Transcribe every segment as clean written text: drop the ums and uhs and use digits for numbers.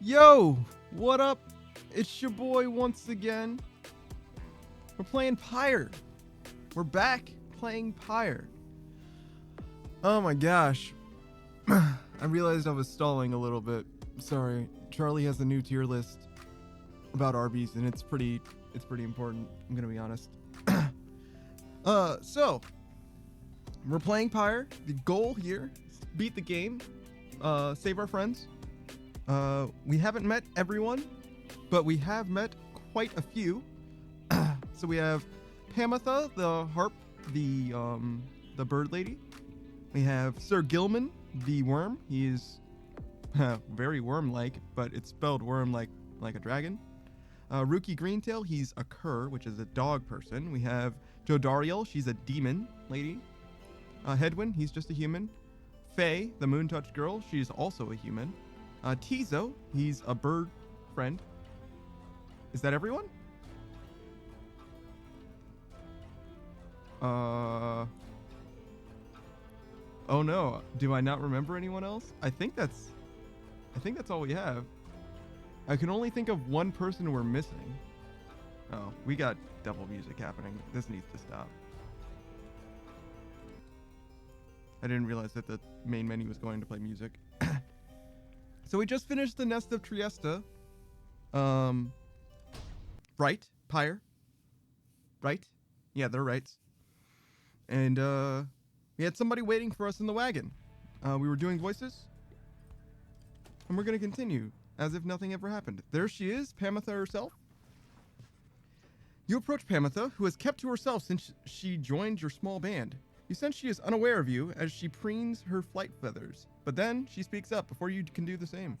Yo, what up? It's your boy once again. We're playing Pyre. We're back playing Pyre. Oh my gosh. I realized I was stalling a little bit. Sorry. Charlie has a new tier list about Arby's and it's pretty important. I'm gonna be honest. So we're playing Pyre. The goal here is to beat the game, save our friends. We haven't met everyone, but we have met quite a few. So we have Pamatha, the harp, the bird lady. We have Sir Gilman, the worm. He is very worm-like, but it's spelled worm like a dragon. Ruki Greentail, he's a cur, which is a dog person. We have Jodariel, she's a demon lady. Hedwin, he's just a human. Faye, the moon touch girl, she's also a human. Tizo, he's a bird friend. Is that everyone? Oh no, do I not remember anyone else? I think that's all we have. I can only think of one person we're missing. Oh, we got double music happening. This needs to stop. I didn't realize that the main menu was going to play music. So we just finished the Nest of Trieste. Right? Pyre? Right? Yeah, they're rights. And we had somebody waiting for us in the wagon. We were doing voices. And we're going to continue as if nothing ever happened. There she is, Pamatha herself. You approach Pamatha, who has kept to herself since she joined your small band. You sense she is unaware of you as she preens her flight feathers. But then she speaks up before you can do the same.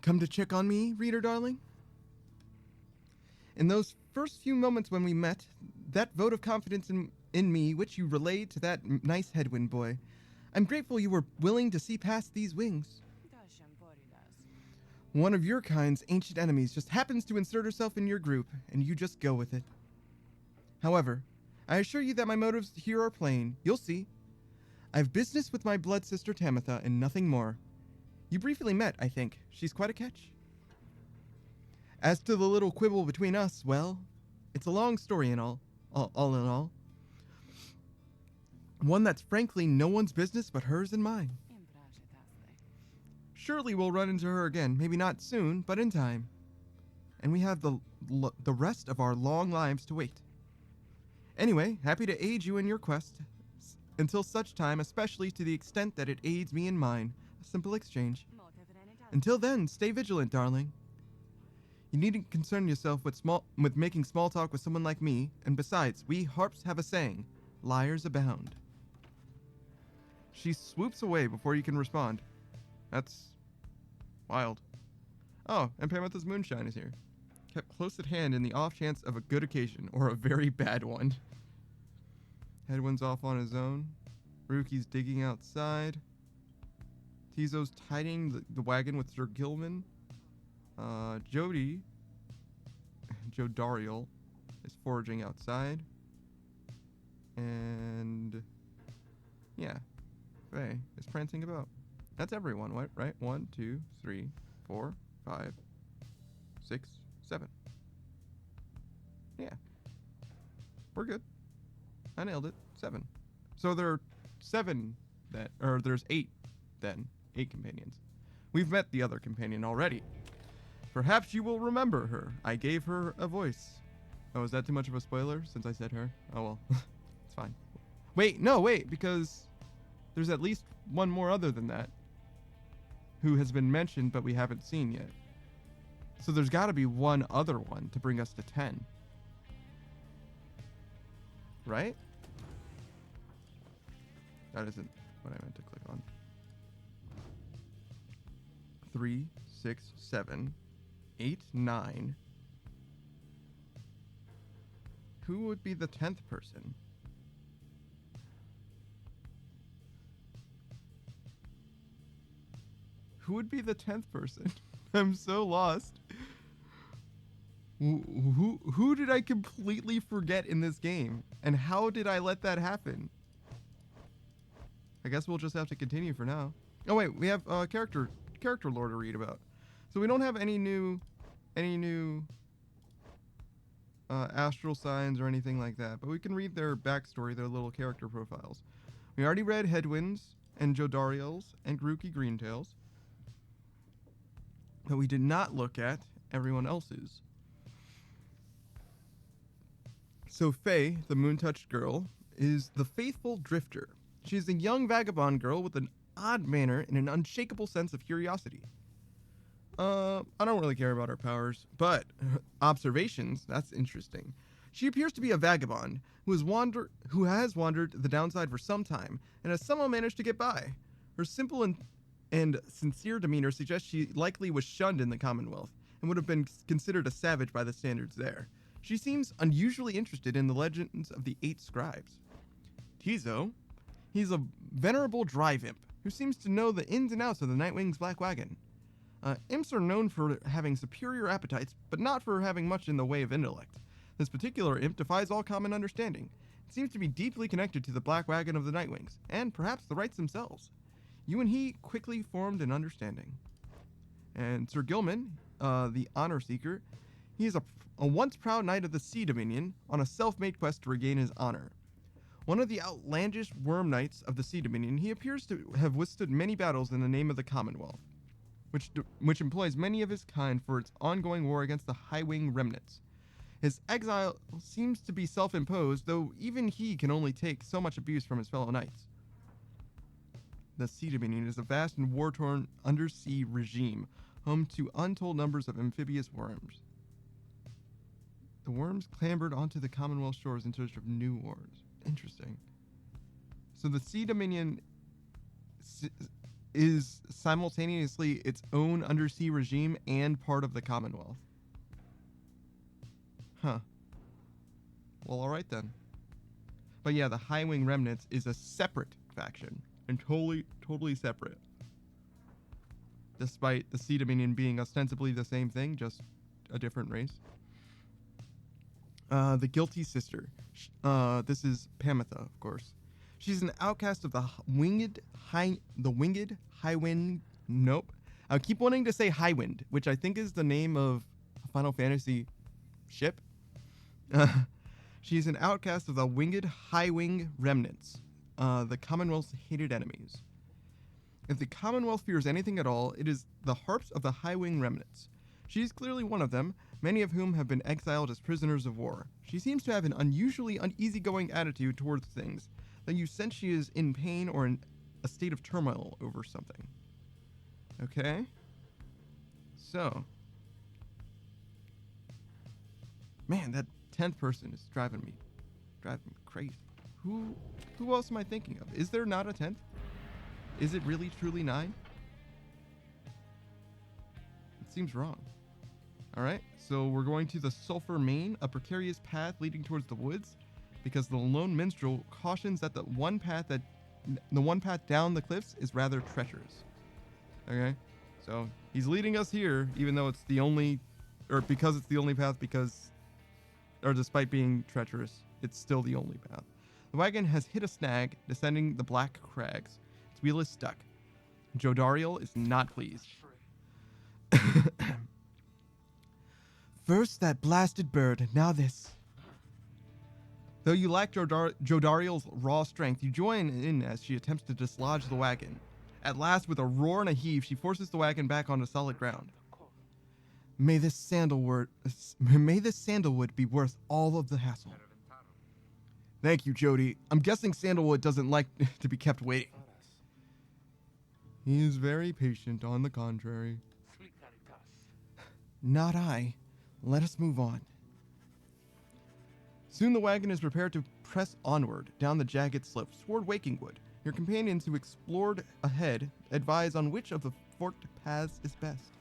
Come to check on me, reader darling? In those first few moments when we met, that vote of confidence in me which you relayed to that nice headwind boy, I'm grateful you were willing to see past these wings. One of your kind's ancient enemies just happens to insert herself in your group, and you just go with it. However, I assure you that my motives here are plain. You'll see. I have business with my blood sister Tamitha and nothing more. You briefly met, I think. She's quite a catch. As to the little quibble between us, well, it's a long story in all in all. One that's frankly no one's business but hers and mine. Surely we'll run into her again, maybe not soon, but in time. And we have the rest of our long lives to wait. Anyway, happy to aid you in your quest, until such time, especially to the extent that it aids me in mine. A simple exchange. Until then, stay vigilant, darling. You needn't concern yourself with making small talk with someone like me, and besides, we harps have a saying, liars abound. She swoops away before you can respond. That's wild. Oh, and Pamatha's moonshine is here. Kept close at hand in the off chance of a good occasion, or a very bad one. Hedwin's off on his own. Ruki's digging outside. Tizo's tidying the wagon with Sir Gilman. Jodariel is foraging outside. And yeah, Faye is prancing about. That's everyone, right? 1, 2, 3, 4, 5, 6, 7. Yeah. We're good. I nailed it. 7. So there are 7 there's 8 then. 8 companions. We've met the other companion already. Perhaps you will remember her. I gave her a voice. Oh, is that too much of a spoiler since I said her? Oh well. It's fine. Wait, because there's at least one more other than that who has been mentioned but we haven't seen yet. So there's got to be one other one to bring us to 10. Right? That isn't what I meant to click on. 3, 6, 7, 8, 9. Who would be the 10th person? Who would be the 10th person? I'm so lost. Who did I completely forget in this game? And how did I let that happen? I guess we'll just have to continue for now. Oh wait, we have character character lore to read about. So we don't have any new astral signs or anything like that, but we can read their backstory, their little character profiles. We already read Headwinds and Jodariel's and Grookey Greentails, but we did not look at everyone else's. So Faye, the moon-touched girl, is the faithful drifter. She is a young vagabond girl with an odd manner and an unshakable sense of curiosity. I don't really care about her powers, but observations, that's interesting. She appears to be a vagabond who has wandered the downside for some time and has somehow managed to get by. Her simple and sincere demeanor suggests she likely was shunned in the Commonwealth and would have been considered a savage by the standards there. She seems unusually interested in the legends of the 8 scribes. Tizo, he's a venerable drive imp who seems to know the ins and outs of the Nightwing's Black Wagon. Imps are known for having superior appetites, but not for having much in the way of intellect. This particular imp defies all common understanding. It seems to be deeply connected to the Black Wagon of the Nightwings, and perhaps the Rights themselves. You and he quickly formed an understanding. And Sir Gilman, the Honor Seeker, he is a once proud knight of the Sea Dominion on a self-made quest to regain his honor. One of the outlandish worm knights of the Sea Dominion, he appears to have withstood many battles in the name of the Commonwealth, which employs many of his kind for its ongoing war against the High-Wing remnants. His exile seems to be self-imposed, though even he can only take so much abuse from his fellow knights. The Sea Dominion is a vast and war-torn undersea regime, home to untold numbers of amphibious worms. The worms clambered onto the Commonwealth shores in search of new wars. Interesting. So the Sea Dominion is simultaneously its own undersea regime and part of the Commonwealth. Huh. Well, alright then. But yeah, the High-Wing Remnants is a separate faction. And totally separate. Despite the Sea Dominion being ostensibly the same thing, just a different race. The Guilty Sister. This is Pamitha, of course. She's an outcast of the winged Highwind. Nope. I keep wanting to say Highwind, which I think is the name of a Final Fantasy ship. She's an outcast of the winged High-Wing remnants, the Commonwealth's hated enemies. If the Commonwealth fears anything at all, it is the harps of the High-Wing remnants. She's clearly one of them, many of whom have been exiled as prisoners of war. She seems to have an unusually uneasygoing attitude towards things, that you sense she is in pain or in a state of turmoil over something. Okay? So. Man, that 10th person is driving me crazy. Who else am I thinking of? Is there not a 10th? Is it really truly 9? It seems wrong. Alright, so we're going to the Sulphur Main, a precarious path leading towards the woods, because the lone minstrel cautions that the one path down the cliffs is rather treacherous. Okay? So he's leading us here, even though it's the only, or because it's the only path, despite being treacherous, it's still the only path. The wagon has hit a snag, descending the black crags. Its wheel is stuck. Jodariel is not pleased. First that blasted bird, now this. Though you lack Jodariel's raw strength, you join in as she attempts to dislodge the wagon. At last, with a roar and a heave, she forces the wagon back onto solid ground. May this sandalwood be worth all of the hassle. Thank you, Jody. I'm guessing sandalwood doesn't like to be kept waiting. He is very patient, on the contrary. Not I. Let us move on. Soon the wagon is prepared to press onward down the jagged slopes toward Wakingwood. Your companions who explored ahead advise on which of the forked paths is best.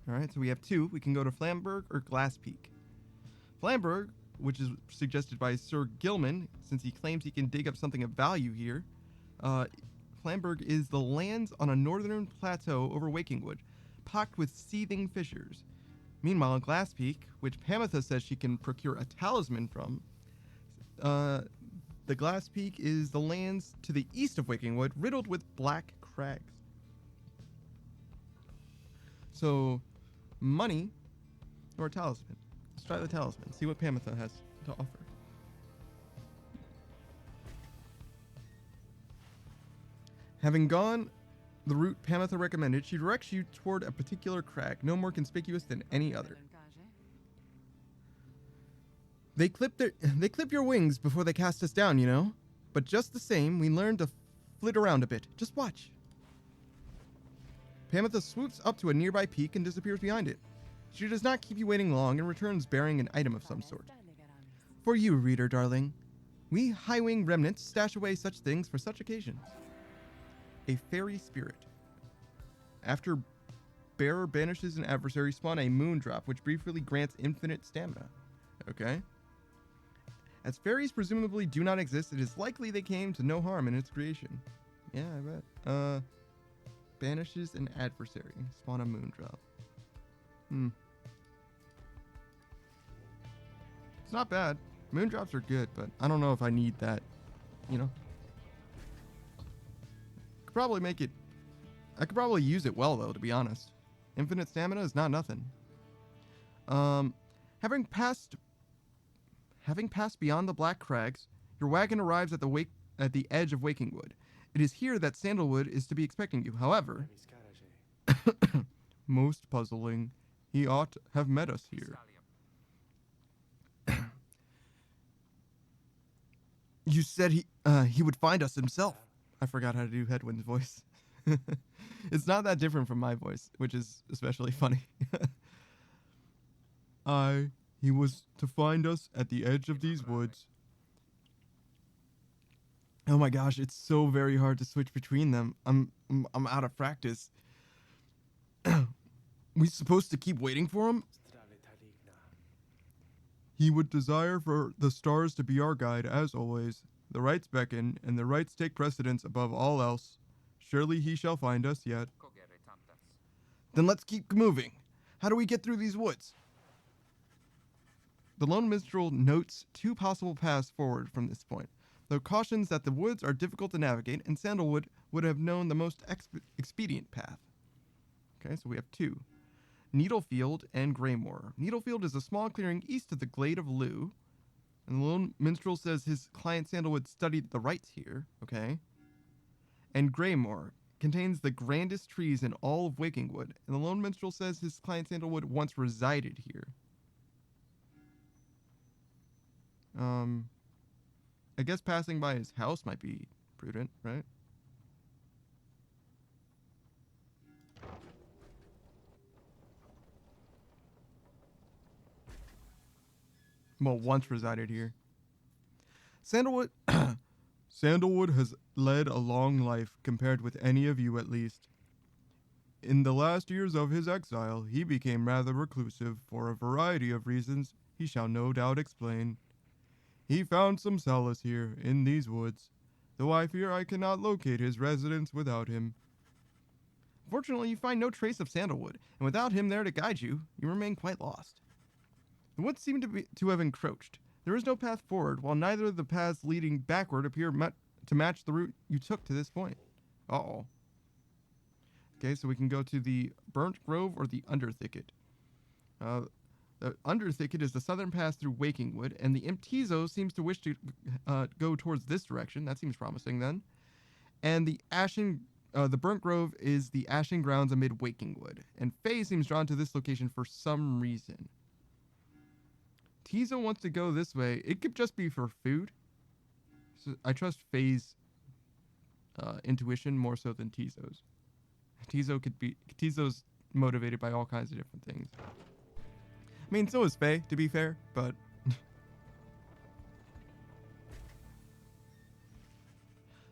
Alright, so we have 2. We can go to Flamberg or Glass Peak. Flamberg, which is suggested by Sir Gilman, since he claims he can dig up something of value here. Flamberg is the lands on a northern plateau over Wakingwood, pocked with seething fissures. Meanwhile, Glass Peak, which Pamitha says she can procure a talisman from, the Glass Peak is the lands to the east of Wakingwood, riddled with black crags. So, money or talisman. Let's try the talisman. See what Pamitha has to offer. Having gone the route Pamitha recommended, she directs you toward a particular crag, no more conspicuous than any other. They clip your wings before they cast us down, you know? But just the same, we learn to flit around a bit. Just watch. Pamitha swoops up to a nearby peak and disappears behind it. She does not keep you waiting long and returns bearing an item of some sort. For you, reader darling, we high-wing remnants stash away such things for such occasions. A fairy spirit. After bearer banishes an adversary, spawn a moon drop, which briefly grants infinite stamina. Okay. As fairies presumably do not exist, it is likely they came to no harm in its creation. Yeah, I bet. Banishes an adversary. Spawn a moon drop. It's not bad. Moon drops are good, but I don't know if I need that, you know? I could probably use it well, though, to be honest. Infinite stamina is not nothing. Having passed beyond the Black Crags, your wagon arrives at the edge of Wakingwood. It is here that Sandalwood is to be expecting you. However, most puzzling, he ought to have met us here. You said he would find us himself. I forgot how to do Hedwyn's voice. It's not that different from my voice, which is especially funny. He was to find us at the edge of these woods. Oh my gosh, it's so very hard to switch between them. I'm out of practice. We supposed to keep waiting for him? He would desire for the stars to be our guide, as always. The rights beckon, and the rights take precedence above all else. Surely he shall find us yet. Then let's keep moving. How do we get through these woods? The lone minstrel notes two possible paths forward from this point, though cautions that the woods are difficult to navigate, and Sandalwood would have known the most expedient path. Okay, so we have two. Needlefield and Greymoor. Needlefield is a small clearing east of the Glade of Lugh, and the lone minstrel says his client Sandalwood studied the rites here, okay? And Greymoor contains the grandest trees in all of Wakingwood, and the lone minstrel says his client Sandalwood once resided here. I guess passing by his house might be prudent, right? Well, once resided here. Sandalwood Sandalwood has led a long life compared with any of you at least. In the last years of his exile, he became rather reclusive for a variety of reasons he shall no doubt explain. He found some solace here, in these woods, though I fear I cannot locate his residence without him. Fortunately, you find no trace of Sandalwood, and without him there to guide you, you remain quite lost. The woods seem to have encroached. There is no path forward, while neither of the paths leading backward appear to match the route you took to this point. Uh-oh. Okay, so we can go to the Burnt Grove or the Underthicket. The Underthicket is the southern pass through Wakingwood, and the Imtizo seems to wish to go towards this direction. That seems promising, then. And the Burnt Grove is the Ashen Grounds amid Wakingwood, and Faye seems drawn to this location for some reason. Tizo wants to go this way. It could just be for food. So I trust Faye's intuition more so than Tizo's. Tizo's motivated by all kinds of different things. I mean, so is Faye, to be fair, but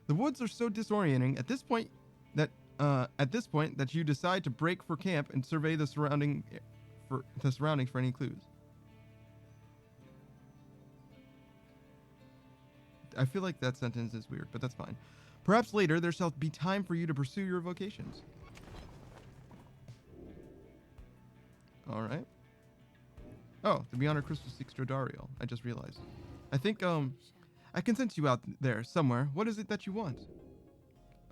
the woods are so disorienting at this point that you decide to break for camp and survey the surroundings for any clues. I feel like that sentence is weird, but that's fine. Perhaps later there shall be time for you to pursue your vocations. All right. Oh, to be honored Crystal Extradarial. I just realized. I think, I can sense you out there somewhere. What is it that you want?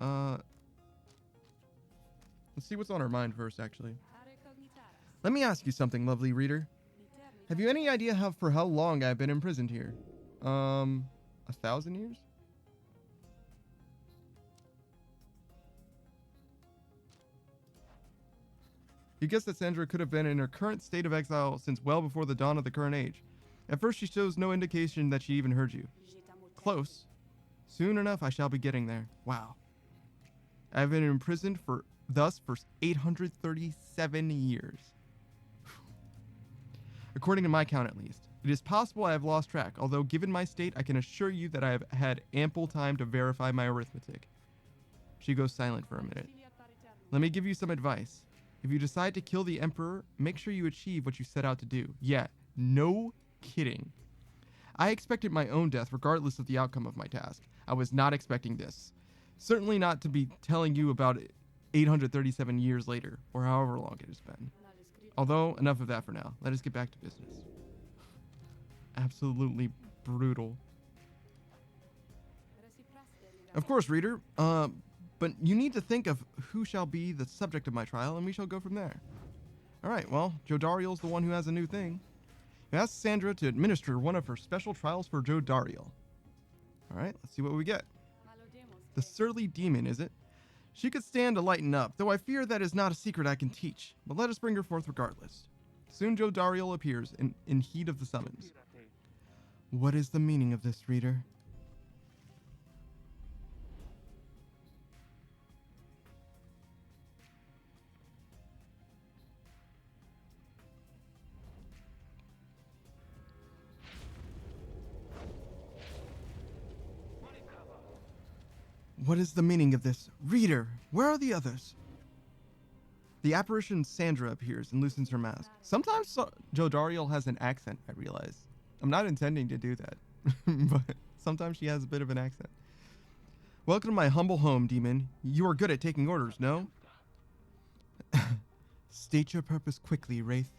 Let's see what's on our mind first, actually. Let me ask you something, lovely reader. Have you any idea for how long I've been imprisoned here? 1,000 years? You guess that Sandra could have been in her current state of exile since well before the dawn of the current age. At first, she shows no indication that she even heard you. Close. Soon enough, I shall be getting there. Wow. I've been imprisoned for 837 years. According to my count, at least. It is possible I have lost track, although given my state, I can assure you that I have had ample time to verify my arithmetic. She goes silent for a minute. Let me give you some advice. If you decide to kill the Emperor, make sure you achieve what you set out to do. Yeah, no kidding. I expected my own death regardless of the outcome of my task. I was not expecting this. Certainly not to be telling you about it 837 years later, or however long it has been. Although, enough of that for now. Let us get back to business. Absolutely brutal. Of course, reader. But you need to think of who shall be the subject of my trial, and we shall go from there. Alright, well, Jodariel's the one who has a new thing. You ask Sandra to administer one of her special trials for Jodariel. Alright, let's see what we get. The surly demon, is it? She could stand to lighten up, though I fear that is not a secret I can teach. But let us bring her forth regardless. Soon Jodariel appears in heed of the summons. What is the meaning of this, reader? What is the meaning of this? Reader, where are the others? The apparition Sandra appears and loosens her mask. Sometimes Jodariel has an accent, I realize. I'm not intending to do that, but sometimes she has a bit of an accent. Welcome to my humble home, demon. You are good at taking orders, no? State your purpose quickly, Wraith.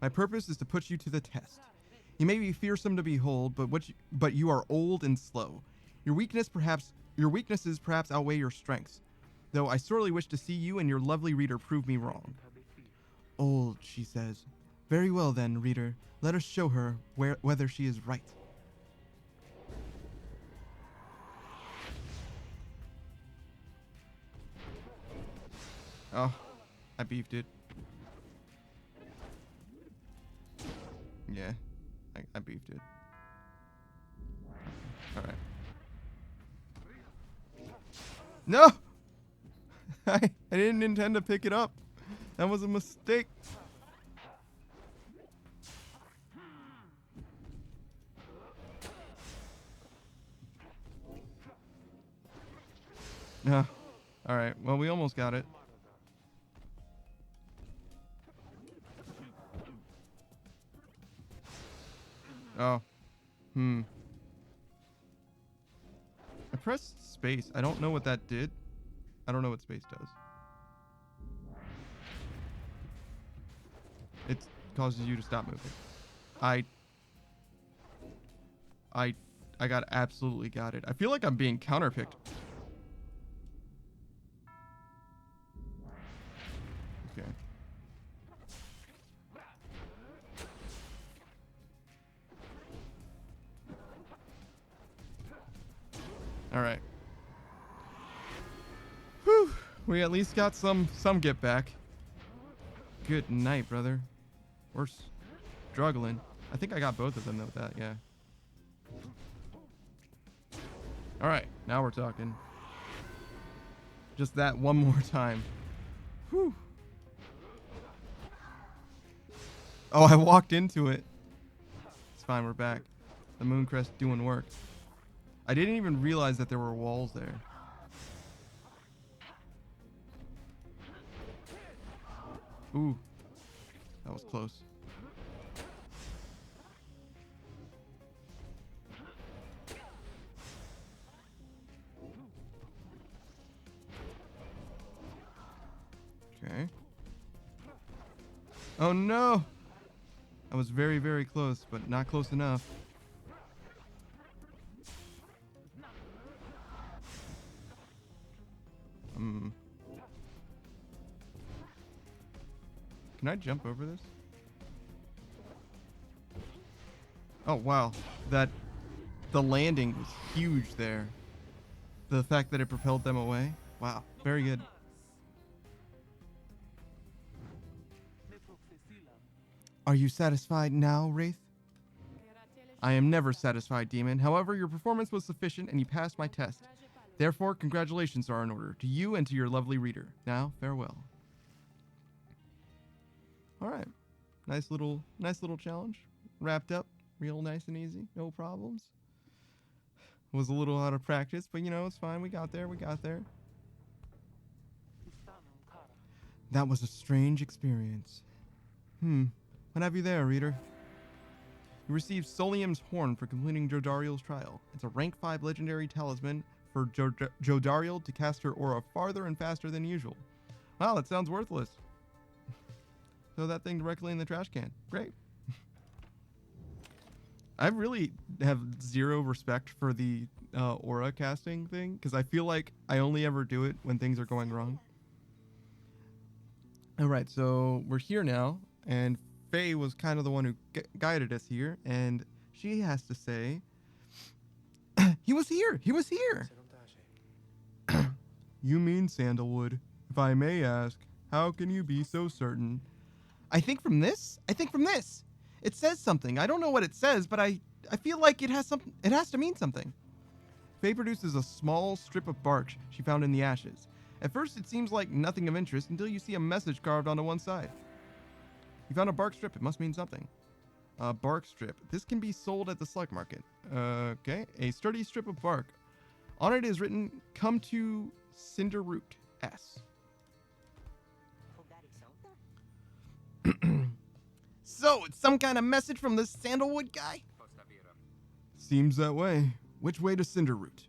My purpose is to put you to the test. You may be fearsome to behold, but you are old and slow. Your weaknesses perhaps outweigh your strengths, though I sorely wish to see you and your lovely reader prove me wrong. Old, she says. Very well then, reader. Let us show her whether she is right. Oh, I beefed it. Yeah, I beefed it. Alright. No! I didn't intend to pick it up. That was a mistake. Yeah. Alright, well, we almost got it. Oh. I pressed space. I don't know what that did. I don't know what space does. It causes you to stop moving. I absolutely got it. I feel like I'm being counterpicked. Okay. All right. Whew. We at least got some get back. Good night, brother. We're struggling. I think I got both of them though with that, yeah. All right, now we're talking. Just that one more time. Whew. Oh, I walked into it. It's fine, we're back. The Mooncrest doing work. I didn't even realize that there were walls there. Ooh. That was close. Okay. Oh no! I was very, very close, but not close enough. Can I jump over this? Oh, wow. The landing was huge there. The fact that it propelled them away. Wow. Very good. Are you satisfied now, Wraith? I am never satisfied, Demon. However, your performance was sufficient and you passed my test. Therefore, congratulations are in order to you and to your lovely reader. Now, farewell. All right. Nice little challenge. Wrapped up real nice and easy. No problems. Was a little out of practice, but you know, it's fine. We got there. That was a strange experience. What have you there, reader? You received Solium's Horn for completing Jodariel's trial. It's a rank 5 legendary talisman for Jodariel to cast her aura farther and faster than usual. Wow, that sounds worthless. Throw that thing directly in the trash can. Great. I really have zero respect for the aura casting thing, because I feel like I only ever do it when things are going wrong. Alright, so we're here now, and Faye was kind of the one who guided us here, and she has to say, He was here! You mean Sandalwood? If I may ask, how can you be so certain? I think from this. It says something. I don't know what it says, but I feel like it has to mean something. Faye produces a small strip of bark she found in the ashes. At first, it seems like nothing of interest until you see a message carved onto one side. You found a bark strip. It must mean something. A bark strip. This can be sold at the slug market. Okay. A sturdy strip of bark. On it is written, "Come to Cinderroot S." So, it's some kind of message from the Sandalwood guy? Seems that way. Which way to Cinderroot?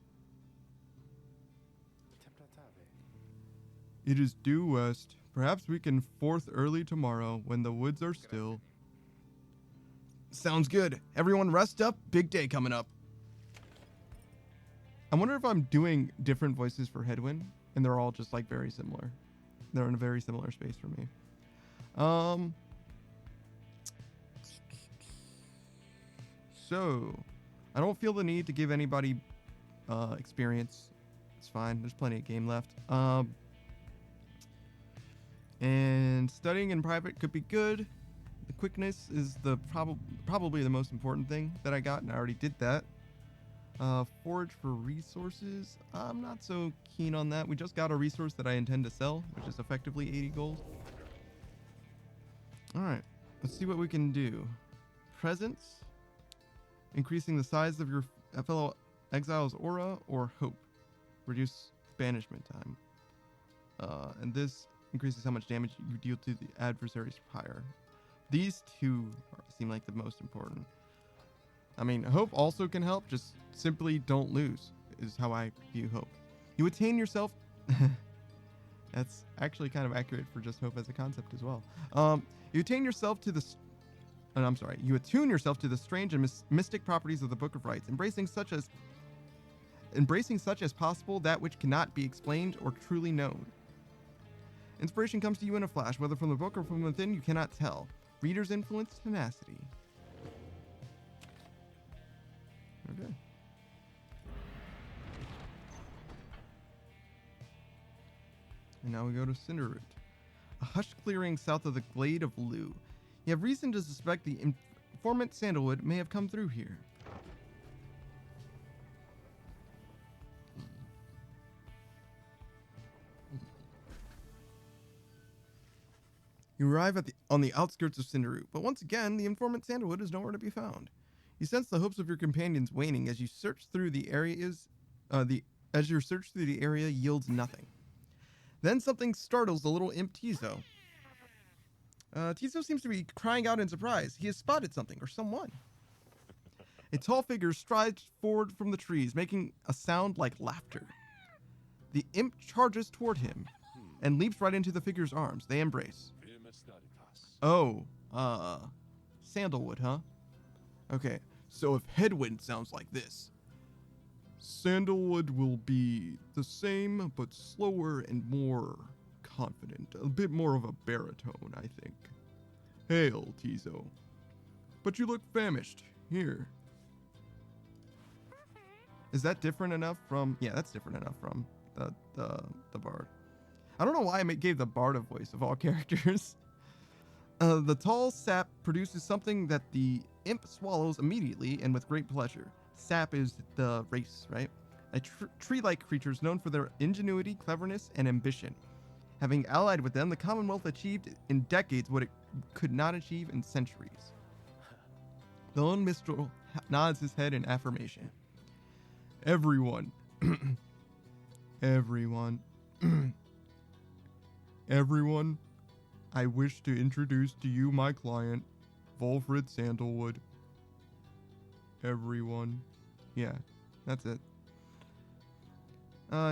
It is due west. Perhaps we can forth early tomorrow when the woods are still. Sounds good. Everyone rest up. Big day coming up. I wonder if I'm doing different voices for Headwind, and they're all just like very similar. They're in a very similar space for me. So, I don't feel the need to give anybody experience. It's fine. There's plenty of game left. And studying in private could be good. The quickness is the probably the most important thing that I got, and I already did that. Forage for resources. I'm not so keen on that. We just got a resource that I intend to sell, which is effectively 80 gold. Alright, let's see what we can do. Presence. Increasing the size of your fellow exile's aura, or hope. Reduce banishment time. And this increases how much damage you deal to the adversary's pyre. These two seem like the most important. I mean, hope also can help, just simply don't lose, is how I view hope. You attain yourself... That's actually kind of accurate for just hope as a concept as well. You attain yourself to the... You attune yourself to the strange and mystic properties of the Book of Rites, embracing such as possible that which cannot be explained or truly known. Inspiration comes to you in a flash, whether from the book or from within, you cannot tell. Reader's influence, tenacity. Okay. And now we go to Cinderroot, a hushed clearing south of the Glade of Loo. You have reason to suspect the informant Sandalwood may have come through here. You arrive on the outskirts of Cinderroot, but once again, the informant Sandalwood is nowhere to be found. You sense the hopes of your companions waning as you search through the areas. As your search through the area yields nothing. Then something startles the little imp Tizo. Tizo seems to be crying out in surprise. He has spotted something or someone. A tall figure strides forward from the trees, making a sound like laughter. The imp charges toward him and leaps right into the figure's arms. They embrace. Oh, Sandalwood, huh? Okay, so if Headwind sounds like this, Sandalwood will be the same, but slower and more confident. A bit more of a baritone, I think. Hail, Tizo. But you look famished. Here. Is that different enough from... Yeah, that's different enough from the bard. I don't know why I gave the bard a voice of all characters. The tall sap produces something that the imp swallows immediately and with great pleasure. Sap is the race, right? A tree-like creatures known for their ingenuity, cleverness, and ambition. Having allied with them, the Commonwealth achieved in decades what it could not achieve in centuries. The lone minstrel nods his head in affirmation. Everyone. Everyone. Everyone, I wish to introduce to you my client, Volfred Sandalwood. Everyone. Yeah, that's it.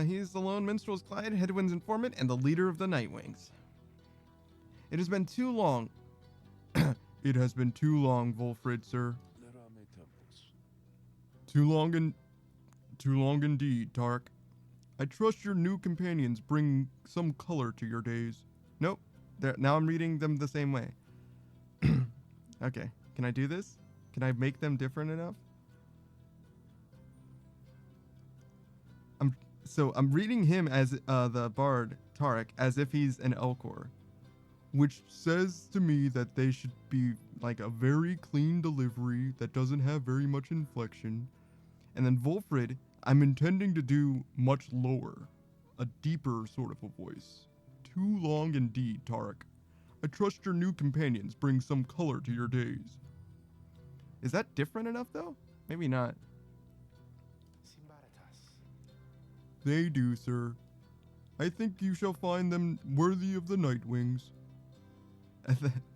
He is the lone minstrel's client, Headwind's informant, and the leader of the Nightwings. It has been too long. It has been too long, Volfred, sir. Too long indeed, Tark. I trust your new companions bring some color to your days. Nope. Now I'm reading them the same way. Okay. Can I do this? Can I make them different enough? I'm reading him as the bard, Tarek, as if he's an Elcor. Which says to me that they should be like a very clean delivery that doesn't have very much inflection. And then Volfred, I'm intending to do much lower, a deeper sort of a voice. Too long indeed, Tarek. I trust your new companions bring some color to your days. Is that different enough, though? Maybe not. They do, sir. I think you shall find them worthy of the Nightwings.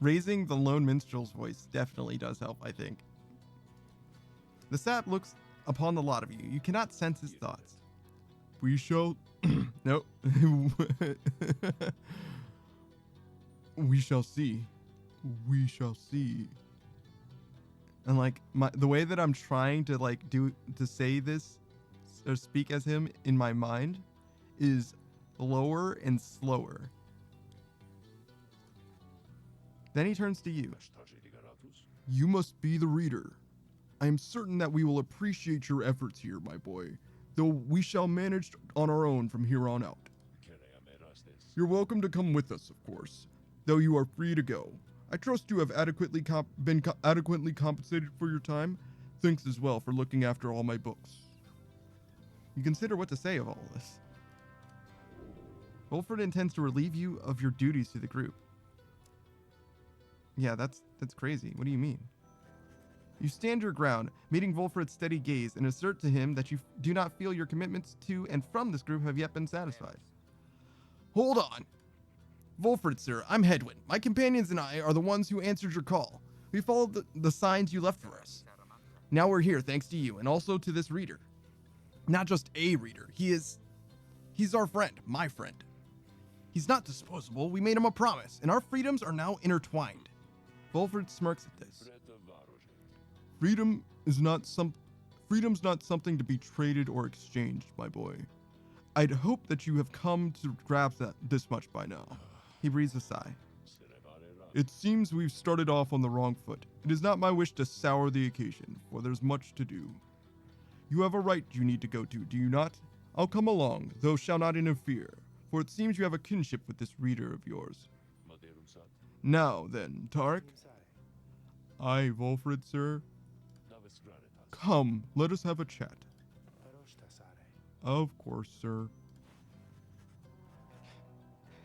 Raising the lone minstrel's voice definitely does help, I think. The sap looks upon the lot of you. You cannot sense his thoughts. We shall... Nope. We shall see. We shall see. And like the way that I'm trying to to say this or speak as him in my mind is lower and slower. Then he turns to you. You must be the reader. I am certain that we will appreciate your efforts here, my boy, though we shall manage on our own from here on out. You're welcome to come with us, of course, though you are free to go. I trust you have been adequately compensated for your time. Thanks as well for looking after all my books. You consider what to say of all this. Volfred intends to relieve you of your duties to the group. Yeah, that's crazy. What do you mean? You stand your ground, meeting Volfred's steady gaze, and assert to him that you do not feel your commitments to and from this group have yet been satisfied. Hold on. Volfred, sir, I'm Hedwin. My companions and I are the ones who answered your call. We followed the signs you left for us. Now we're here thanks to you, and also to this reader. Not just a reader. He's our friend, my friend. He's not disposable. We made him a promise, and our freedoms are now intertwined. Volfred smirks at this. Freedom's not something to be traded or exchanged, my boy. I'd hope that you have come to grasp this much by now. He breathes a sigh. It seems we've started off on the wrong foot. It is not my wish to sour the occasion, for there's much to do. You have a right you need to go to, do you not? I'll come along, though shall not interfere, for it seems you have a kinship with this reader of yours. Now then, Tarek. Aye, Volfred, sir. Come, let us have a chat. Of course, sir.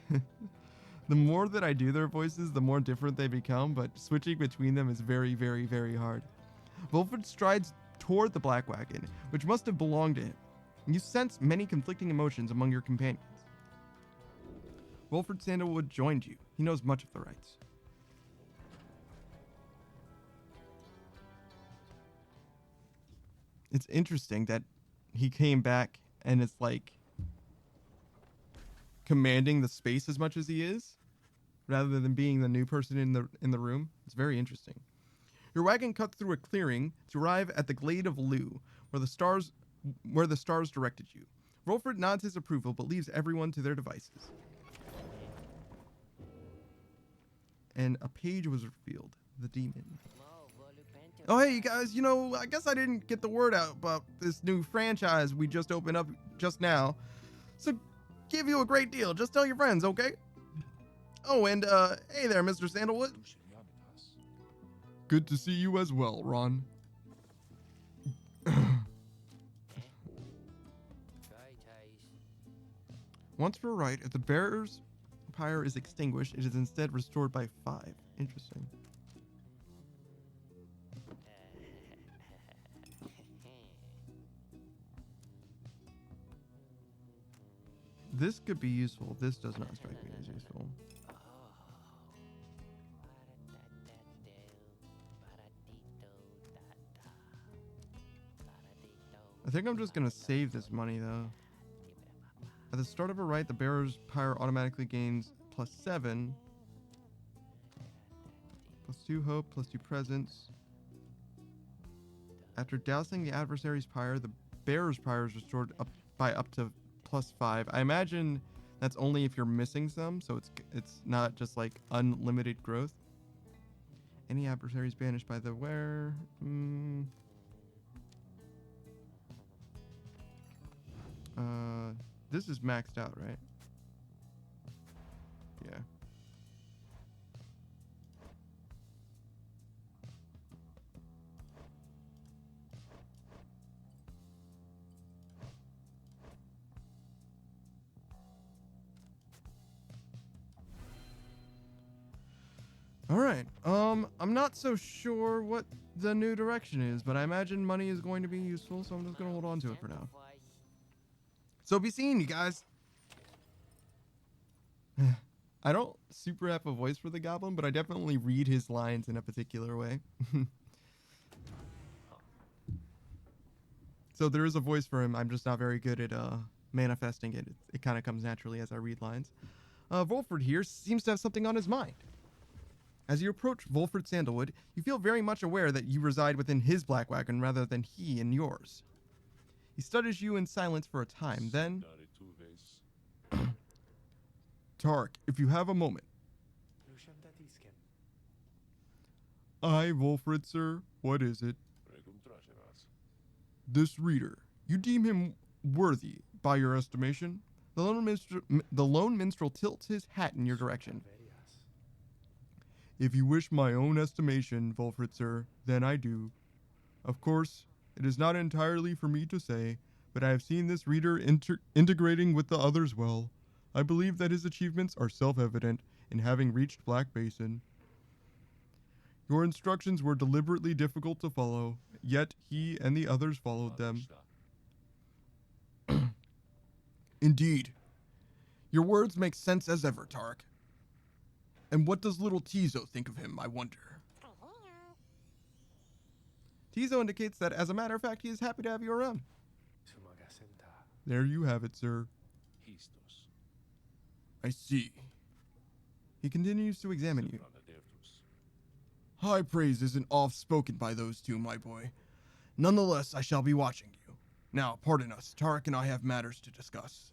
The more that I do their voices, the more different they become, but switching between them is very, very, very hard. Volfred strides toward the black wagon, which must have belonged to him. You sense many conflicting emotions among your companions. Volfred Sandalwood joined you. He knows much of the rites. It's interesting that he came back and it's like commanding the space as much as he is, rather than being the new person in the room. It's very interesting. Your wagon cuts through a clearing to arrive at the Glade of Lu, where the stars directed you. Volfred nods his approval, but leaves everyone to their devices. and a page was revealed. The demon. Oh, hey, you guys, you know, I guess I didn't get the word out about this new franchise we just opened up just now. So, give you a great deal. Just tell your friends, okay? Oh, and, hey there, Mr. Sandalwood. Good to see you as well, Ron. Once for a right, if the bearer's pyre is extinguished, it is instead restored by 5. Interesting. This could be useful. This does not strike me as useful. I think I'm just going to save this money, though. At the start of a rite, the bearer's pyre automatically gains +7. +2 hope, +2 presence. After dousing the adversary's pyre, the bearer's pyre is restored by up to +5. I imagine that's only if you're missing some, so it's not just like unlimited growth. Any adversaries banished by the wearer. This is maxed out, right? Yeah. All right. I'm not so sure what the new direction is, but I imagine money is going to be useful, so I'm just going to hold on to it for now. So be seeing you guys. I don't super have a voice for the goblin, but I definitely read his lines in a particular way. So there is a voice for him. I'm just not very good at manifesting it. It kind of comes naturally as I read lines. Volfred here seems to have something on his mind. As you approach Volfred Sandalwood, you feel very much aware that you reside within his black wagon rather than he in yours. He studies you in silence for a time, then... Tark, if you have a moment. Aye, Volfred, sir. What is it? This reader. You deem him worthy, by your estimation? The lone minstrel tilts his hat in your direction. If you wish my own estimation, Volfred, sir, then I do. Of course, it is not entirely for me to say, but I have seen this reader integrating with the others well. I believe that his achievements are self-evident in having reached Black Basin. Your instructions were deliberately difficult to follow, yet he and the others followed them. Indeed. Your words make sense as ever, Tark. And what does little Tizo think of him, I wonder? Tizo indicates that, as a matter of fact, he is happy to have you around. There you have it, sir. I see. He continues to examine you. High praise isn't oft-spoken by those two, my boy. Nonetheless, I shall be watching you. Now, pardon us, Tarek and I have matters to discuss.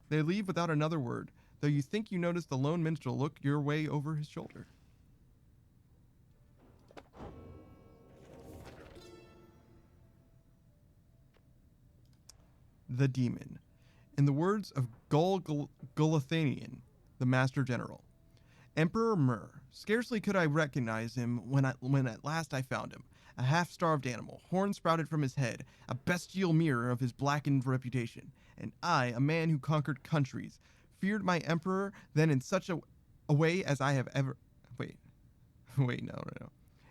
They leave without another word, though you think you notice the lone minstrel look your way over his shoulder. The demon. In the words of Gulathanian, the Master General. Emperor Mur. Scarcely could I recognize him when at last I found him. A half-starved animal, horns sprouted from his head, a bestial mirror of his blackened reputation. And I, a man who conquered countries, feared my emperor then in such a way as I have ever... Wait, no.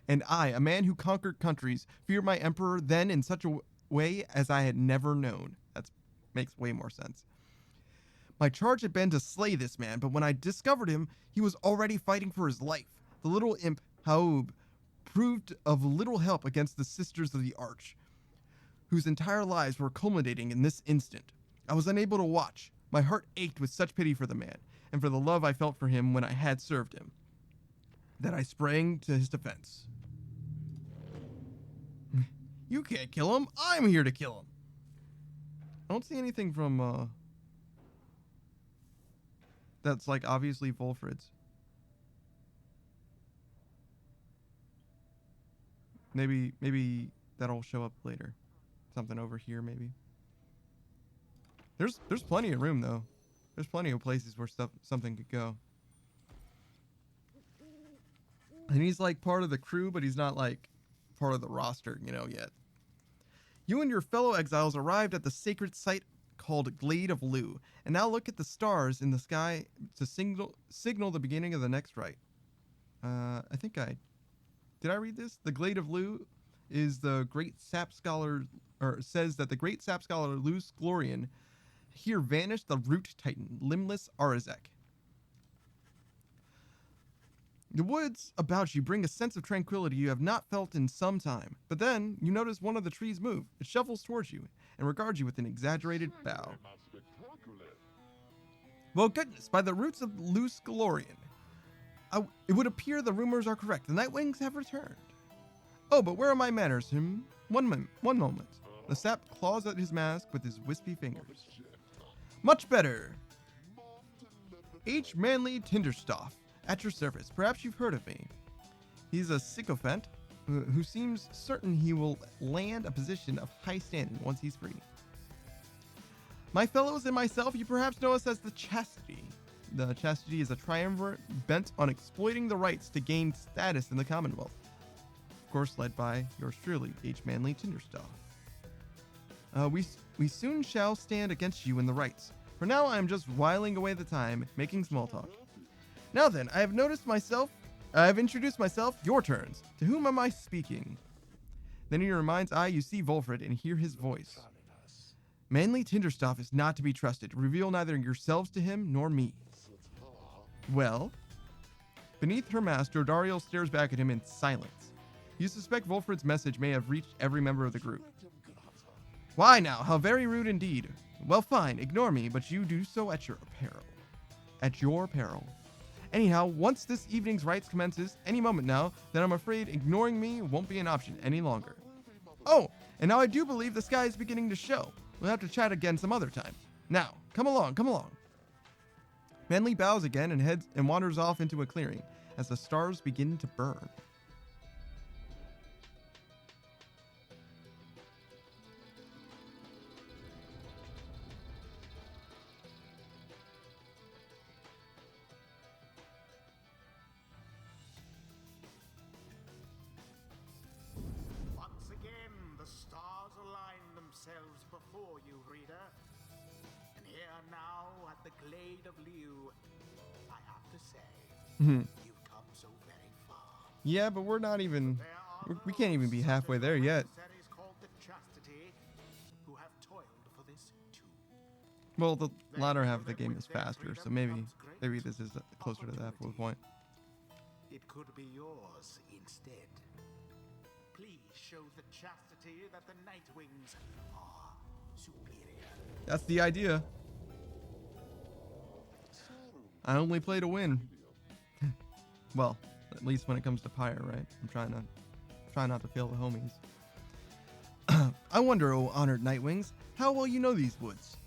And I, a man who conquered countries, feared my emperor then in such a way as I had never known. That makes way more sense. My charge had been to slay this man, but when I discovered him, he was already fighting for his life. The little imp, Haub, proved of little help against the Sisters of the Arch, whose entire lives were culminating in this instant. I was unable to watch. My heart ached with such pity for the man, and for the love I felt for him when I had served him, that I sprang to his defense. You can't kill him. I'm here to kill him. I don't see anything from, that's, like, obviously Volfred's. Maybe that'll show up later. Something over here, maybe. There's plenty of room though. There's plenty of places where something could go. And he's like part of the crew, but he's not like part of the roster, you know, yet. You and your fellow exiles arrived at the sacred site called Glade of Lu, and now look at the stars in the sky to signal the beginning of the next rite. Did I read this? The Glade of Lu is the great sap scholar, or says that the great sap scholar Luce Glorian here vanished the root titan, limbless Arazek. The woods about you bring a sense of tranquility you have not felt in some time. But then, you notice one of the trees move. It shuffles towards you and regards you with an exaggerated bow. Well, goodness, by the roots of Luce Glorian, it would appear the rumors are correct. The Nightwings have returned. Oh, but where are my manners? One moment. The sap claws at his mask with his wispy fingers. Much better. H. Manly Tinderstoff. At your service. Perhaps you've heard of me. He's a sycophant who seems certain he will land a position of high standing once he's free. My fellows and myself, you perhaps know us as the Chastity. The Chastity is a triumvirate bent on exploiting the rights to gain status in the Commonwealth. Of course, led by yours truly, H. Manly Tinderstoff. We soon shall stand against you in the rights. For now, I am just whiling away the time, making small talk. Now then, I have introduced myself, your turns. To whom am I speaking? Then in your mind's eye, you see Volfred and hear his voice. Manly Tinderstoff is not to be trusted. Reveal neither yourselves to him nor me. Well? Beneath her mask, Jodariel stares back at him in silence. You suspect Volfred's message may have reached every member of the group. Why now? How very rude indeed. Well, fine, ignore me, but you do so at your peril. At your peril. Anyhow, once this evening's rites commences, any moment now, then I'm afraid ignoring me won't be an option any longer. Oh, and now I do believe the sky is beginning to show. We'll have to chat again some other time. Now, come along. Manly bows again and heads and wanders off into a clearing as the stars begin to burn. Before you, reader. And here now at the Glade of Liu, I have to say, you've come so very far. Yeah, but we're not even, we can't even be halfway there yet. Called the Chastity, who have toiled for this too. Well, the latter half of the game is faster, so maybe this is closer to the halfway point. It could be yours instead. Please show the Chastity that the Nightwings are superior. That's the idea. I only play to win. Well, at least when it comes to Pyre, right? I'm trying not to fail the homies. I wonder, O honored Nightwings, how well you know these woods.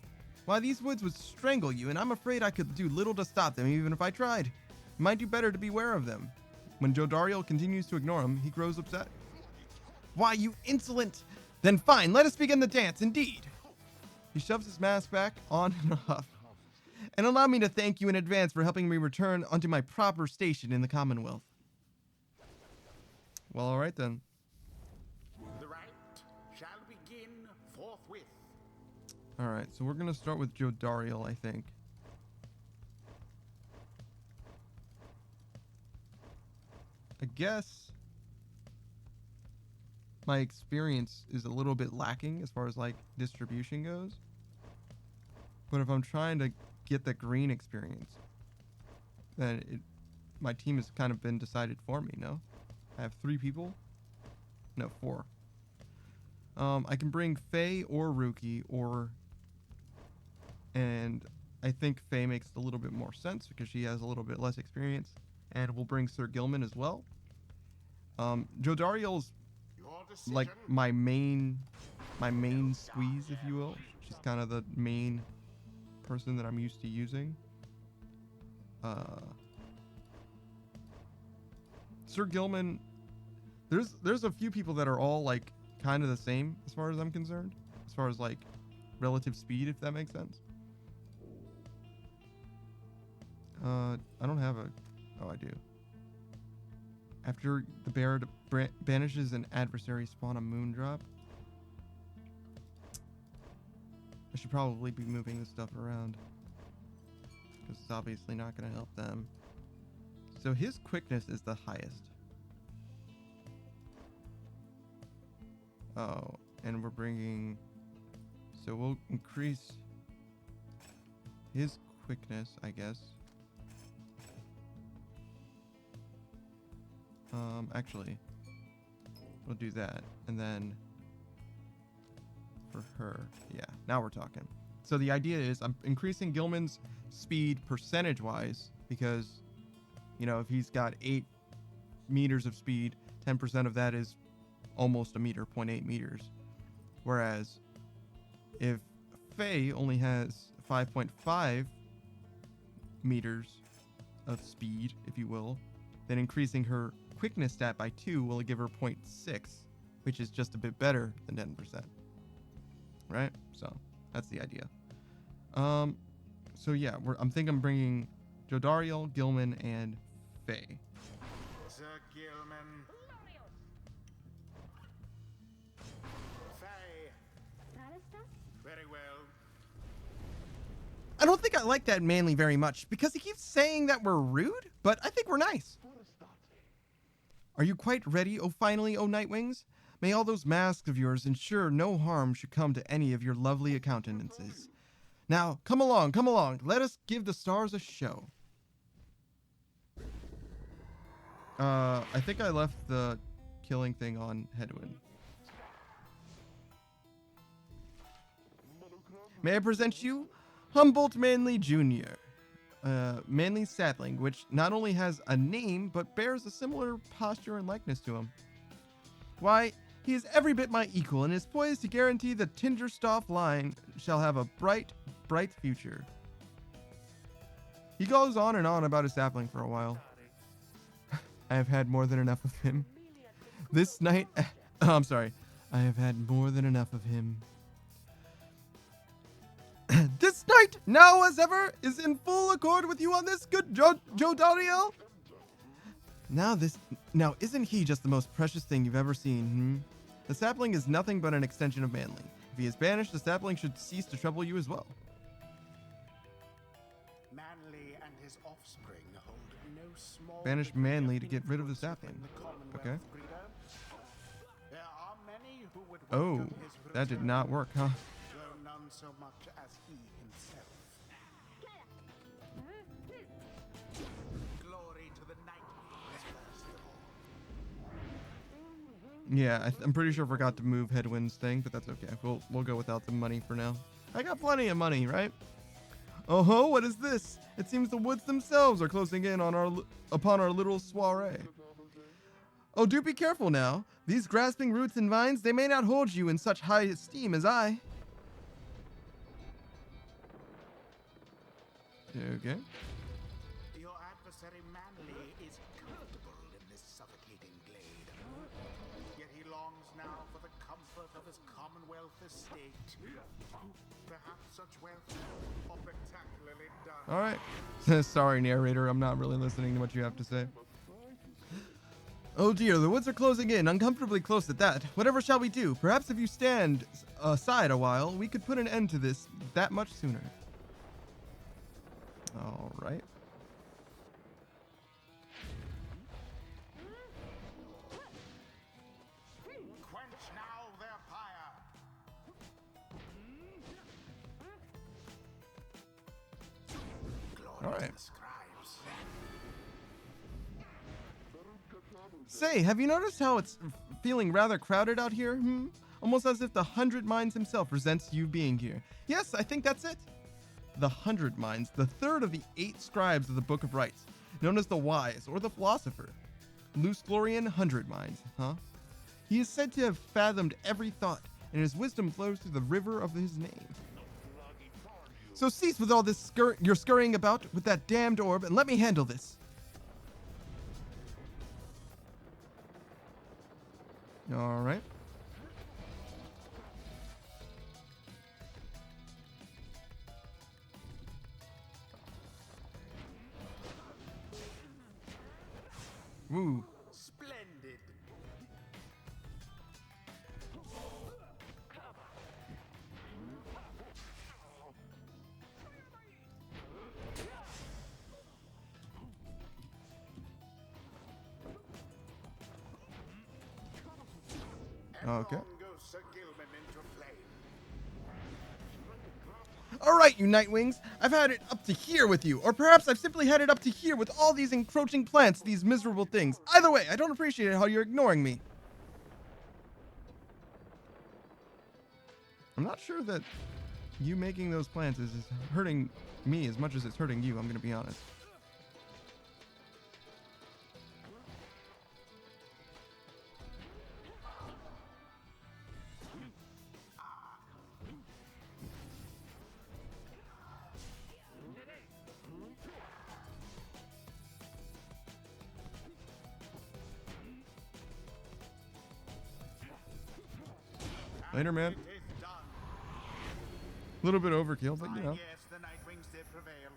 Why, these woods would strangle you, and I'm afraid I could do little to stop them even if I tried. It might do better to beware of them. When Jodariel continues to ignore him, he grows upset. Why, you insolent! Then fine, let us begin the dance, indeed! He shoves his mask back on and off. And allow me to thank you in advance for helping me return unto my proper station in the Commonwealth. Well, alright then. The rite shall begin forthwith. Alright, so we're gonna start with Jodariel, I think. I guess my experience is a little bit lacking as far as like distribution goes. But if I'm trying to get the green experience, then my team has kind of been decided for me, no? I have 3 people? No, 4. I can bring Faye or Ruki and I think Faye makes a little bit more sense because she has a little bit less experience. And we'll bring Sir Gilman as well. Jodariel's like my main squeeze, if you will. She's kind of the main person that I'm used to using. Sir Gilman, There's a few people that are all like kind of the same as far as I'm concerned, as far as like relative speed, if that makes sense. I don't have a. Oh, I do. After the bear banishes an adversary, spawn a moon drop. I should probably be moving this stuff around, because it's obviously not going to help them. So his quickness is the highest. Oh, and we're bringing... So we'll increase his quickness, I guess. Actually, we'll do that. And then for her, yeah, now we're talking. So the idea is I'm increasing Gilman's speed percentage-wise because, you know, if he's got 8 meters of speed, 10% of that is almost a meter, 0.8 meters. Whereas if Faye only has 5.5 meters of speed, if you will, then increasing her quickness stat by 2 will give her 0.6, which is just a bit better than 10%. Right? So that's the idea. So yeah, I'm thinking I'm bringing Jodariel, Gilman, and Faye. Sir Gilman. Faye. Very well. I don't think I like that Manly very much because he keeps saying that we're rude, but I think we're nice. Are you quite ready, finally, Nightwings? May all those masks of yours ensure no harm should come to any of your lovely countenances. Now, come along, let us give the stars a show. I think I left the killing thing on Hedwyn. May I present you Humboldt Manley Jr., Manly sapling, which not only has a name, but bears a similar posture and likeness to him. Why, he is every bit my equal and is poised to guarantee the Tingerstoff line shall have a bright, bright future. He goes on and on about his sapling for a while. I have had more than enough of him. This night... I'm sorry. I have had more than enough of him. This night, now as ever, is in full accord with you on this, good Jodariel. Now isn't he just the most precious thing you've ever seen, The sapling is nothing but an extension of Manly. If he is banished, the sapling should cease to trouble you as well. Manly and his offspring hold no small... Banish Manly to get rid of the sapling. Okay. There are many who would Oh, welcome his that did return, not work, huh? though none so much as he himself. Glory to the night first of all. Yeah, I'm pretty sure I forgot to move Hedwyn's thing, but that's okay. We'll go without the money for now. I got plenty of money, right? Oh-ho, what is this? It seems the woods themselves are closing in on upon our little soiree. Oh, do be careful now. These grasping roots and vines, they may not hold you in such high esteem as I. Okay. Your adversary Manly is comfortable in this suffocating glade. Yet he longs now for the comfort of his Commonwealth estate. Perhaps such wealth or spectacularly done. All right. Sorry, narrator. I'm not really listening to what you have to say. Oh dear, the woods are closing in, uncomfortably close at that. Whatever shall we do? Perhaps if you stand aside a while, we could put an end to this that much sooner. All right. Quench now their pyre. Glory All right. to the scribes. Say, have you noticed how it's feeling rather crowded out here? Almost as if the 100 Minds himself resents you being here. Yes, I think that's it. The 100 Minds, the third of the 8 scribes of the Book of Rites, known as the Wise or the Philosopher. Luce Glorian 100 Minds, huh? He is said to have fathomed every thought, and his wisdom flows through the river of his name. So cease with all this you're scurrying about with that damned orb, and let me handle this. All right. Woo. Splendid. Okay. On goes Sir Gilman into flame. All right, you Nightwings. I've had it up to here with you. Or perhaps I've simply had it up to here with all these encroaching plants, these miserable things. Either way, I don't appreciate how you're ignoring me. I'm not sure that you making those plants is hurting me as much as it's hurting you, I'm going to be honest. Later, man. It is done. A little bit overkill, but you know. I guess the Nightwings did prevail.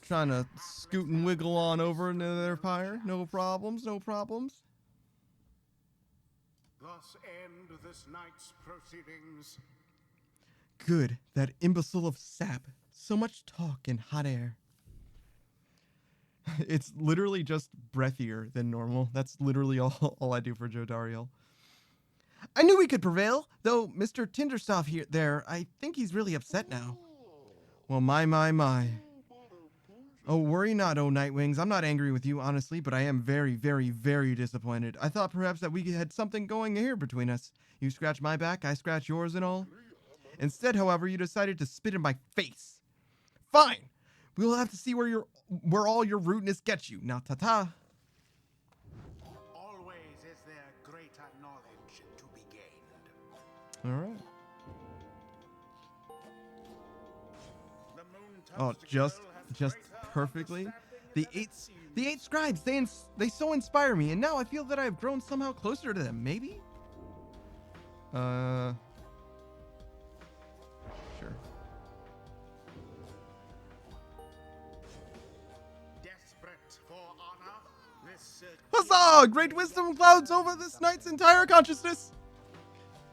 Trying to scoot and wiggle on over into their pyre. No problems, no problems. Thus end this night's proceedings. Good, that imbecile of Sap. So much talk in hot air. It's literally just breathier than normal. That's literally all I do for Joe Dariel. I knew we could prevail, though Mr. Tinderstoff there, I think he's really upset now. Well, my. Oh, worry not, oh Nightwings. I'm not angry with you, honestly, but I am very, very, very disappointed. I thought perhaps that we had something going here between us. You scratch my back, I scratch yours and all. Instead, however, you decided to spit in my face. Fine! We'll have to see where all your rudeness gets you. Now, ta-ta. Always is there greater knowledge to be gained. All right. The moon Oh, just perfectly. The eight scribes, they so inspire me, and now I feel that I've grown somehow closer to them. Maybe? Sure. Desperate for honor, this Huzzah! Great wisdom clouds over this night's entire consciousness.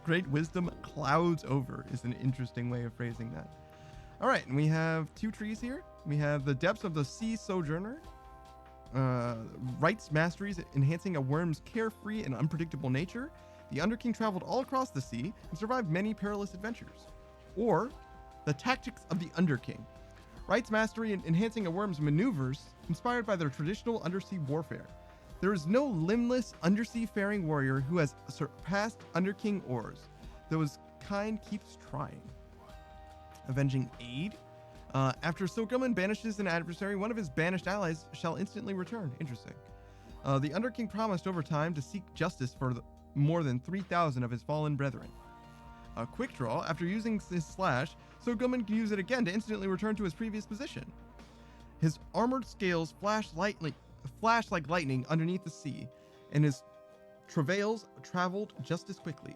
Great wisdom clouds over is an interesting way of phrasing that. All right, and we have two trees here. We have the depths of the sea sojourner. Rights masteries enhancing a worm's carefree and unpredictable nature. The Underking traveled all across the sea and survived many perilous adventures. Or the tactics of the Underking. Rights mastery enhancing a worm's maneuvers inspired by their traditional undersea warfare. There is no limbless undersea faring warrior who has surpassed Underking oars, though his kind keeps trying. Avenging aid. After Silkelman banishes an adversary, one of his banished allies shall instantly return. Interesting. The Underking promised over time to seek justice for more than 3,000 of his fallen brethren. Quick draw. After using his slash, Silkelman can use it again to instantly return to his previous position. His armored scales flash like lightning underneath the sea, and his travails traveled just as quickly.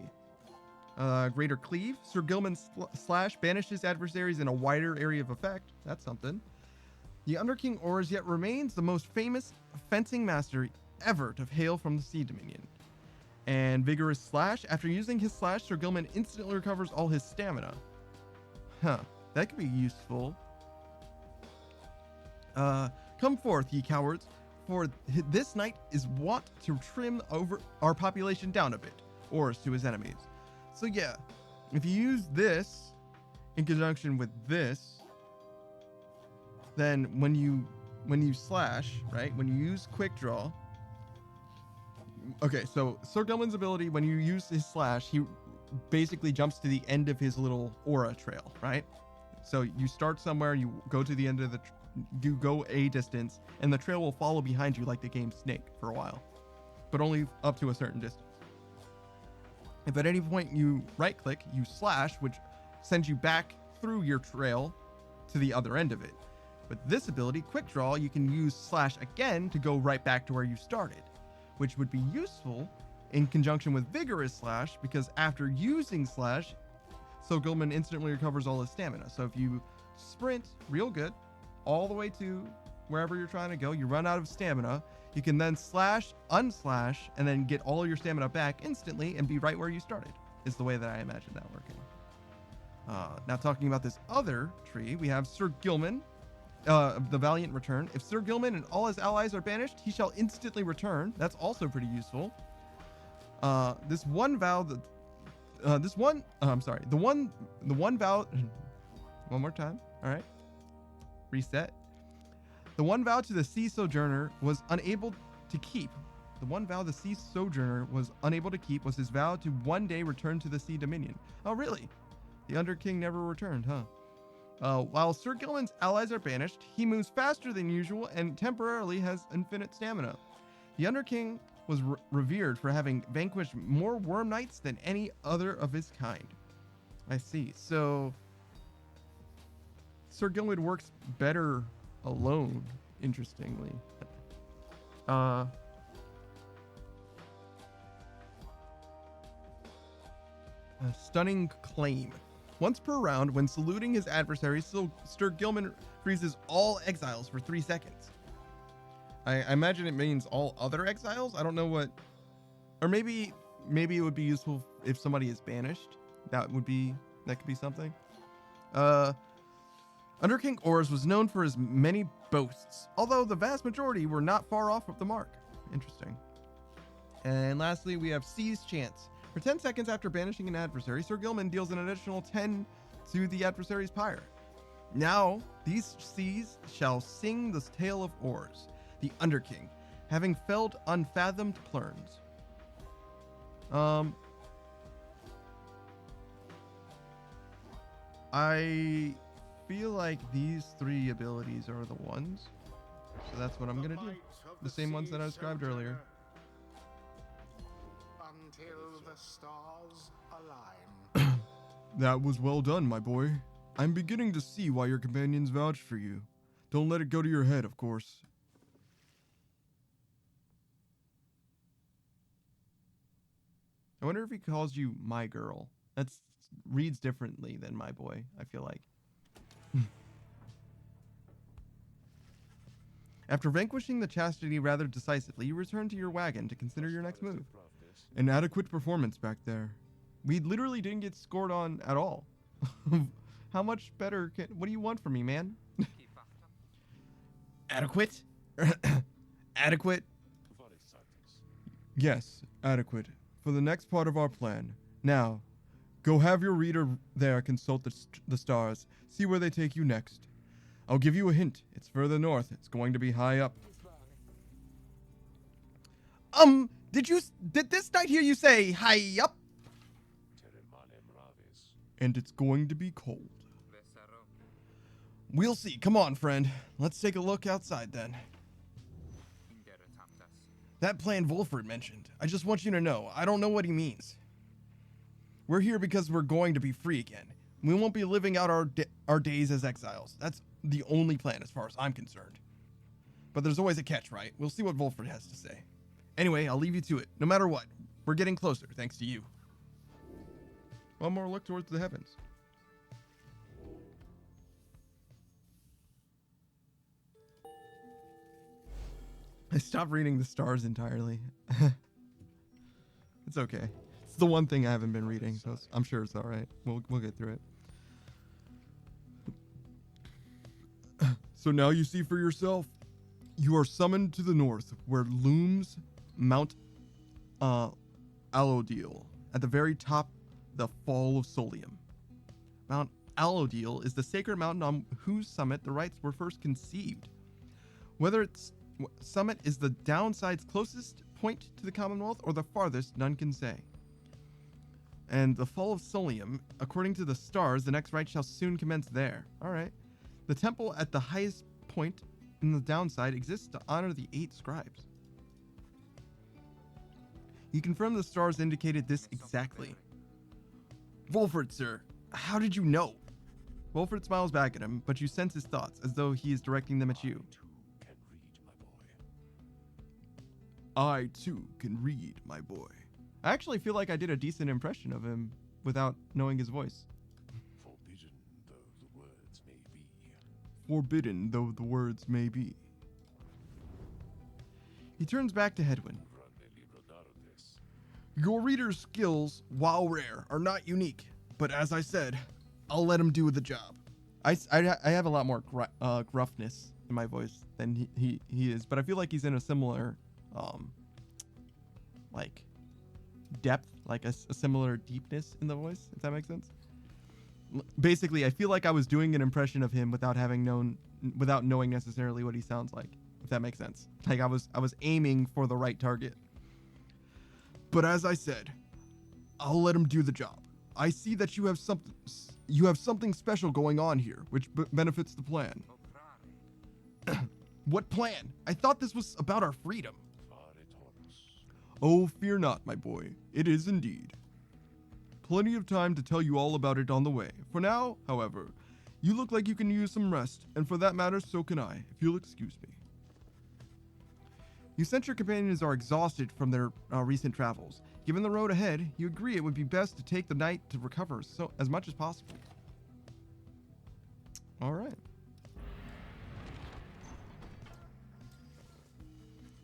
Greater Cleave. Sir Gilman's slash banishes adversaries in a wider area of effect. That's something. The Underking Oars yet remains the most famous fencing master ever to hail from the Sea Dominion. And Vigorous Slash. After using his slash, Sir Gilman instantly recovers all his stamina. Huh. That could be useful. Come forth, ye cowards, for this knight is wont to trim over our population down a bit, oars to his enemies. So yeah, if you use this in conjunction with this, then when you slash, right, when you use quick draw, okay, so Sir Gilman's ability, when you use his slash, he basically jumps to the end of his little aura trail, right? So you start somewhere, you go to the end of you go a distance, and the trail will follow behind you like the game Snake for a while, but only up to a certain distance. If at any point you right click, you slash, which sends you back through your trail to the other end of it. With this ability, quick draw, you can use slash again to go right back to where you started, which would be useful in conjunction with Vigorous Slash, because after using Slash, Sir Gilman instantly recovers all his stamina. So if you sprint real good all the way to wherever you're trying to go, you run out of stamina, you can then slash, unslash, and then get all your stamina back instantly and be right where you started, is the way that I imagine that working. Now talking about this other tree, we have Sir Gilman, the Valiant Return. If Sir Gilman and all his allies are banished, he shall instantly return. That's also pretty useful. This one vow that, the one vow, one more time. All right. Reset. The one vow to the sea sojourner was unable to keep. The one vow the sea sojourner was unable to keep was his vow to one day return to the sea dominion. Oh, really? The Underking never returned, huh? While Sir Gilman's allies are banished, he moves faster than usual and temporarily has infinite stamina. The Underking was revered for having vanquished more Worm Knights than any other of his kind. I see. So Sir Gilman works better alone, interestingly. A stunning claim. Once per round, when saluting his adversary, Sir Gilman freezes all exiles for 3 seconds. I imagine it means all other exiles. I don't know what, or maybe it would be useful if somebody is banished. That could be something. Underking Ors was known for his many boasts, although the vast majority were not far off of the mark. Interesting. And lastly, we have Seize Chance. For 10 seconds after banishing an adversary, Sir Gilman deals an additional 10 to the adversary's pyre. Now, these seas shall sing the tale of Ors, the Underking, having felled unfathomed plurns. I feel like these 3 abilities are the ones, so that's what I'm gonna do. The same ones that I described earlier. Until the stars align. That was well done, my boy. I'm beginning to see why your companions vouched for you. Don't let it go to your head, of course. I wonder if he calls you my girl. That's reads differently than my boy, I feel like. After vanquishing the Chastity rather decisively, you return to your wagon to consider your next move. An adequate performance back there. We literally didn't get scored on at all. How much better what do you want from me, man? Adequate? Adequate? Yes, adequate. For the next part of our plan. Now, go have your reader there consult the stars. See where they take you next. I'll give you a hint. It's further north. It's going to be high up. Did this knight hear you say high up? And it's going to be cold. We'll see. Come on, friend. Let's take a look outside then. That plan Wolford mentioned. I just want you to know, I don't know what he means. We're here because we're going to be free again. We won't be living out our days as exiles. That's the only plan as far as I'm concerned. But there's always a catch, right? We'll see what Wolford has to say. Anyway, I'll leave you to it. No matter what, we're getting closer, thanks to you. One more look towards the heavens. I stopped reading the stars entirely. It's okay. It's the one thing I haven't been reading, so I'm sure it's all right. We'll get through it. So now you see for yourself. You are summoned to the north, where looms Mount Allodiel, at the very top the Fall of Solium. Mount Allodiel is the sacred mountain on whose summit the rites were first conceived. Whether its summit is the downside's closest point to the Commonwealth or the farthest, none can say. And the Fall of Solium, according to the stars, the next rite shall soon commence there. All right. The temple at the highest point in the downside exists to honor the 8 scribes. You confirm the stars indicated this exactly. Wolford, sir, how did you know? Wolford smiles back at him, but you sense his thoughts, as though he is directing them at you. I too can read, my boy. I actually feel like I did a decent impression of him without knowing his voice. Forbidden though the words may be. Forbidden though the words may be. He turns back to Hedwyn. Your reader's skills, while rare, are not unique, but as I said, I'll let him do the job. I have a lot more gruffness in my voice than he is, but I feel like he's in a similar, like, depth, like a similar deepness in the voice, if that makes sense. Basically, I feel like I was doing an impression of him without knowing necessarily what he sounds like, if that makes sense. Like I was aiming for the right target. But as I said, I'll let him do the job. I see that you have something special going on here, which benefits the plan. What plan? I thought this was about our freedom. Oh, fear not, my boy. It is indeed. Plenty of time to tell you all about it on the way. For now, however, you look like you can use some rest, and for that matter, so can I, if you'll excuse me. You sense your companions are exhausted from their recent travels. Given the road ahead, you agree it would be best to take the night to recover as much as possible. All right.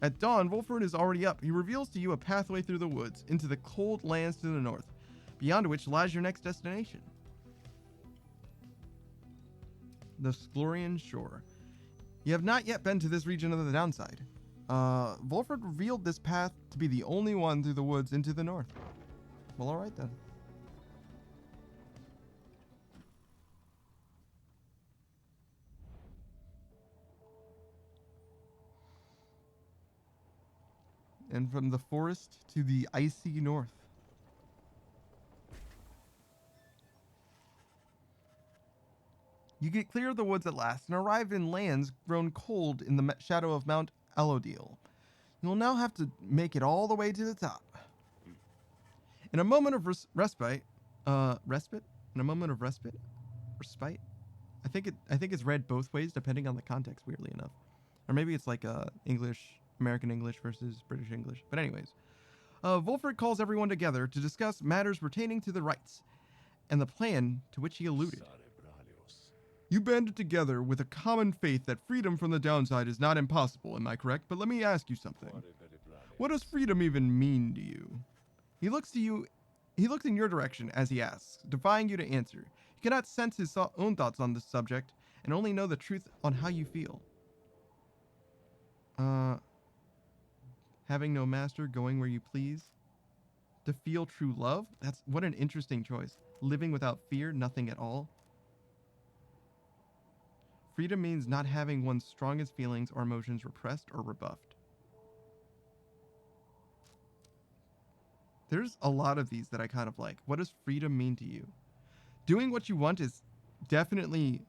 At dawn, Wolford is already up. He reveals to you a pathway through the woods into the cold lands to the north, beyond which lies your next destination. The Sklorian Shore. You have not yet been to this region of the downside. Wolford revealed this path to be the only one through the woods into the north. Well, alright then. And from the forest to the icy north. You get clear of the woods at last and arrive in lands grown cold in the shadow of Mount Alodil. You will now have to make it all the way to the top. In a moment of respite. I think it's read both ways depending on the context, weirdly enough. Or maybe it's like American English versus British English. But anyways, Wolford calls everyone together to discuss matters pertaining to the rites and the plan to which he alluded. You banded together with a common faith that freedom from the downside is not impossible, am I correct? But let me ask you something. What does freedom even mean to you? He looks in your direction as he asks, defying you to answer. You cannot sense his own thoughts on this subject, and only know the truth on how you feel. Having no master, going where you please. To feel true love? What an interesting choice. Living without fear, nothing at all. Freedom means not having one's strongest feelings or emotions repressed or rebuffed. There's a lot of these that I kind of like. What does freedom mean to you? Doing what you want is definitely,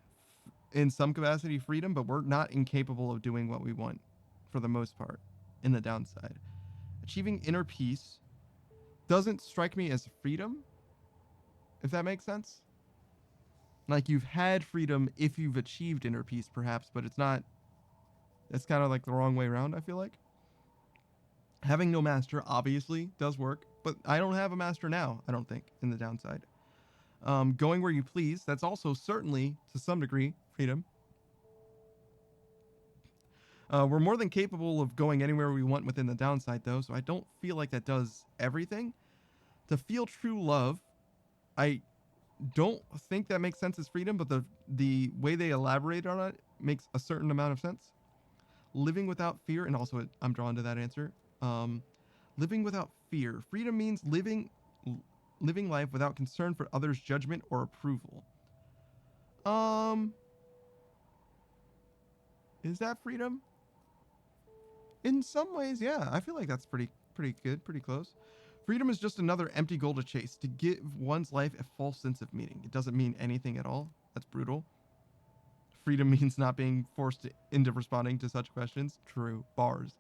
in some capacity, freedom, but we're not incapable of doing what we want, for the most part, in the downside. Achieving inner peace doesn't strike me as freedom, if that makes sense. Like, you've had freedom if you've achieved inner peace, perhaps, but it's not... It's kind of like the wrong way around, I feel like. Having no master, obviously, does work, but I don't have a master now, I don't think, in the downside. Going where you please, that's also certainly, to some degree, freedom. We're more than capable of going anywhere we want within the downside, though, so I don't feel like that does everything. To feel true love, I don't think that makes sense as freedom, but the way they elaborate on it makes a certain amount of sense. Living without fear, and also I'm drawn to that answer. Living without fear. Freedom means living life without concern for others' judgment or approval. Is that freedom? In some ways, yeah. I feel like that's pretty good, pretty close. Freedom is just another empty goal to chase, to give one's life a false sense of meaning. It doesn't mean anything at all. That's brutal. Freedom means not being forced into responding to such questions. True. Bars.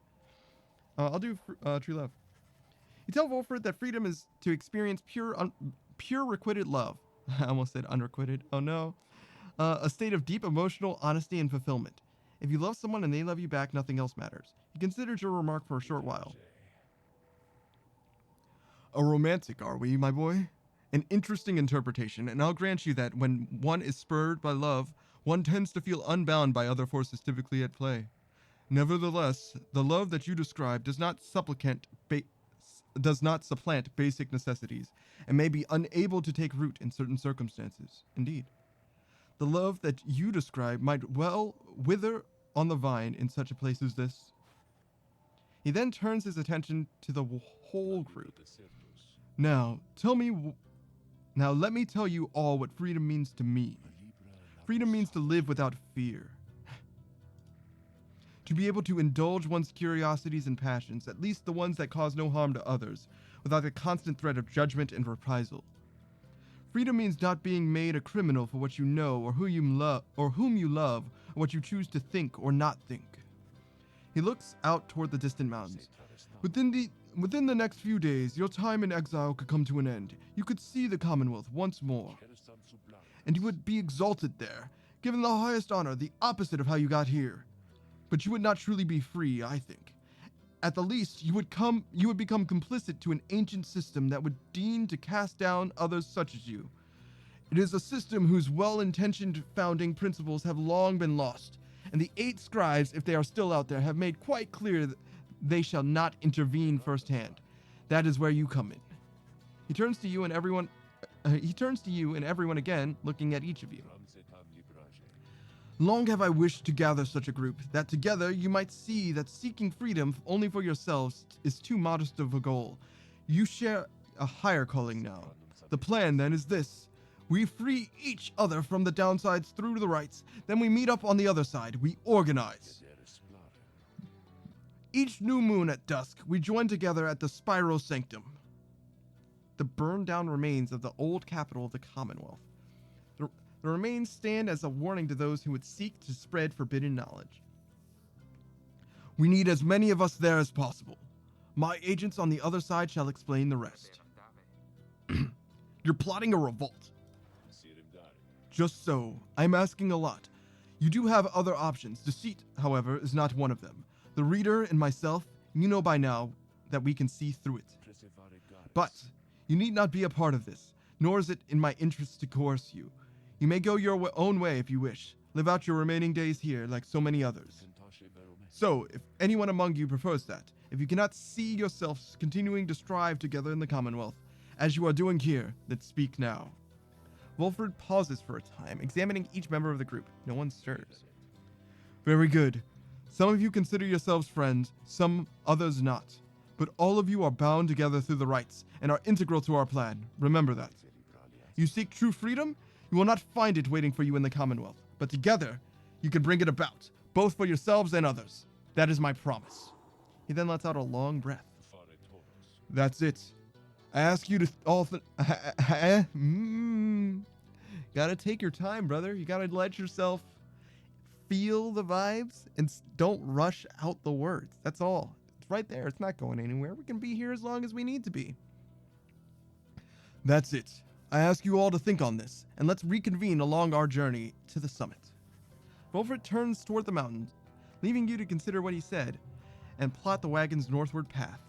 I'll do true love. You tell Wolford that freedom is to experience pure requited love. I almost said unrequited. Oh no. A state of deep emotional honesty and fulfillment. If you love someone and they love you back, nothing else matters. He considers your remark for a short while. A romantic, are we, my boy? An interesting interpretation, and I'll grant you that when one is spurred by love, one tends to feel unbound by other forces typically at play. Nevertheless, the love that you describe does not supplant basic necessities, and may be unable to take root in certain circumstances. Indeed, the love that you describe might well wither on the vine in such a place as this. He then turns his attention to the whole group. Now, now let me tell you all what freedom means to me. Freedom means to live without fear. To be able to indulge one's curiosities and passions, at least the ones that cause no harm to others, without the constant threat of judgment and reprisal. Freedom means not being made a criminal for what you know or whom you love, or what you choose to think or not think. He looks out toward the distant mountains. Within the next few days, your time in exile could come to an end. You could see the Commonwealth once more. And you would be exalted there, given the highest honor, the opposite of how you got here. But you would not truly be free, I think. At the least, you would become complicit to an ancient system that would deign to cast down others such as you. It is a system whose well-intentioned founding principles have long been lost, and the 8 scribes, if they are still out there, have made quite clear that they shall not intervene firsthand. That is where you come in. He turns to you and everyone again, looking at each of you. Long have I wished to gather such a group, that together you might see that seeking freedom only for yourselves is too modest of a goal. You share a higher calling now. The plan, then, is this. We free each other from the downsides through the rights, then we meet up on the other side. We organize. Each new moon at dusk, we join together at the Spiral Sanctum, the burned-down remains of the old capital of the Commonwealth. The remains stand as a warning to those who would seek to spread forbidden knowledge. We need as many of us there as possible. My agents on the other side shall explain the rest. You're plotting a revolt. Just so. I'm asking a lot. You do have other options. Deceit, however, is not one of them. The reader and myself, you know by now that we can see through it. But you need not be a part of this, nor is it in my interest to coerce you. You may go your own way if you wish. Live out your remaining days here like so many others. So, if anyone among you prefers that, if you cannot see yourselves continuing to strive together in the Commonwealth, as you are doing here, then speak now. Wolfred pauses for a time, examining each member of the group. No one stirs. Very good. Some of you consider yourselves friends, some others not. But all of you are bound together through the rights, and are integral to our plan. Remember that. You seek true freedom? You will not find it waiting for you in the Commonwealth. But together, you can bring it about, both for yourselves and others. That is my promise. He then lets out a long breath. That's it. I ask you to gotta take your time, brother. You gotta let yourself feel the vibes and don't rush out the words. That's all. It's right there. It's not going anywhere. We can be here as long as we need to be. That's it. I ask you all to think on this, and let's reconvene along our journey to the summit. Wolfert turns toward the mountains, leaving you to consider what he said, and plot the wagon's northward path.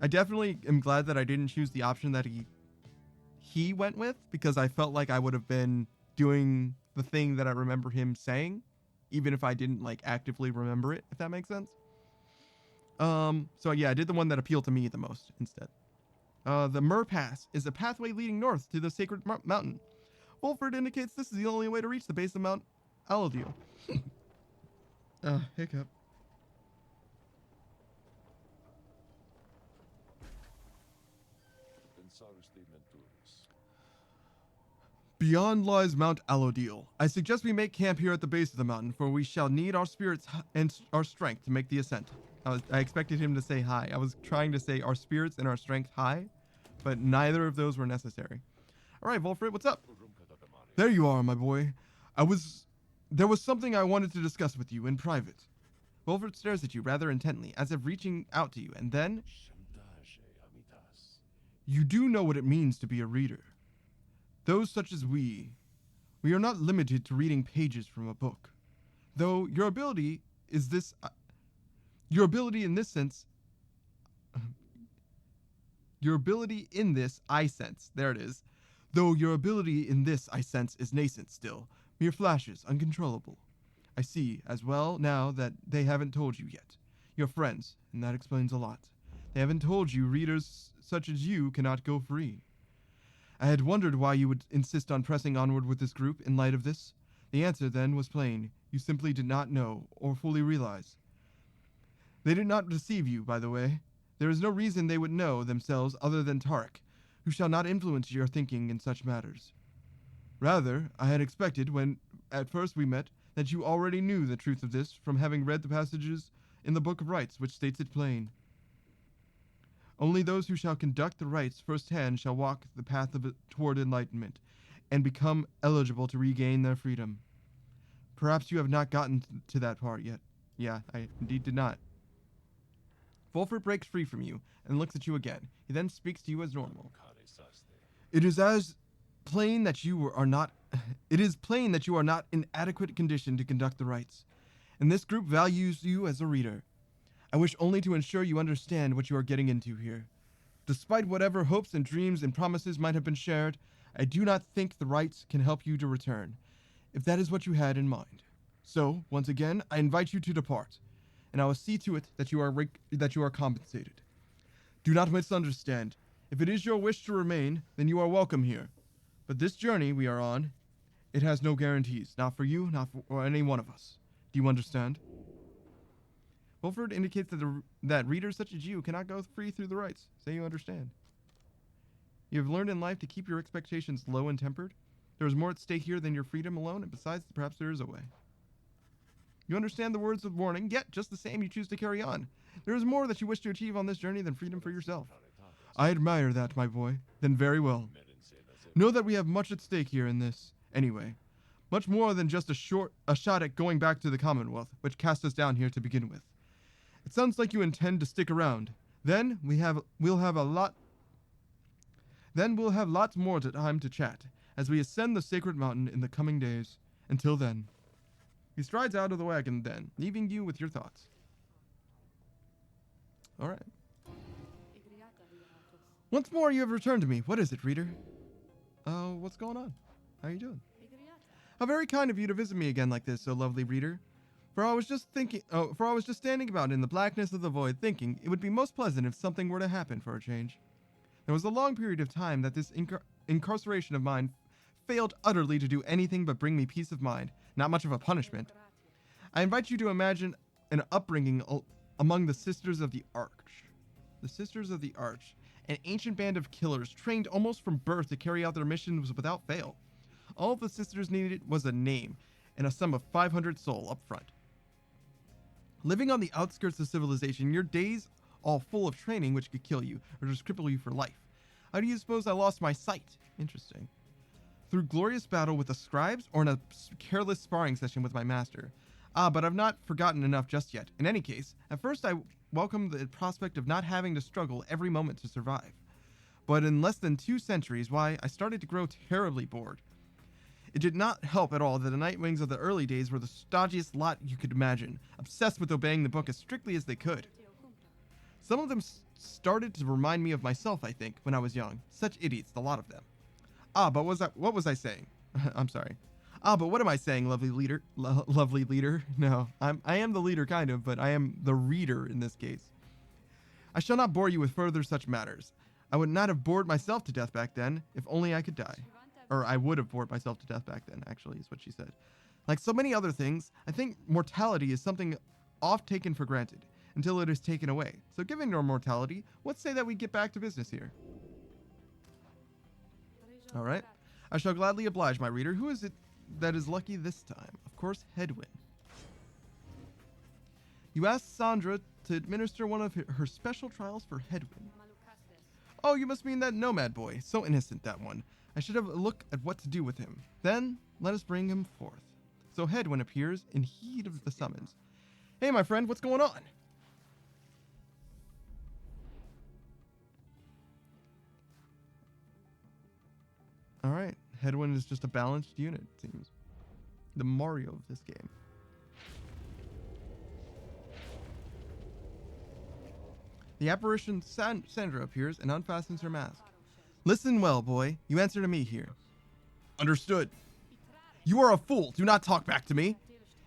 I definitely am glad that I didn't choose the option that he went with, because I felt like I would have been doing the thing that I remember him saying, even if I didn't like actively remember it, if that makes sense. So yeah, I did the one that appealed to me the most instead. The Mur Pass is a pathway leading north to the sacred mountain. Wolfert indicates this is the only way to reach the base of Mount Aladiel. Hiccup. Beyond lies Mount Alodiel. I suggest we make camp here at the base of the mountain, for we shall need our spirits and our strength to make the ascent. I expected him to say high. I was trying to say our spirits and our strength high, but neither of those were necessary. All right, Wolfred, what's up? There you are, my boy. There was something I wanted to discuss with you in private. Wolfert stares at you rather intently, as if reaching out to you, and then... You do know what it means to be a reader. Those such as we are not limited to reading pages from a book. Though your ability in this sense, Your ability in this I sense. There it is. Though your ability in this I sense is nascent still. Mere flashes, uncontrollable. I see, as well, now that they haven't told you yet. You're friends, and that explains a lot. They haven't told you readers such as you cannot go free. I had wondered why you would insist on pressing onward with this group in light of this. The answer, then, was plain. You simply did not know, or fully realize. They did not deceive you, by the way. There is no reason they would know themselves other than Tarek, who shall not influence your thinking in such matters. Rather, I had expected, when at first we met, that you already knew the truth of this from having read the passages in the Book of Rites, which states it plain. Only those who shall conduct the rites firsthand shall walk the path toward enlightenment, and become eligible to regain their freedom. Perhaps you have not gotten to that part yet. Yeah, I indeed did not. Wolfert breaks free from you, and looks at you again. He then speaks to you as normal. It is plain that you are not in adequate condition to conduct the rites, and this group values you as a reader. I wish only to ensure you understand what you are getting into here. Despite whatever hopes and dreams and promises might have been shared, I do not think the rites can help you to return, if that is what you had in mind. So, once again, I invite you to depart, and I will see to it that you are compensated. Do not misunderstand. If it is your wish to remain, then you are welcome here. But this journey we are on, it has no guarantees, not for you, not for any one of us. Do you understand? Wolfert indicates that readers such as you cannot go free through the rites. Say you understand. You have learned in life to keep your expectations low and tempered. There is more at stake here than your freedom alone, and besides, perhaps there is a way. You understand the words of warning, yet just the same you choose to carry on. There is more that you wish to achieve on this journey than freedom for yourself. I admire that, my boy. Then very well. Know that we have much at stake here in this, anyway. Much more than just a shot at going back to the Commonwealth, which cast us down here to begin with. It sounds like you intend to stick around. Then we'll have lots more time to chat as we ascend the sacred mountain in the coming days. Until then. He strides out of the wagon then, leaving you with your thoughts. All right. Once more you have returned to me. What is it, reader? What's going on? How are you doing? How very kind of you to visit me again like this, so lovely reader. For I was just standing about in the blackness of the void, thinking it would be most pleasant if something were to happen for a change. There was a long period of time that this incarceration of mine failed utterly to do anything but bring me peace of mind, not much of a punishment. I invite you to imagine an upbringing among the Sisters of the Arch. The Sisters of the Arch, an ancient band of killers trained almost from birth to carry out their missions without fail. All the sisters needed was a name and a sum of 500 sol up front. Living on the outskirts of civilization, your days all full of training which could kill you or just cripple you for life. How do you suppose I lost my sight? Interesting. Through glorious battle with the scribes or in a careless sparring session with my master? But I've not forgotten enough just yet. In any case, at first I welcomed the prospect of not having to struggle every moment to survive. But in less than 2 centuries, why, I started to grow terribly bored. It did not help at all that the Nightwings of the early days were the stodgiest lot you could imagine, obsessed with obeying the book as strictly as they could. Some of them started to remind me of myself, I think, when I was young. Such idiots, the lot of them. But what was I saying? I'm sorry. But what am I saying, lovely leader? Lovely leader? No, I am the leader, kind of, but I am the reader in this case. I shall not bore you with further such matters. I would not have bored myself to death back then, if only I could die. Or I would have bored myself to death back then, actually, is what she said. Like so many other things, I think mortality is something oft taken for granted, until it is taken away. So given your mortality, let's say that we get back to business here. Alright. I shall gladly oblige my reader. Who is it that is lucky this time? Of course, Hedwyn. You asked Sandra to administer one of her special trials for Hedwyn. Oh, you must mean that nomad boy. So innocent, that one. I should have a look at what to do with him. Then, let us bring him forth. So Hedwyn appears in heed of the summons. Hey, my friend, what's going on? Alright, Hedwyn is just a balanced unit, it seems. The Mario of this game. The apparition Sandra appears and unfastens her mask. Listen well, boy. You answer to me here. Understood. You are a fool. Do not talk back to me.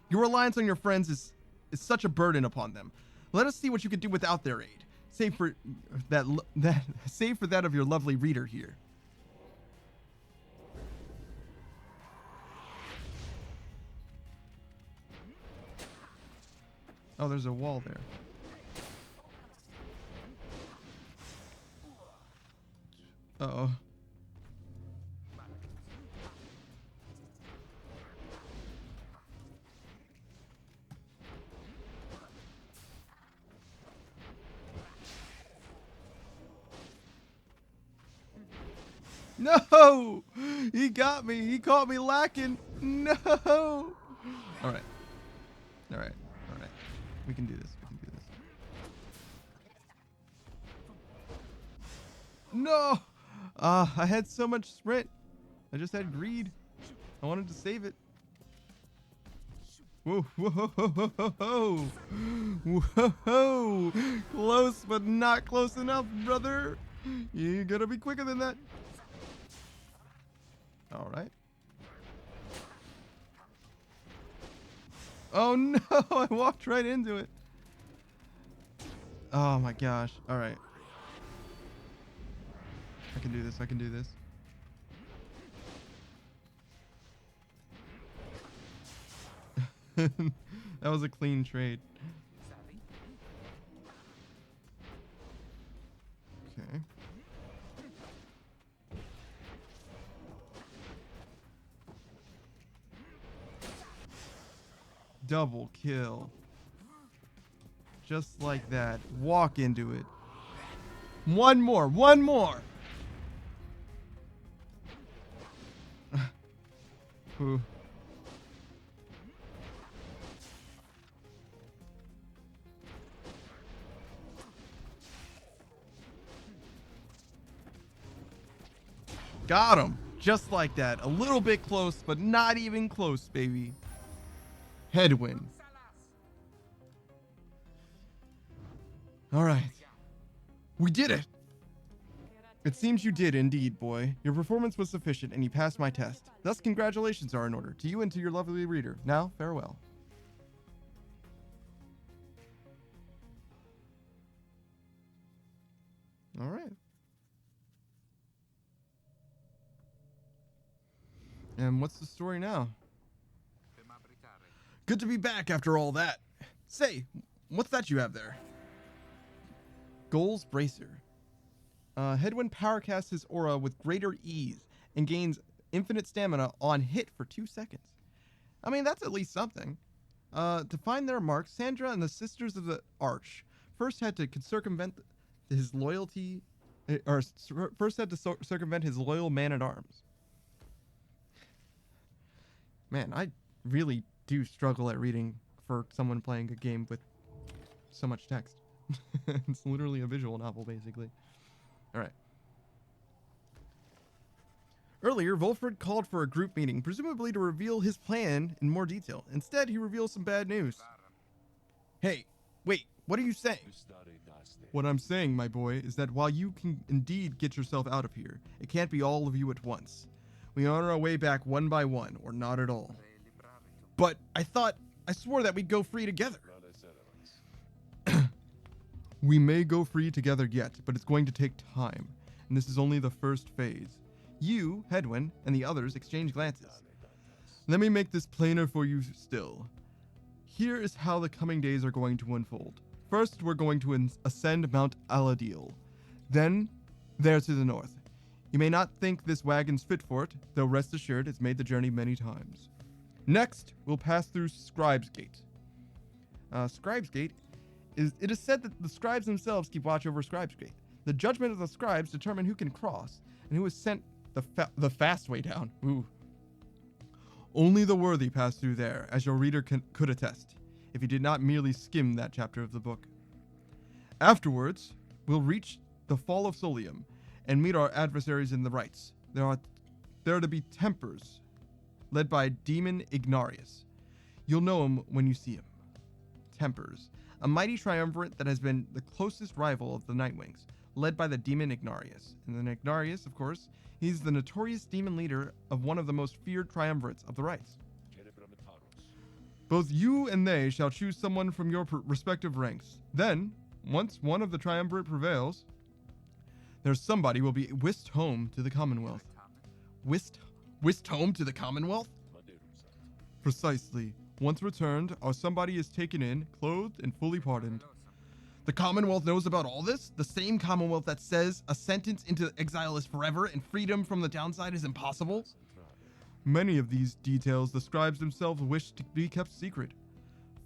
Your reliance on your friends is such a burden upon them. Let us see what you can do without their aid. Save for that of your lovely reader here. Oh, there's a wall there. Uh-oh. No! He got me. He caught me lacking. No! All right. All right. All right. We can do this. We can do this. No! I had so much sprint. I just had greed. I wanted to save it. Whoa, whoa, whoa, whoa, whoa, whoa. Close, but not close enough, brother. You gotta be quicker than that. All right. Oh no, I walked right into it. Oh my gosh. All right. I can do this. I can do this. That was a clean trade. Okay. Double kill. Just like that. Walk into it. One more. One more. Ooh. Got him. Just like that. A little bit close, but not even close, baby. Headwind. All right. We did it. It seems you did indeed, boy. Your performance was sufficient and you passed my test. Thus, congratulations are in order to you and to your lovely reader. Now, farewell. All right. And what's the story now? Good to be back after all that. Say, what's that you have there? Goals Bracer. Headwind power casts his aura with greater ease and gains infinite stamina on hit for 2 seconds. I mean, that's at least something. To find their mark, Sandra and the Sisters of the Arch first had to circumvent his loyalty, circumvent his loyal man-at-arms. Man, I really do struggle at reading for someone playing a game with so much text. It's literally a visual novel, basically. All right. Earlier, Volfred called for a group meeting, presumably to reveal his plan in more detail. Instead, he reveals some bad news. Hey, wait, what are you saying? What I'm saying, my boy, is that while you can indeed get yourself out of here, it can't be all of you at once. We are on our way back one by one, or not at all. But I swore that we'd go free together. We may go free together yet, but it's going to take time, and this is only the first phase. You, Headwind, and the others exchange glances. Let me make this plainer for you still. Here is how the coming days are going to unfold. First, we're going to ascend Mount Aladil. Then, there to the north. You may not think this wagon's fit for it, though rest assured it's made the journey many times. Next, we'll pass through Scribe's Gate. Scribe's Gate it is said that the scribes themselves keep watch over Scribe's Gate. The judgment of the scribes determine who can cross and who is sent the fast way down. Ooh. Only the worthy pass through there, as your reader could attest, if he did not merely skim that chapter of the book. Afterwards, we'll reach the Fall of Solium and meet our adversaries in the rites. There are to be Tempers, led by Demon Ignarius. You'll know him when you see him. Tempers. a mighty triumvirate that has been the closest rival of the Nightwings, led by the demon Ignarius. And then Ignarius, of course, he's the notorious demon leader of one of the most feared triumvirates of the Rights. Both you and they shall choose someone from your respective ranks. Then, once one of the triumvirate prevails, there's somebody will be whisked home to the Commonwealth. Whisked home to the Commonwealth? Precisely. Once returned, our somebody is taken in, clothed, and fully pardoned. The Commonwealth knows about all this? The same Commonwealth that says a sentence into exile is forever and freedom from the downside is impossible? Many of these details the scribes themselves wish to be kept secret.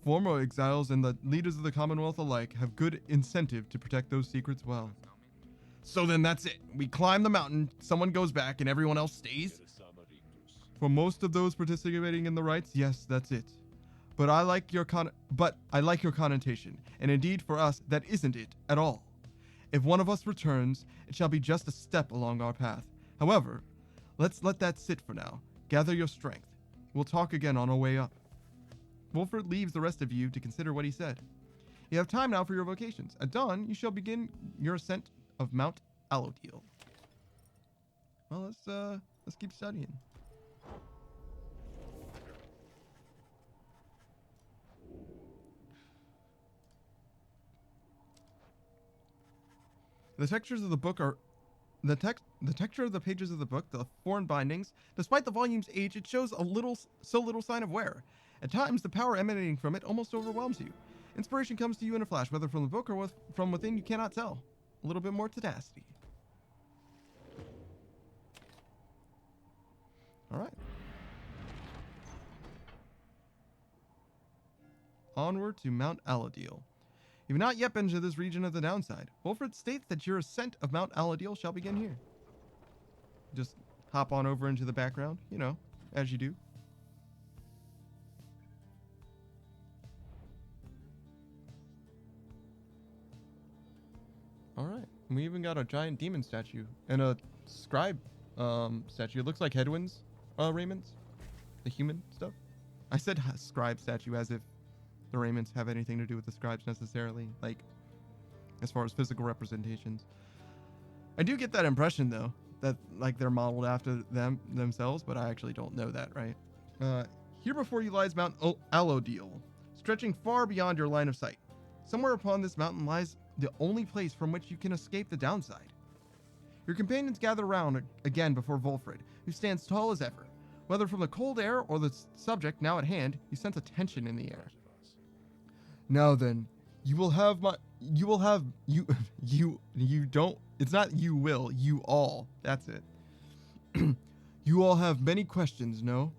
Former exiles and the leaders of the Commonwealth alike have good incentive to protect those secrets well. So then that's it. We climb the mountain, someone goes back, and everyone else stays? For most of those participating in the rites, yes, that's it. But I like your connotation, and indeed for us, that isn't it at all. If one of us returns, it shall be just a step along our path. However, let's let that sit for now. Gather your strength. We'll talk again on our way up. Wolfert leaves the rest of you to consider what he said. You have time now for your vocations. At dawn, you shall begin your ascent of Mount Allodiel. Well, let's keep studying. The textures of the book are the texture of the pages of the book, the foreign bindings. Despite the volume's age, it shows so little sign of wear. At times, the power emanating from it almost overwhelms you. Inspiration comes to you in a flash, whether from the book or from within, you cannot tell. A little bit more tenacity. All right. Onward to Mount Allodiel. You've not yet been to this region of the downside. Wolfert states that your ascent of Mount Allodiel shall begin here. Just hop on over into the background, you know, as you do. Alright, we even got a giant demon statue and a scribe statue. It looks like Hedwyn's raiments, the human stuff. I said scribe statue as if the raiments have anything to do with the scribes necessarily, like as far as physical representations. I do get that impression though, that like they're modeled after themselves, but I actually don't know that, right? Here before you lies Mount Allodiel, stretching far beyond your line of sight. Somewhere upon this mountain lies the only place from which you can escape the downside. Your companions gather round again before Wolfred, who stands tall as ever. Whether from the cold air or the subject now at hand, you sense a tension in the air. Now then, you don't, it's not you will, you all, that's it. You all have many questions, no?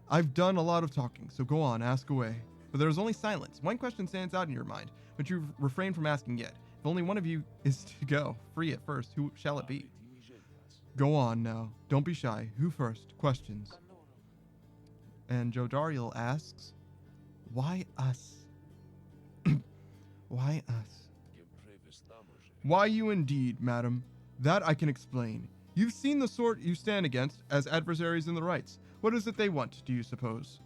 I've done a lot of talking, so go on, ask away. But there is only silence. One question stands out in your mind, but you refrain from asking yet. If only one of you is to go, free at first, who shall it be? Go on now, don't be shy. Who first? Questions. And Jodariel asks, why us? Why us? Why you indeed, madam? That I can explain. You've seen the sort you stand against as adversaries in the rights. What is it they want, do you suppose?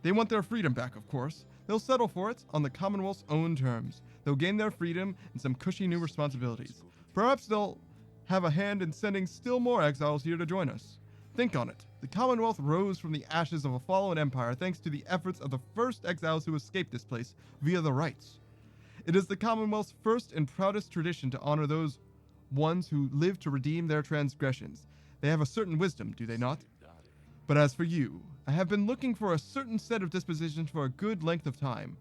They want their freedom back, of course. They'll settle for it on the Commonwealth's own terms. They'll gain their freedom and some cushy new responsibilities. Perhaps they'll have a hand in sending still more exiles here to join us. Think on it. The Commonwealth rose from the ashes of a fallen empire thanks to the efforts of the first exiles who escaped this place via the rights. It is the Commonwealth's first and proudest tradition to honor those ones who live to redeem their transgressions. They have a certain wisdom, do they not? But as for you, I have been looking for a certain set of dispositions for a good length of time.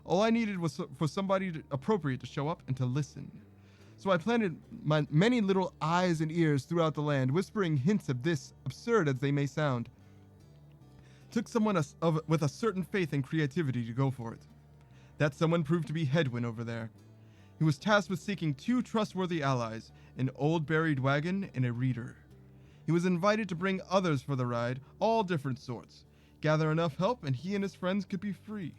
All I needed was for somebody appropriate to show up and to listen. So I planted my many little eyes and ears throughout the land, whispering hints of this, absurd as they may sound. Took someone with a certain faith and creativity to go for it. That someone proved to be Hedwyn over there. He was tasked with seeking 2 trustworthy allies, an old buried wagon and a reader. He was invited to bring others for the ride, all different sorts. Gather enough help and he and his friends could be free.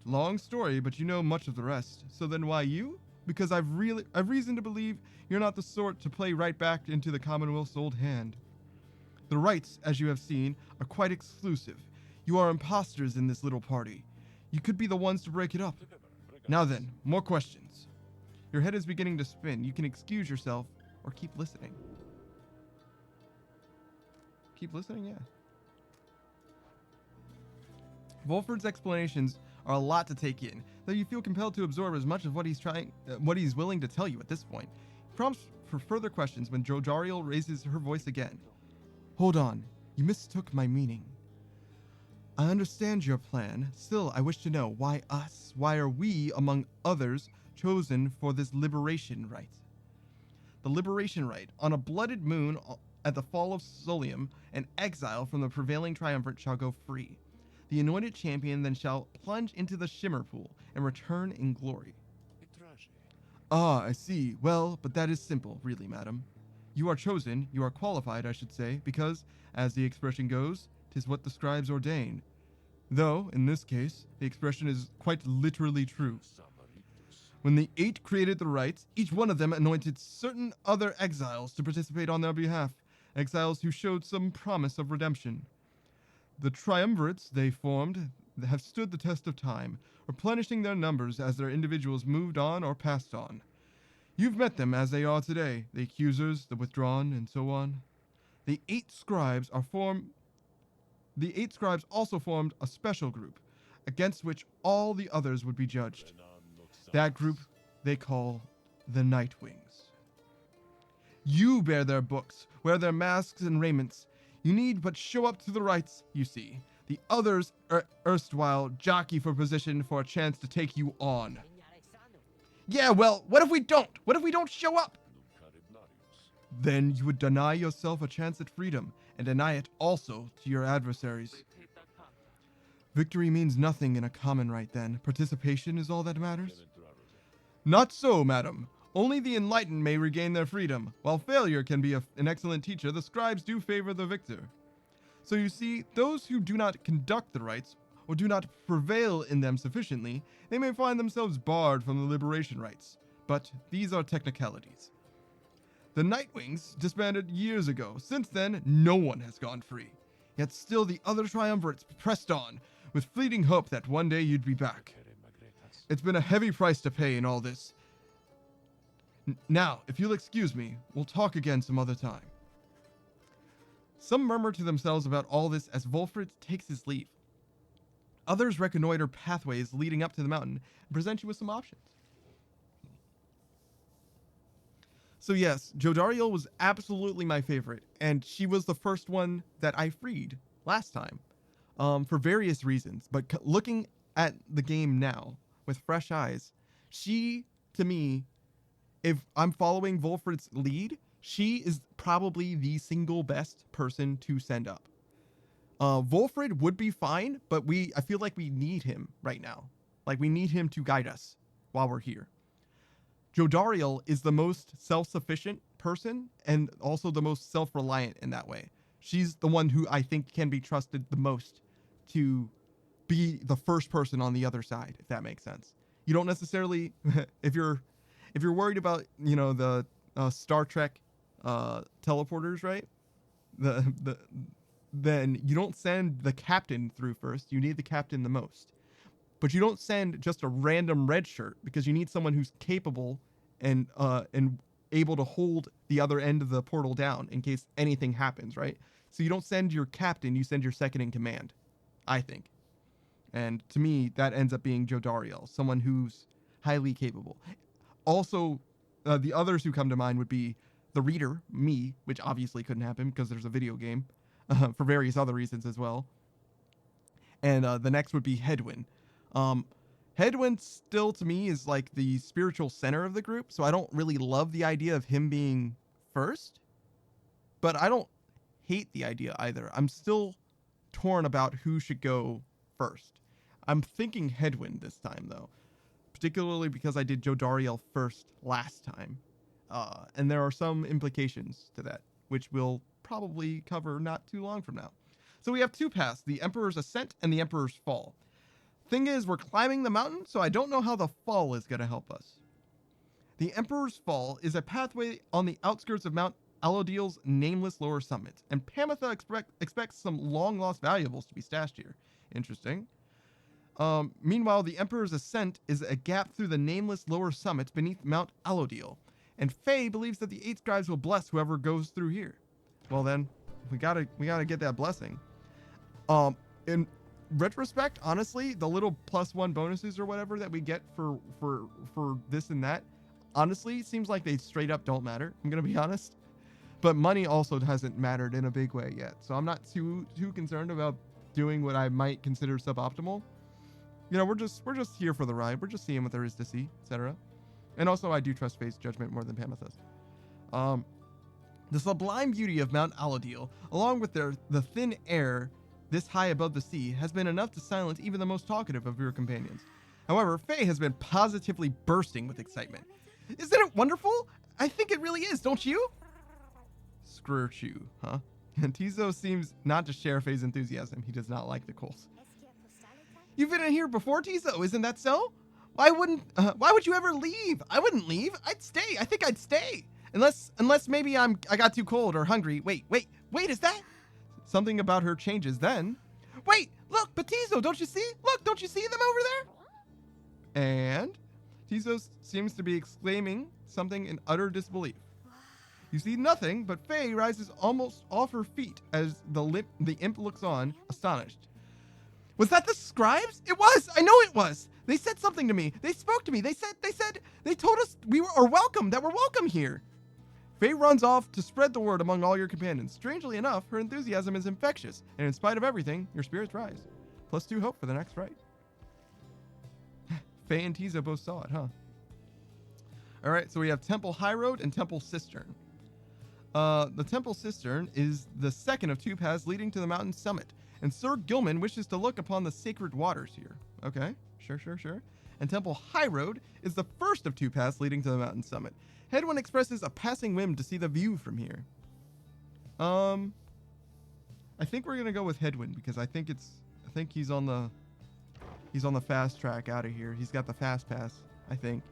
Long story, but you know much of the rest. So then why you? Because I've reason to believe you're not the sort to play right back into the Commonwealth's old hand. The rights, as you have seen, are quite exclusive. You are imposters in this little party. You could be the ones to break it up. Now then, more questions. Your head is beginning to spin. You can excuse yourself or keep listening. Keep listening, yeah. Volford's explanations are a lot to take in, though you feel compelled to absorb as much of what he's willing to tell you at this point. He prompts for further questions when Jodariel raises her voice again. Hold on, you mistook my meaning. I understand your plan. Still, I wish to know, why us? Why are we, among others, chosen for this liberation rite? The liberation rite. On a blooded moon at the fall of Solium, an exile from the prevailing triumvirate shall go free. The anointed champion then shall plunge into the shimmer pool and return in glory. Ah, I see. Well, but that is simple, really, madam. You are chosen, you are qualified, I should say, because, as the expression goes, 'tis what the scribes ordain. Though, in this case, the expression is quite literally true. When the 8 created the rites, each one of them anointed certain other exiles to participate on their behalf, exiles who showed some promise of redemption. The triumvirates they formed have stood the test of time, replenishing their numbers as their individuals moved on or passed on. You've met them as they are today, the accusers, the withdrawn, and so on. The 8 scribes also formed a special group, against which all the others would be judged. That group they call the Nightwings. You bear their books, wear their masks and raiments. You need but show up to the rites, you see. The others erstwhile jockey for position for a chance to take you on. Yeah, well, what if we don't? What if we don't show up? Then you would deny yourself a chance at freedom, and deny it also to your adversaries. Victory means nothing in a common rite then. Participation is all that matters? Not so, madam. Only the enlightened may regain their freedom. While failure can be an excellent teacher, the scribes do favor the victor. So you see, those who do not conduct the rites, or do not prevail in them sufficiently, they may find themselves barred from the liberation rites. But these are technicalities. The Nightwings disbanded years ago. Since then, no one has gone free. Yet still the other triumvirates pressed on, with fleeting hope that one day you'd be back. It's been a heavy price to pay in all this. Now, if you'll excuse me, we'll talk again some other time. Some murmur to themselves about all this as Volford takes his leave. Others reconnoiter pathways leading up to the mountain and present you with some options. So yes, Jodariel was absolutely my favorite, and she was the first one that I freed last time, for various reasons. But looking at the game now with fresh eyes, she, to me, if I'm following Volford's lead, she is probably the single best person to send up. Volfred would be fine, but I feel like we need him right now. Like, we need him to guide us while we're here. Jodariel is the most self-sufficient person and also the most self-reliant in that way. She's the one who I think can be trusted the most to be the first person on the other side, if that makes sense. You don't necessarily, if you're worried about, the Star Trek teleporters, right? Then you don't send the captain through first. You need the captain the most. But you don't send just a random red shirt, because you need someone who's capable and able to hold the other end of the portal down in case anything happens, right? So you don't send your captain, you send your second in command, I think. And to me, that ends up being Jodariel, someone who's highly capable. Also, the others who come to mind would be the reader, me, which obviously couldn't happen because there's a video game, for various other reasons as well. And the next would be Hedwyn. Hedwyn still, to me, is like the spiritual center of the group, so I don't really love the idea of him being first, but I don't hate the idea either. I'm still torn about who should go first. I'm thinking Hedwyn this time, though, particularly because I did Jodariel first last time, and there are some implications to that, which we'll probably cover not too long from now. So we have two paths, the Emperor's Ascent and the Emperor's Fall. Thing is, we're climbing the mountain, so I don't know how the fall is going to help us. The Emperor's Fall is a pathway on the outskirts of Mount Alodiel's nameless lower summit, and Pamitha expects some long-lost valuables to be stashed here. Interesting. Meanwhile, the Emperor's ascent is a gap through the nameless lower summit beneath Mount Alodil, and Faye believes that the 8 scribes will bless whoever goes through here. Well then, we gotta get that blessing. In retrospect, honestly, the little +1 bonuses or whatever that we get for this and that, honestly, seems like they straight up don't matter. I'm gonna be honest. But money also hasn't mattered in a big way yet, so I'm not too concerned about doing what I might consider suboptimal. You know, we're just here for the ride. We're just seeing what there is to see, etc. And also, I do trust Faye's judgment more than Pametha's. The sublime beauty of Mount Alodil, along with the thin air this high above the sea, has been enough to silence even the most talkative of your companions. However, Faye has been positively bursting with excitement. Isn't it wonderful? I think it really is, don't you? Squirt you, huh? And Tizo seems not to share Faye's enthusiasm. He does not like the coals. You've been in here before, Tizo, isn't that so? Why would you ever leave? I wouldn't leave. I'd stay. I think I'd stay. Unless maybe I got too cold or hungry. Wait, is that? Something about her changes then. Wait, look, but Tizo, don't you see? Look, don't you see them over there? And Tizo seems to be exclaiming something in utter disbelief. You see nothing, but Faye rises almost off her feet as the imp looks on, astonished. Was that the scribes? It was! I know it was! They said something to me. They spoke to me. They told us we are welcome, that we're welcome here. Faye runs off to spread the word among all your companions. Strangely enough, her enthusiasm is infectious, and in spite of everything, your spirits rise. +2 hope for the next rite. Faye and Tizo both saw it, huh? Alright, so we have Temple High Road and Temple Cistern. The Temple Cistern is the second of 2 paths leading to the mountain summit, and Sir Gilman wishes to look upon the sacred waters here. Okay, sure. And Temple High Road is the first of 2 paths leading to the mountain summit. Hedwyn expresses a passing whim to see the view from here. I think we're gonna go with Hedwyn because I think he's on the fast track out of here. He's got the fast pass, I think.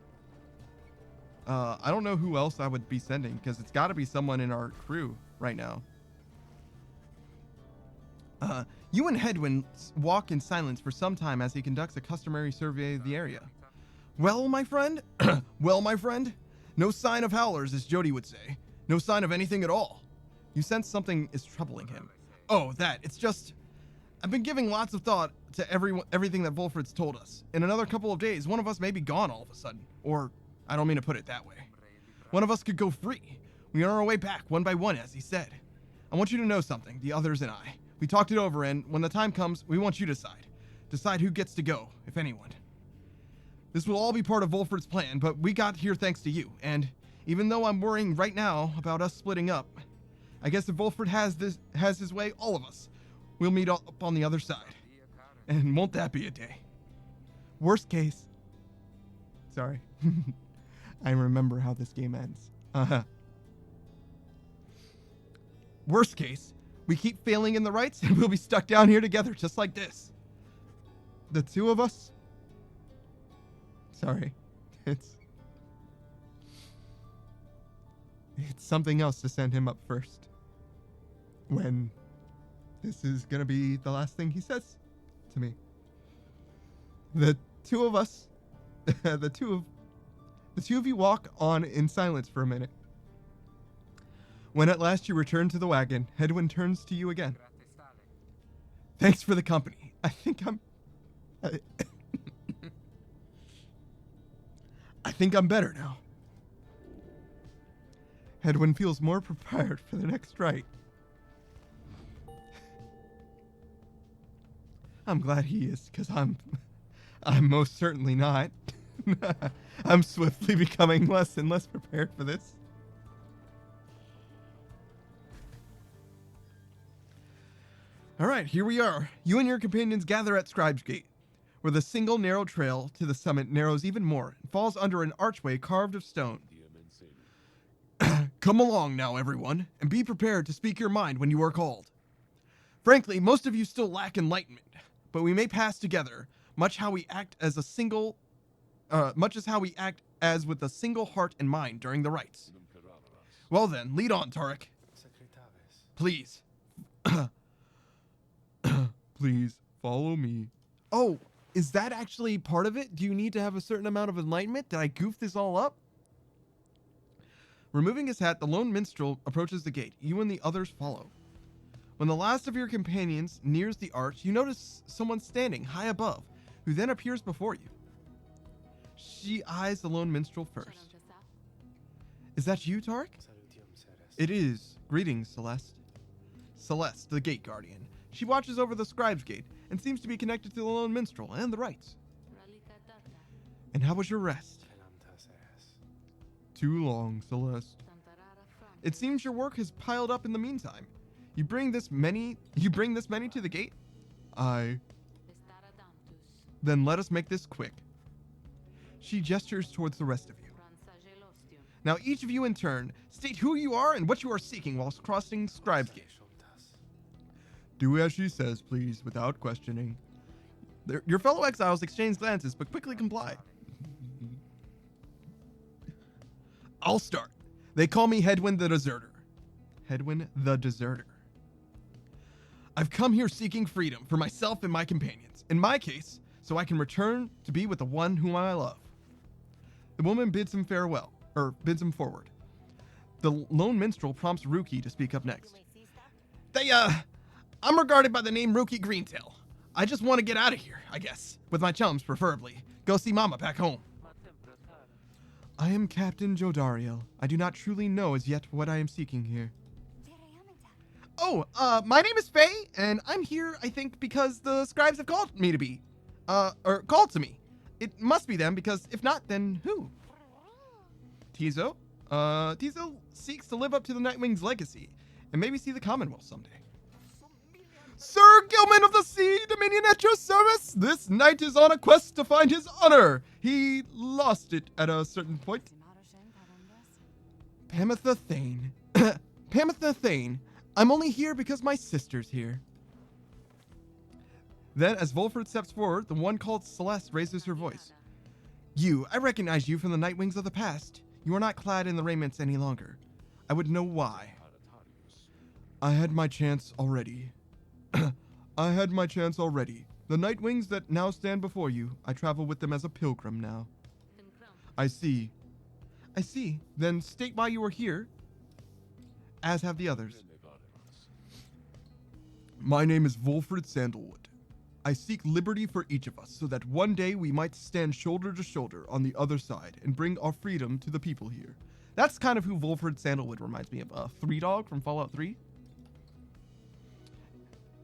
I don't know who else I would be sending because it's got to be someone in our crew right now. You and Hedwyn walk in silence for some time as he conducts a customary survey of the area. Well, my friend? No sign of howlers, as Jody would say. No sign of anything at all. You sense something is troubling him. Oh, that. It's just... I've been giving lots of thought to everything that Volfred's told us. In another couple of days, one of us may be gone all of a sudden. Or, I don't mean to put it that way. One of us could go free. We are on our way back, one by one, as he said. I want you to know something, the others and I. We talked it over, and when the time comes, we want you to decide. Decide who gets to go, if anyone. This will all be part of Volfred's plan, but we got here thanks to you, and even though I'm worrying right now about us splitting up, I guess if Volfred has his way, all of us, we'll meet up on the other side. And won't that be a day? Worst case. Sorry. I remember how this game ends. Worst case, we keep failing in the rights and we'll be stuck down here together just like this. The 2 of us? Sorry. It's something else to send him up first. When this is gonna be the last thing he says to me. The 2 of us, the two of you walk on in silence for a minute. When at last you return to the wagon, Hedwyn turns to you again. Thanks for the company. I think I'm better now. Hedwyn feels more prepared for the next rite. I'm glad he is, because I'm most certainly not. I'm swiftly becoming less and less prepared for this. Alright, here we are. You and your companions gather at Scribe's Gate, where the single narrow trail to the summit narrows even more and falls under an archway carved of stone. Come along now, everyone, and be prepared to speak your mind when you are called. Frankly, most of you still lack enlightenment, but we may pass together, much as how we act as with a single heart and mind during the rites. Well then, lead on, Tarek. Please. Please, follow me. Oh, Is that actually part of it? Do you need to have a certain amount of enlightenment? Did I goof this all up? Removing his hat, the lone minstrel approaches the gate. You and the others follow. When the last of your companions nears the arch, you notice someone standing high above, who then appears before you. She eyes the lone minstrel first. Is that you, Tark? It is. Greetings, Celeste. Celeste, the gate guardian. She watches over the scribe's gate and seems to be connected to the lone minstrel and the rites. And how was your rest? Too long, Celeste. It seems your work has piled up in the meantime. You bring this many to the gate? Aye. Then let us make this quick. She gestures towards the rest of you. Now each of you in turn, state who you are and what you are seeking whilst crossing Scribe's Gate. Do as she says, please, without questioning. Your fellow exiles exchange glances, but quickly comply. I'll start. They call me Hedwyn the Deserter. Hedwyn the Deserter. I've come here seeking freedom for myself and my companions. In my case, so I can return to be with the one whom I love. The woman bids him farewell, or bids him forward. The lone minstrel prompts Ruki to speak up next. I'm regarded by the name Ruki Greentail. I just want to get out of here, I guess. With my chums, preferably. Go see Mama back home. I am Captain Jodariel. I do not truly know as yet what I am seeking here. Oh, my name is Faye, and I'm here, I think, because the scribes have called me to be. Or called to me. It must be them, because if not, then who? Tizo? Tizo seeks to live up to the Nightwing's legacy, and maybe see the Commonwealth someday. Sir Gilman of the Sea, Dominion at your service! This knight is on a quest to find his honor. He lost it at a certain point. Pamitha Thane. Pamitha Thane. I'm only here because my sister's here. Then, as Volfred steps forward, the one called Celeste raises her voice. I recognize you from the Nightwings of the past. You are not clad in the raiments any longer. I would know why. I had my chance already. I had my chance already. The Nightwings that now stand before you, I travel with them as a pilgrim now. I see. Then state why you are here, as have the others. My name is Volfred Sandalwood. I seek liberty for each of us, so that one day we might stand shoulder to shoulder on the other side and bring our freedom to the people here. That's kind of who Volfred Sandalwood reminds me of. Three Dog from Fallout 3.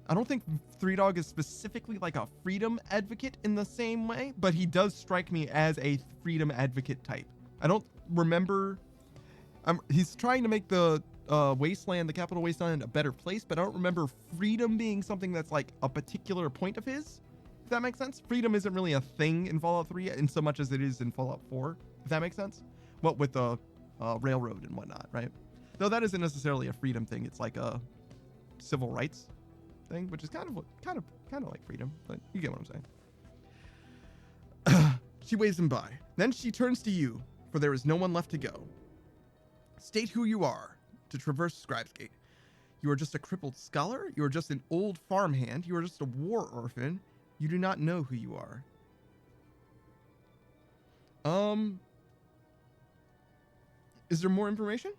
I don't think Three Dog is specifically like a freedom advocate in the same way, but he does strike me as a freedom advocate type. I don't remember. He's trying to make the wasteland, the capital wasteland, a better place, but I don't remember freedom being something that's like a particular point of his, if that makes sense. Freedom isn't really a thing in Fallout 3 in so much as it is in Fallout 4, if that makes sense. What with the railroad and whatnot, right? Though that isn't necessarily a freedom thing. It's like a civil rights thing, which is kind of like freedom, but you get what I'm saying. She waves him by. Then she turns to you, for there is no one left to go. State who you are to traverse Scribe's Gate. You are just a crippled scholar? You are just an old farmhand? You are just a war orphan? You do not know who you are. Is there more information?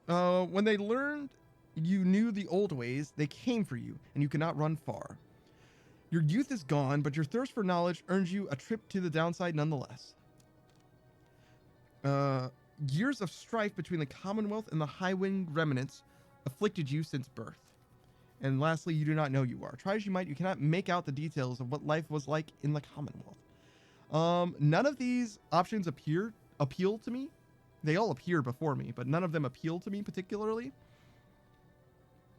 When they learned you knew the old ways, they came for you, and you cannot run far. Your youth is gone, but your thirst for knowledge earns you a trip to the downside nonetheless. Years of strife between the Commonwealth and the Highwing remnants afflicted you since birth. And lastly, you do not know you are. Try as you might, you cannot make out the details of what life was like in the Commonwealth. None of these options appeal to me. They all appear before me, but none of them appeal to me particularly.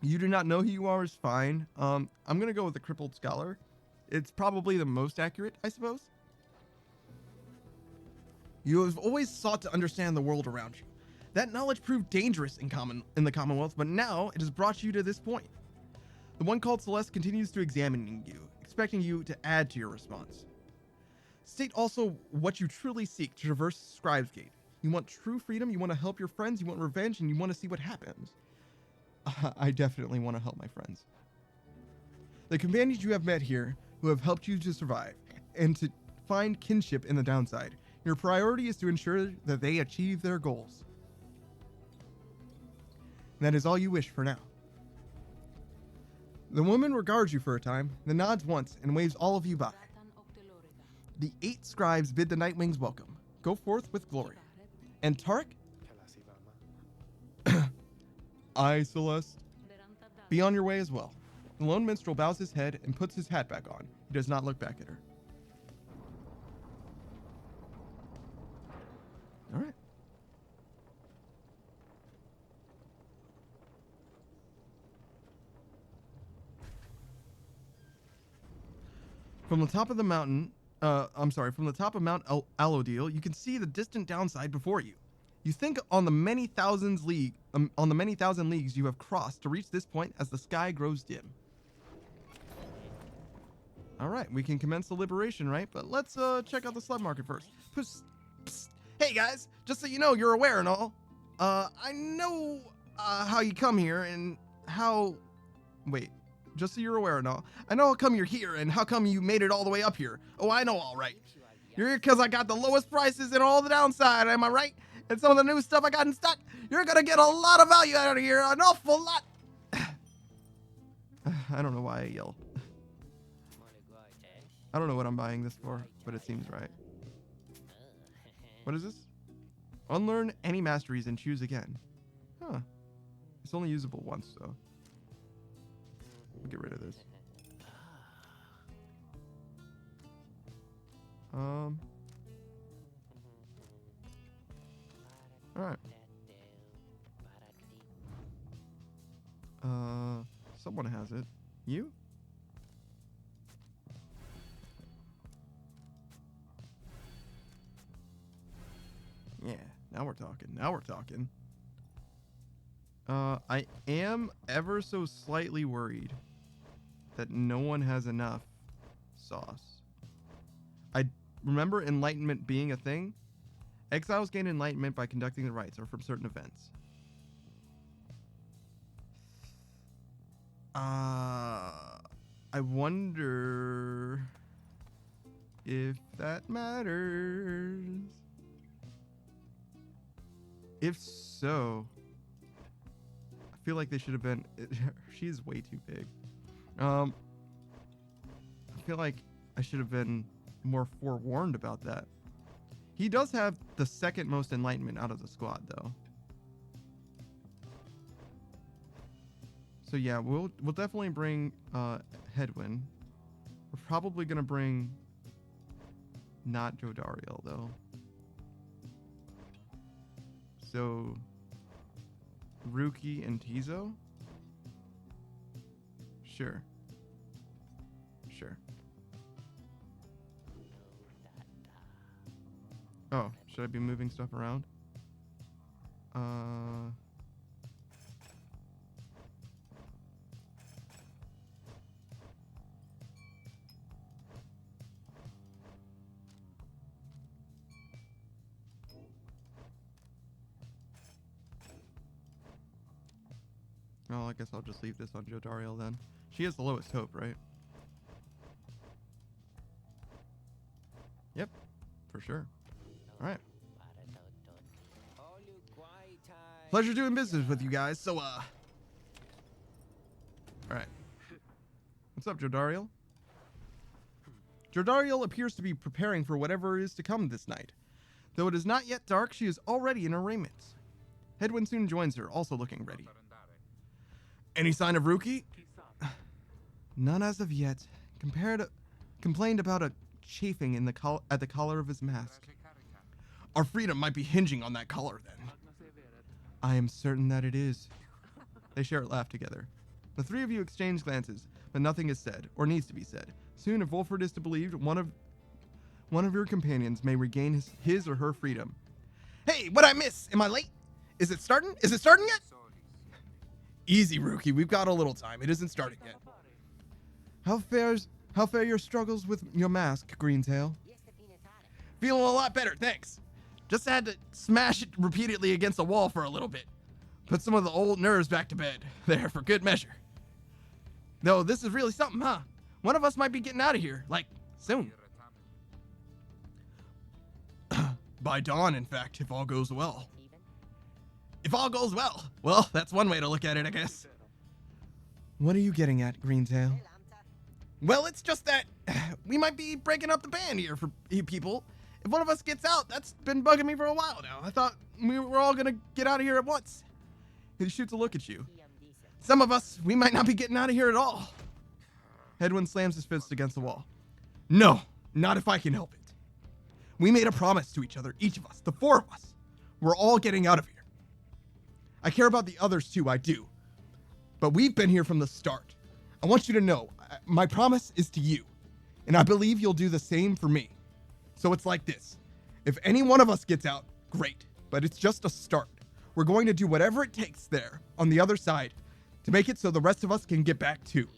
You do not know who you are is fine. I'm going to go with the crippled scholar. It's probably the most accurate, I suppose. You have always sought to understand the world around you. That knowledge proved dangerous in the Commonwealth, but now it has brought you to this point. The one called Celeste continues to examine you, expecting you to add to your response. State also what you truly seek to traverse Scribe's Gate. You want true freedom, you want to help your friends, you want revenge, and you want to see what happens. I definitely want to help my friends. The companions you have met here, who have helped you to survive, and to find kinship in the downside. Your priority is to ensure that they achieve their goals. And that is all you wish for now. The woman regards you for a time, then nods once and waves all of you by. The 8 scribes bid the Nightwings welcome. Go forth with glory. And Tarek? Aye, Celeste. Be on your way as well. The lone minstrel bows his head and puts his hat back on. He does not look back at her. All right. From the top of the mountain, from the top of Mount Alodil, you can see the distant downside before you. You think on the many thousand leagues you have crossed to reach this point as the sky grows dim. All right, we can commence the liberation, right? But let's check out the slave market first. Psst, psst. Hey guys, just so you know, you're aware and all. I know how you come here and how. Wait, just so you're aware and all. I know how come you're here and how come you made it all the way up here. Oh, I know, all right. You're here because I got the lowest prices and all the downside. Am I right? And some of the new stuff I got in stock. You're gonna get a lot of value out of here, an awful lot. I don't know why I yell. I don't know what I'm buying this for, but it seems right. What is this? Unlearn any masteries and choose again. Huh. It's only usable once, so we'll get rid of this. Alright. Someone has it. You? Yeah, now we're talking. Now we're talking. I am ever so slightly worried that no one has enough sauce. I remember enlightenment being a thing. Exiles gain enlightenment by conducting the rites or from certain events. I wonder if that matters. If so, I feel like they should have been. She's way too big. I feel like I should have been more forewarned about that. He does have the second most enlightenment out of the squad, though. So yeah, we'll definitely bring Hedwyn. We're probably gonna bring not Jodariel though. So Ruki and Tizo? Sure. Sure. Oh, should I be moving stuff around? Well, I guess I'll just leave this on Jodariel then. She has the lowest hope, right? Yep, for sure. Alright. Pleasure doing business with you guys, so, Alright. What's up, Jodariel? Jodariel appears to be preparing for whatever is to come this night. Though it is not yet dark, she is already in her raiments. Hedwyn soon joins her, also looking ready. Any sign of Ruki? None as of yet. Complained about a chafing in at the collar of his mask. Our freedom might be hinging on that collar, then. I am certain that it is. They share a laugh together. The three of you exchange glances, but nothing is said, or needs to be said. Soon, if Wolford is to believe, one of your companions may regain his or her freedom. Hey, what'd I miss? Am I late? Is it starting? Is it starting yet? Easy, Ruki. We've got a little time. It isn't starting yet. How fare your struggles with your mask, Greentail? Feeling a lot better, thanks. Just had to smash it repeatedly against the wall for a little bit. Put some of the old nerves back to bed. There, for good measure. Though this is really something, huh? One of us might be getting out of here, like, soon. By dawn, in fact, if all goes well. If all goes well. Well, that's one way to look at it, I guess. What are you getting at, Greentail? Well, it's just that we might be breaking up the band here for you people. If one of us gets out, that's been bugging me for a while now. I thought we were all gonna get out of here at once. He shoots a look at you. Some of us, we might not be getting out of here at all. Hedwyn slams his fist against the wall. No, not if I can help it. We made a promise to each other, each of us, the four of us. We're all getting out of here. I care about the others too, I do. But we've been here from the start. I want you to know, my promise is to you. And I believe you'll do the same for me. So it's like this. If any one of us gets out, great. But it's just a start. We're going to do whatever it takes there, on the other side, to make it so the rest of us can get back too.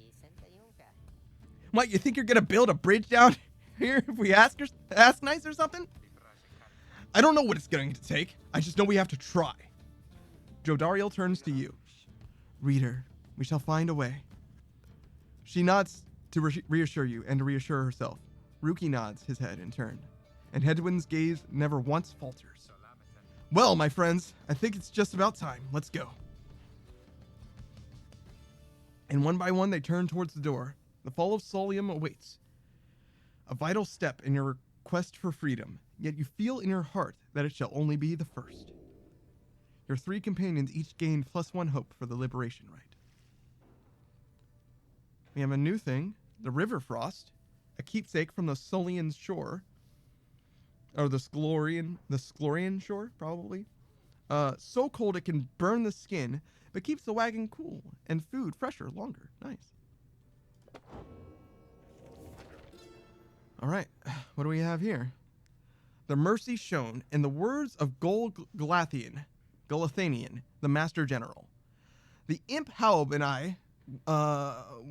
What, you think you're gonna build a bridge down here if we ask nice or something? I don't know what it's going to take. I just know we have to try. Jodariel turns to you. Reader, we shall find a way. She nods to reassure you and to reassure herself. Ruki nods his head in turn, and Hedwyn's gaze never once falters. Well, my friends, I think it's just about time. Let's go. And one by one they turn towards the door. The fall of Solium awaits. A vital step in your quest for freedom, yet you feel in your heart that it shall only be the first. Your three companions each gain +1 hope for the liberation rite. We have a new thing, the River Frost, a keepsake from the Solian shore, or the Sclorian shore, probably. So cold it can burn the skin, but keeps the wagon cool and food fresher longer. Nice. All right, what do we have here? The mercy shown in the words of Galathian, the Master General. The imp Haub and I,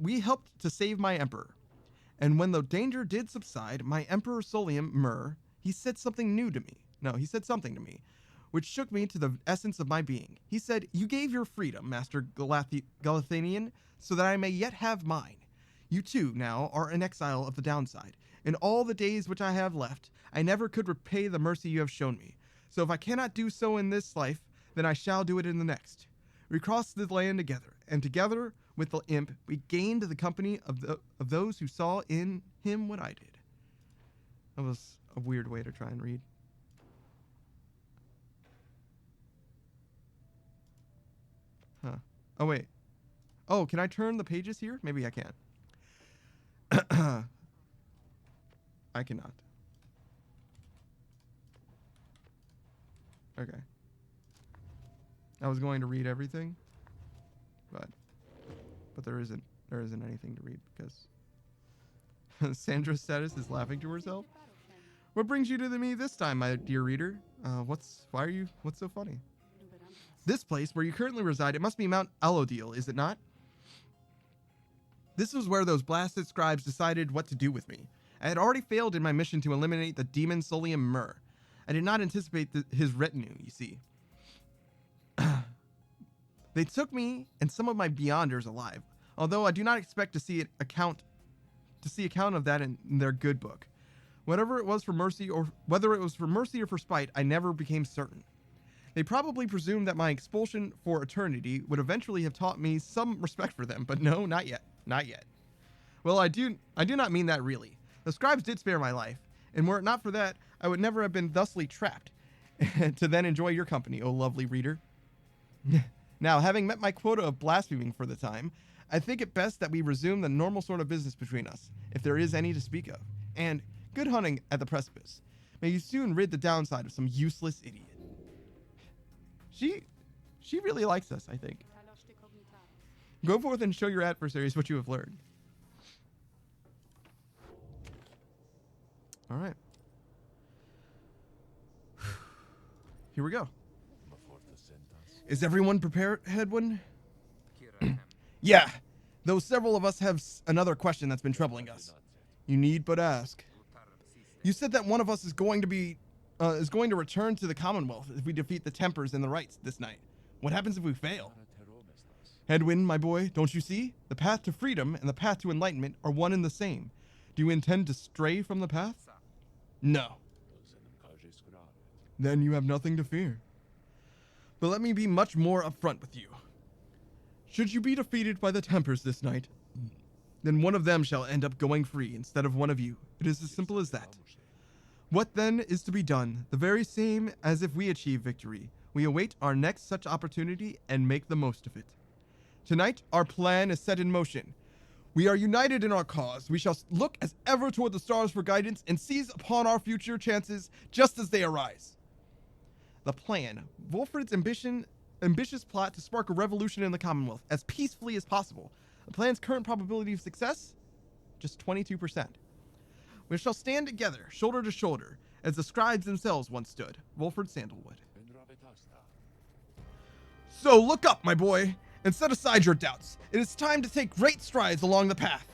we helped to save my emperor. And when the danger did subside, my emperor Solium Mur, he said something to me, which shook me to the essence of my being. He said, "You gave your freedom, Master Galathanian, so that I may yet have mine. You too, now, are an exile of the downside. In all the days which I have left, I never could repay the mercy you have shown me. So if I cannot do so in this life, then I shall do it in the next. We crossed the land together, and together with the imp, we gained the company of those who saw in him what I did." That was a weird way to try and read. Huh. Oh, wait. Oh, can I turn the pages here? Maybe I can. I cannot. Okay. I was going to read everything, but there isn't anything to read because Sandra's status is laughing to herself. What brings you to me this time, my dear reader? What's so funny? This place where you currently reside, it must be Mount Alodil, is it not? This was where those blasted scribes decided what to do with me. I had already failed in my mission to eliminate the demon Solium Mur. I did not anticipate his retinue, you see. They took me and some of my beyonders alive, although I do not expect to see account of that in their good book. Whether it was for mercy or for spite, I never became certain. They probably presumed that my expulsion for eternity would eventually have taught me some respect for them, but no, not yet. Not yet. Well, I do not mean that really. The scribes did spare my life, and were it not for that, I would never have been thusly trapped, to then enjoy your company, O lovely reader. Now, having met my quota of blaspheming for the time, I think it best that we resume the normal sort of business between us, if there is any to speak of. And good hunting at the precipice. May you soon rid the downside of some useless idiot. She really likes us, I think. Go forth and show your adversaries what you have learned. All right. Here we go. Is everyone prepared, Hedwyn? Yeah, though several of us have another question that's been troubling us. You need but ask. You said that one of us is going to return to the Commonwealth if we defeat the Tempers and the Rights this night. What happens if we fail? Hedwyn, my boy, don't you see? The path to freedom and the path to enlightenment are one and the same. Do you intend to stray from the path? No. then you have nothing to fear. But let me be much more upfront with you. Should you be defeated by the Tempers this night, then one of them shall end up going free instead of one of you. It is as simple as that. What then is to be done? The very same as if we achieve victory. We await our next such opportunity and make the most of it. Tonight, our plan is set in motion. We are united in our cause. We shall look as ever toward the stars for guidance and seize upon our future chances just as they arise. The plan. Wolfred's ambitious plot to spark a revolution in the Commonwealth as peacefully as possible. The plan's current probability of success? Just 22%. We shall stand together, shoulder to shoulder, as the scribes themselves once stood. Wolfred Sandalwood. So look up, my boy, and set aside your doubts. It is time to take great strides along the path.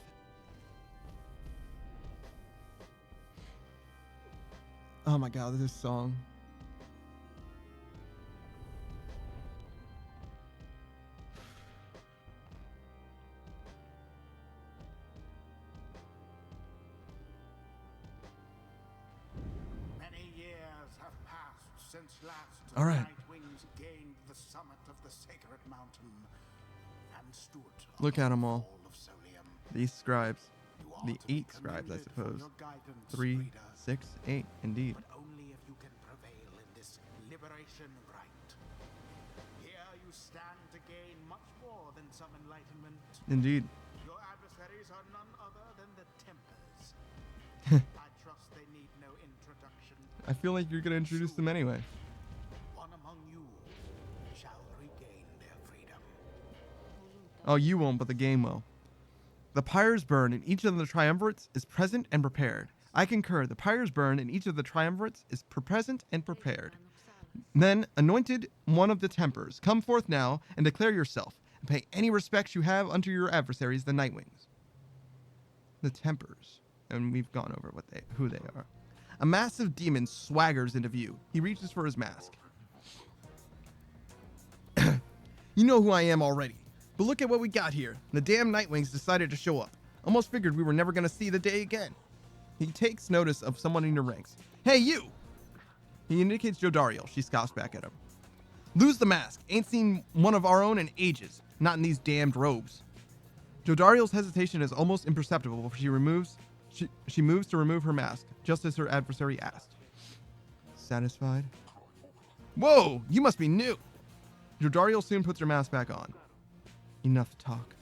Oh my god, this song. Many years have passed since last All right. Nightwings gained the summit of the sacred mountain and stood Look at 'em all. Hall of Solium. These scribes. You are The to be 8 scribes, I commended for suppose. your guidance, 3, reader, 6, 8, indeed. but only if you can prevail in this liberation rite. Here you stand to gain much more than some enlightenment. Indeed. Your adversaries are none other than the Tempers. I trust they need no introduction. I feel like you're going to introduce them anyway. One among you shall regain their freedom. Oh, you won't, but the game will. The Pyre's burn in each of the triumvirates is present and prepared. I concur. The Pyre's burn in each of the triumvirates is present and prepared. Then, anointed one of the Tempers, come forth now and declare yourself, and pay any respects you have unto your adversaries, the Nightwings. The Tempers, and we've gone over who they are. A massive demon swaggers into view. He reaches for his mask. You know who I am already. But look at what we got here. The damn Nightwings decided to show up. Almost figured we were never going to see the day again. He takes notice of someone in your ranks. Hey, you! He indicates Jodariel. She scoffs back at him. Lose the mask. Ain't seen one of our own in ages. Not in these damned robes. Jodariel's hesitation is almost imperceptible before she moves to remove her mask, just as her adversary asked. Satisfied? Whoa! You must be new! Jodariel soon puts her mask back on. Enough talk.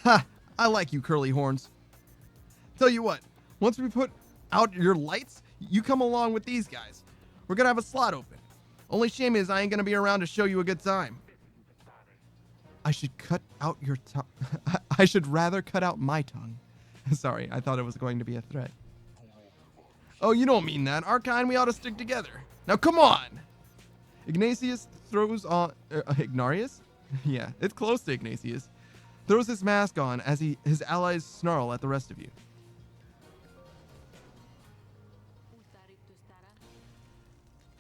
Ha! I like you, curly horns. Tell you what, once we put out your lights, you come along with these guys. We're gonna have a slot open. Only shame is I ain't gonna be around to show you a good time. I should cut out your tongue. I should rather cut out my tongue. Sorry, I thought it was going to be a threat. Oh, you don't mean that. Our kind, we ought to stick together. Now come on! Ignatius throws on... Ignarius? Yeah, it's close to Ignatius. Throws his mask on as his allies snarl at the rest of you.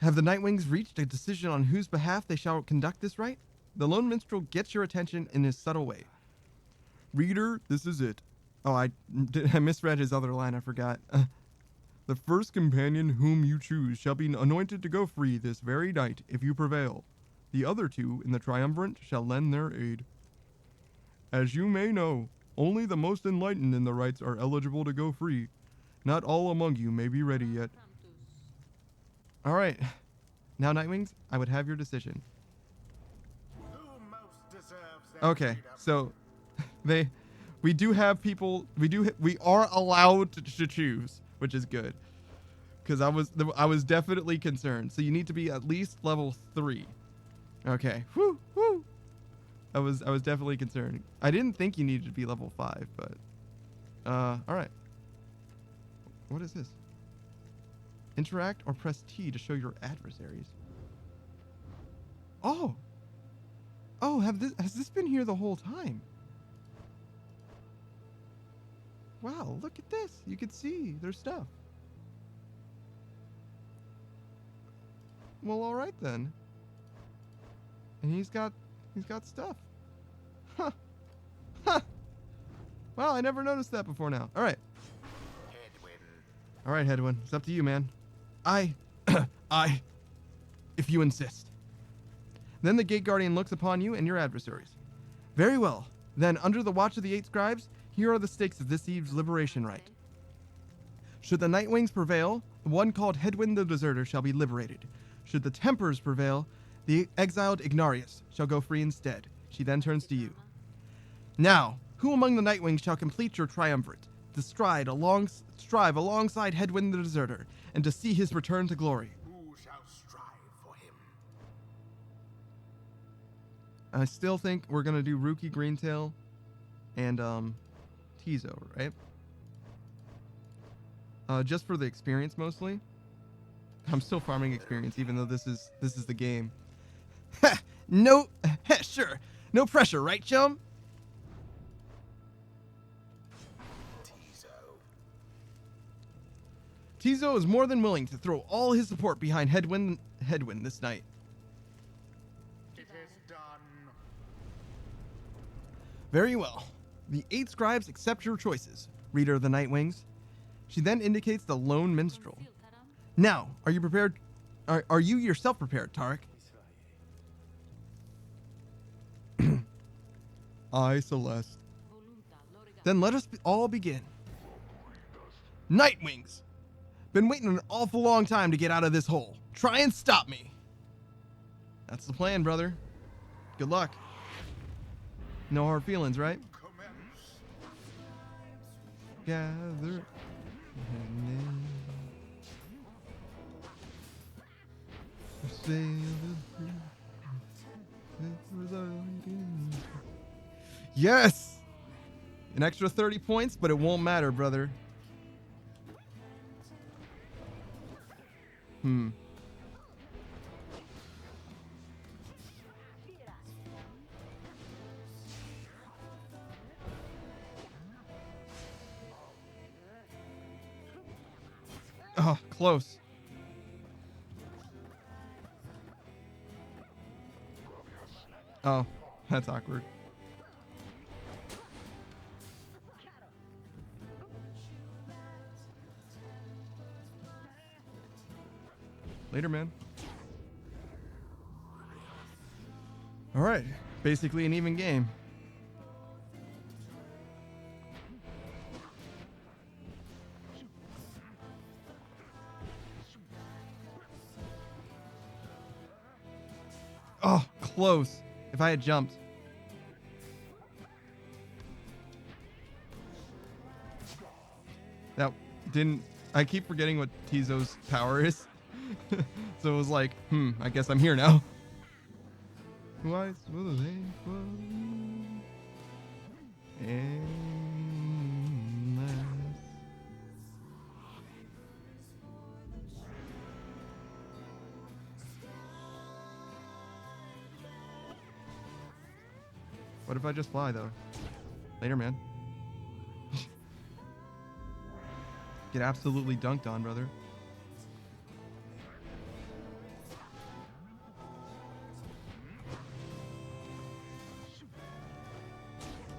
Have the Nightwings reached a decision on whose behalf they shall conduct this rite? The lone minstrel gets your attention in his subtle way. Reader, this is it. Oh, I misread his other line, I forgot. The first companion whom you choose shall be anointed to go free this very night if you prevail. The other two in the triumvirate shall lend their aid. As you may know, only the most enlightened in the rites are eligible to go free. Not all among you may be ready yet. Alright. Now, Nightwings, I would have your decision. Who most deserves their Okay, freedom? so we do have people, we are allowed to choose, which is good. Because I was definitely concerned. So you need to be at least level 3. Okay. Woo, woo. I was definitely concerned. I didn't think you needed to be level 5, but all right. What is this? Interact or press T to show your adversaries. Oh. Oh, has this been here the whole time? Wow, look at this. You can see their stuff. Well, all right then. And he's got stuff. Huh. Huh. Wow, I never noticed that before now. All right. Headwind. All right, Hedwin. It's up to you, man. I if you insist. Then the gate guardian looks upon you and your adversaries. Very well. Then, under the watch of the 8 scribes, here are the stakes of this eve's liberation rite. Should the Nightwings prevail, the one called Hedwyn the Deserter shall be liberated. Should the Templars prevail, the exiled Ignarius shall go free instead. She then turns to you. Now, who among the Nightwings shall complete your triumvirate, to strive alongside Hedwyn the Deserter, and to see his return to glory? Who shall strive for him? I still think we're gonna do Rookie Greentail and Tizo, right? Just for the experience mostly. I'm still farming experience, even though this is the game. No, sure, no pressure, right, chum? Tizo is more than willing to throw all his support behind Hedwyn this night. It is done. Very well. The 8 scribes accept your choices, Reader of the Nightwings. She then indicates the lone minstrel. Now, are you prepared? Are you yourself prepared, Tarek? I, Celeste. Then let us all begin. Nightwings! Been waiting an awful long time to get out of this hole. Try and stop me. That's the plan, brother. Good luck. No hard feelings, right? Commence. Gather. Yes! An extra 30 points, but it won't matter, brother. Oh, close. Oh, that's awkward. Later, man. All right, basically an even game. Oh, close. If I had jumped. That didn't... I keep forgetting what Tizo's power is. So it was like, I guess I'm here now. Why will they What if I just fly, though? Later, man. Get absolutely dunked on, brother.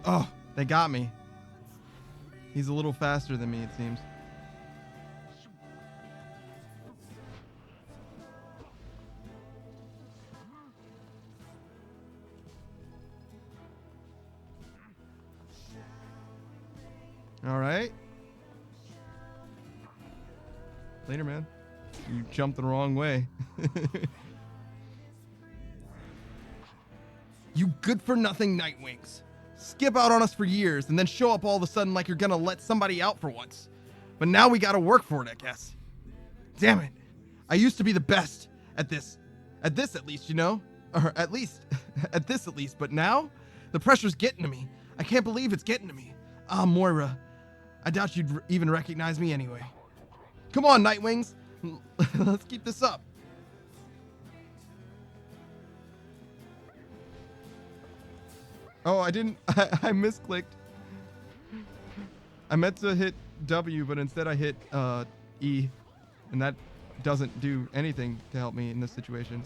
Oh, they got me. He's a little faster than me, it seems. All right. Later, man. You jumped the wrong way. You good-for-nothing Nightwings. Skip out on us for years and then show up all of a sudden like you're gonna let somebody out for once. But now we gotta work for it, I guess. Damn it. I used to be the best at this. At this, at least, you know? Or at least, at this at least. But now, the pressure's getting to me. I can't believe it's getting to me. Ah, Moira. I doubt you'd even recognize me anyway. Come on, Nightwings. Let's keep this up. Oh, I didn't. I misclicked. I meant to hit W, but instead I hit E. And that doesn't do anything to help me in this situation.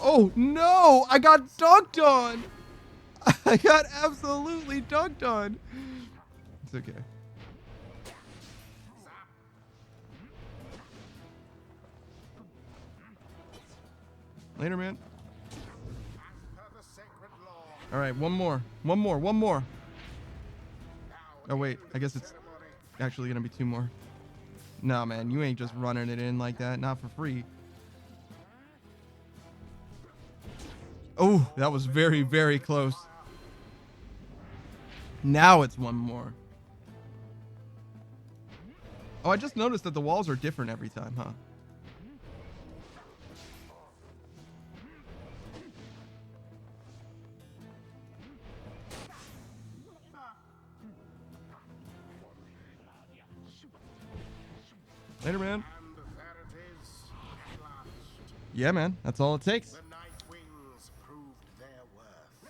Oh, no! I got dunked on! I got absolutely dunked on. It's okay. Later, man. As per the sacred law, All right, one more. now Oh, wait. end I guess the it's ceremony. actually going to be 2 more. Nah, man. You ain't just running it in like that. Not for free. Oh, that was very, very close. Now it's 1 more. Oh, I just noticed that the walls are different every time, huh? Later, man. And there it is, at last. Yeah, man. That's all it takes. The Night Wings proved their worth.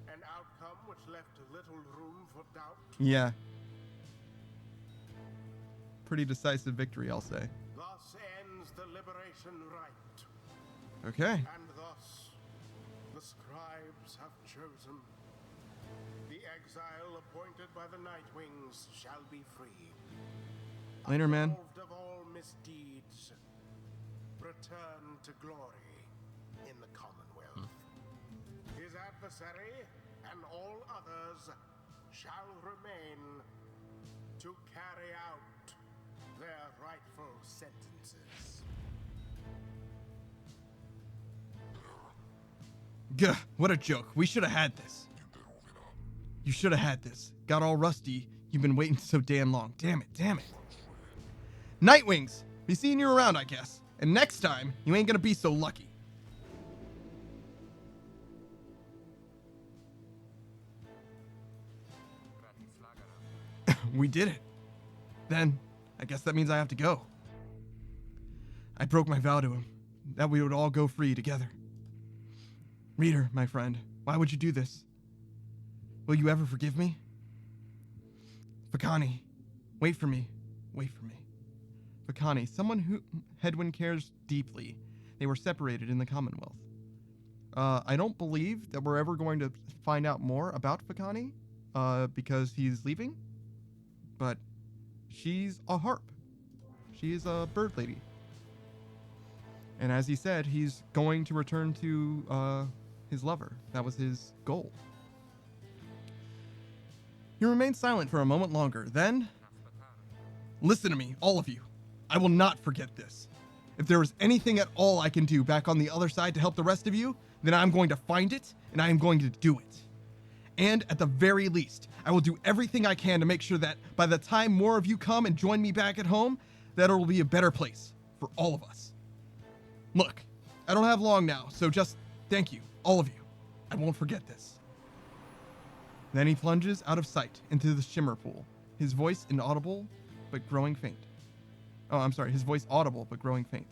An outcome which left little room for doubt. Yeah. Pretty decisive victory, I'll say. Thus ends the liberation rite. Okay. And thus, the scribes have chosen. The exile appointed by the Night Wings shall be free. Later, man. Absolved of all misdeeds, return to glory in the Commonwealth. His adversary and all others shall remain to carry out their rightful sentences. Gah, what a joke. We should have had this. You should have had this. Got all rusty. You've been waiting so damn long. Damn it. Nightwings! Be seeing you around, I guess. And next time, you ain't gonna be so lucky. We did it. Then, I guess that means I have to go. I broke my vow to him, that we would all go free together. Reader, my friend, why would you do this? Will you ever forgive me? Fakani, wait for me. Fakani, someone who Hedwyn cares deeply. They were separated in the Commonwealth. I don't believe that we're ever going to find out more about Fakani, because he's leaving. But she's a harp. She's a bird lady. And as he said, he's going to return to his lover. That was his goal. He remained silent for a moment longer. Then, listen to me, all of you. I will not forget this. If there is anything at all I can do back on the other side to help the rest of you, then I'm going to find it, and I am going to do it. And at the very least, I will do everything I can to make sure that by the time more of you come and join me back at home, that it will be a better place for all of us. Look, I don't have long now, so just thank you, all of you. I won't forget this. Then he plunges out of sight into the shimmer pool, his voice inaudible but growing faint. Oh, I'm sorry, his voice audible but growing faint.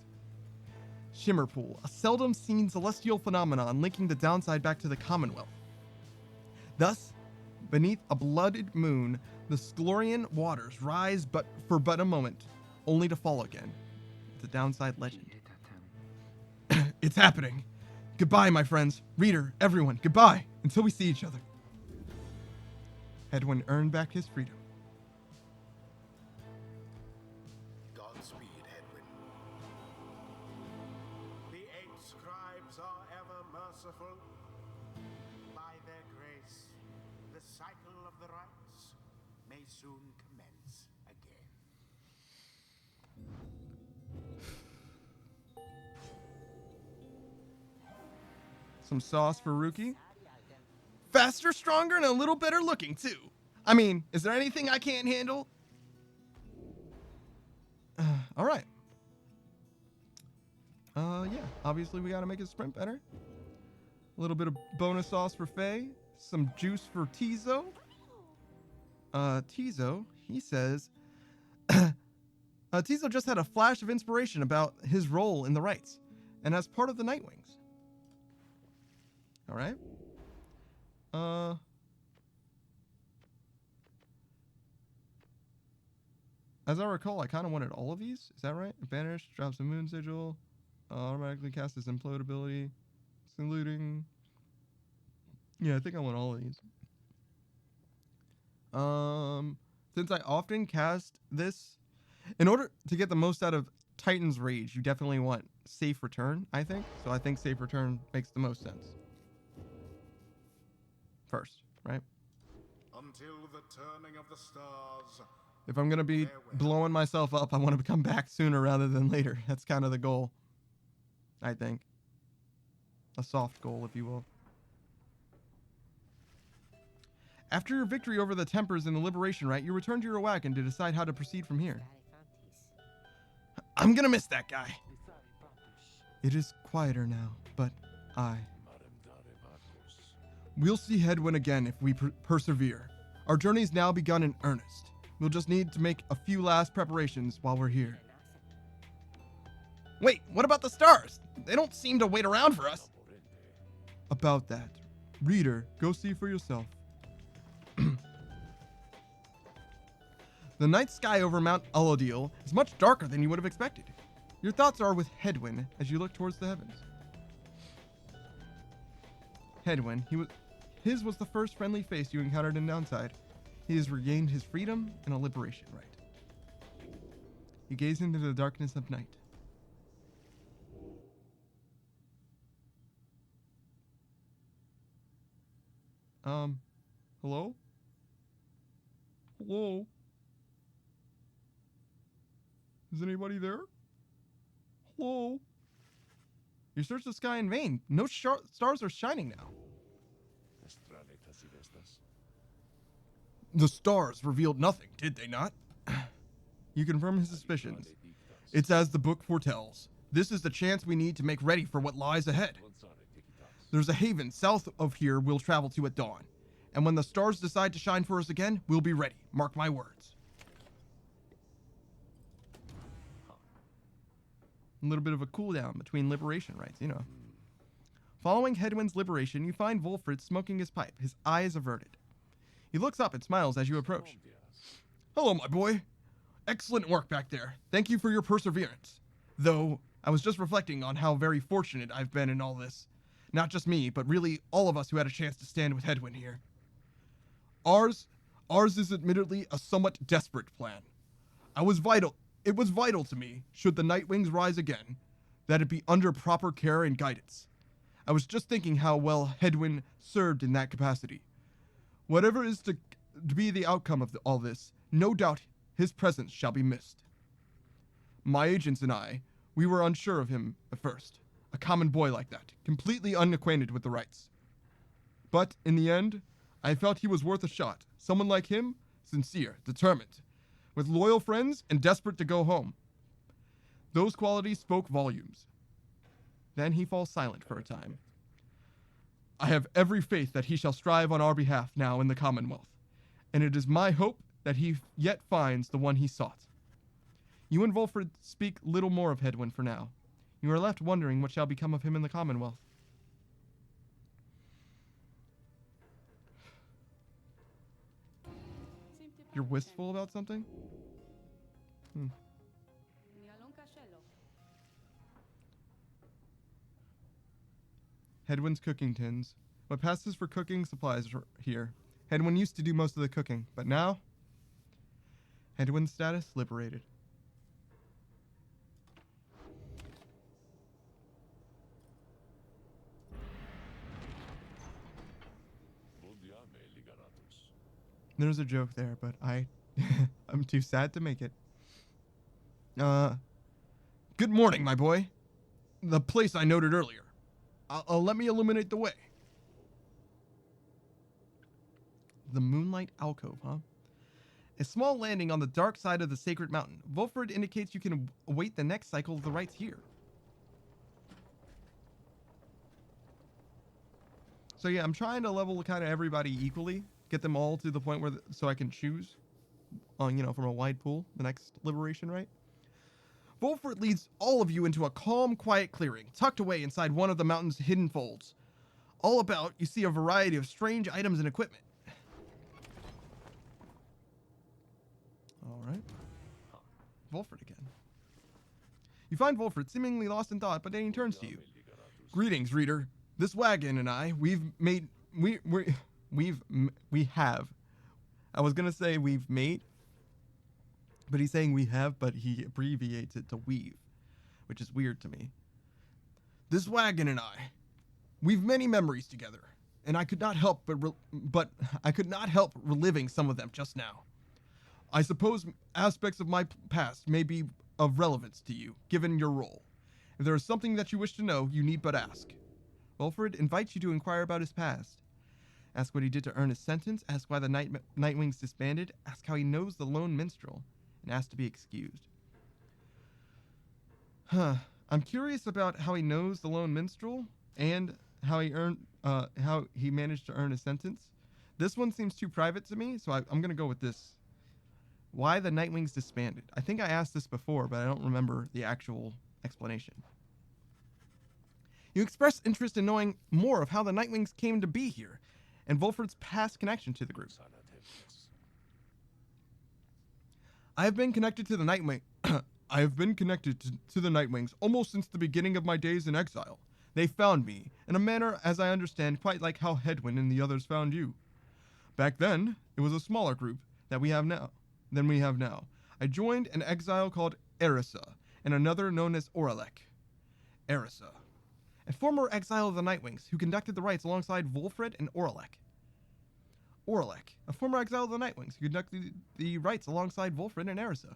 Shimmer pool, a seldom seen celestial phenomenon linking the downside back to the Commonwealth. Thus, beneath a blooded moon, the Sklorian waters rise but for a moment, only to fall again. It's a downside legend. It's happening. Goodbye, my friends. Reader, everyone, goodbye, until we see each other. Hedwyn earned back his freedom. Godspeed, Hedwyn. The 8 scribes are ever merciful. By their grace, the cycle of the rites may soon commence again. Some sauce for Rookie. Faster, stronger, and a little better looking, too. I mean, is there anything I can't handle? All right. Yeah, obviously we gotta make his sprint better. A little bit of bonus sauce for Faye. Some juice for Tizo. Tizo, he says... Tizo just had a flash of inspiration about his role in the rites, and as part of the Nightwings. All right. As I recall, I kind of wanted all of these. Is that right? Banish, drops a moon sigil, automatically cast his implode ability, saluting. Yeah, I think I want all of these. Since I often cast this, in order to get the most out of Titan's Rage, you definitely want safe return, I think. So I think safe return makes the most sense. First, right? Until the turning of the stars. If I'm going to be blowing myself up, I want to come back sooner rather than later. That's kind of the goal, I think. A soft goal, if you will. After your victory over the Tempers in the Liberation Rite, you return to your wagon to decide how to proceed from here. I'm gonna miss that guy. It is quieter now, but we'll see Hedwyn again if we persevere. Our journey's now begun in earnest. We'll just need to make a few last preparations while we're here. Wait, what about the stars? They don't seem to wait around for us. About that, reader, go see for yourself. The night sky over Mount Ulladil is much darker than you would have expected. Your thoughts are with Hedwyn as you look towards the heavens. Hedwyn, his was the first friendly face you encountered in Downside. He has regained his freedom and a liberation right. You gaze into the darkness of night. Hello? Hello? Is anybody there? Hello? You searched the sky in vain. No stars are shining now. The stars revealed nothing, did they not? You confirm his suspicions. It's as the book foretells. This is the chance we need to make ready for what lies ahead. There's a haven south of here we'll travel to at dawn. And when the stars decide to shine for us again, we'll be ready. Mark my words. A little bit of a cooldown between liberation rites, you know. Following Hedwyn's liberation, you find Wolfred smoking his pipe, his eyes averted. He looks up and smiles as you approach. Hello, my boy. Excellent work back there. Thank you for your perseverance. Though, I was just reflecting on how very fortunate I've been in all this. Not just me, but really all of us who had a chance to stand with Hedwyn here. Ours is admittedly a somewhat desperate plan. It was vital to me, should the Nightwings rise again, that it be under proper care and guidance. I was just thinking how well Hedwyn served in that capacity. Whatever is to be the outcome of all this, no doubt his presence shall be missed. My agents and I, we were unsure of him at first. A common boy like that, completely unacquainted with the rites. But, in the end, I felt he was worth a shot. Someone like him, sincere, determined, with loyal friends and desperate to go home. Those qualities spoke volumes. Then he falls silent for a time. I have every faith that he shall strive on our behalf now in the Commonwealth, and it is my hope that he yet finds the one he sought. You and Wolfred speak little more of Hedwyn for now. You are left wondering what shall become of him in the Commonwealth. You're wistful about something? Hedwyn's cooking tins. What passes for cooking supplies here. Hedwyn used to do most of the cooking, but now, Hedwyn's status liberated. There's a joke there, but I'm too sad to make it. Good morning, my boy. The place I noted earlier. Let me illuminate the way. The Moonlight Alcove, huh? A small landing on the dark side of the sacred mountain. Wolfred indicates you can await the next cycle of the rites here. So yeah, I'm trying to level kind of everybody equally. Get them all to the point where so I can choose, from a wide pool, the next liberation rite. Wolfred leads all of you into a calm, quiet clearing, tucked away inside one of the mountain's hidden folds. All about, you see a variety of strange items and equipment. All right. Wolfred again. You find Wolfred seemingly lost in thought, but then he turns to you. Greetings, reader. This wagon and I, we have. I was gonna say we've made, but he's saying we have, but he abbreviates it to weave, which is weird to me. This wagon and we've many memories together, and I could not help but I could not help reliving some of them just now. I suppose aspects of my past may be of relevance to you, given your role. If there is something that you wish to know, you need but ask. Wilfred invites you to inquire about his past. Ask what he did to earn his sentence, ask why the Nightwings disbanded, ask how he knows the lone minstrel, and ask to be excused. I'm curious about how he knows the lone minstrel and how he managed to earn his sentence. This one seems too private to me, so I'm going to go with this. Why the Nightwings disbanded. I think I asked this before, but I don't remember the actual explanation. You expressed interest in knowing more of how the Nightwings came to be here, and Volfred's past connection to the group. I have been connected to the Nightwing. I have been connected to the Nightwings almost since the beginning of my days in exile. They found me, in a manner, as I understand, quite like how Hedwyn and the others found you. Back then, it was a smaller group than we have now. I joined an exile called Erisa, and another known as Oralek. Erisa, a former exile of the Nightwings who conducted the rites alongside Volfred and Oralek. Oralek, a former exile of the Nightwings who conducted the rites alongside Volfred and Erisa.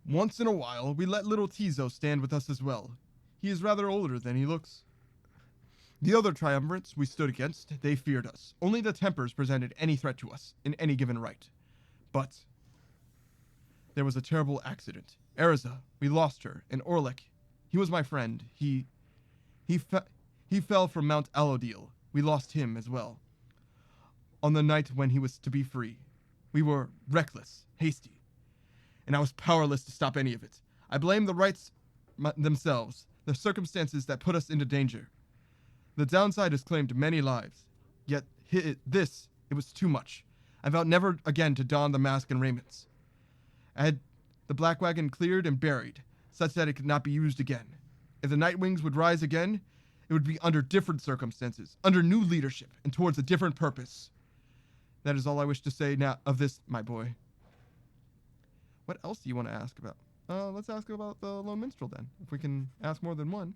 Once in a while, we let little Tizo stand with us as well. He is rather older than he looks. The other triumvirates we stood against, they feared us. Only the Tempers presented any threat to us in any given rite. But there was a terrible accident. Erisa, we lost her, and Orlek, he was my friend. He fell from Mount Alodil. We lost him as well. On the night when he was to be free. We were reckless, hasty, and I was powerless to stop any of it. I blame the rites themselves, the circumstances that put us into danger. The downside has claimed many lives, yet it was too much. I vowed never again to don the mask and raiments. I had the black wagon cleared and buried, such that it could not be used again. If the Nightwings would rise again, it would be under different circumstances, under new leadership, and towards a different purpose. That is all I wish to say now of this, my boy. What else do you want to ask about? Let's ask about the Lone Minstrel then, if we can ask more than one.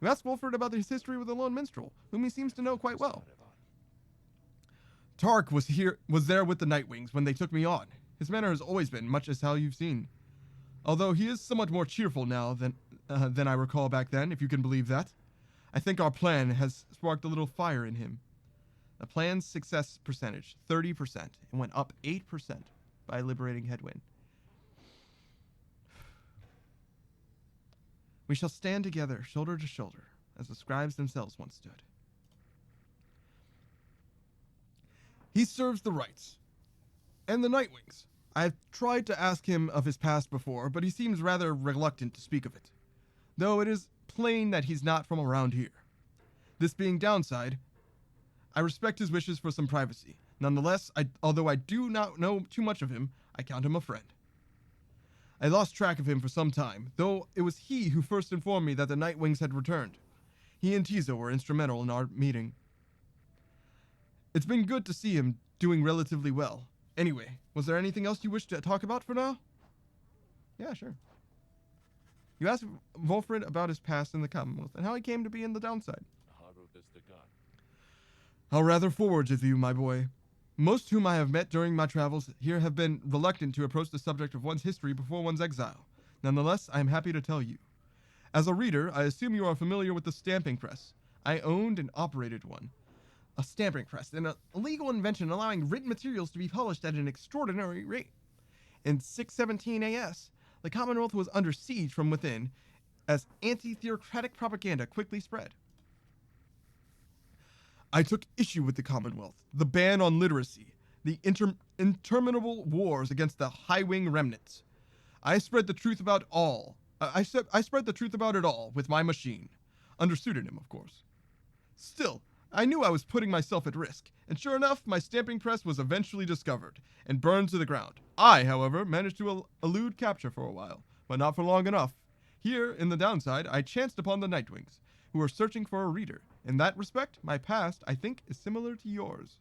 You asked Wolford about his history with the Lone Minstrel, whom he seems to know quite well. Tark was there with the Nightwings when they took me on. His manner has always been much as how you've seen. Although he is somewhat more cheerful now than I recall back then, if you can believe that. I think our plan has sparked a little fire in him. The plan's success percentage, 30%, and went up 8% by liberating Hedwyn. We shall stand together, shoulder to shoulder, as the scribes themselves once stood. He serves the rites, and the Nightwings. I have tried to ask him of his past before, but he seems rather reluctant to speak of it, though it is plain that he's not from around here. This being downside, I respect his wishes for some privacy. Nonetheless, although I do not know too much of him, I count him a friend. I lost track of him for some time, though it was he who first informed me that the Nightwings had returned. He and Tizo were instrumental in our meeting. It's been good to see him doing relatively well. Anyway, was there anything else you wish to talk about for now? Yeah, sure. You asked Wolfred about his past in the Commonwealth and how he came to be in the downside. I'll rather forward with you, my boy. Most whom I have met during my travels here have been reluctant to approach the subject of one's history before one's exile. Nonetheless, I am happy to tell you. As a reader, I assume you are familiar with the stamping press. I owned and operated one. A stamping press, and a legal invention allowing written materials to be published at an extraordinary rate. In 617 AS, the Commonwealth was under siege from within as anti-theocratic propaganda quickly spread. I took issue with the Commonwealth, the ban on literacy, the interminable wars against the high-wing remnants. I spread the truth about I spread the truth about it all with my machine, under pseudonym, of course. Still, I knew I was putting myself at risk, and sure enough, my stamping press was eventually discovered and burned to the ground. I, however, managed to elude capture for a while, but not for long enough. Here, in the downside, I chanced upon the Nightwings, who were searching for a reader. In that respect, my past, I think, is similar to yours.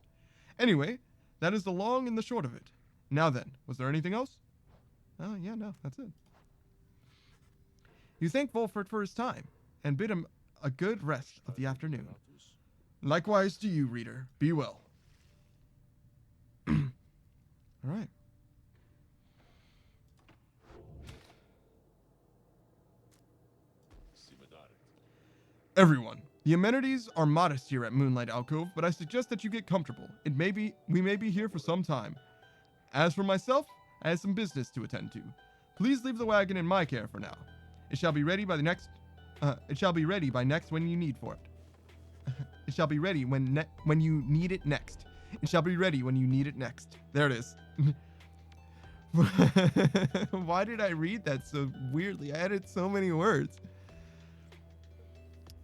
Anyway, that is the long and the short of it. Now then, was there anything else? Oh, yeah, no, that's it. You thank Wolfert for his time. and bid him a good rest of the afternoon. Likewise to you, reader. Be well. All right. Everyone, the amenities are modest here at Moonlight Alcove, but I suggest that you get comfortable. We may be here for some time. As for myself, I have some business to attend to. Please leave the wagon in my care for now. It shall be ready by next when you need for it. It shall be ready when you need it next. It shall be ready when you need it next. There it is. Why did I read that so weirdly? I added so many words.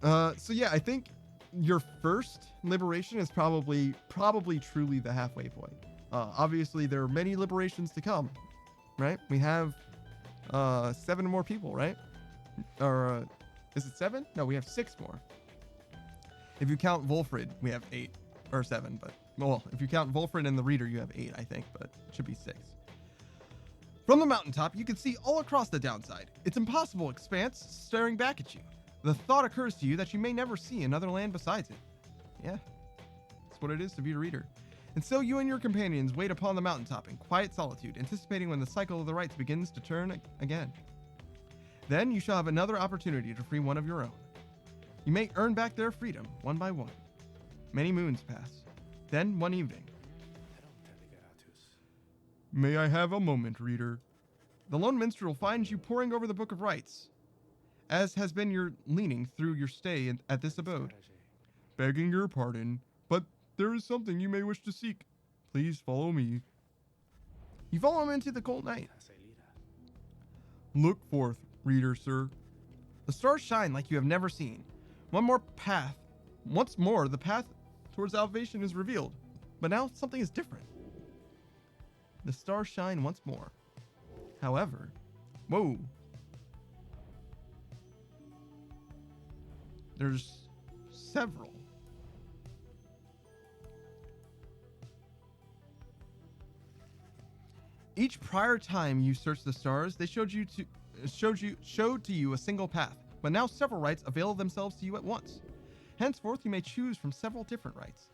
So yeah, I think your first liberation is probably truly the halfway point. Obviously there are many liberations to come, right? We have 7 more people, right? Or is it 7? No, we have 6 more. If you count Wolfred, we have 8 or 7, but well, if you count Wolfred and the reader, you have 8, I think, but it should be 6. From the mountaintop, you can see all across the downside. It's impossible expanse staring back at you. The thought occurs to you that you may never see another land besides it. Yeah, that's what it is to be a reader. And so you and your companions wait upon the mountaintop in quiet solitude, anticipating when the cycle of the rites begins to turn again. Then you shall have another opportunity to free one of your own. You may earn back their freedom, one by one. Many moons pass. Then, one evening. May I have a moment, reader? The lone minstrel finds you poring over the Book of Rites, as has been your leaning through your stay at this abode. Begging your pardon, but there is something you may wish to seek. Please follow me. You follow him into the cold night. Look forth, reader, sir. The stars shine like you have never seen. Once more, the path towards salvation is revealed. But now something is different. The stars shine once more. However, whoa. There's several. Each prior time you searched the stars, they showed to you a single path, but now several rites avail themselves to you at once. Henceforth, you may choose from several different rites.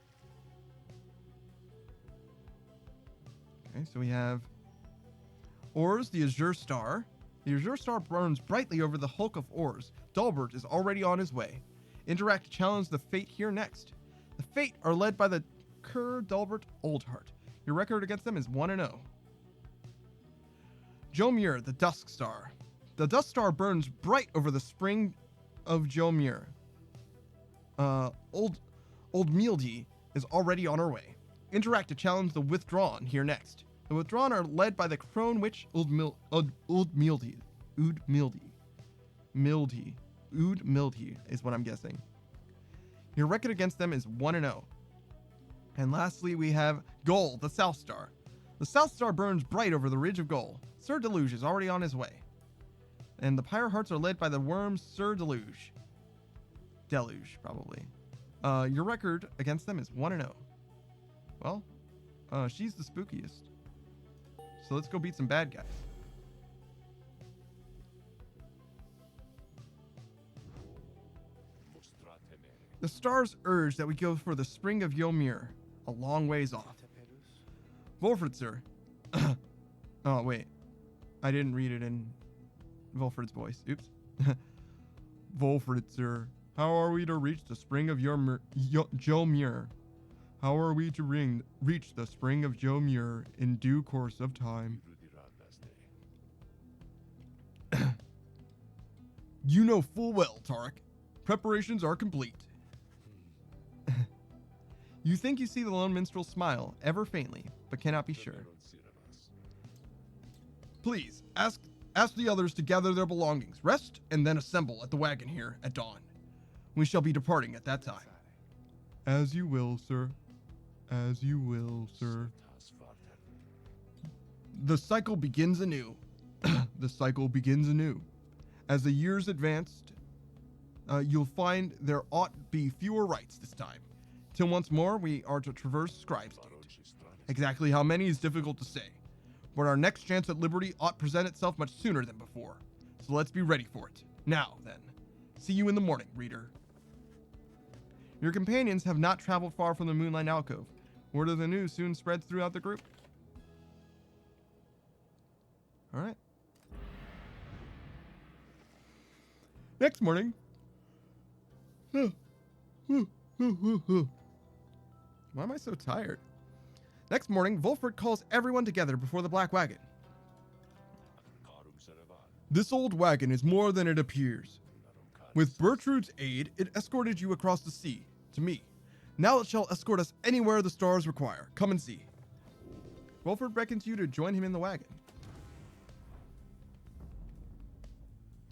Okay, so we have Ors, the Azure Star. The Azure Star burns brightly over the hulk of Ors. Dalbert is already on his way. Interact to challenge the Fate here next. The Fate are led by the Cur Dalbert Oldheart. Your record against them is 1-0. Jomir, the Dusk Star. The Dusk Star burns bright over the spring of Jomir. Old Mealdy is already on her way. Interact to challenge the Withdrawn here next. The Withdrawn are led by the Crone Witch Oud Mealdy is what I'm guessing. Your record against them is 1-0. And lastly, we have Goal, the South Star. The South Star burns bright over the ridge of Goal. Sir Deluge is already on his way. And the Pyre Hearts are led by the worm Sir Deluge. Deluge, probably. Your record against them is 1-0. Well, she's the spookiest. So let's go beat some bad guys. The stars urge that we go for the spring of Ymir, a long ways off. Wolfred, sir. Oh, wait. I didn't read it in Wolfred's voice. Oops. Wolfred, sir. How are we to reach the spring of Jomir? How are we to reach the spring of Jomir in due course of time? You know full well, Tarek. Preparations are complete. You think you see the lone minstrel smile, ever faintly, but cannot be sure. Please, ask the others to gather their belongings, rest, and then assemble at the wagon here at dawn. We shall be departing at that time. As you will, sir. As you will, sir. The cycle begins anew. The cycle begins anew. As the years advanced, you'll find there ought be fewer rites this time. Till once more we are to traverse Scribe's Gate. Exactly how many is difficult to say, but our next chance at liberty ought present itself much sooner than before. So let's be ready for it. Now, then, See you in the morning, reader. Your companions have not traveled far from the Moonlight Alcove. Word of the news soon spreads throughout the group. All right. Next morning. Why am I so tired? Next morning, Wolfert calls everyone together before the Black Wagon. This old wagon is more than it appears. With Bertrude's aid, it escorted you across the sea, to me. Now it shall escort us anywhere the stars require. Come and see. Wolfert beckons you to join him in the wagon.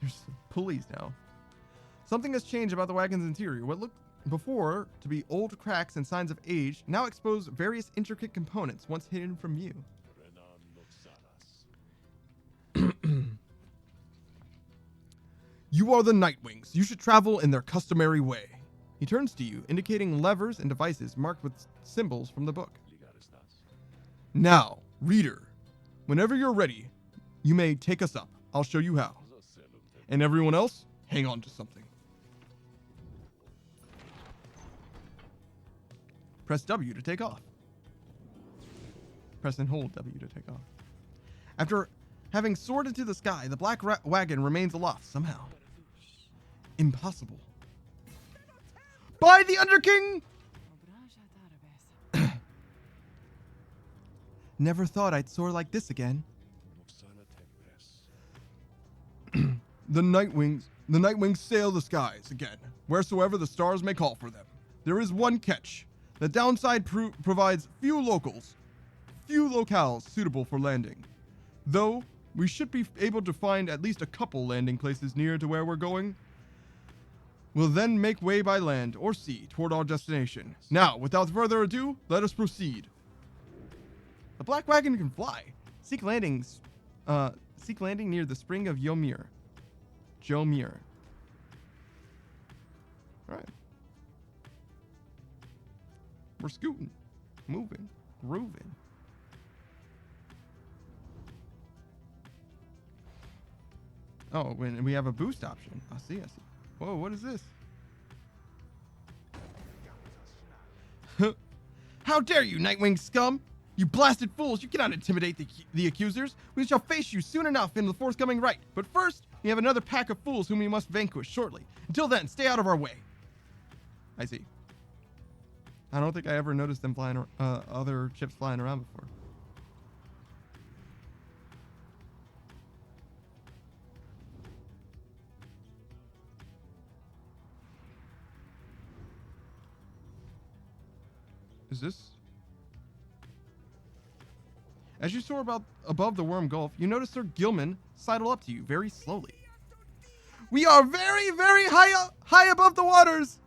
There's pulleys now. Something has changed about the wagon's interior. What looked before to be old cracks and signs of age now expose various intricate components once hidden from view. You are the Nightwings. You should travel in their customary way. He turns to you, indicating levers and devices marked with symbols from the book. Now, reader, whenever you're ready, you may take us up. I'll show you how. And everyone else, hang on to something. Press W to take off. Press and hold W to take off. After having soared into the sky, the black wagon remains aloft somehow. Impossible. By the Underking! Never thought I'd soar like this again. The Nightwings sail the skies again, wheresoever the stars may call for them. There is one catch. The downside provides few locales suitable for landing. Though, we should be able to find at least a couple landing places near to where we're going. We'll then make way by land or sea toward our destination. Now, without further ado, let us proceed. The Black Wagon can fly. Seek landing near the spring of Jomir. All right. We're scooting, moving, grooving. Oh, when we have a boost option. I see. Whoa, what is this? How dare you, Nightwing scum! You blasted fools, you cannot intimidate the accusers. We shall face you soon enough in the forthcoming right. But first, we have another pack of fools whom we must vanquish shortly. Until then, stay out of our way. I see. I don't think I ever noticed them flying, other ships flying around before. Is this? As you soar above the Worm Gulf, you notice Sir Gilman sidle up to you very slowly. We are very, very high above the waters.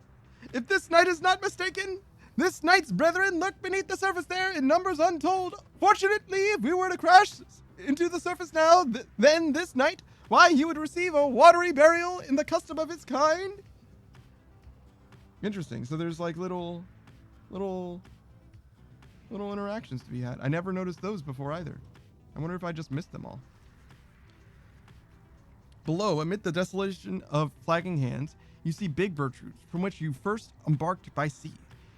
If this knight is not mistaken, this knight's brethren lurk beneath the surface there in numbers untold. Fortunately, if we were to crash into the surface now, then this knight, why, he would receive a watery burial in the custom of his kind. Interesting. So there's like little interactions to be had. I never noticed those before either. I wonder if I just missed them all. Below, amid the desolation of flagging hands, you see Big Bertrude, from which you first embarked by sea.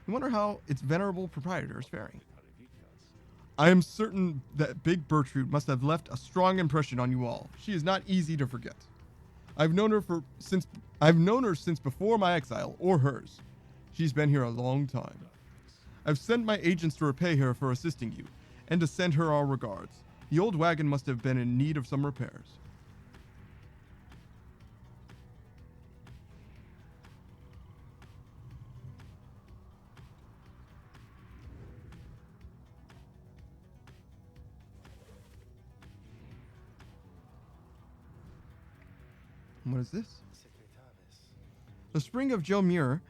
You wonder how its venerable proprietor is faring. I am certain that Big Bertrude must have left a strong impression on you all. She is not easy to forget. I've known her since before my exile, or hers. She's been here a long time. I've sent my agents to repay her for assisting you, and to send her our regards. The old wagon must have been in need of some repairs. What is this? The spring of Jomir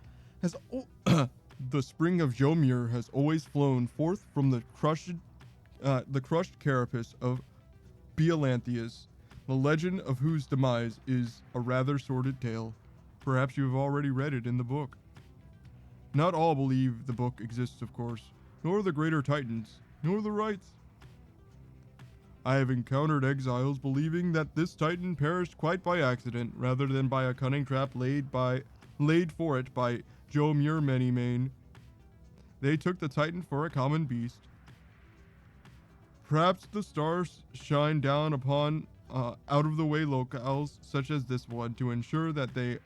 has the spring of Jomir has always flown forth from the crushed carapace of Beolanthius, the legend of whose demise is a rather sordid tale. Perhaps you have already read it in the book. Not all believe the book exists, of course, nor the greater titans, nor the rights. I have encountered exiles believing that this titan perished quite by accident, rather than by a cunning trap laid for it by Jomir Manymane. They took the titan for a common beast. Perhaps the stars shine down upon out-of-the-way locales such as this one to ensure that they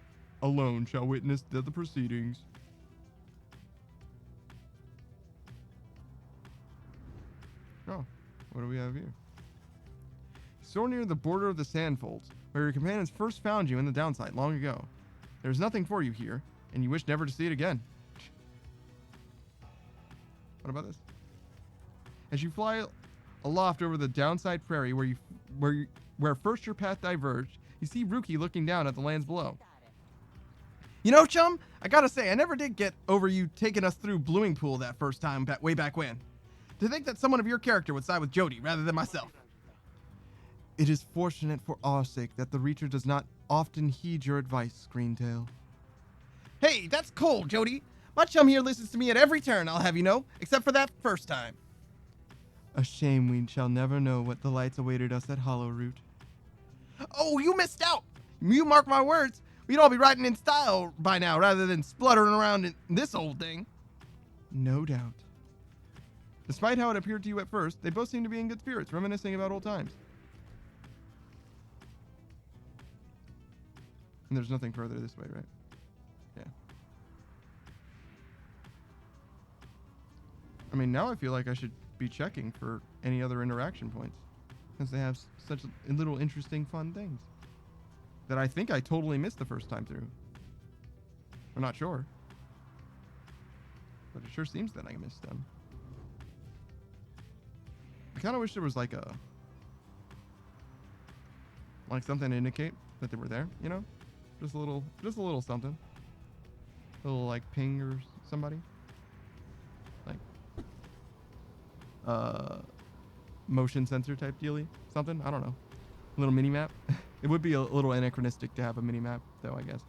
alone shall witness the proceedings. Oh, what do we have here? So near the border of the Sandfolds, where your companions first found you in the downside long ago. There's nothing for you here, and you wish never to see it again. What about this? As you fly aloft over the downside prairie where first your path diverged, you see Ruki looking down at the lands below. You know, chum, I gotta say, I never did get over you taking us through Blooming Pool that first time way back when. To think that someone of your character would side with Jody rather than myself. It is fortunate for our sake that the Reacher does not often heed your advice, Greentail. Hey, that's cold, Jody. My chum here listens to me at every turn, I'll have you know, except for that first time. A shame we shall never know what delights awaited us at Hollowroot. Oh, you missed out! You mark my words, we'd all be riding in style by now rather than spluttering around in this old thing. No doubt. Despite how it appeared to you at first, they both seem to be in good spirits, reminiscing about old times. And there's nothing further this way, right? Yeah. I mean, now I feel like I should be checking for any other interaction points, since they have such little interesting fun things that I think I totally missed the first time through. I'm not sure, but it sure seems that I missed them. I kind of wish there was like something to indicate that they were there, you know? Just a little something. A little like ping or somebody. Like motion sensor type dealy. Something, I don't know. A little mini map. It would be a little anachronistic to have a mini map though, I guess.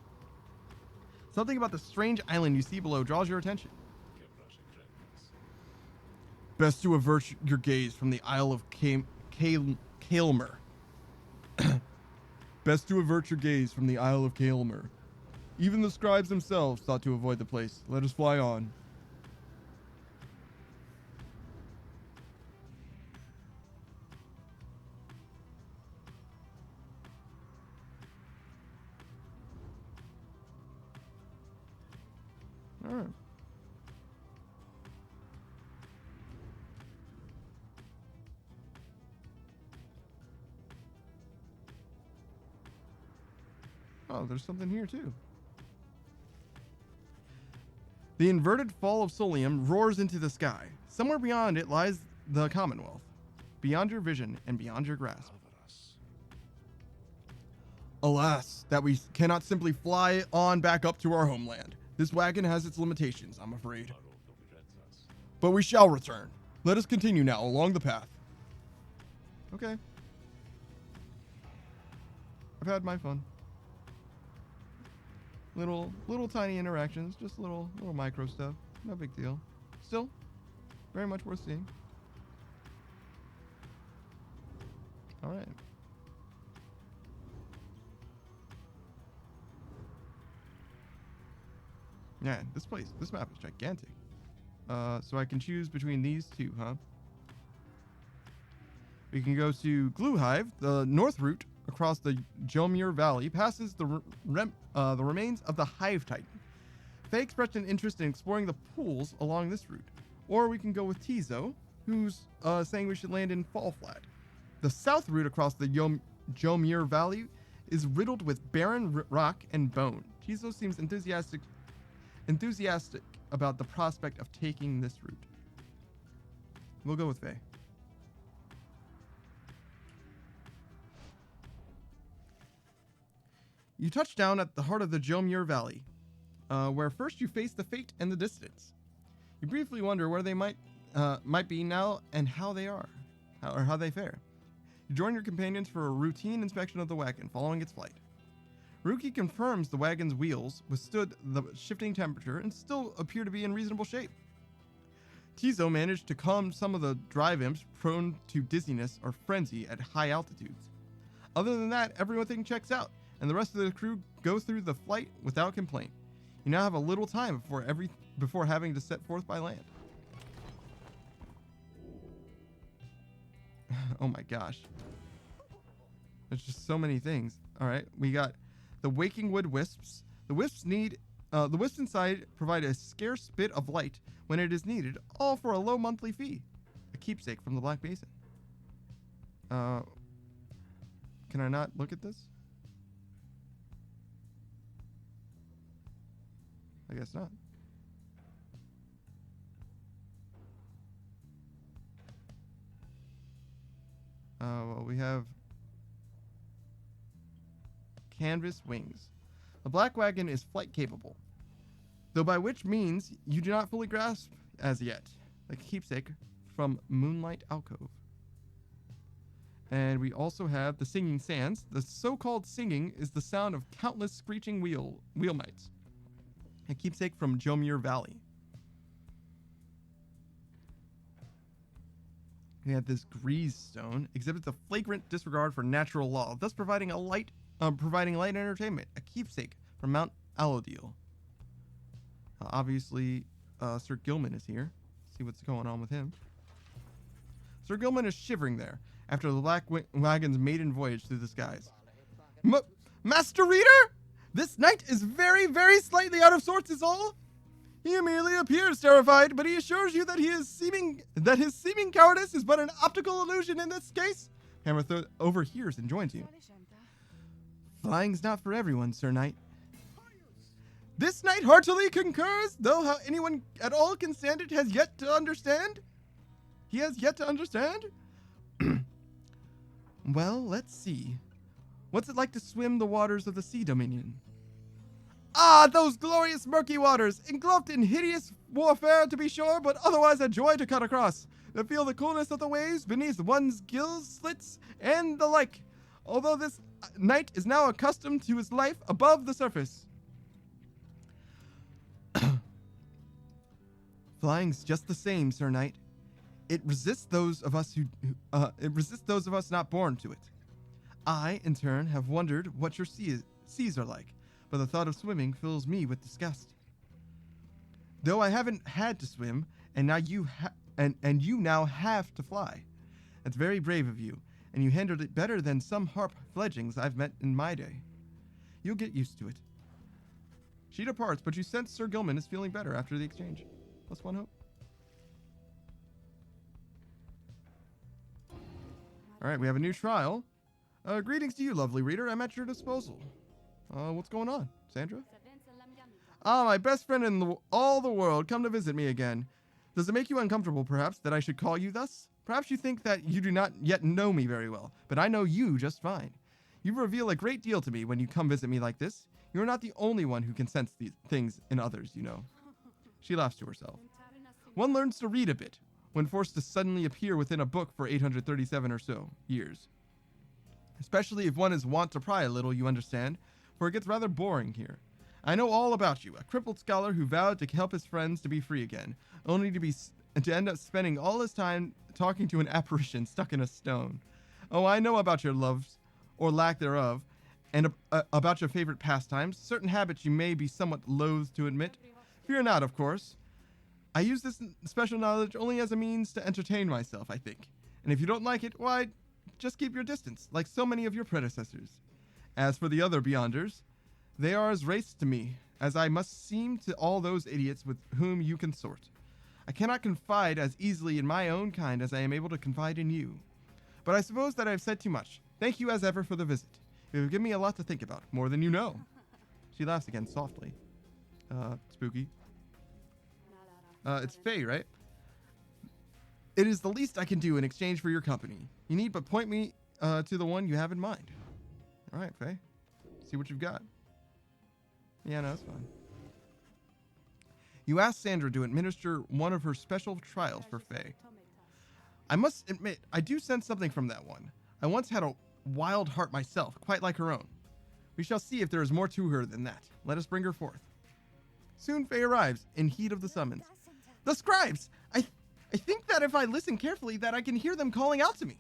Something about the strange island you see below draws your attention. Best to avert your gaze from the Isle of Kaelmer. Best to avert your gaze from the Isle of Kaelmer. Even the scribes themselves thought to avoid the place. Let us fly on. All right. Oh, there's something here too. The inverted fall of Solium roars into the sky. Somewhere beyond it lies the Commonwealth. Beyond your vision and beyond your grasp. Alas, that we cannot simply fly on back up to our homeland. This wagon has its limitations, I'm afraid. But we shall return. Let us continue now along the path. Okay. I've had my fun. Little tiny interactions, just little micro stuff. No big deal. Still, very much worth seeing. All right. Yeah, this map is gigantic. So I can choose between these two, huh? We can go to Gluehive, the north route across the Jomir Valley, passes the remains of the Hive Titan. Faye expressed an interest in exploring the pools along this route. Or we can go with Tizo, who's saying we should land in Fall Flat. The south route across the Jomir Valley is riddled with barren rock and bone. Tizo seems enthusiastic about the prospect of taking this route. We'll go with Faye. You touch down at the heart of the Jomir Valley, where first you face the fate and the distance. You briefly wonder where they might be now and how they are, or how they fare. You join your companions for a routine inspection of the wagon following its flight. Ruki confirms the wagon's wheels withstood the shifting temperature and still appear to be in reasonable shape. Tizo managed to calm some of the drive imps prone to dizziness or frenzy at high altitudes. Other than that, everything checks out, and the rest of the crew go through the flight without complaint. You now have a little time before having to set forth by land. Oh my gosh. There's just so many things. All right, we got the Waking Wood Wisps. The wisps inside provide a scarce bit of light when it is needed, all for a low monthly fee. A keepsake from the Black Basin. Can I not look at this? I guess not. Well, we have canvas wings. The Black Wagon is flight capable, though by which means you do not fully grasp as yet. The keepsake from Moonlight Alcove. And we also have the Singing Sands. The so-called singing is the sound of countless screeching wheel mites. A keepsake from Jomir Valley. We have this Grease Stone. Exhibits a flagrant disregard for natural law, thus providing light entertainment. A keepsake from Mount Allodil. Obviously, Sir Gilman is here. See what's going on with him. Sir Gilman is shivering there after the Black Wagon's maiden voyage through the skies. Master Reader? This knight is very, very slightly out of sorts is all. He merely appears terrified, but he assures you that his seeming cowardice is but an optical illusion in this case. Hammerthroat overhears and joins you. Flying's not for everyone, Sir Knight. This knight heartily concurs, though how anyone at all can stand it has yet to understand. He has yet to understand? Well, let's see. What's it like to swim the waters of the Sea Dominion? Ah, those glorious murky waters, engulfed in hideous warfare to be sure, but otherwise a joy to cut across. To feel the coolness of the waves beneath one's gill slits and the like. Although this knight is now accustomed to his life above the surface. Flying's just the same, Sir Knight. It resists those of us not born to it. I, in turn, have wondered what your seas are like, but the thought of swimming fills me with disgust. Though I haven't had to swim, and now you now have to fly. That's very brave of you, and you handled it better than some harp fledglings I've met in my day. You'll get used to it. She departs, but you sense Sir Gilman is feeling better after the exchange. Plus one hope. All right, we have a new trial. Greetings to you, lovely reader. I'm at your disposal. What's going on, Sandra? Ah, my best friend in all the world, come to visit me again. Does it make you uncomfortable, perhaps, that I should call you thus? Perhaps you think that you do not yet know me very well, but I know you just fine. You reveal a great deal to me when you come visit me like this. You are not the only one who can sense these things in others, you know. She laughs to herself. One learns to read a bit when forced to suddenly appear within a book for 837 or so years. Especially if one is wont to pry a little, you understand, for it gets rather boring here. I know all about you, a crippled scholar who vowed to help his friends to be free again, only to end up spending all his time talking to an apparition stuck in a stone. Oh, I know about your loves, or lack thereof, and about your favorite pastimes, certain habits you may be somewhat loath to admit. Fear not, of course. I use this special knowledge only as a means to entertain myself, I think. And if you don't like it, why, just keep your distance, like so many of your predecessors. As for the other Beyonders, they are as race to me, as I must seem to all those idiots with whom you consort. I cannot confide as easily in my own kind as I am able to confide in you. But I suppose that I have said too much. Thank you as ever for the visit. You have given me a lot to think about, more than you know. She laughs again softly. Spooky. It's Faye, right? It is the least I can do in exchange for your company. You need but point me to the one you have in mind. All right, Faye. See what you've got. Yeah, no, that's fine. You asked Sandra to administer one of her special trials for Faye. I must admit, I do sense something from that one. I once had a wild heart myself, quite like her own. We shall see if there is more to her than that. Let us bring her forth. Soon Faye arrives, in heat of the summons. The scribes! I think that if I listen carefully, that I can hear them calling out to me.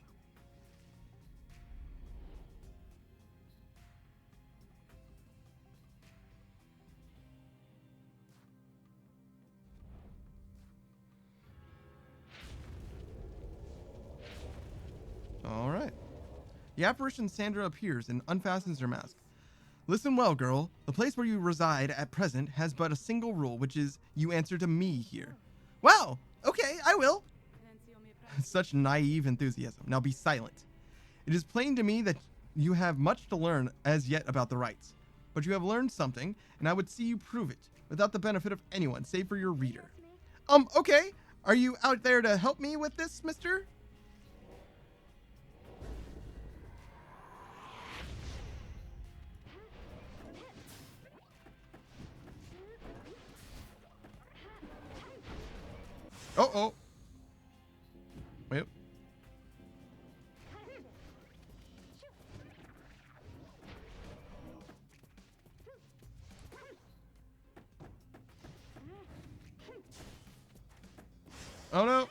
All right. The apparition Sandra appears and unfastens her mask. Listen well, girl. The place where you reside at present has but a single rule, which is you answer to me here. Wow. Okay, I will. Such naive enthusiasm. Now be silent. It is plain to me that you have much to learn as yet about the rites. But you have learned something, and I would see you prove it, without the benefit of anyone, save for your reader. Okay. Are you out there to help me with this, mister? Oh. Wait. Oh no.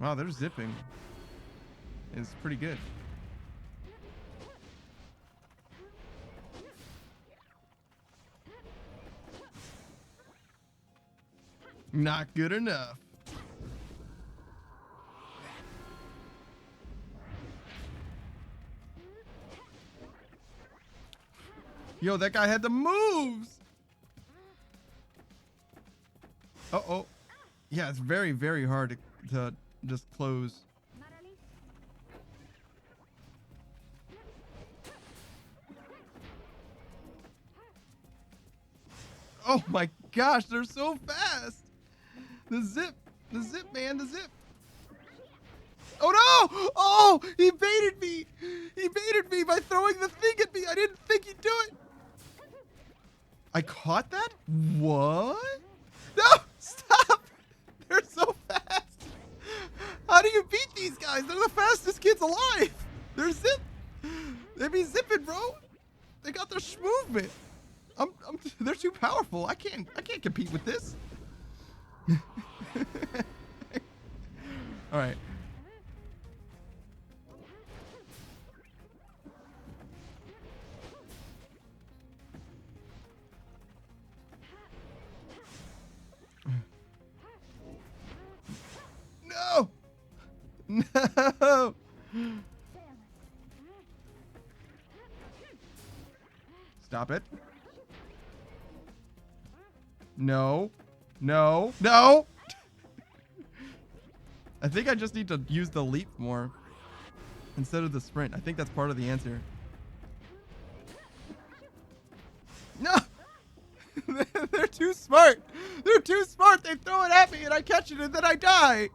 Wow, their zipping is pretty good. Not good enough. Yo, that guy had the moves. Uh-oh. Yeah, it's very, very hard to just close. Oh my gosh, they're so fast. The zip, man, the zip. Oh no! Oh, he baited me. He baited me by throwing the thing at me. I didn't think he'd do it. I caught that? What? No, stop. They're so fast. How do you beat these guys? They're the fastest kids alive. They're they be zipping, bro. They got their movement. They're too powerful. I can't compete with this. All right. No. No. Stop it. No. No. No. I think I just need to use the leap more instead of the sprint. I think that's part of the answer. No. They're too smart. They're too smart. They throw it at me and I catch it and then I die.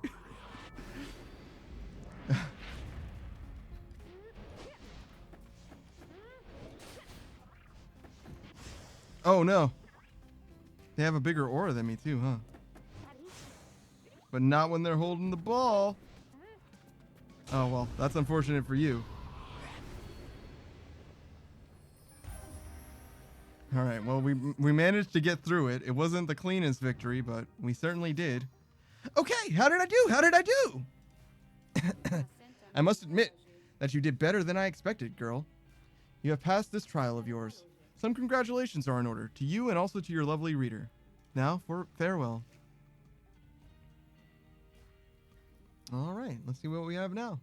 Oh no. They have a bigger aura than me too, huh? But not when they're holding the ball. Oh well, that's unfortunate for you. All right, well we managed to get through it. It wasn't the cleanest victory, but we certainly did. Okay, how did I do? How did I do? I must admit that you did better than I expected, girl. You have passed this trial of yours. Some congratulations are in order, to you and also to your lovely reader. Now for farewell. All right, let's see what we have now.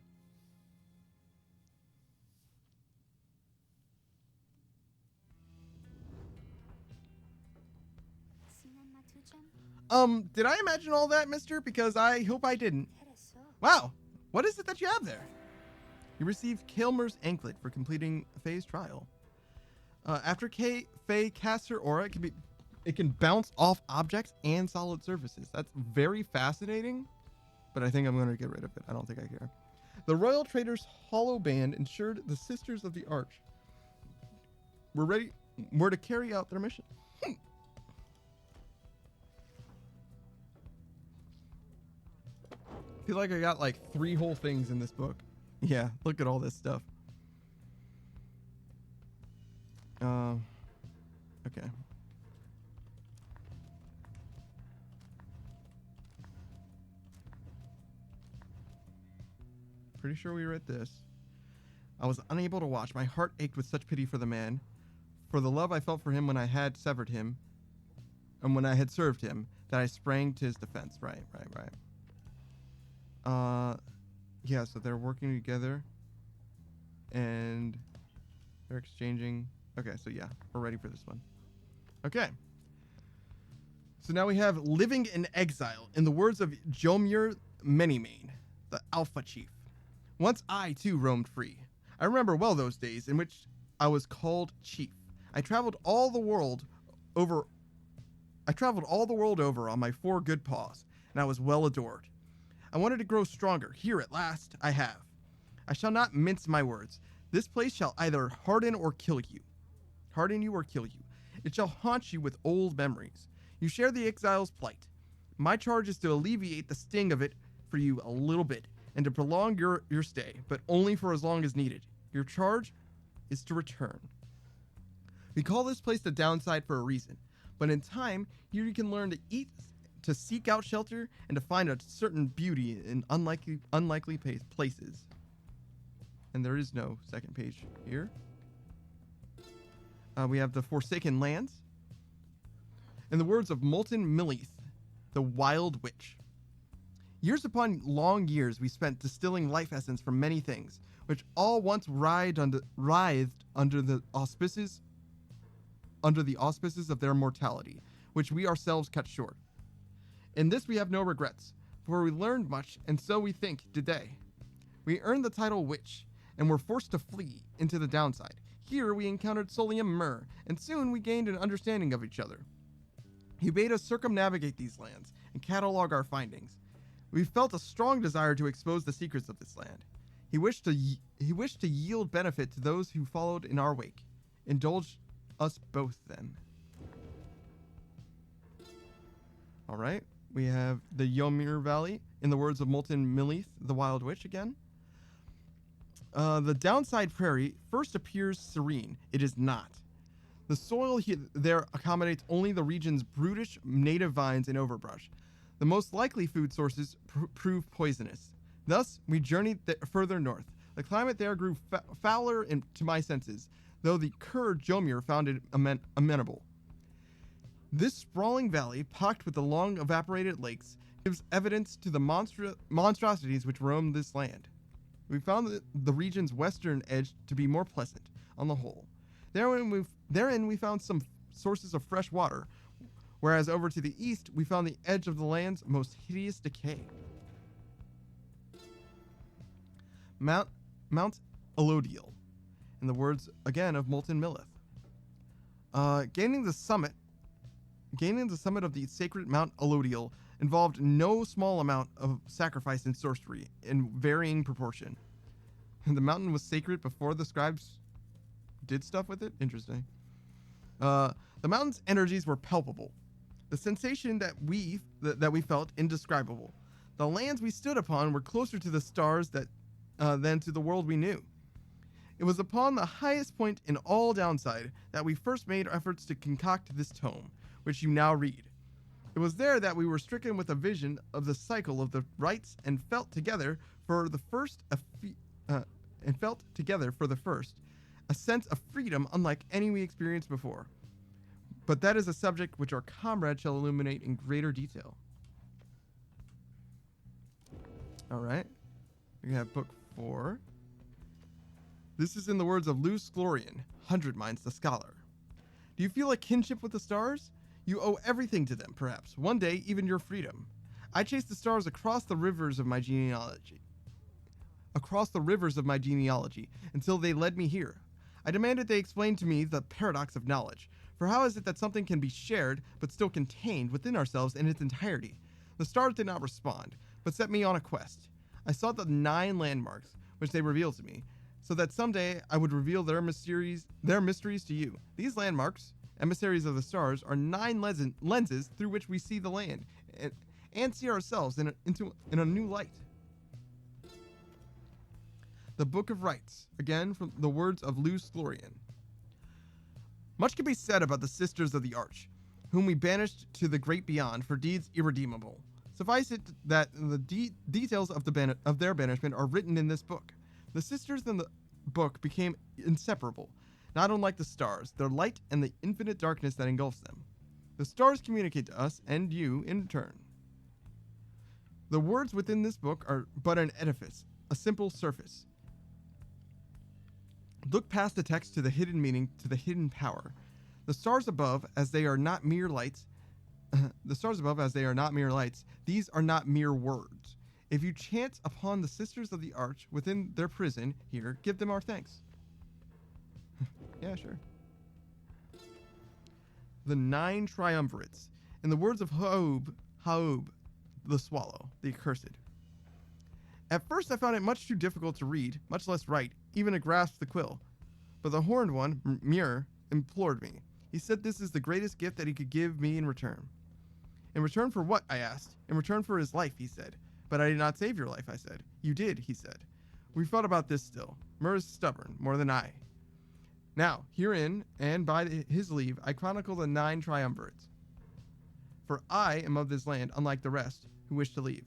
Did I imagine all that, mister? Because I hope I didn't. Wow, what is it that you have there? You received Kilmer's anklet for completing Faye's trial. After Faye casts her aura, it can bounce off objects and solid surfaces. That's very fascinating, but I think I'm going to get rid of it. I don't think I care. The Royal Traders Hollow Band ensured the Sisters of the Arch were to carry out their mission. I feel like I got like 3 whole things in this book. Yeah, look at all this stuff. Okay. Pretty sure we read this. I was unable to watch. My heart ached with such pity for the man, for the love I felt for him when I had severed him, and when I had served him, that I sprang to his defense. Right. Yeah, so they're working together, and they're exchanging. Okay, so yeah, we're ready for this one. Okay. So now we have living in exile, in the words of Jomir Manymane, the Alpha Chief. Once I, too, roamed free. I remember well those days in which I was called Chief. I traveled all the world over on my 4 good paws, and I was well adored. I wanted to grow stronger. Here at last I have. I shall not mince my words. This place shall either harden you or kill you. It shall haunt you with old memories. You share the exile's plight. My charge is to alleviate the sting of it for you a little bit, and to prolong your stay, but only for as long as needed. Your charge is to return. We call this place the downside for a reason, but in time, here you can learn to eat, to seek out shelter, and to find a certain beauty in unlikely places. And there is no second page here. We have the Forsaken Lands. In the words of Molten Millith, the Wild Witch. Years upon long years we spent distilling life essence from many things, which all once writhed under the auspices of their mortality, which we ourselves cut short. In this we have no regrets, for we learned much, and so we think did they. We earned the title Witch, and were forced to flee into the downside. Here we encountered Solium Mur, and soon we gained an understanding of each other. He bade us circumnavigate these lands and catalog our findings. We felt a strong desire to expose the secrets of this land. He wished to yield benefit to those who followed in our wake. Indulge us both then. All right, we have the Ymir Valley, in the words of Molten Millith, the Wild Witch again. The downside prairie first appears serene. It is not. The soil there accommodates only the region's brutish native vines and overbrush. The most likely food sources prove poisonous. Thus, we journeyed further north. The climate there grew fouler to my senses, though the cur Jomir found it amenable. This sprawling valley, pocked with the long evaporated lakes, gives evidence to the monstrosities which roam this land. We found the region's western edge to be more pleasant, on the whole. Therein we found some sources of fresh water, whereas over to the east we found the edge of the land's most hideous decay. Mount Elodiel, in the words again of Molten Millith. Gaining the summit of the sacred Mount Elodiel involved no small amount of sacrifice and sorcery in varying proportion. The mountain was sacred before the scribes did stuff with it? Interesting. The mountain's energies were palpable. The sensation that we felt indescribable. The lands we stood upon were closer to the stars than to the world we knew. It was upon the highest point in all downside that we first made efforts to concoct this tome, which you now read. It was there that we were stricken with a vision of the cycle of the rites and felt together for the first a sense of freedom unlike any we experienced before. But that is a subject which our comrade shall illuminate in greater detail. All right, we have book 4. This is in the words of Luce Glorian, 100 Minds the Scholar. Do you feel a kinship with the stars? You owe everything to them, perhaps. One day, even your freedom. I chased the stars across the rivers of my genealogy. Until they led me here. I demanded they explain to me the paradox of knowledge. For how is it that something can be shared, but still contained within ourselves in its entirety? The stars did not respond, but set me on a quest. I sought the 9 landmarks, which they revealed to me, so that someday I would reveal their mysteries to you. These landmarks, emissaries of the stars, are 9 lenses through which we see the land, and see ourselves in a new light. The Book of Rites, again from the words of Luce Glorian. Much can be said about the Sisters of the Arch, whom we banished to the great beyond for deeds irredeemable. Suffice it that the details of their banishment are written in this book. The sisters in the book became inseparable, not unlike the stars, their light and the infinite darkness that engulfs them. The stars communicate to us and you in turn. The words within this book are but an edifice, a simple surface. Look past the text to the hidden meaning, to the hidden power. The stars above, as they are not mere lights, these are not mere words. If you chant upon the sisters of the arch within their prison here, give them our thanks. Yeah, sure. The 9 triumvirates. In the words of Haub, the swallow, the accursed. At first I found it much too difficult to read, much less write, even to grasp the quill. But the horned one, Muir, implored me. He said this is the greatest gift that he could give me in return. In return for what? I asked. In return for his life, he said. But I did not save your life, I said. You did, he said. We thought about this still. Mur is stubborn, more than I. Now, herein, and by his leave, I chronicle the 9 triumvirates. For I am of this land, unlike the rest, who wish to leave.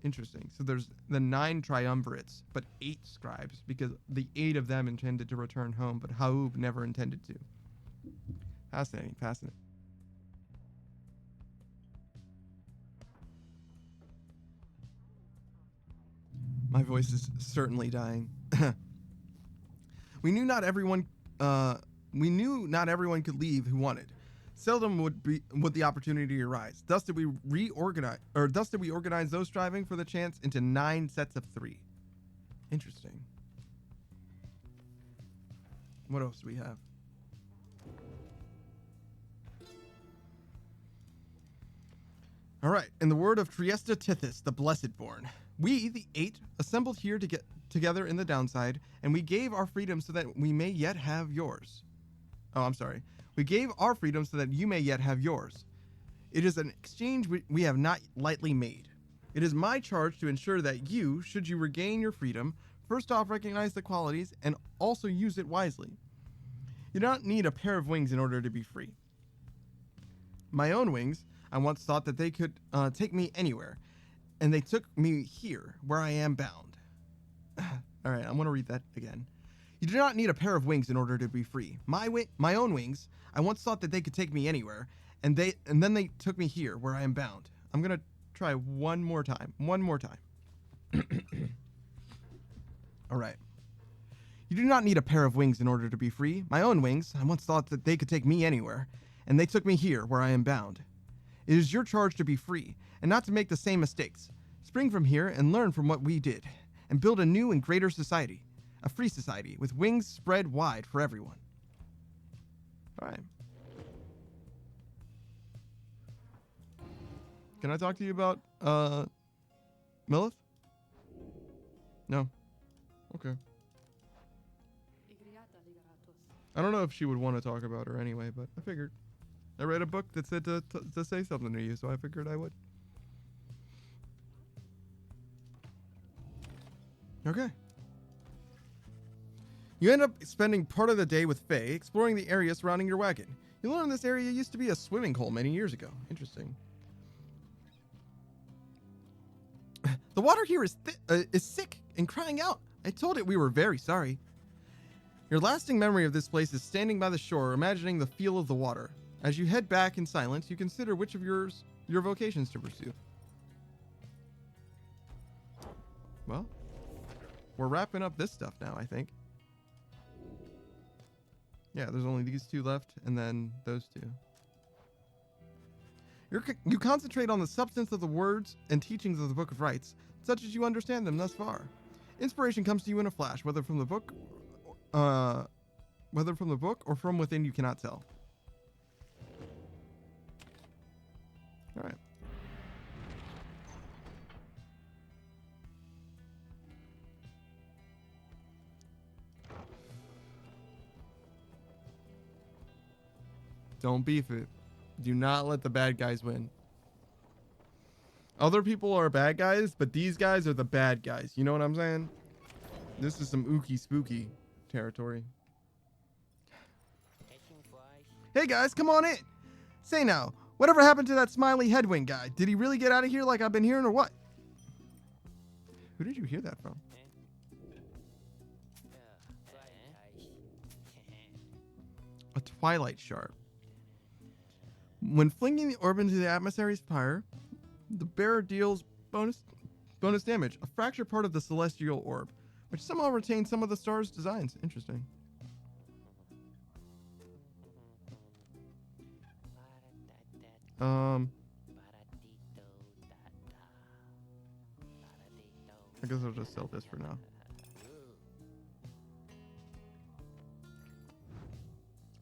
Interesting. So there's the 9 triumvirates, but 8 scribes, because the 8 of them intended to return home, but Haub never intended to. Fascinating, fascinating. My voice is certainly dying. We knew not everyone could leave who wanted. Seldom would the opportunity arise. Thus did we organize those striving for the chance into 9 sets of 3. Interesting. What else do we have? All right. In the word of Triesta Tithys, the Blessed Born, we, the 8, assembled here to get together in the downside, and we gave our freedom so that we may yet have yours. Oh, I'm sorry. We gave our freedom so that you may yet have yours. It is an exchange we have not lightly made. It is my charge to ensure that you, should you regain your freedom, first off recognize the qualities and also use it wisely. You do not need a pair of wings in order to be free. My own wings, I once thought that they could take me anywhere, and they took me here, where I am bound. All right, I'm going to read that again. You do not need a pair of wings in order to be free. My own wings, I once thought that they could take me anywhere, and then they took me here, where I am bound. I'm going to try one more time. All right. You do not need a pair of wings in order to be free. My own wings, I once thought that they could take me anywhere, and they took me here, where I am bound. It is your charge to be free, and not to make the same mistakes. Spring from here and learn from what we did, and build a new and greater society, a free society with wings spread wide for everyone. All right. Can I talk to you about Milith? No. Okay. I don't know if she would want to talk about her anyway, but I figured. I read a book that said to say something to you, so I figured I would. Okay. You end up spending part of the day with Faye, exploring the area surrounding your wagon. You learn this area used to be a swimming hole many years ago. Interesting. The water here is sick and crying out. I told it we were very sorry. Your lasting memory of this place is standing by the shore, imagining the feel of the water. As you head back in silence, you consider which of your vocations to pursue. Well, we're wrapping up this stuff now, I think. Yeah, there's only these 2 left, and then those 2. You concentrate on the substance of the words and teachings of the Book of Rites, such as you understand them thus far. Inspiration comes to you in a flash, whether from the book or from within, you cannot tell. All right. Don't beef it. Do not let the bad guys win. Other people are bad guys, but these guys are the bad guys. You know what I'm saying? This is some ooky spooky territory. Hey guys, come on in. Say now, Whatever happened to that smiley headwind guy? Did he really get out of here like I've been hearing or what? Who did you hear that from? A twilight shard. When flinging the orb into the adversary's pyre, the bearer deals bonus damage, a fractured part of the celestial orb, which somehow retains some of the star's designs. Interesting. I guess I'll just sell this for now.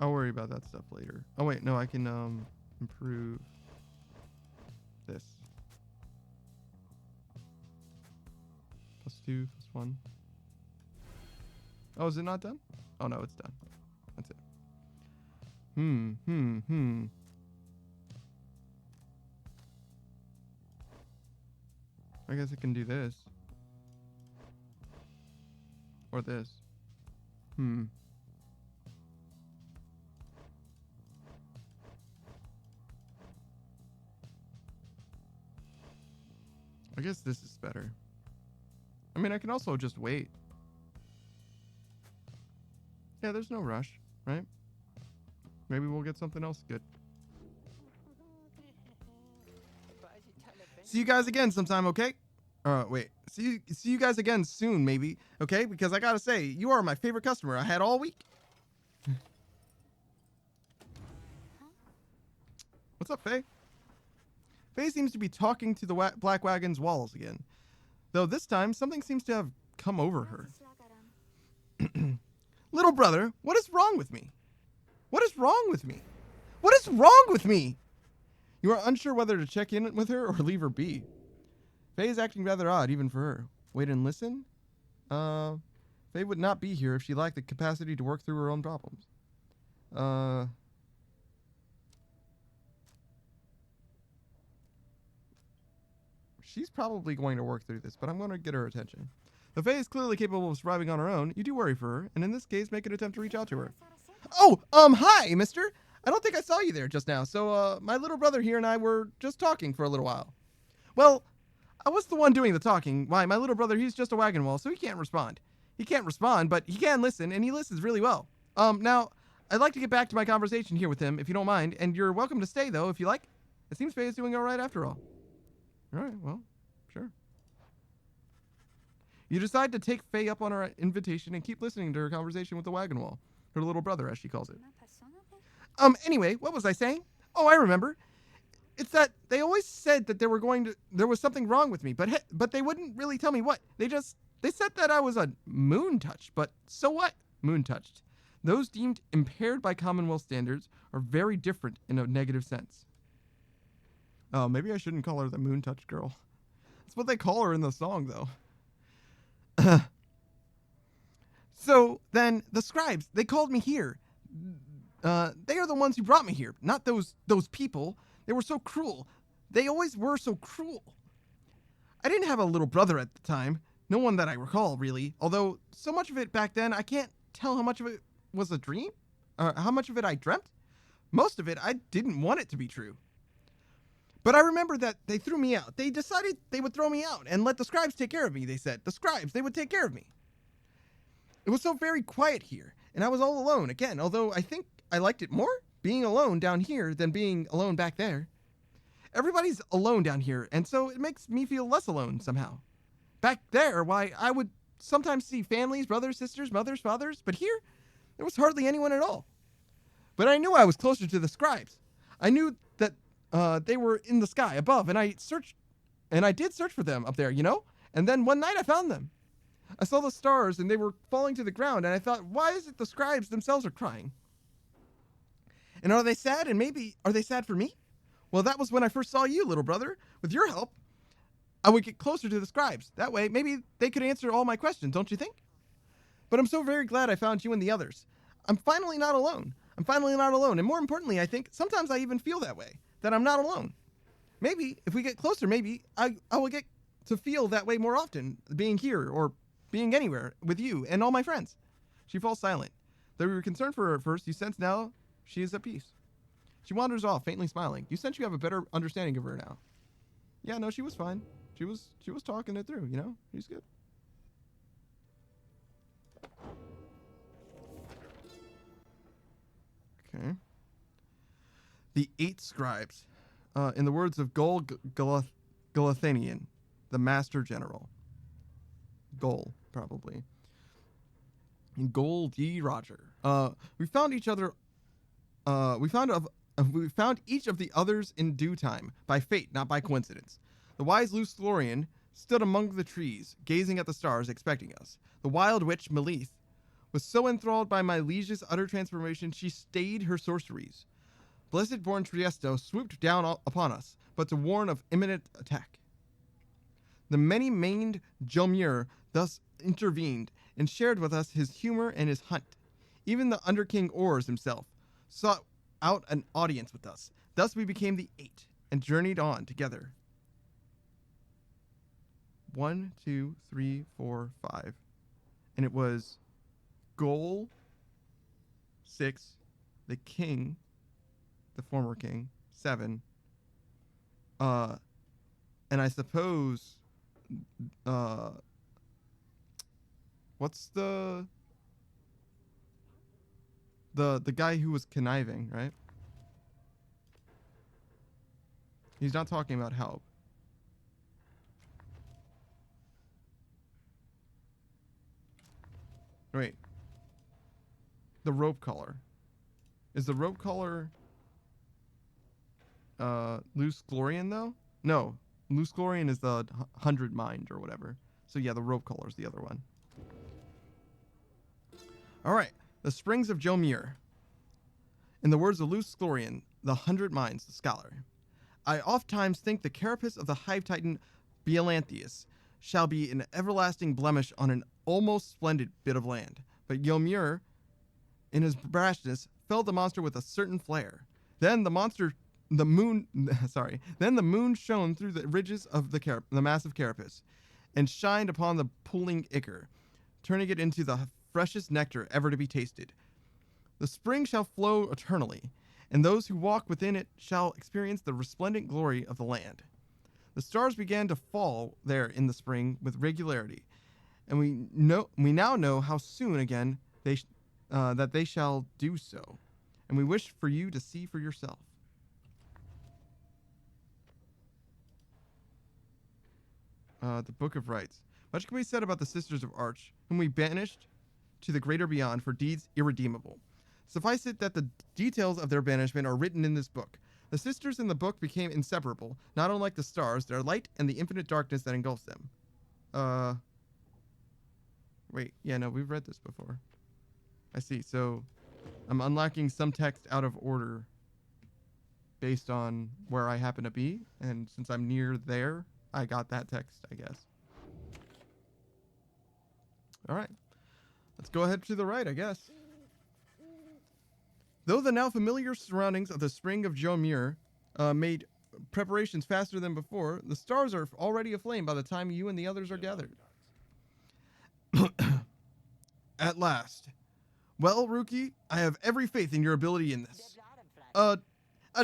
I'll worry about that stuff later. Oh wait, no, I can improve this. +2, +1. Oh, is it not done? Oh no, it's done. That's it. I guess I can do this. Or this. I guess this is better. I mean, I can also just wait. Yeah, there's no rush, right? Maybe we'll get something else good. See you guys again sometime, okay? Wait. See you guys again soon, maybe, okay? Because I gotta say, you are my favorite customer I had all week. What's up, Faye? Faye seems to be talking to the Black Wagon's walls again. Though this time, something seems to have come over her. Little brother, what is wrong with me? What is wrong with me? What is wrong with me? You are unsure whether to check in with her or leave her be. Faye is acting rather odd, even for her. Wait and listen? Faye would not be here if she lacked the capacity to work through her own problems. She's probably going to work through this, but I'm going to get her attention. Though Faye is clearly capable of surviving on her own, you do worry for her, and in this case, make an attempt to reach out to her. Oh, hi, mister! I don't think I saw you there just now, so, my little brother here and I were just talking for a little while. Well, I was the one doing the talking. Why, my little brother, he's just a wagon wall, so he can't respond. He can't respond, but he can listen, and he listens really well. Now, I'd like to get back to my conversation here with him, if you don't mind, and you're welcome to stay, though, if you like. It seems Faye is doing all right after all. All right, well, sure. You decide to take Faye up on her invitation and keep listening to her conversation with the wagon wall. Her little brother, as she calls it. Anyway, what was I saying? Oh, I remember. It's that they always said that there was something wrong with me, but they wouldn't really tell me what. They said that I was a moon touched, but so what? Moon touched. Those deemed impaired by Commonwealth standards are very different in a negative sense. Oh, maybe I shouldn't call her the moon touched girl. That's what they call her in the song, though. So then the scribes, they called me here. They are the ones who brought me here, not those people. They were so cruel. They always were so cruel. I didn't have a little brother at the time. No one that I recall, really. Although so much of it back then, I can't tell how much of it was a dream. How much of it I dreamt. Most of it, I didn't want it to be true. But I remember that they threw me out. They decided they would throw me out and let the scribes take care of me, they said. The scribes, they would take care of me. It was so very quiet here, and I was all alone again, although I think I liked it more being alone down here than being alone back there. Everybody's alone down here, and so it makes me feel less alone somehow. Back there, why, I would sometimes see families, brothers, sisters, mothers, fathers, but here, there was hardly anyone at all. But I knew I was closer to the scribes. I knew that they were in the sky above, and I did search for them up there, you know? And then one night I found them. I saw the stars, and they were falling to the ground, and I thought, why is it the scribes themselves are crying? And are they sad, and maybe, are they sad for me? Well, that was when I first saw you, little brother. With your help, I would get closer to the scribes. That way, maybe they could answer all my questions, don't you think? But I'm so very glad I found you and the others. I'm finally not alone. And more importantly, I think, sometimes I even feel that way, that I'm not alone. Maybe, if we get closer, maybe I will get to feel that way more often, being here, or being anywhere, with you and all my friends. She falls silent. Though we were concerned for her at first, you sense now she is at peace. She wanders off, faintly smiling. You sense you have a better understanding of her now. Yeah, no, she was fine. She was talking it through, you know? She's good. Okay. The 8 scribes. In the words of Gol Galathanian, the master general. Gol, probably. Gol D. Roger. We found each other. We found each of the others in due time, by fate, not by coincidence. The wise Lustlorian stood among the trees, gazing at the stars, expecting us. The wild witch, Melith, was so enthralled by my liege's utter transformation, she stayed her sorceries. Blessed-born Triesto swooped down upon us, but to warn of imminent attack. The many-maned Jomur thus intervened, and shared with us his humor and his hunt. Even the Underking Ors himself sought out an audience with us. Thus we became the 8, and journeyed on together. 1, 2, 3, 4, 5. And it was Gol, 6, the king, the former king, 7. And I suppose what's the guy who was conniving, right? He's not talking about help. Wait. The rope collar. Is the rope collar Loose Glorian though? No. Loose Glorian is the 100 mind or whatever. So yeah, the rope collar is the other one. Alright. The Springs of Jomur. In the words of Loose Glorian, the 100 minds, the scholar. I ofttimes think the carapace of the hive titan Beelanthius shall be an everlasting blemish on an almost splendid bit of land. But Jomur, in his brashness, felled the monster with a certain flare. Then the moon shone through the ridges of the massive carapace, and shined upon the pooling ichor, turning it into the freshest nectar ever to be tasted. The spring shall flow eternally, and those who walk within it shall experience the resplendent glory of the land. The stars began to fall there in the spring with regularity, and we now know how soon again that they shall do so, and we wish for you to see for yourself. The Book of Rites. Much can be said about the Sisters of Arch, whom we banished to the greater beyond for deeds irredeemable. Suffice it that the details of their banishment are written in this book. The sisters in the book became inseparable, not unlike the stars, their light, and the infinite darkness that engulfs them. Wait, yeah, no, we've read this before. I see, so I'm unlocking some text out of order based on where I happen to be, and since I'm near there, I got that text, I guess. Alright. Let's go ahead to the right, I guess. Though the now familiar surroundings of the Spring of Jomur made preparations faster than before, the stars are already aflame by the time you and the others are gathered. At last. Well, Rookie, I have every faith in your ability in this.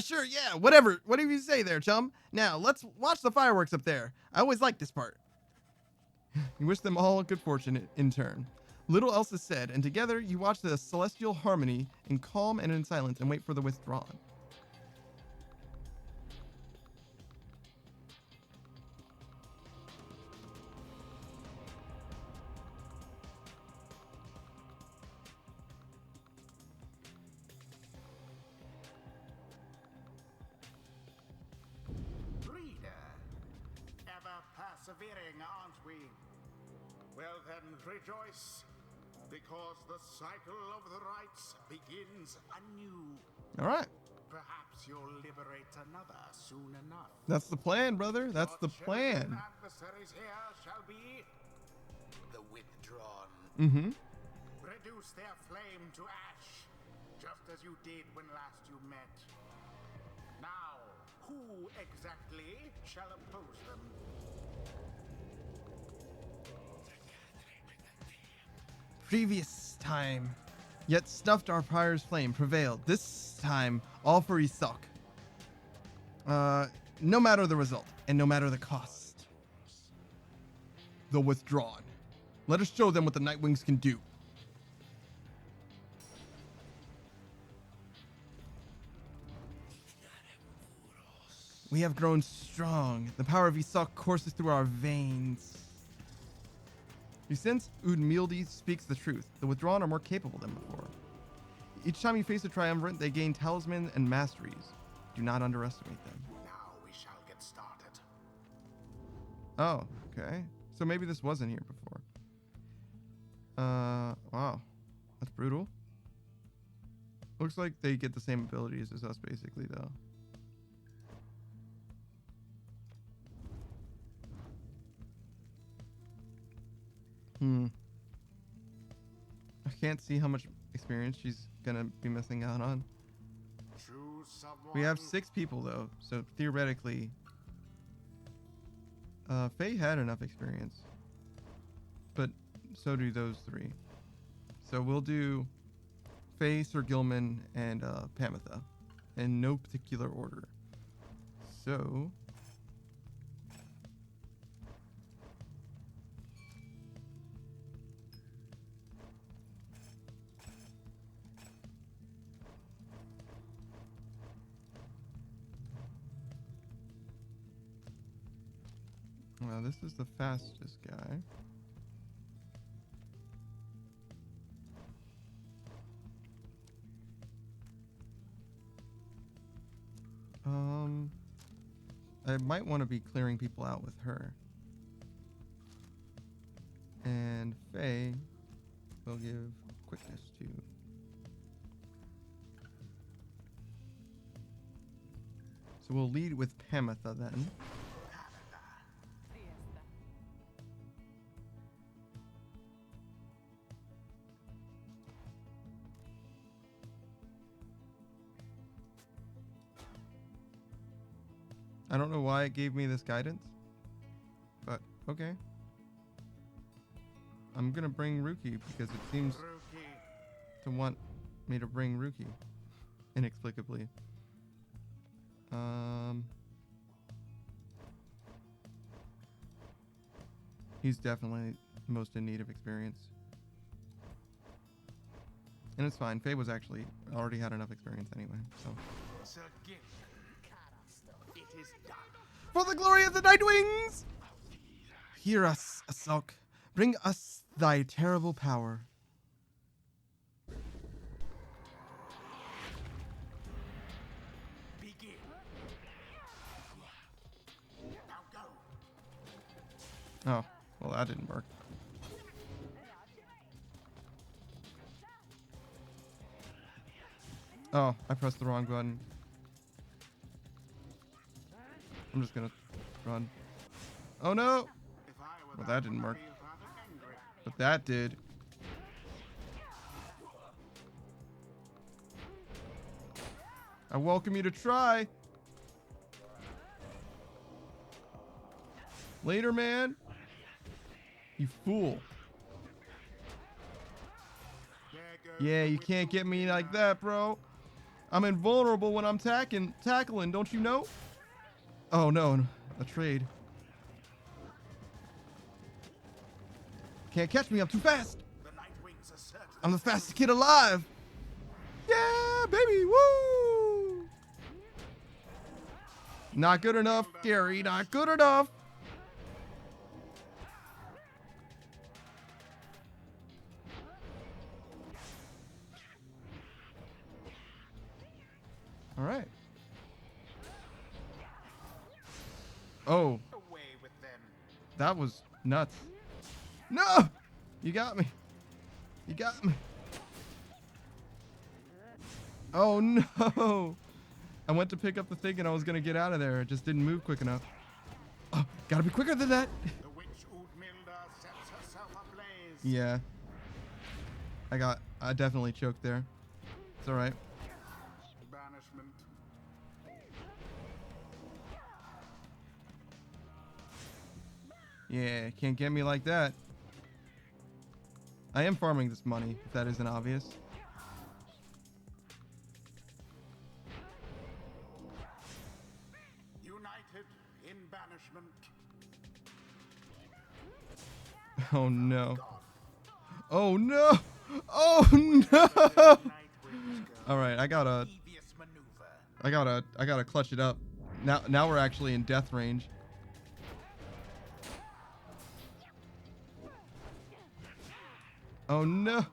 Sure, yeah, whatever you say there, chum. Now, let's watch the fireworks up there. I always like this part. You wish them all good fortune in turn. Little else is said, and together you watch the celestial harmony in calm and in silence and wait for the withdrawn. Reader, ever persevering, aren't we? Well then, rejoice, because the cycle of the rites begins anew. All right. Perhaps you'll liberate another soon enough. That's the plan, brother. That's the plan. Your adversaries here shall be the withdrawn. Mm-hmm. Reduce their flame to ash, just as you did when last you met. Now, who exactly shall oppose them? Previous time. Yet stuffed our Pyre's flame prevailed. This time, all for Isak. No matter the result, and no matter the cost. The withdrawn. Let us show them what the Nightwings can do. We have grown strong. The power of Isak courses through our veins. You sense Udmildi speaks the truth. The withdrawn are more capable than before. Each time you face a triumvirate, they gain talisman and masteries. Do not underestimate them. Now we shall get started. Oh, okay. So maybe this wasn't here before. Wow. That's brutal. Looks like they get the same abilities as us, basically, though. I can't see how much experience she's gonna be missing out on. Choose someone. We have 6 people, though, so theoretically... Faye had enough experience. But so do those 3. So we'll do Faye, Sir Gilman, and Pamitha. In no particular order. So... Well, this is the fastest guy. I might want to be clearing people out with her. And Faye will give quickness to. So we'll lead with Pamitha then. I don't know why it gave me this guidance, but okay. I'm gonna bring Ruki because it seems to want me to bring Ruki inexplicably. He's definitely most in need of experience. And it's fine. Faye was actually already had enough experience anyway, so. Sir Gilman. It is done. For the glory of the Nightwings! Hear us, Asok. Bring us thy terrible power. Begin. Now go. Oh, well, that didn't work. Oh, I pressed the wrong button. I'm just gonna run. Oh no! If I were Well, that didn't one, work. I'd be rather angry. But that did. I welcome you to try. Later, man. You fool. There goes Yeah, the you can't get me like witch that, bro. I'm invulnerable when I'm tackling, don't you know? Oh no, a trade. Can't catch me, I'm too fast. The Nightwings assert I'm the fastest kid alive. Yeah, baby, woo! Not good enough, Gary, not good enough. All right. Oh, away with them. that was nuts. No! You got me. You got me. Oh no! I went to pick up the thing and I was gonna get out of there. It just didn't move quick enough. Oh, gotta be quicker than that. The witch Udmilda sets herself ablaze. Yeah. I definitely choked there. It's alright. Banishment. Yeah, can't get me like that. I am farming this money, if that isn't obvious. in banishment. Oh no. Gone. Oh no. Oh no. Nightwing's girl. All right, I gotta Devious maneuver. I gotta clutch it up. Now we're actually in death range. Oh no.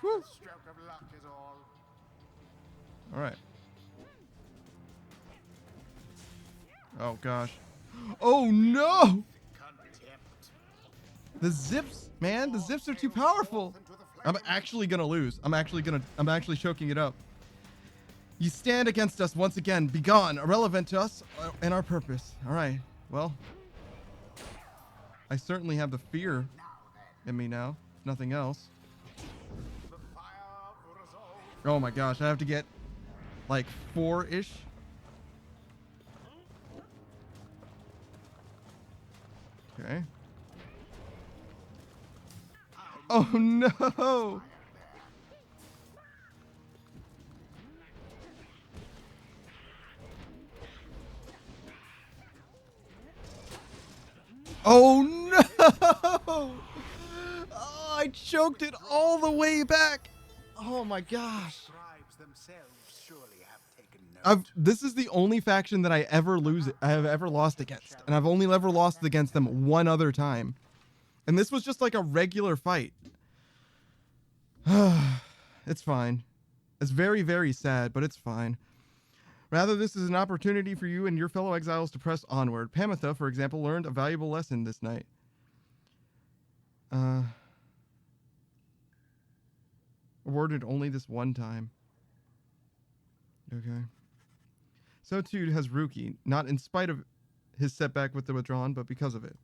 Whew. Stroke of luck is all. All right. Oh gosh. Oh no. Contempt. The zips, man, the zips are too powerful. I'm actually gonna lose. I'm actually choking it up. You stand against us once again. Begone, irrelevant to us and our purpose. All right. Well, I certainly have the fear in me now, if nothing else. The fire of resolve. Oh my gosh, I have to get like 4-ish. Okay. Oh no! Oh no! Oh, I choked it all the way back. Oh my gosh. Scribes themselves surely have taken note. This is the only faction that I have ever lost against, and I've only ever lost against them one other time. And this was just like a regular fight. It's fine. It's very, very sad, but it's fine. Rather, this is an opportunity for you and your fellow exiles to press onward. Pamitha, for example, learned a valuable lesson this night. Awarded only this one time. Okay. So too has Ruki, not in spite of his setback with the withdrawn, but because of it.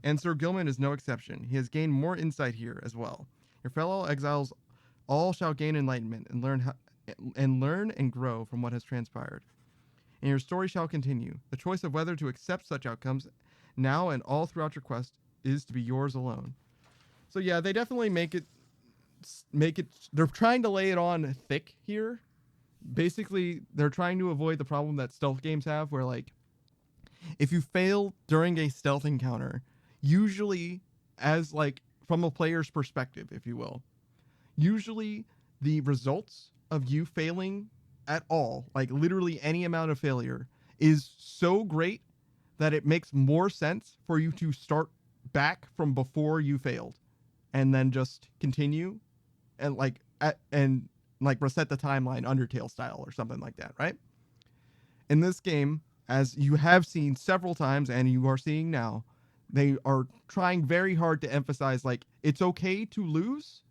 And Sir Gilman is no exception. He has gained more insight here as well. Your fellow exiles all shall gain enlightenment and learn and grow from what has transpired. And your story shall continue. The choice of whether to accept such outcomes now and all throughout your quest is to be yours alone. So yeah, they definitely make it they're trying to lay it on thick here. Basically, they're trying to avoid the problem that stealth games have where like if you fail during a stealth encounter, usually as like from a player's perspective, if you will, usually the results of you failing at all, like literally any amount of failure, is so great that it makes more sense for you to start back from before you failed and then just continue and reset the timeline Undertale style or something like that, right? In this game, as you have seen several times and you are seeing now, they are trying very hard to emphasize like it's okay to lose.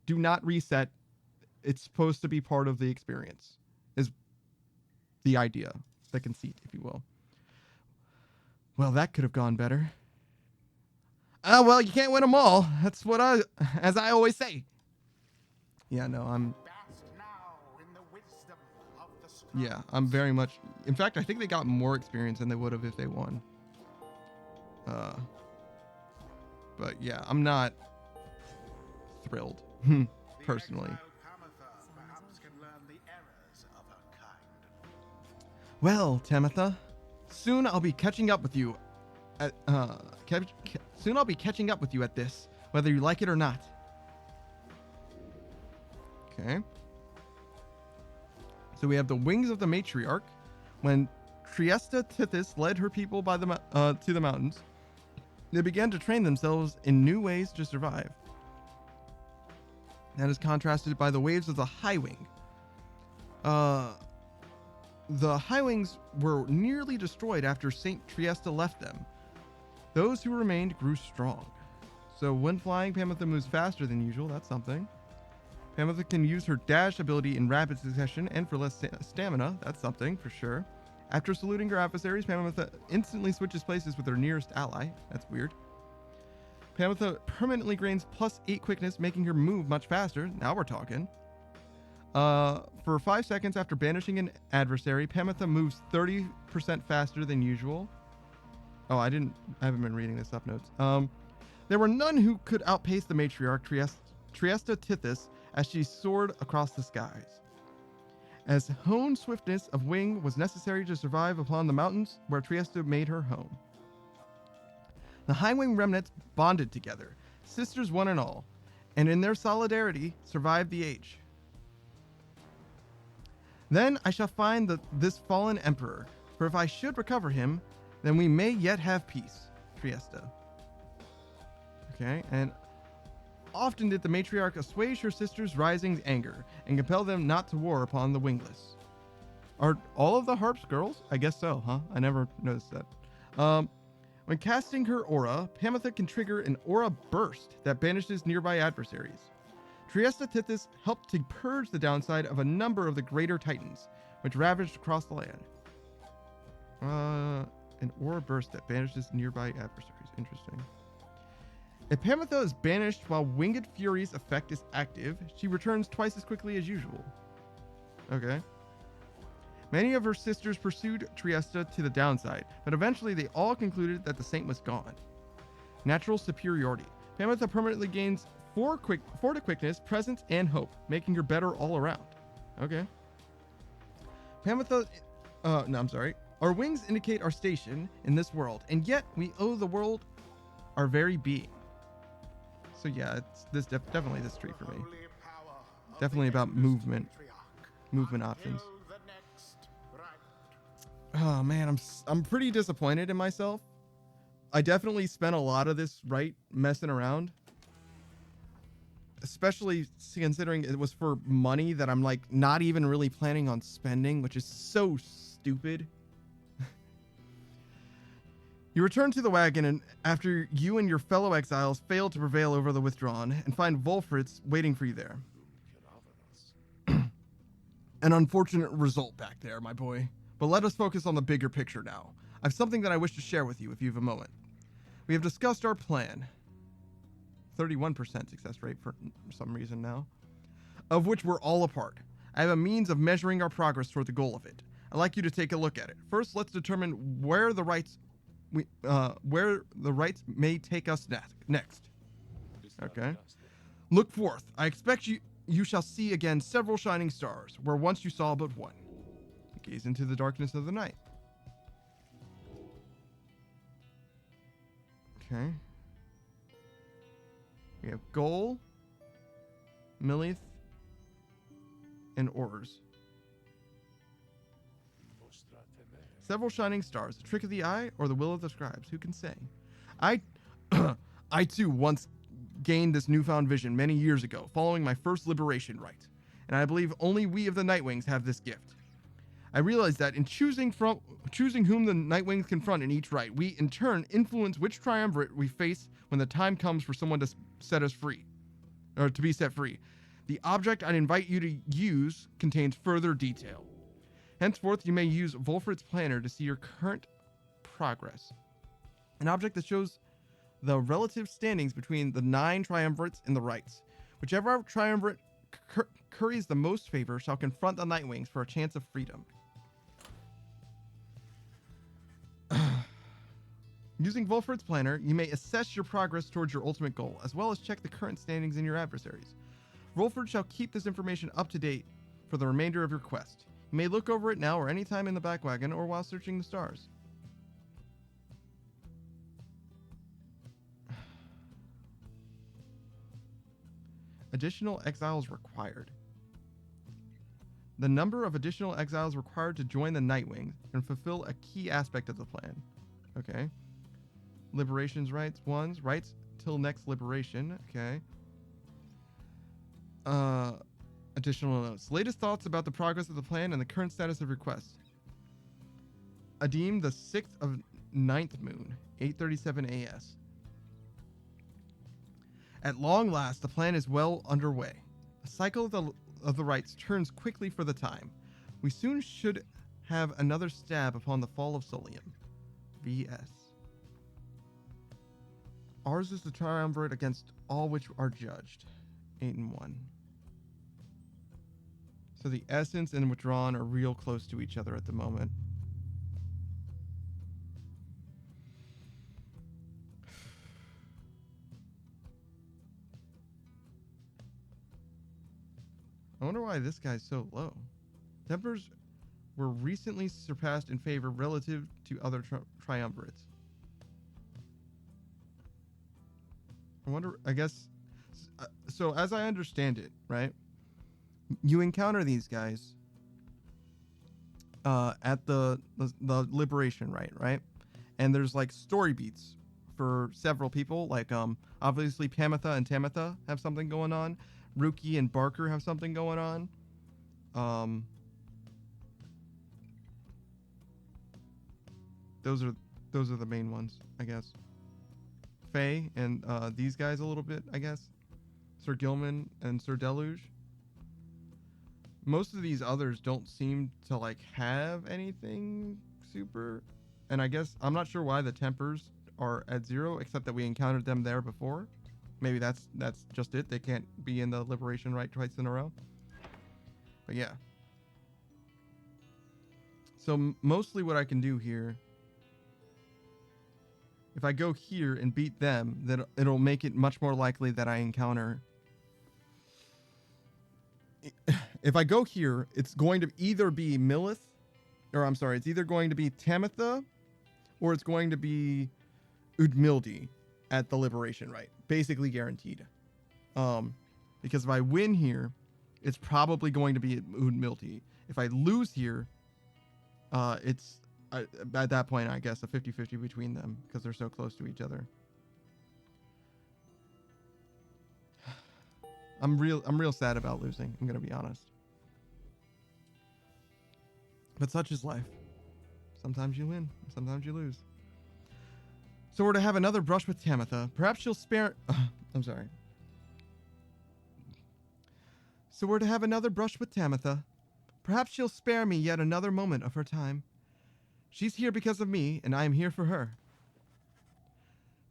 Do not reset. It's supposed to be part of the experience, is the idea, the conceit, if you will. Well, that could have gone better. Well, you can't win them all. That's as I always say. Yeah, no, Bask now in the wisdom of the scribes. yeah, I'm very much, in fact, I think they got more experience than they would have if they won. But yeah, I'm not thrilled, personally. The exiled Pamitha perhaps can learn the errors of her kind. Well, Tamitha, soon I'll be catching up with you at this, whether you like it or not. Okay. So we have the wings of the matriarch. When Triesta Tithys led her people by to the mountains, they began to train themselves in new ways to survive. That is contrasted by the waves of the High Wing. The High Wings were nearly destroyed after Saint Triesta left them. Those who remained grew strong. So when flying, Pamitha moves faster than usual. That's something. Pamitha can use her dash ability in rapid succession and for less stamina. That's something for sure. After saluting her adversaries, Pamitha instantly switches places with her nearest ally. That's weird. Pamitha permanently gains +8 quickness, making her move much faster. Now we're talking. For 5 seconds after banishing an adversary, Pamitha moves 30% faster than usual. Oh, I haven't been reading the sub notes. There were none who could outpace the matriarch Triesta Tithys as she soared across the skies. as honed swiftness of wing was necessary to survive upon the mountains where Trieste made her home. The High Wing remnants bonded together, sisters one and all, and in their solidarity survived the age. Then I shall find this fallen emperor, for if I should recover him, then we may yet have peace. Trieste. Okay, and often did the matriarch assuage her sisters' rising anger and compel them not to war upon the wingless. Are all of the harps girls? I guess so, huh? I never noticed that. When casting her aura, Pamitha can trigger an aura burst that banishes nearby adversaries. Trieste Tithys helped to purge the downside of a number of the greater titans, which ravaged across the land. An aura burst that banishes nearby adversaries. Interesting. If Pamitha is banished while Winged Fury's effect is active, she returns twice as quickly as usual. Okay. Many of her sisters pursued Trieste to the downside, but eventually they all concluded that the saint was gone. Natural superiority. Pamitha permanently gains 4 to quickness, presence, and hope, making her better all around. Okay. Pamitha... Our wings indicate our station in this world, and yet we owe the world our very being. So yeah, it's this definitely this tree for me. Definitely about movement options. Oh man, I'm pretty disappointed in myself. I definitely spent a lot of this messing around, especially considering it was for money that I'm like not even really planning on spending, which is so stupid. You return to the wagon, and after you and your fellow exiles fail to prevail over the withdrawn, and find Wolfritz waiting for you there. An unfortunate result back there, my boy. But let us focus on the bigger picture now. I've something that I wish to share with you if you have a moment. We have discussed our plan. 31% success rate for some reason now. Of which we're all a part. I have a means of measuring our progress toward the goal of it. I'd like you to take a look at it. First, let's determine where the rights may take us next. Okay. Look forth. I expect you shall see again several shining stars, where once you saw but one. Gaze into the darkness of the night. Okay. We have goal, Millith, and oars. Several shining stars, a trick of the eye or the will of the scribes, who can say? I too once gained this newfound vision many years ago, following my first liberation rite, and I believe only we of the Nightwings have this gift. I realize that in choosing whom the Nightwings confront in each rite, we in turn influence which triumvirate we face when the time comes for someone to set us free, or to be set free. The object I'd invite you to use contains further detail. Henceforth, you may use Wolfrit's planner to see your current progress. An object that shows the relative standings between the 9 triumvirates in the rites. Whichever triumvirate curries the most favor shall confront the Nightwings for a chance of freedom. Using Wolfrit's planner, you may assess your progress towards your ultimate goal, as well as check the current standings in your adversaries. Wolfrit shall keep this information up to date for the remainder of your quest. You may look over it now or any time in the back wagon or while searching the stars. Additional exiles required. The number of additional exiles required to join the Nightwings and fulfill a key aspect of the plan. Okay. Liberations rights. Rights till next liberation. Okay. Additional notes. Latest thoughts about the progress of the plan and the current status of requests. Adim, the 6th of 9th moon, 8:37 AS. At long last, the plan is well underway. The cycle of the rites turns quickly for the time. We soon should have another stab upon the fall of Solium. VS. Ours is the triumvirate against all which are judged. 8 and 1. So the essence and withdrawn are real close to each other at the moment. I wonder why this guy's so low. Tempers were recently surpassed in favor relative to other triumvirates. I wonder, I guess, so as I understand it, right? You encounter these guys at the liberation rite, right? And there's like story beats for several people. Like obviously Pamitha and Tamitha have something going on. Ruki and Barker have something going on. Those are the main ones, I guess. Faye and these guys a little bit, I guess. Sir Gilman and Sir Deluge. Most of these others don't seem to like have anything super, and I guess I'm not sure why the Tempers are at 0, except that we encountered them there before. Maybe that's just it. They can't be in the liberation rite twice in a row. But yeah. So mostly what I can do here, if I go here and beat them, then it'll make it much more likely that I encounter. If I go here, it's going to either be Milith, or I'm sorry, it's either going to be Tamitha, or it's going to be Udmildi at the liberation rite. Basically guaranteed. Because if I win here, it's probably going to be Udmildi. If I lose here, it's at that point, I guess, a 50-50 between them because they're so close to each other. I'm real sad about losing. I'm gonna be honest. But such is life. Sometimes you win, sometimes you lose. So we're to have another brush with Tamitha. Perhaps she'll spare. I'm sorry. So we're to have another brush with Tamitha. Perhaps she'll spare me yet another moment of her time. She's here because of me, and I am here for her.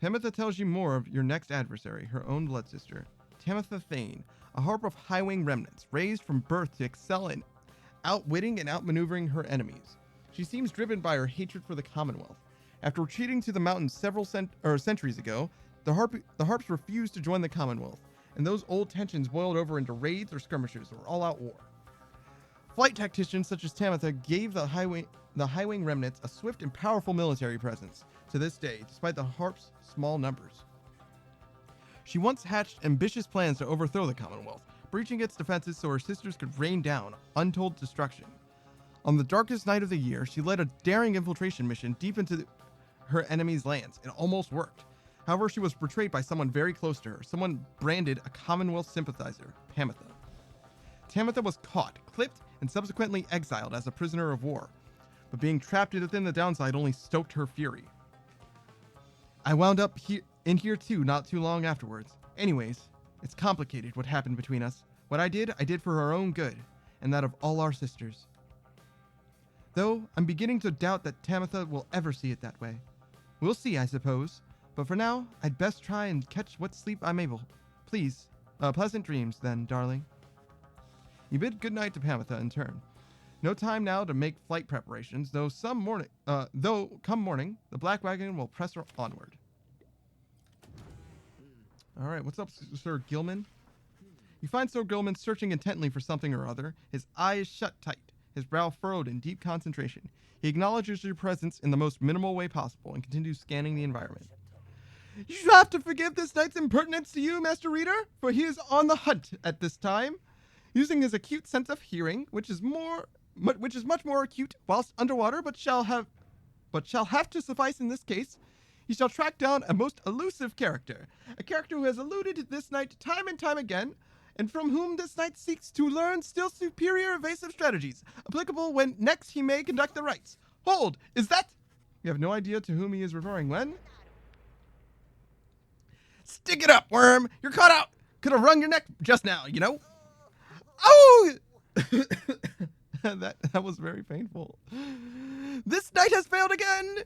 Tamitha tells you more of your next adversary, her own blood sister, Tamitha Thane, a harp of high-wing remnants, raised from birth to excel in outwitting and outmaneuvering her enemies. She seems driven by her hatred for the Commonwealth. After retreating to the mountains several centuries ago, the harps refused to join the Commonwealth, and those old tensions boiled over into raids or skirmishes or all-out war. Flight tacticians such as Tamitha gave the high-wing remnants a swift and powerful military presence to this day, despite the harp's small numbers. She once hatched ambitious plans to overthrow the Commonwealth, breaching its defenses so her sisters could rain down untold destruction. On the darkest night of the year, she led a daring infiltration mission deep into her enemy's lands. It almost worked. However, she was betrayed by someone very close to her, someone branded a Commonwealth sympathizer, Pamitha. Tamitha was caught, clipped, and subsequently exiled as a prisoner of war, but being trapped within the downside only stoked her fury. I wound up in here too not too long afterwards. Anyways, it's complicated what happened between us. What I did for her own good, and that of all our sisters. Though, I'm beginning to doubt that Tamitha will ever see it that way. We'll see, I suppose. But for now, I'd best try and catch what sleep I'm able. Please, pleasant dreams then, darling. You bid goodnight to Pamitha in turn. No time now to make flight preparations, though come morning, the Black Wagon will press her onward. Alright, what's up, Sir Gilman? You find Sir Gilman searching intently for something or other, his eyes shut tight, his brow furrowed in deep concentration. He acknowledges your presence in the most minimal way possible and continues scanning the environment. You have to forgive this knight's impertinence to you, Master Reader, for he is on the hunt at this time, using his acute sense of hearing, which is much more acute whilst underwater, but shall have to suffice in this case. He shall track down a most elusive character, a character who has eluded this knight time and time again, and from whom this knight seeks to learn still superior evasive strategies, applicable when next he may conduct the rites. Hold, is that? You have no idea to whom he is referring when? Stick it up, worm! You're caught out! Could have wrung your neck just now, you know? Oh! that was very painful. This knight has failed again!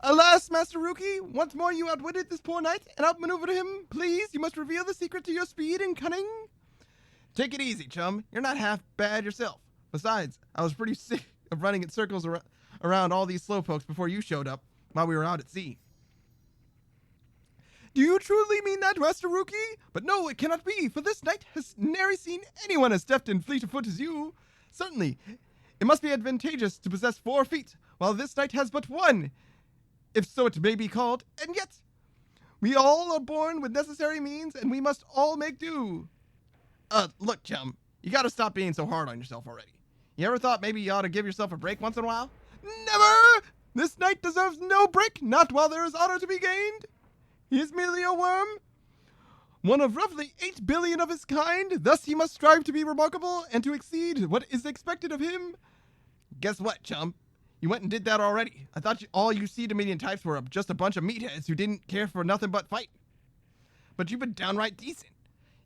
Alas, Master Ruki, once more you outwitted this poor knight and outmaneuvered him. Please, you must reveal the secret to your speed and cunning. Take it easy, chum. You're not half bad yourself. Besides, I was pretty sick of running in circles around all these slowpokes before you showed up while we were out at sea. Do you truly mean that, Master Ruki? But no, it cannot be, for this knight has nary seen anyone as deft and fleet of foot as you. Certainly, It must be advantageous to possess 4 feet, while this knight has but 1, if so it may be called, and yet we all are born with necessary means, and we must all make do. Look, chum, you gotta stop being so hard on yourself already. You ever thought maybe you ought to give yourself a break once in a while? Never! This knight deserves no break, not while there is honor to be gained. He is merely a worm, one of roughly 8 billion of his kind. Thus he must strive to be remarkable and to exceed what is expected of him. Guess what, chum? You went and did that already. I thought all you C-Dominion types were just a bunch of meatheads who didn't care for nothing but fight. But you've been downright decent.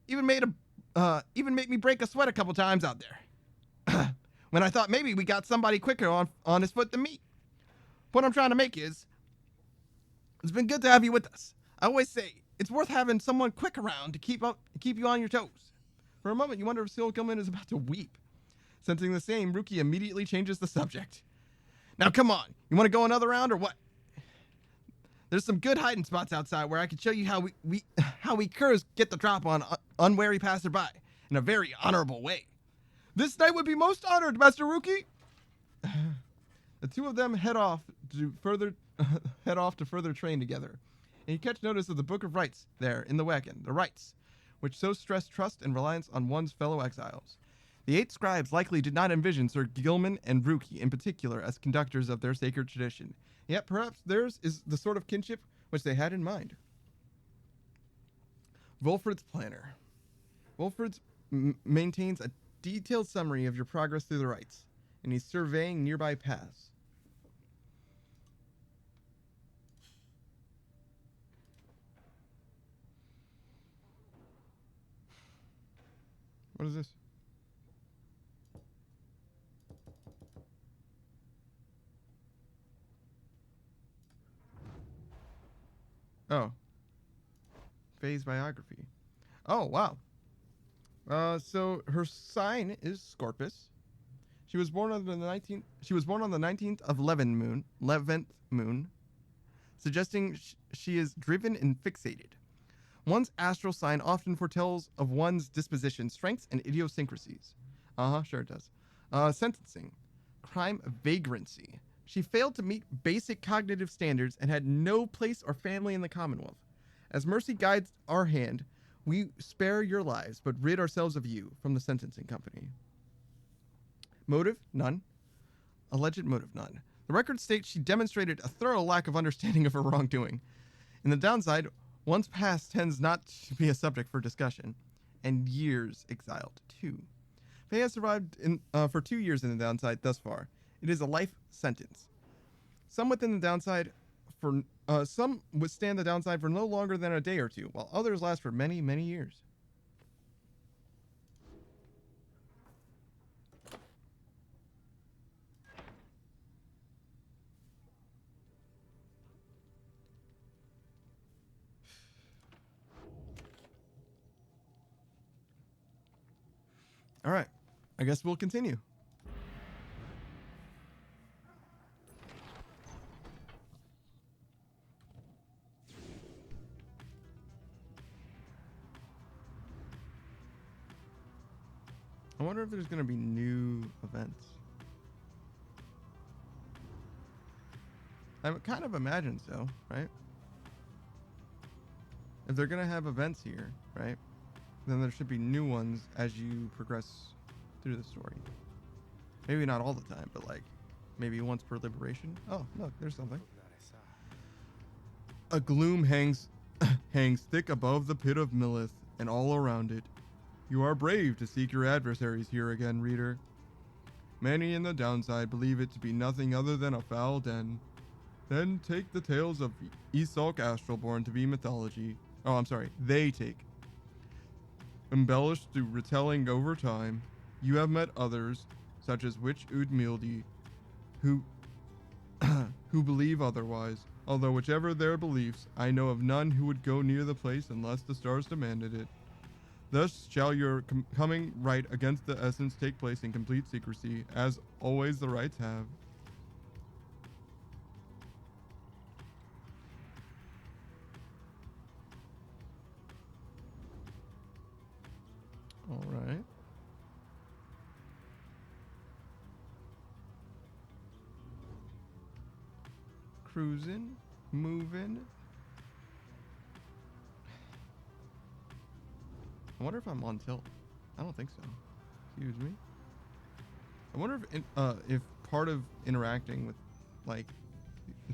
Even made me break a sweat a couple times out there. When I thought maybe we got somebody quicker on his foot than me. Point I'm trying to make is, it's been good to have you with us. I always say, it's worth having someone quick around to keep you on your toes. For a moment, you wonder if Seal Gilman is about to weep. Sensing the same, Rookie immediately changes the subject. Now come on, you want to go another round or what? There's some good hiding spots outside where I can show you how we curs get the drop on unwary passerby in a very honorable way. This knight would be most honored, Master Rookie. The two of them head off to further train together, and you catch notice of the Book of Rights there in the wagon, the rights, which so stress trust and reliance on one's fellow exiles. The 8 scribes likely did not envision Sir Gilman and Rookie in particular as conductors of their sacred tradition, yet perhaps theirs is the sort of kinship which they had in mind. Wolfred's planner. Wolfred's maintains a detailed summary of your progress through the rites, and he's surveying nearby paths. What is this? Oh. Phase biography. Oh, wow. So her sign is Scorpus. She was born on the 19th of Levant moon, suggesting she is driven and fixated. One's astral sign often foretells of one's disposition, strengths, and idiosyncrasies. Sure it does. Sentencing. Crime vagrancy. She failed to meet basic cognitive standards and had no place or family in the Commonwealth. As mercy guides our hand, we spare your lives, but rid ourselves of you from the sentencing company. Motive? None. Alleged motive? None. The record states she demonstrated a thorough lack of understanding of her wrongdoing. In the downside, one's past tends not to be a subject for discussion, and years exiled, too. Faye has survived for 2 years in the downside thus far. It is a life sentence. Some within the downside some withstand the downside for no longer than a day or two, while others last for many, many years. All right. I guess we'll continue. I wonder if there's going to be new events. I kind of imagine so, right? If they're going to have events here, right? Then there should be new ones as you progress through the story. Maybe not all the time, but like maybe once per liberation. Oh, look, there's something. A gloom hangs thick above the pit of Millith and all around it. You are brave to seek your adversaries here again, reader. Many in the downside believe it to be nothing other than a foul den. Then take the tales of Isolk Astralborn to be mythology. Oh, I'm sorry. They take. Embellished through retelling over time, you have met others, such as Witch Udmildi, who believe otherwise. Although whichever their beliefs, I know of none who would go near the place unless the stars demanded it. Thus shall your coming right against the essence take place in complete secrecy, as always the rights have. All right. cruising, moving. I wonder if I'm on tilt. I don't think so. Excuse me. I wonder if part of interacting with like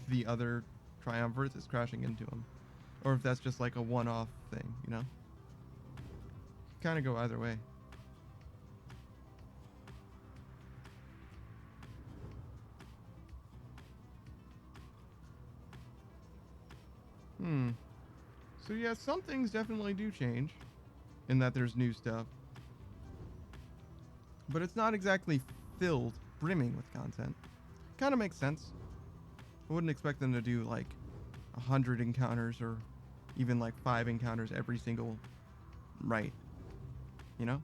the other triumvirs is crashing into them, or if that's just like a one-off thing, you know? Kind of go either way. So yeah, some things definitely do change in that there's new stuff. But it's not exactly filled, brimming with content. Kind of makes sense. I wouldn't expect them to do like 100 encounters or even like 5 encounters every single right. You know?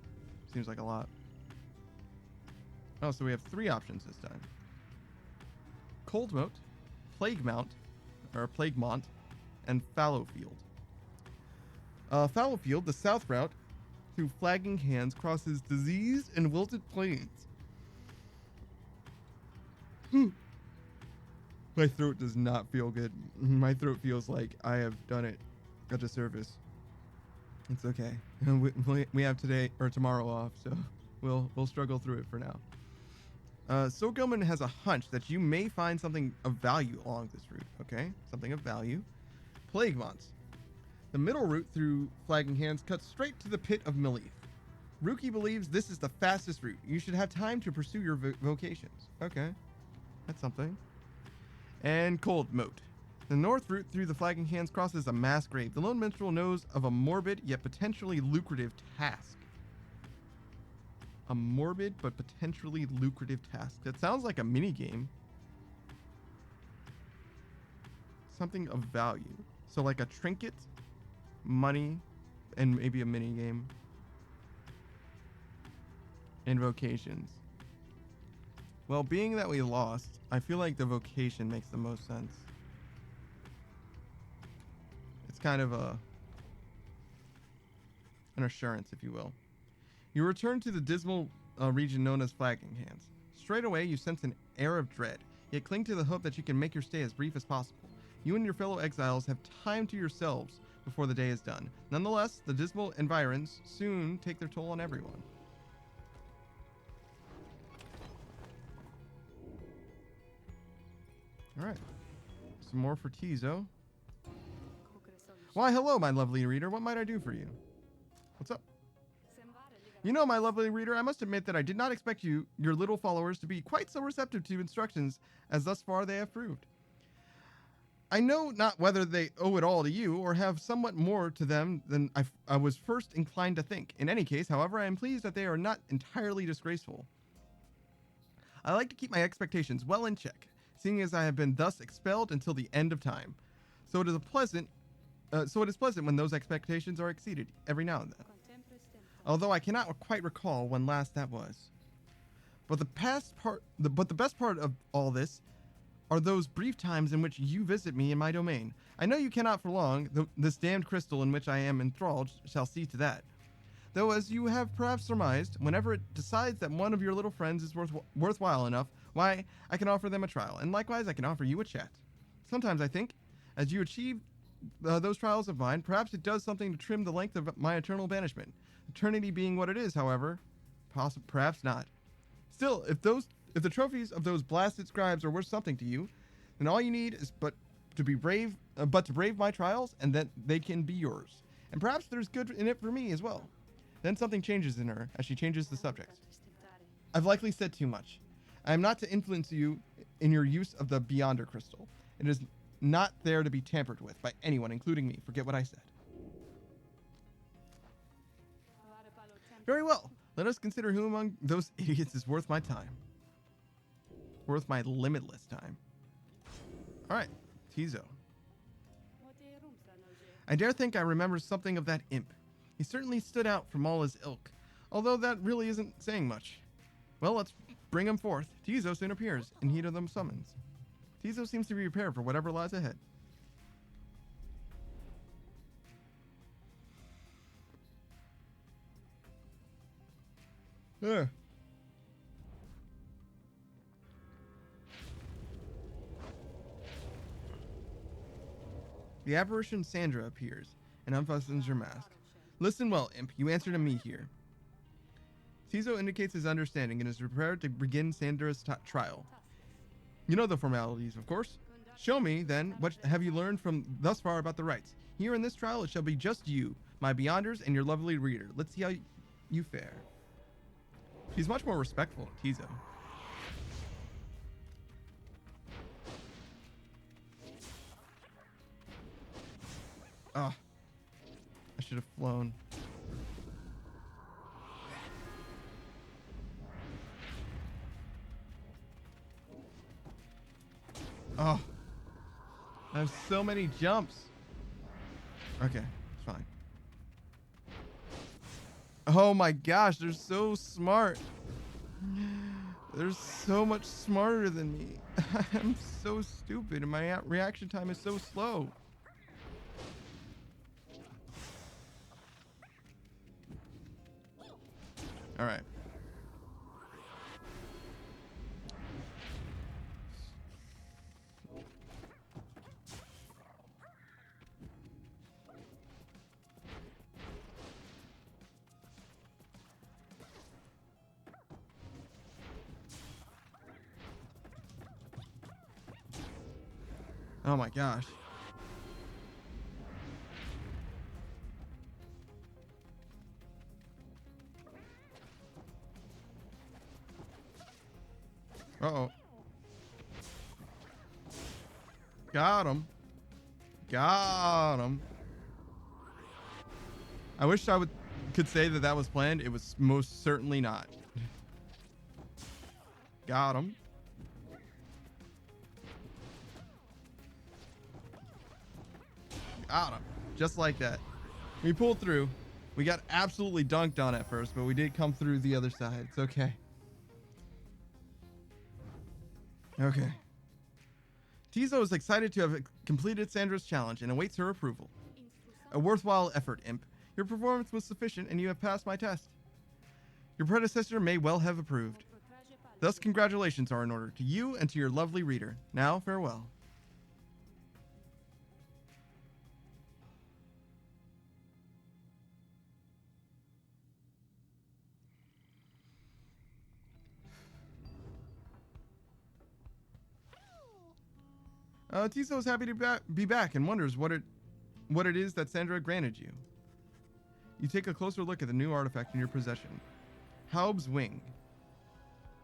Seems like a lot. Oh, so we have 3 options this time. Cold Moat, Plague Mount, or Plague Mont, and Fallowfield. Fallowfield, the south route through Flagging Hands, crosses diseased and wilted plains. My throat does not feel good. My throat feels like I have done it a disservice. It's okay. We have today or tomorrow off, so we'll struggle through it for now. Sogelman has a hunch that you may find something of value along this route. Okay, something of value. Plague Mont. The middle route through Flagging Hands cuts straight to the pit of Millith. Rookie believes this is the fastest route. You should have time to pursue your vocations. Okay, that's something. And Cold Moat. The north route through the Flagging Hands crosses a mass grave. The lone minstrel knows of a morbid yet potentially lucrative task. A morbid but potentially lucrative task. That sounds like a mini game. Something of value. So like a trinket, money, and maybe a mini game. And vocations. Well, being that we lost, I feel like the vocation makes the most sense. It's kind of an assurance, if you will. You return to the dismal region known as Flagging Hands. Straight away, you sense an air of dread, yet cling to the hope that you can make your stay as brief as possible. You and your fellow exiles have time to yourselves before the day is done. Nonetheless, the dismal environs soon take their toll on everyone. Alright. Some more for Tizo. Why, hello, my lovely reader. What might I do for you? What's up? You know, my lovely reader, I must admit that I did not expect you, your little followers, to be quite so receptive to instructions as thus far they have proved. I know not whether they owe it all to you or have somewhat more to them than I was first inclined to think. In any case, however, I am pleased that they are not entirely disgraceful. I like to keep my expectations well in check, seeing as I have been thus expelled until the end of time. So it is pleasant when those expectations are exceeded every now and then. Although I cannot quite recall when last that was. But the best part of all this are those brief times in which you visit me in my domain. I know you cannot for long. This damned crystal in which I am enthralled shall see to that. Though, as you have perhaps surmised, whenever it decides that one of your little friends is worthwhile enough, why, I can offer them a trial, and likewise I can offer you a chat. Sometimes I think, as you achieve those trials of mine, perhaps it does something to trim the length of my eternal banishment. Eternity being what it is, however, perhaps not. Still, if the trophies of those blasted scribes are worth something to you, then all you need is to brave my trials, and that they can be yours. And perhaps there's good in it for me as well. Then something changes in her as she changes the subject. I've likely said too much. I am not to influence you in your use of the Beyonder crystal. It is not there to be tampered with by anyone, including me. Forget what I said. Very well. Let us consider who among those idiots is worth my time. Worth my limitless time. Alright, Tizo. I dare think I remember something of that imp. He certainly stood out from all his ilk, although that really isn't saying much. Well, let's bring him forth. Tizo soon appears in heat of the summons. Tizo seems to be prepared for whatever lies ahead. Yeah. The apparition Sandra appears and unfastens her mask. Listen well, imp. You answer to me here. Tizo indicates his understanding and is prepared to begin Sandra's trial. You know the formalities, of course. Show me, then, what have you learned from thus far about the rites. Here in this trial, it shall be just you, my beyonders, and your lovely reader. Let's see how you fare. She's much more respectful to Tizo. Ah, I should have flown. Oh, I have so many jumps. Okay, it's fine. Oh my gosh, they're so smart. They're so much smarter than me. I'm so stupid and my reaction time is so slow. All right. Oh my gosh. Uh-oh. Got him. Got him. I wish I could say that that was planned. It was most certainly not. Got him. Got him. Just like that. We pulled through. We got absolutely dunked on at first, but we did come through the other side. It's okay. Okay. Tizo is excited to have completed Sandra's challenge and awaits her approval. A worthwhile effort, imp. Your performance was sufficient and you have passed my test. Your predecessor may well have approved. Thus, congratulations are in order to you and to your lovely reader. Now, farewell. Tizo is happy to be back and wonders what it is that Sandra granted you. You take a closer look at the new artifact in your possession. Haub's Wing.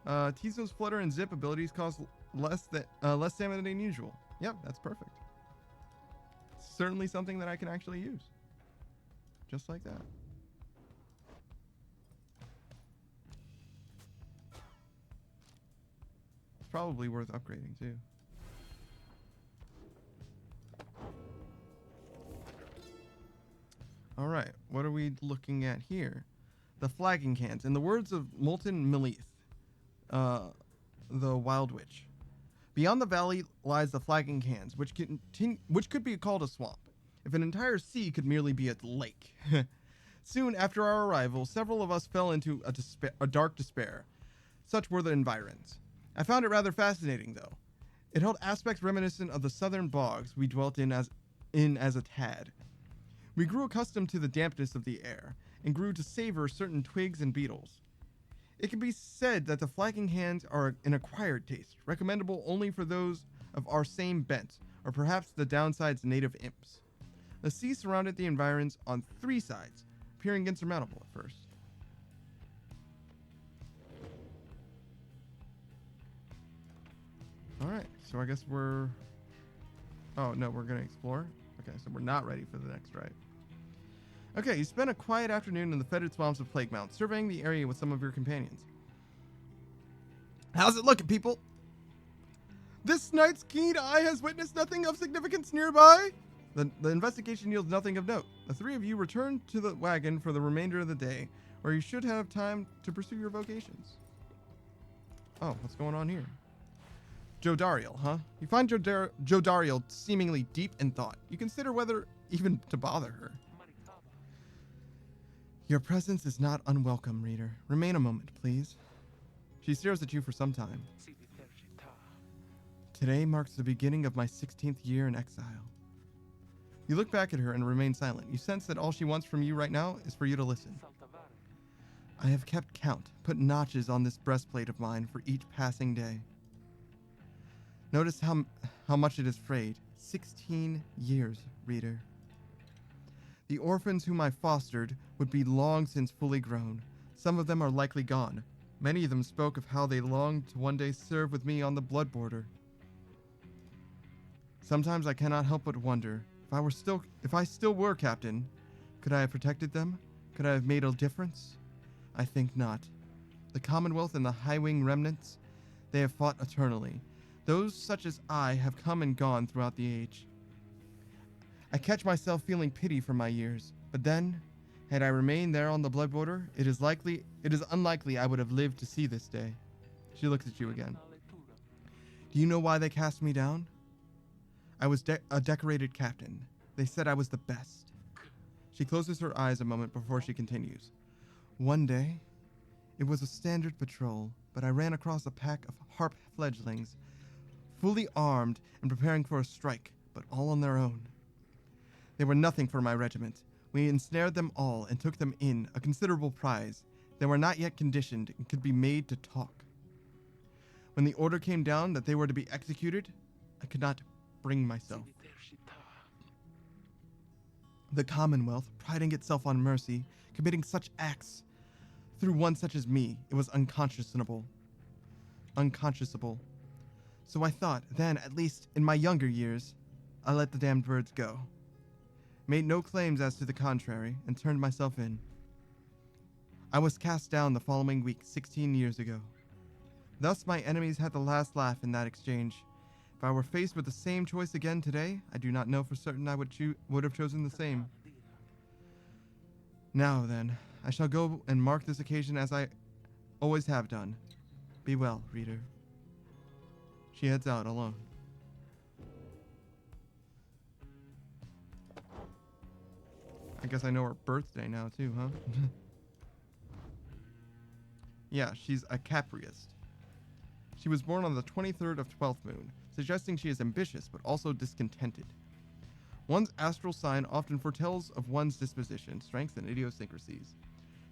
Tizo's flutter and zip abilities cause less damage than usual. Yep, that's perfect. Certainly something that I can actually use. Just like that. It's probably worth upgrading too. All right, what are we looking at here? The flagging cans. In the words of Molten Melith, the Wild Witch, beyond the valley lies the flagging cans, which could be called a swamp, if an entire sea could merely be a lake. Soon after our arrival, several of us fell into a dark despair. Such were the environs. I found it rather fascinating, though. It held aspects reminiscent of the southern bogs we dwelt in as a tad. We grew accustomed to the dampness of the air, and grew to savor certain twigs and beetles. It can be said that the flagging hands are an acquired taste, recommendable only for those of our same bent, or perhaps the downside's native imps. The sea surrounded the environs on three sides, appearing insurmountable at first. Alright, so I guess we're... Oh, no, we're going to explore? Okay, so we're not ready for the next ride. Okay, you spent a quiet afternoon in the fetid swamps of Plague Mount, surveying the area with some of your companions. How's it looking, people? This night's keen eye has witnessed nothing of significance nearby? The investigation yields nothing of note. The three of you return to the wagon for the remainder of the day, where you should have time to pursue your vocations. Oh, what's going on here? Jodariel, huh? You find Jodariel seemingly deep in thought. You consider whether even to bother her. Your presence is not unwelcome, reader. Remain a moment, please. She stares at you for some time. Today marks the beginning of my 16th year in exile. You look back at her and remain silent. You sense that all she wants from you right now is for you to listen. I have kept count, put notches on this breastplate of mine for each passing day. Notice how much it is frayed. 16 years, reader. The orphans whom I fostered would be long since fully grown. Some of them are likely gone. Many of them spoke of how they longed to one day serve with me on the blood border. Sometimes I cannot help but wonder, if I still were captain, could I have protected them? Could I have made a difference? I think not. The Commonwealth and the High Wing remnants, they have fought eternally. Those such as I have come and gone throughout the age. I catch myself feeling pity for my years, but then, had I remained there on the blood border, it is unlikely I would have lived to see this day. She looks at you again. Do you know why they cast me down? I was a decorated captain. They said I was the best. She closes her eyes a moment before she continues. One day, it was a standard patrol, but I ran across a pack of harp fledglings, fully armed and preparing for a strike, but all on their own. They were nothing for my regiment. We ensnared them all and took them in, a considerable prize. They were not yet conditioned and could be made to talk. When the order came down that they were to be executed, I could not bring myself. The Commonwealth, priding itself on mercy, committing such acts through one such as me, it was unconscionable. So I thought, then, at least in my younger years, I let the damned birds go. Made no claims as to the contrary, and turned myself in. I was cast down the following week, 16 years ago. Thus my enemies had the last laugh in that exchange. If I were faced with the same choice again today, I do not know for certain I would have chosen the same. Now then, I shall go and mark this occasion as I always have done. Be well, reader. She heads out alone. I guess I know her birthday now too, huh? Yeah, she's a Capriist. She was born on the 23rd of 12th moon, suggesting she is ambitious but also discontented. One's astral sign often foretells of one's disposition, strengths, and idiosyncrasies.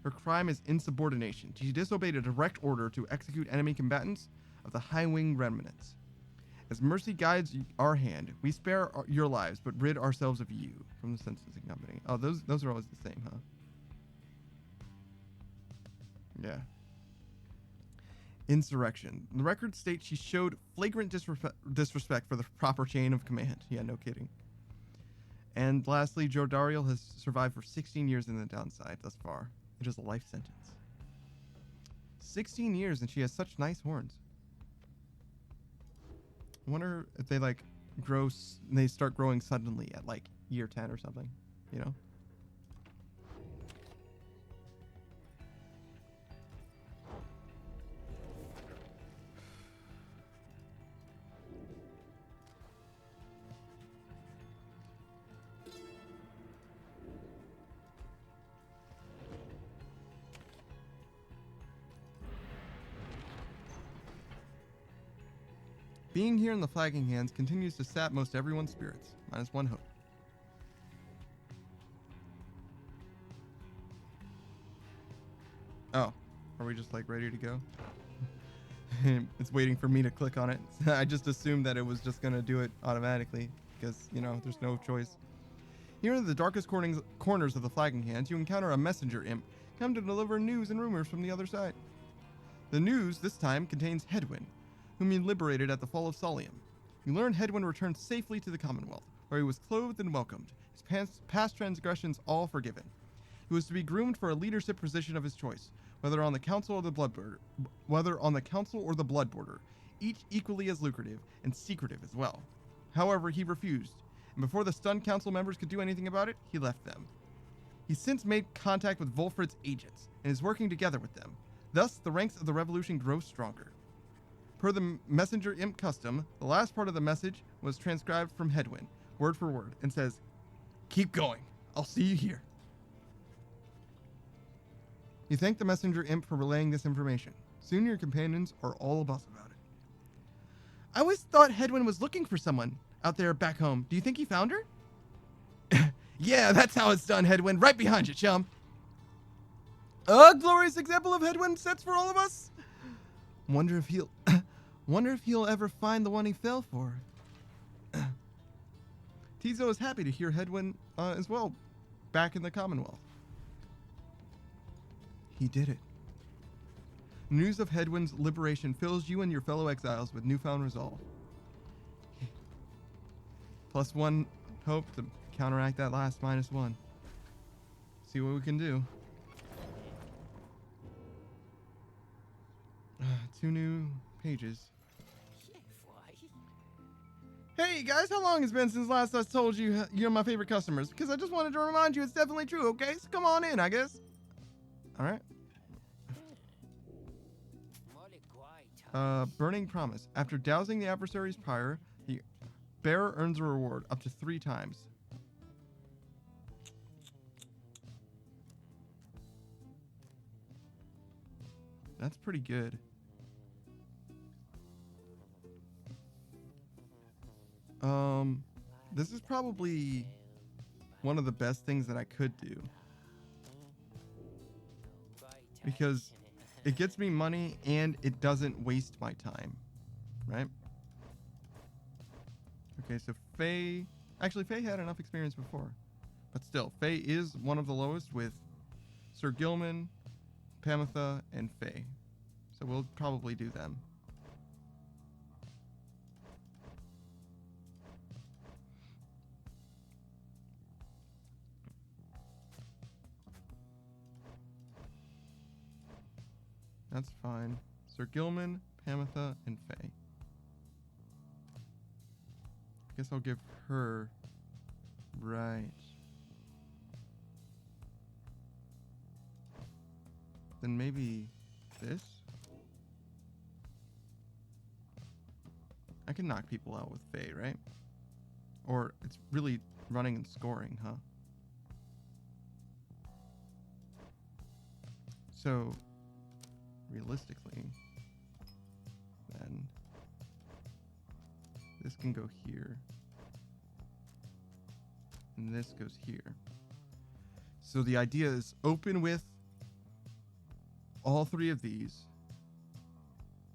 Her crime is insubordination. She disobeyed a direct order to execute enemy combatants of the High Wing remnants. As mercy guides our hand, we spare your lives, but rid ourselves of you. From the Sentencing Company. Oh, those are always the same, huh? Yeah. Insurrection. The record states she showed flagrant disrespect for the proper chain of command. Yeah, no kidding. And lastly, Joe Dariel has survived for 16 years in the downside thus far. It is a life sentence. 16 years and she has such nice horns. I wonder if they they start growing suddenly at year 10 or something, you know? Being here in the flagging hands continues to sap most everyone's spirits, minus one hope. Oh, are we just ready to go? It's waiting for me to click on it. I just assumed that it was just gonna do it automatically because, there's no choice. Here in the darkest corners of the flagging hands, you encounter a messenger imp come to deliver news and rumors from the other side. The news this time contains Hedwyn, whom you liberated at the fall of Solium. You learn Hedwyn returned safely to the Commonwealth, where he was clothed and welcomed, his past transgressions all forgiven. He was to be groomed for a leadership position of his choice, whether on the council or the blood border, each equally as lucrative and secretive as well. However, he refused, and before the stunned council members could do anything about it, he left them. He's since made contact with Volfred's agents and is working together with them. Thus, the ranks of the revolution grow stronger. Per the messenger imp custom, the last part of the message was transcribed from Hedwyn, word for word, and says, "Keep going. I'll see you here." You thank the messenger imp for relaying this information. Soon your companions are all abuzz about it. I always thought Hedwyn was looking for someone out there back home. Do you think he found her? Yeah, that's how it's done, Headwind. Right behind you, chum. A glorious example of Headwind sets for all of us. Wonder if he'll ever find the one he fell for. Tizo is happy to hear Headwind as well back in the Commonwealth. He did it. News of Headwind's liberation fills you and your fellow exiles with newfound resolve. +1 hope to counteract that last -1. See what we can do. 2 new pages. Hey guys, how long has it been since last I told you you're my favorite customers? Because I just wanted to remind you it's definitely true, okay? So come on in, I guess. Alright. Burning Promise. After dousing the adversary's pyre, the bearer earns a reward up to 3 times. That's pretty good. This is probably one of the best things that I could do. Because it gets me money and it doesn't waste my time. Right? Okay, so Faye... Actually, Faye had enough experience before. But still, Faye is one of the lowest with Sir Gilman, Pamitha, and Faye. So we'll probably do them. That's fine. Sir Gilman, Pamitha, and Faye. I guess I'll give her... Right. Then maybe this? I can knock people out with Faye, right? Or it's really running and scoring, huh? So... realistically, then this can go here, and this goes here. So the idea is open with all 3 of these,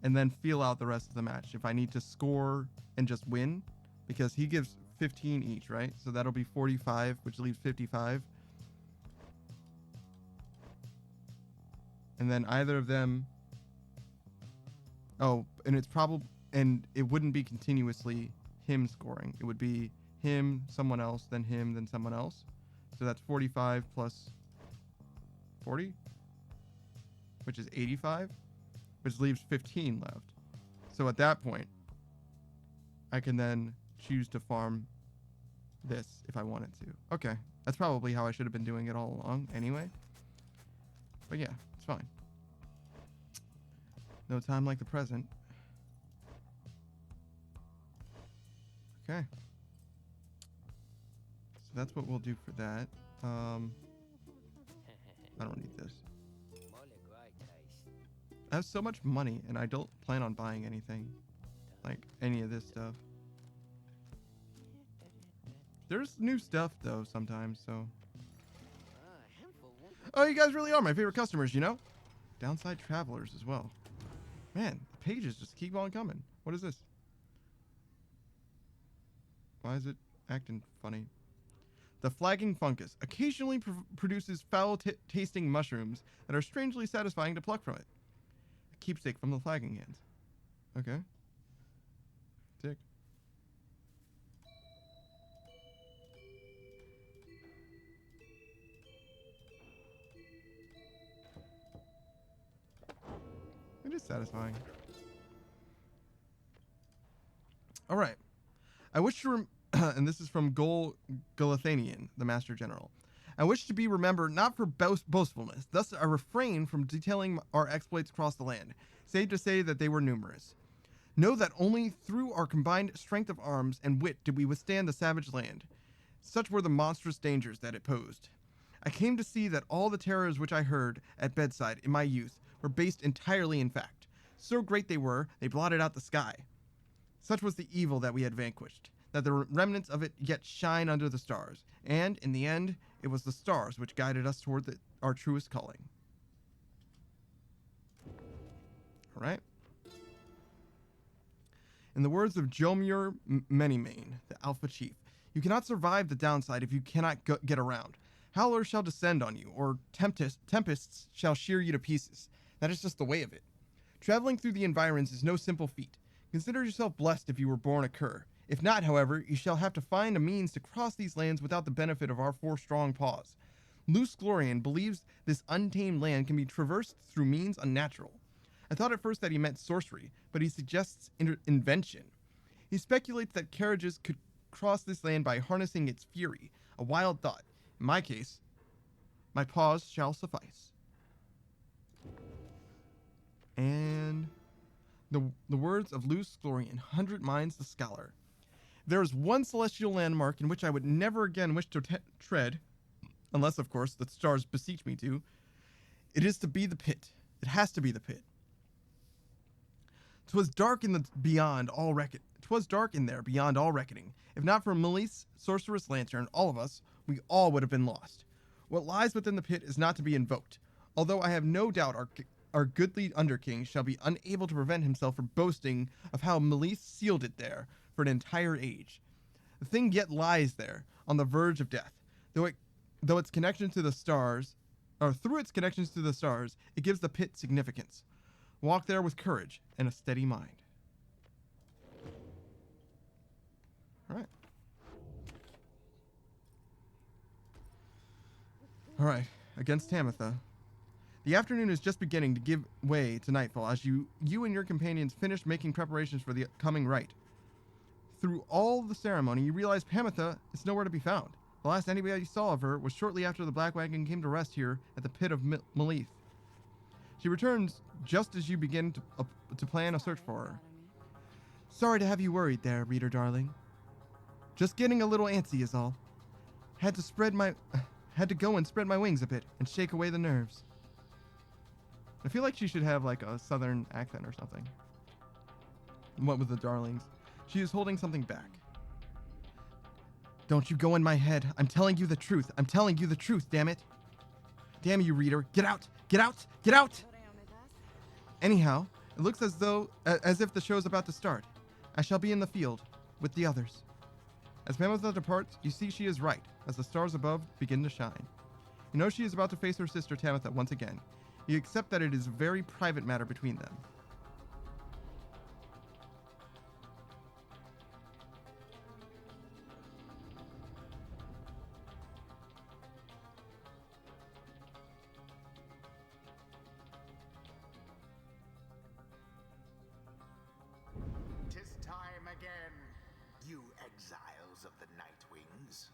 and then feel out the rest of the match. If I need to score and just win, because he gives 15 each, right? So that'll be 45, which leaves 55. And then either of them... Oh, and it's probably... And it wouldn't be continuously him scoring. It would be him, someone else, then him, then someone else. So that's 45 plus 40, which is 85, which leaves 15 left. So at that point, I can then choose to farm this if I wanted to. Okay, that's probably how I should have been doing it all along anyway. But yeah, it's fine. No time like the present. Okay. So that's what we'll do for that. I don't need this. I have so much money and I don't plan on buying anything. Like any of this stuff. There's new stuff though sometimes, so. Oh, you guys really are my favorite customers, you know? Downside travelers as well. Man, the pages just keep on coming. What is this? Why is it acting funny? The flagging fungus occasionally produces foul-tasting mushrooms that are strangely satisfying to pluck from it. A keepsake from the flagging hands. Okay. Tick. It is satisfying. All right. I wish to, and this is from Galathanian, the Master General. I wish to be remembered not for boastfulness, thus I refrain from detailing our exploits across the land, save to say that they were numerous. Know that only through our combined strength of arms and wit did we withstand the savage land. Such were the monstrous dangers that it posed. I came to see that all the terrors which I heard at bedside in my youth were based entirely in fact. So great they were, they blotted out the sky. Such was the evil that we had vanquished. that the remnants of it yet shine under the stars. And, in the end, it was the stars which guided us toward our truest calling. All right? In the words of Jomur Menimane, the Alpha Chief, you cannot survive the downside if you cannot get around. Howlers shall descend on you, or tempests shall shear you to pieces. That is just the way of it. Traveling through the environs is no simple feat. Consider yourself blessed if you were born a cur. If not, however, you shall have to find a means to cross these lands without the benefit of our 4 strong paws. Luce Glorian believes this untamed land can be traversed through means unnatural. I thought at first that he meant sorcery, but he suggests invention. He speculates that carriages could cross this land by harnessing its fury, a wild thought. In my case, my paws shall suffice. And the words of Luce Glorian, 100 Minds the Scholar. There is one celestial landmark in which I would never again wish to tread, unless, of course, the stars beseech me to. It is to be the pit. It has to be the pit. 'Twas dark in there beyond all reckoning. If not for Melis's sorceress lantern, all of us, we all would have been lost. What lies within the pit is not to be invoked, although I have no doubt our goodly underking shall be unable to prevent himself from boasting of how Melis sealed it there for an entire age. The thing yet lies there, on the verge of death, though its connection to the stars, or through its connections to the stars, it gives the pit significance. Walk there with courage and a steady mind. All right, against Tamitha. The afternoon is just beginning to give way to nightfall as you and your companions finish making preparations for the coming rite. Through all the ceremony, you realize Tamitha is nowhere to be found. The last anybody saw of her was shortly after the Black Wagon came to rest here at the pit of Melith. She returns just as you begin to plan a search for her. Sorry to have you worried there, reader darling. Just getting a little antsy is all. Had to go and spread my wings a bit and shake away the nerves. I feel like she should have like a southern accent or something. What with the darlings? She is holding something back. Don't you go in my head. I'm telling you the truth. I'm telling you the truth, damn it. Damn you, reader. Get out! Get out! Get out! Anyhow, it looks as if the show's about to start. I shall be in the field with the others. As Tamitha departs, you see she is right, as the stars above begin to shine. You know she is about to face her sister Tamitha once again. You accept that it is a very private matter between them. Tis time again, you exiles of the Night Wings.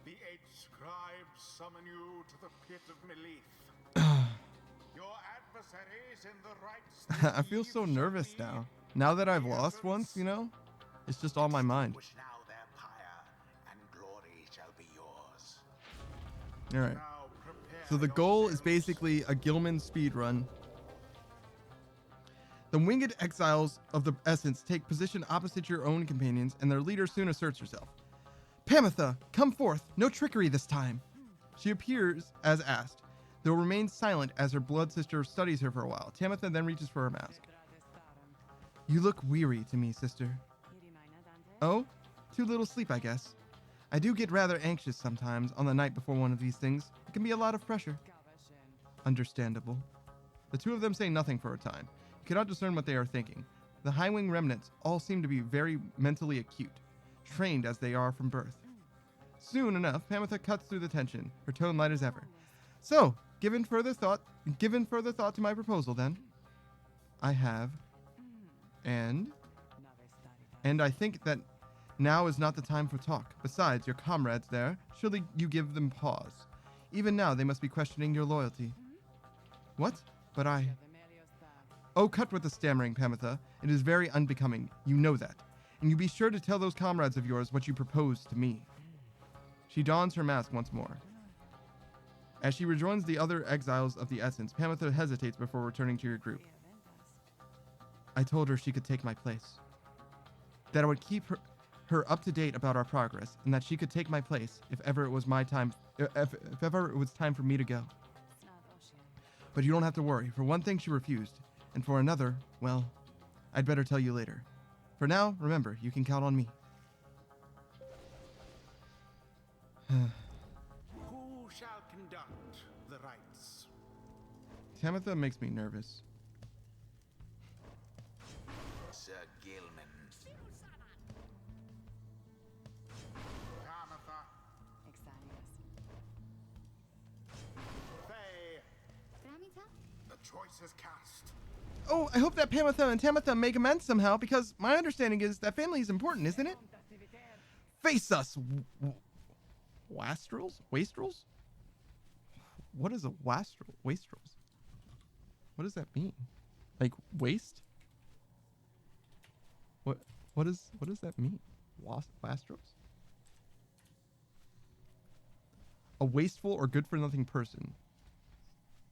The 8 scribes summon you to the pit of Melith. Your adversaries in the right I feel so nervous now. Now that I've lost once, you know? It's just all my mind. Now their pyre, and glory shall be yours. Alright. Now prepare So the goal is yourselves. basically a Gilman speedrun. The winged exiles of the Essence take position opposite your own companions, and their leader soon asserts herself. Tamitha, come forth! No trickery this time! She appears as asked, though remains silent as her blood sister studies her for a while. Tamitha then reaches for her mask. You look weary to me, sister. Oh? Too little sleep, I guess. I do get rather anxious sometimes on the night before one of these things. It can be a lot of pressure. Understandable. The two of them say nothing for a time. You cannot discern what they are thinking. The high-wing remnants all seem to be very mentally acute, trained as they are from birth. Soon enough, Tamitha cuts through the tension, her tone light as ever. So, given further thought to my proposal, then, I have, and I think that now is not the time for talk. Besides, your comrades there, surely you give them pause. Even now, they must be questioning your loyalty. What? But I... Oh, cut with the stammering, Tamitha. It is very unbecoming. You know that. And you be sure to tell those comrades of yours what you propose to me. She dons her mask once more. As she rejoins the other exiles of the Essence, Tamitha hesitates before returning to your group. I told her she could take my place. That I would keep her up to date about our progress, and that she could take my place if ever it was my time, if ever it was time for me to go. But you don't have to worry. For one thing, she refused, and for another, well, I'd better tell you later. For now, remember, you can count on me. Who shall conduct the rites? Tamitha makes me nervous. Sir Gilman. Tamitha. Faye. The choice is cast. Oh, I hope that Pamitha and Tamitha make amends somehow, because my understanding is that family is important, isn't it? Face us, wastrels? Wastrels? What is a wastrel? Wastrels? What does that mean? Like waste? What does that mean? Wastrels? A wasteful or good for nothing person.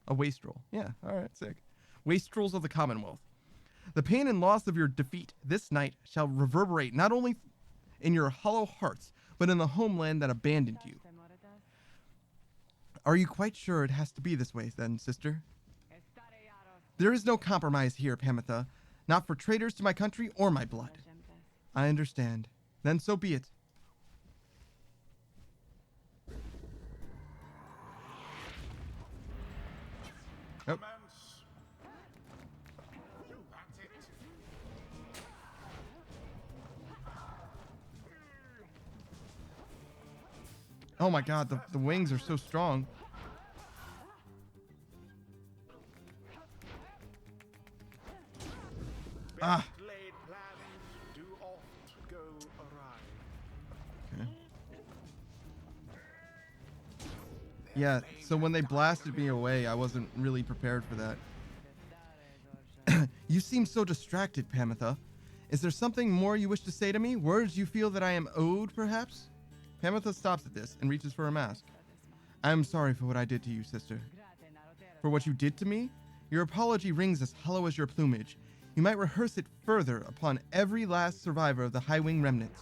A wastrel. Yeah, alright, sick. Wastrels of the Commonwealth. The pain and loss of your defeat this night shall reverberate not only in your hollow hearts, but in the homeland that abandoned you. Are you quite sure it has to be this way, then, sister? There is no compromise here, Pamitha. Not for traitors to my country or my blood. I understand. Then so be it. Oh. Commence. That's it. Oh my god, the wings are so strong. Ah. Best laid plans do oft go awry. Okay. Yeah, so when they blasted me away, I wasn't really prepared for that. You seem so distracted, Pamitha. Is there something more you wish to say to me? Words you feel that I am owed, perhaps? Pamitha stops at this and reaches for her mask. I am sorry for what I did to you, sister. For what you did to me? Your apology rings as hollow as your plumage. You might rehearse it further upon every last survivor of the High Wing remnants.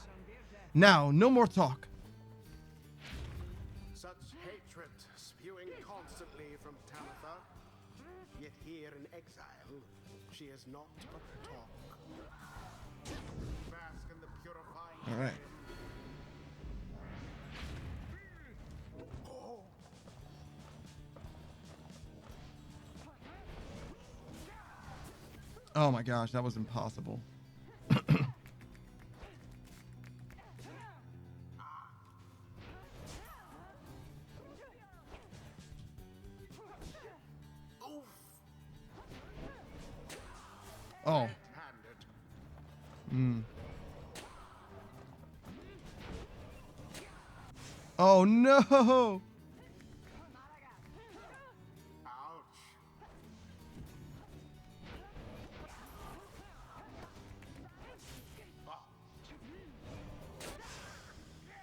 Now, no more talk. Such hatred spewing constantly from Tamitha, yet here in exile, she is not but talk. Bask in the purifying. All right. Oh my gosh, that was impossible. Oh. Oh no!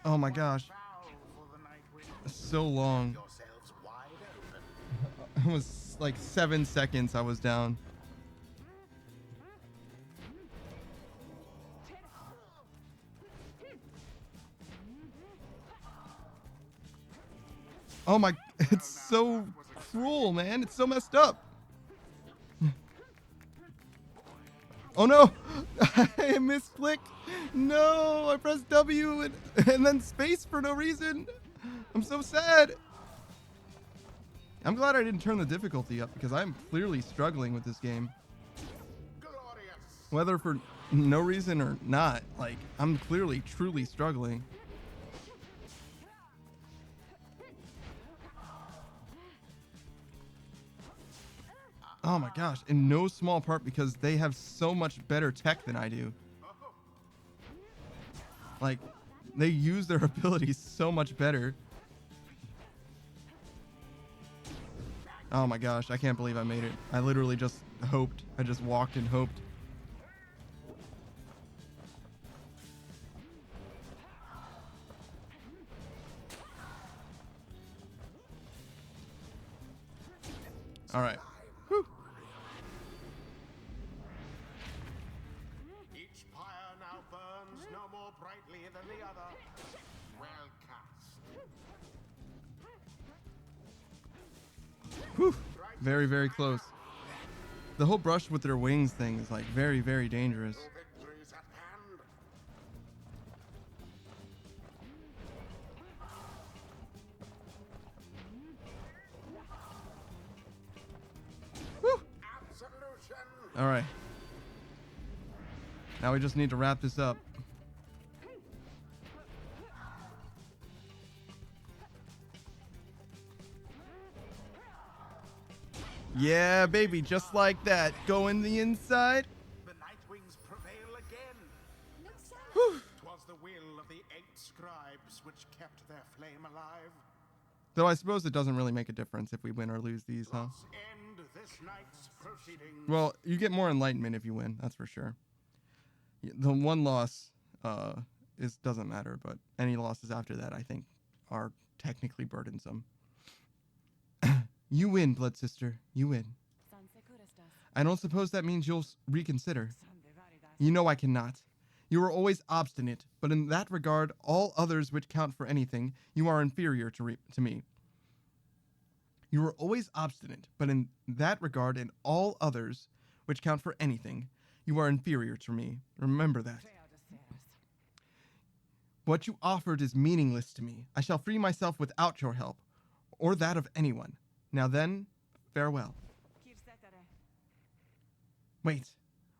Oh my gosh. So long. It was like 7 seconds I was down. Oh my, it's so cruel, man. It's so messed up. Oh no, I misclicked. No, I pressed W and then space for no reason. I'm so sad. I'm glad I didn't turn the difficulty up because I'm clearly struggling with this game. Whether for no reason or not, like, I'm clearly, truly struggling. Oh my gosh, in no small part because they have so much better tech than I do. Like, they use their abilities so much better. Oh my gosh, I can't believe I made it. I literally just hoped. I just walked and hoped. All right. Whew. Each pyre now burns no more brightly Whew. Very, very close. The whole brush with their wings thing is like very, very dangerous. Victory's at hand. Whew. Absolution. All right. Now we just need to wrap this up. Yeah, baby, just like that. Go in the inside. The Nightwings prevail again. Whew. 'Twas the will of the 8 scribes which kept their flame alive. Though I suppose it doesn't really make a difference if we win or lose these, huh? Let's end this night's proceedings. Well, you get more enlightenment if you win, that's for sure. The one loss doesn't matter, but any losses after that, I think, are technically burdensome. You win, Blood Sister. You win. I don't suppose that means you'll reconsider. You know I cannot. You are always obstinate, but in that regard, all others which count for anything, you are inferior to me. You are always obstinate, but in that regard, in all others which count for anything, you are inferior to me. Remember that. What you offered is meaningless to me. I shall free myself without your help, or that of anyone. Now then, farewell. Wait,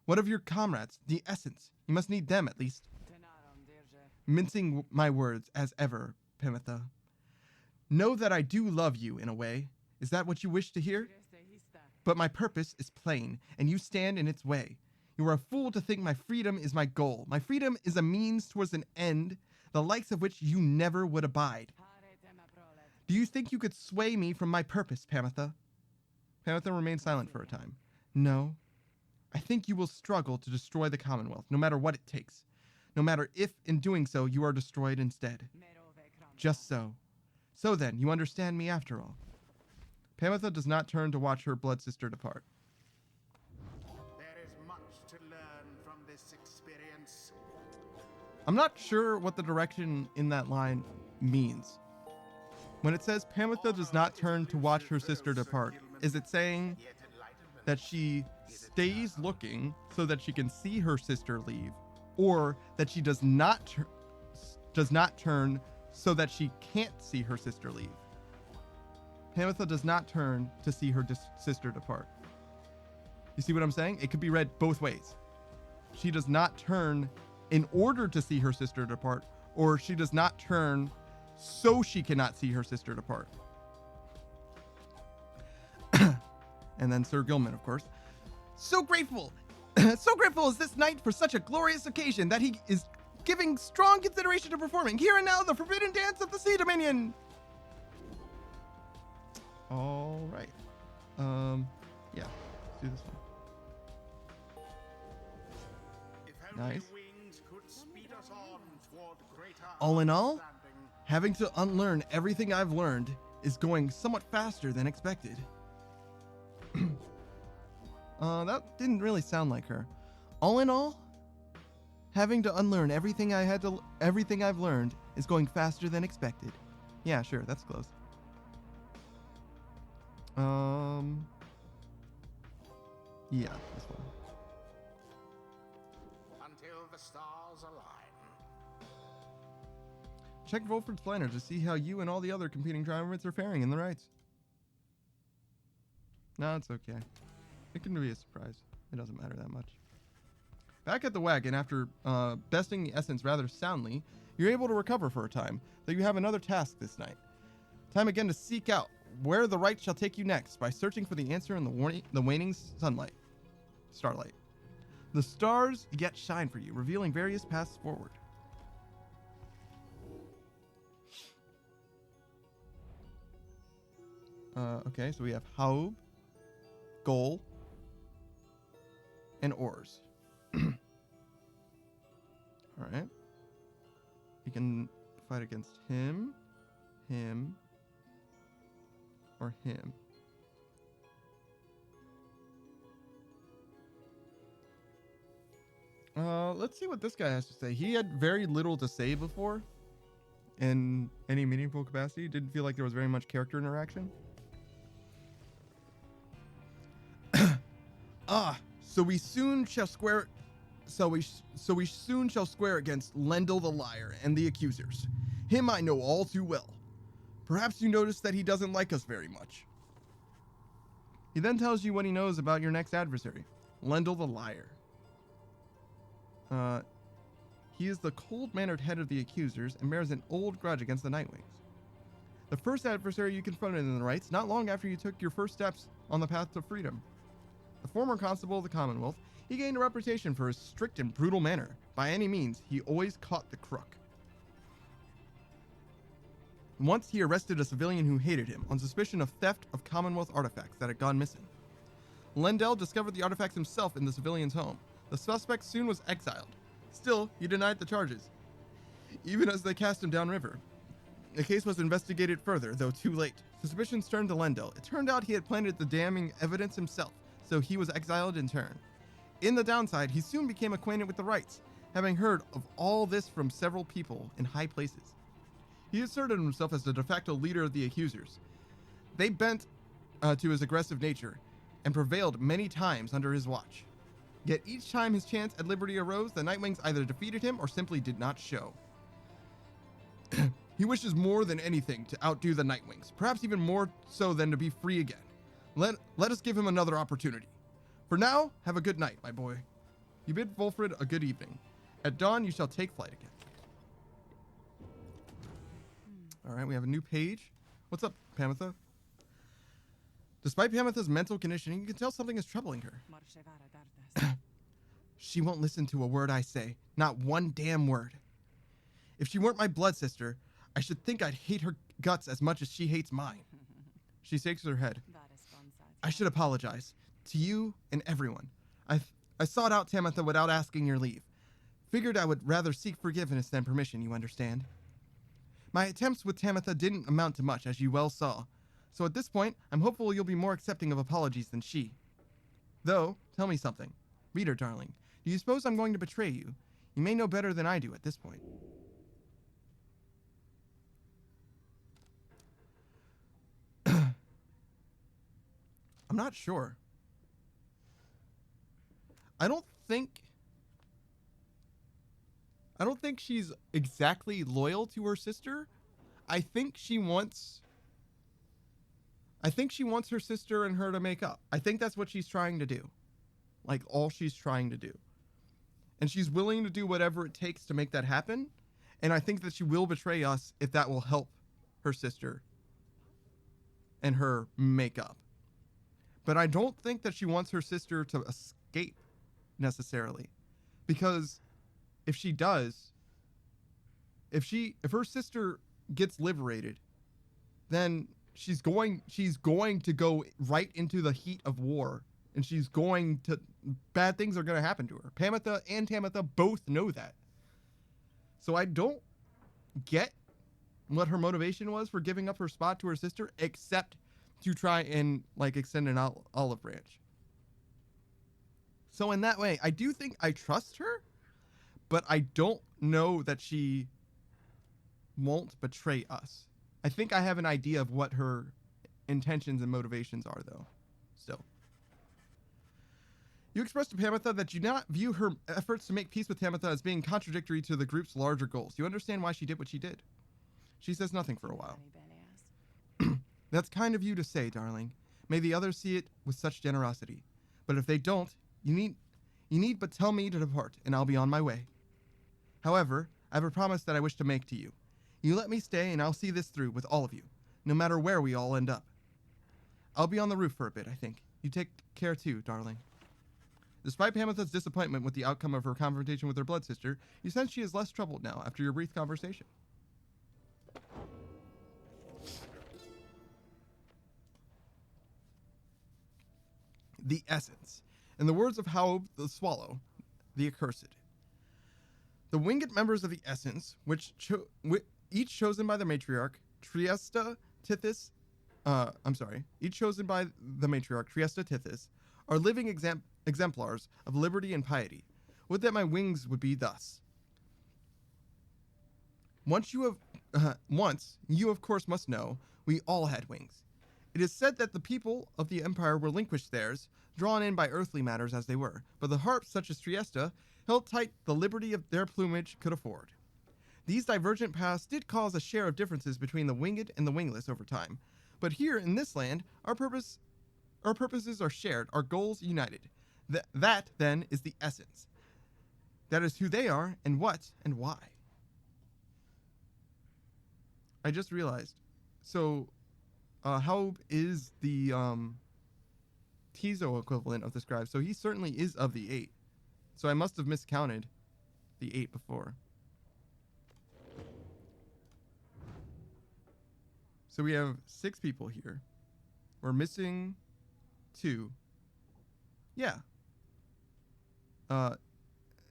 what of your comrades, the Essence? You must need them at least. Mincing my words, as ever, Pemetha. Know that I do love you, in a way. Is that what you wish to hear? But my purpose is plain, and you stand in its way. You are a fool to think my freedom is my goal. My freedom is a means towards an end, the likes of which you never would abide. Do you think you could sway me from my purpose, Pamitha? Pamitha remained silent for a time. No. I think you will struggle to destroy the Commonwealth, no matter what it takes. No matter if, in doing so, you are destroyed instead. Just so. So then, you understand me after all. Pamitha does not turn to watch her blood sister depart. There is much to learn from this experience. I'm not sure what the direction in that line means. When it says Pamitha does not turn to watch her sister depart, is it saying that she stays looking so that she can see her sister leave, or that she does not turn so that she can't see her sister leave? Pamitha does not turn to see her sister depart. You see what I'm saying? It could be read both ways. She does not turn in order to see her sister depart, or she does not turn so she cannot see her sister depart. And then Sir Gilman, of course. So grateful! So grateful is this knight for such a glorious occasion that he is giving strong consideration to performing here and now the forbidden dance of the Sea Dominion! All right. Yeah, let's do this one. If only Nice. wings could speed us on toward greater All in all, understanding. having to unlearn everything I've learned is going somewhat faster than expected. That didn't really sound like her. All in all, having to unlearn everything I've learned is going faster than expected. Yeah, sure, that's close. Yeah, this one. Until the stars align. Check Volford's planner to see how you and all the other competing triumvirates are faring in the rights. No, it's okay. It can be a surprise. It doesn't matter that much. Back at the wagon, after besting the essence rather soundly, you're able to recover for a time, though you have another task this night. Time again to seek out where the right shall take you next by searching for the answer in the waning starlight. The stars yet shine for you, revealing various paths forward. Okay, so we have Haub, Goal, and Oars. Alright. We can fight against him, or him. Let's see what this guy has to say. He had very little to say before in any meaningful capacity. Didn't feel like there was very much character interaction. Ah, so we soon shall square against Lendl the liar and the accusers. Him I know all too well. Perhaps you notice that he doesn't like us very much. He then tells you what he knows about your next adversary, Lendl the liar. He is the cold-mannered head of the accusers and bears an old grudge against the Nightwings. The first adversary you confronted in the Rights not long after you took your first steps on the path to freedom. The former constable of the Commonwealth, he gained a reputation for his strict and brutal manner. By any means, he always caught the crook. Once he arrested a civilian who hated him on suspicion of theft of Commonwealth artifacts that had gone missing. Lendl discovered the artifacts himself in the civilian's home. The suspect soon was exiled. Still, he denied the charges, even as they cast him downriver. The case was investigated further, though too late. Suspicions turned to Lendl. It turned out he had planted the damning evidence himself, so he was exiled in turn. In the downside, he soon became acquainted with the Rights, having heard of all this from several people in high places. He asserted himself as the de facto leader of the accusers. They bent to his aggressive nature and prevailed many times under his watch. Yet each time his chance at liberty arose, the Nightwings either defeated him or simply did not show. He wishes more than anything to outdo the Nightwings, perhaps even more so than to be free again. Let us give him another opportunity. For now, have a good night, my boy. You bid Wolfred a good evening. At dawn, you shall take flight again. All right, we have a new page. What's up, Pamitha? Despite Pamitha's mental conditioning, you can tell something is troubling her. She won't listen to a word I say. Not one damn word. If she weren't my blood sister, I should think I'd hate her guts as much as she hates mine. She shakes her head. I should apologize. To you and everyone. I sought out Tamitha without asking your leave. Figured I would rather seek forgiveness than permission, you understand. My attempts with Tamitha didn't amount to much, as you well saw. So at this point, I'm hopeful you'll be more accepting of apologies than she. Though, tell me something. Reader, darling, do you suppose I'm going to betray you? You may know better than I do at this point. I'm not sure. I don't think she's exactly loyal to her sister. I think she wants her sister and her to make up. I think that's what she's trying to do. Like, all she's trying to do. And she's willing to do whatever it takes to make that happen. And I think that she will betray us if that will help her sister and her make up. But I don't think that she wants her sister to escape necessarily. Because if she does, if her sister gets liberated, then she's going to go right into the heat of war, and bad things are going to happen to her. Pamitha and Tamitha both know that. So I don't get what her motivation was for giving up her spot to her sister, except to try and extend an olive branch. So in that way, I do think I trust her, but I don't know that she won't betray us. I think I have an idea of what her intentions and motivations are, though. Still. You expressed to Pamitha that you do not view her efforts to make peace with Tamitha as being contradictory to the group's larger goals. You understand why she did what she did. She says nothing for a while. That's kind of you to say, darling. May the others see it with such generosity. But if they don't, you need but tell me to depart, and I'll be on my way. However, I have a promise that I wish to make to you. You let me stay, and I'll see this through with all of you, no matter where we all end up. I'll be on the roof for a bit, I think. You take care too, darling. Despite Pamitha's disappointment with the outcome of her confrontation with her blood sister, you sense she is less troubled now after your brief conversation. The Essence. In the words of Haob the Swallow, the Accursed. The winged members of the Essence, each chosen by the matriarch, Triesta Tithys, are living exemplars of liberty and piety. Would that my wings would be thus. Once you of course must know, we all had wings. It is said that the people of the Empire relinquished theirs, drawn in by earthly matters as they were, but the harps, such as Trieste, held tight the liberty of their plumage could afford. These divergent paths did cause a share of differences between the winged and the wingless over time, but here in this land, our purposes are shared, our goals united. That, then, is the essence. That is who they are, and what, and why. I just realized. So, Haub is the Tizo equivalent of the scribe, so he certainly is of the 8. So I must have miscounted the 8 before. So we have 6 people here. We're missing 2. Yeah.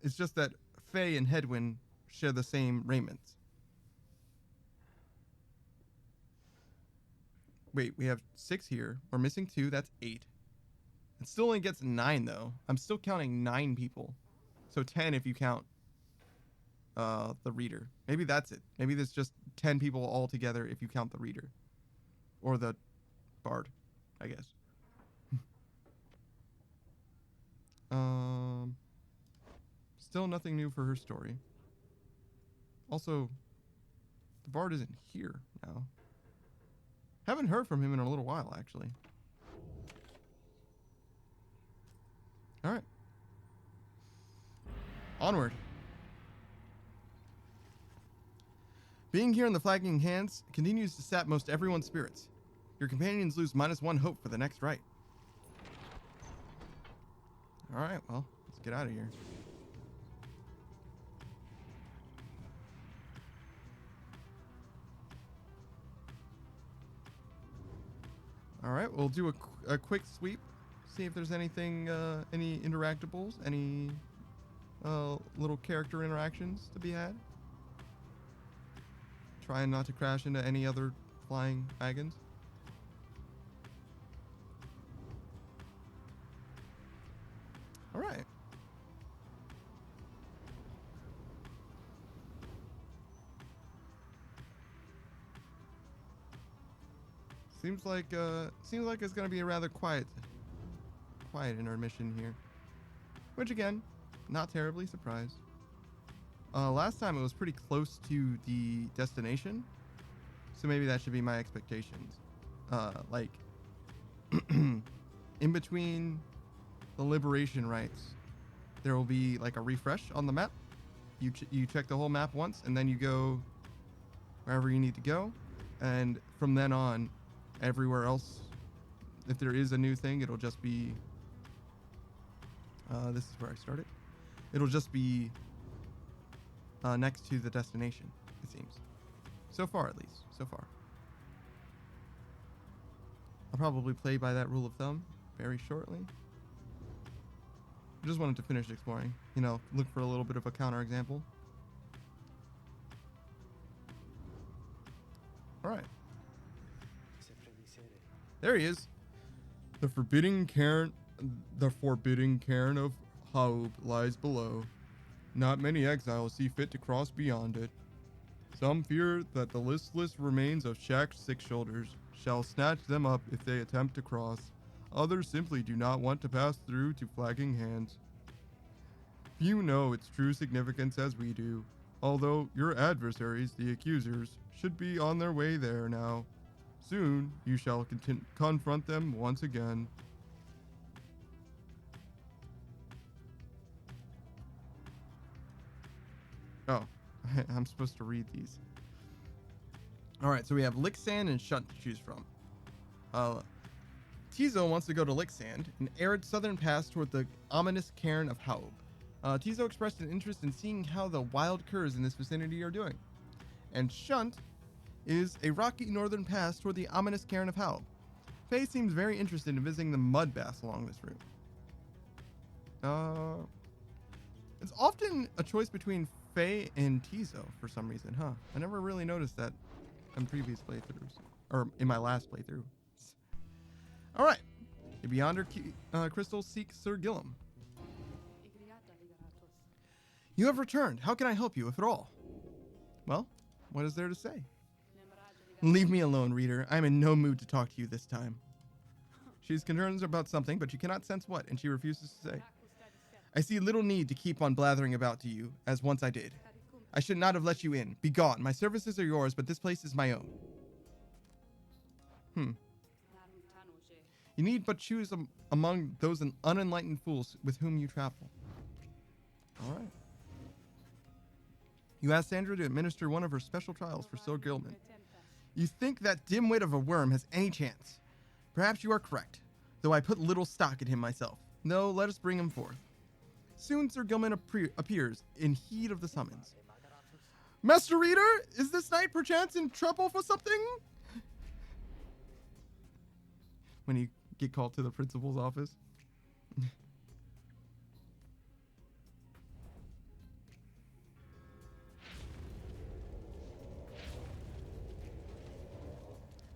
It's just that Faye and Hedwyn share the same raiments. Wait, we have 6 here. We're missing 2. That's 8. It still only gets 9, though. I'm still counting 9 people. So 10 if you count the reader. Maybe that's it. Maybe there's just 10 people all together if you count the reader. Or the bard, I guess. Still nothing new for her story. Also, the bard isn't here now. Haven't heard from him in a little while, actually. Alright. Onward. Being here in the Flagging Hands continues to sap most everyone's spirits. Your companions lose -1 hope for the next rite. Alright, well, let's get out of here. Alright, we'll do a quick sweep. See if there's anything, any interactables, any little character interactions to be had. Trying not to crash into any other flying wagons. Alright. Seems like it's gonna be a rather quiet intermission here. Which again, not terribly surprised. Last time it was pretty close to the destination, so maybe that should be my expectations. Like in between the liberation rites, there will be like a refresh on the map. You check the whole map once, and then you go wherever you need to go, and from then on, everywhere else, if there is a new thing, it'll just be. This is where I started. It'll just be next to the destination, it seems. So far, at least. So far. I'll probably play by that rule of thumb very shortly. I just wanted to finish exploring. You know, look for a little bit of a counterexample. Alright. There he is. The forbidden cairn of Haub lies below. Not many exiles see fit to cross beyond it. Some fear that the listless remains of shacked six-shoulders shall snatch them up if they attempt to cross. Others simply do not want to pass through to Flagging Hands. Few know its true significance as we do, although your adversaries, the accusers, should be on their way there now. Soon you shall confront them once again. Oh, I'm supposed to read these. Alright, so we have Lixsand and Shunt to choose from. Tizo wants to go to Lixsand, an arid southern pass toward the ominous cairn of Haub. Tizo expressed an interest in seeing how the wild curs in this vicinity are doing. And Shunt is a rocky northern pass toward the ominous cairn of Haub. Faye seems very interested in visiting the mud baths along this route. It's often a choice between Faye and Tizo for some reason, huh? I never really noticed that in previous playthroughs, or in my last playthrough. Alright, the Beyonder Crystal seek Sir Gillum. You have returned. How can I help you, if at all? Well, what is there to say? Leave me alone, reader. I'm in no mood to talk to you this time. She's concerned about something, but she cannot sense what, and she refuses to say. I see little need to keep on blathering about to you, as once I did. I should not have let you in. Be gone. My services are yours, but this place is my own. You need but choose among those unenlightened fools with whom you travel. All right. You ask Sandra to administer one of her special trials for Sir Gilman. You think that dimwit of a worm has any chance. Perhaps you are correct, though I put little stock in him myself. No, let us bring him forth. Soon Sir Gilman appears in heed of the summons. Master Reader, is this knight perchance in trouble for something? When you get called to the principal's office.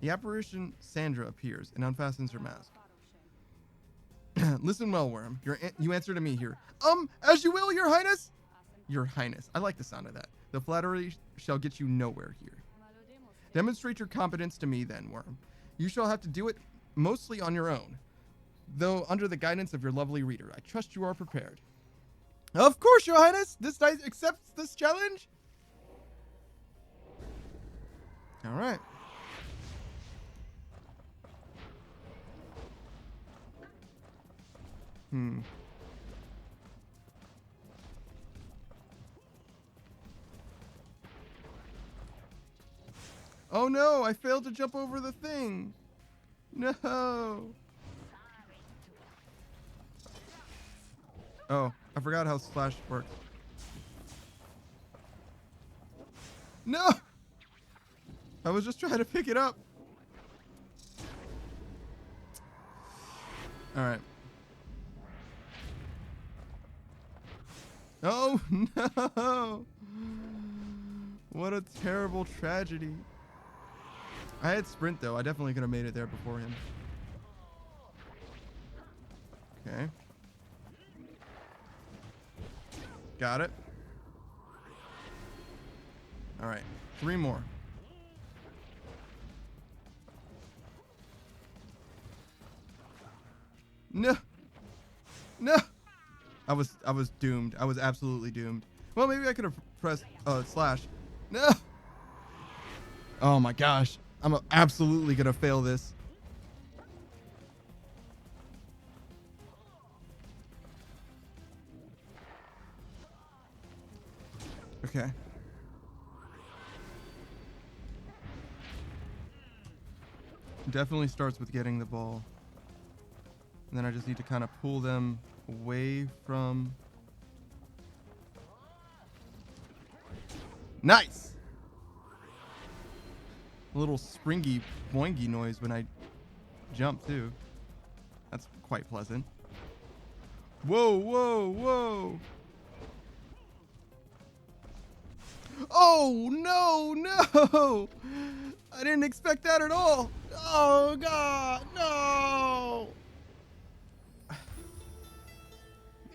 The apparition Sandra appears and unfastens her mask. Listen well, Worm. You answer to me here. As you will, Your Highness. Your Highness. I like the sound of that. The flattery shall get you nowhere here. Demonstrate your competence to me then, Worm. You shall have to do it mostly on your own, though under the guidance of your lovely reader. I trust you are prepared. Of course, Your Highness. This knight accepts this challenge. All right. Oh no, I failed to jump over the thing. No. Oh, I forgot how slash works. No! I was just trying to pick it up. All right. Oh no! What a terrible tragedy. I had sprint though. I definitely could have made it there before him. Okay. Got it. All right. 3 more. No. No. I was doomed. I was absolutely doomed. Well, maybe I could have pressed slash. No. Oh my gosh. I'm absolutely going to fail this. Okay. Definitely starts with getting the ball. And then I just need to kind of pull them away from... Nice! A little springy, boingy noise when I jump, too. That's quite pleasant. Whoa, whoa, whoa! Oh, no, no! I didn't expect that at all! Oh, God, no!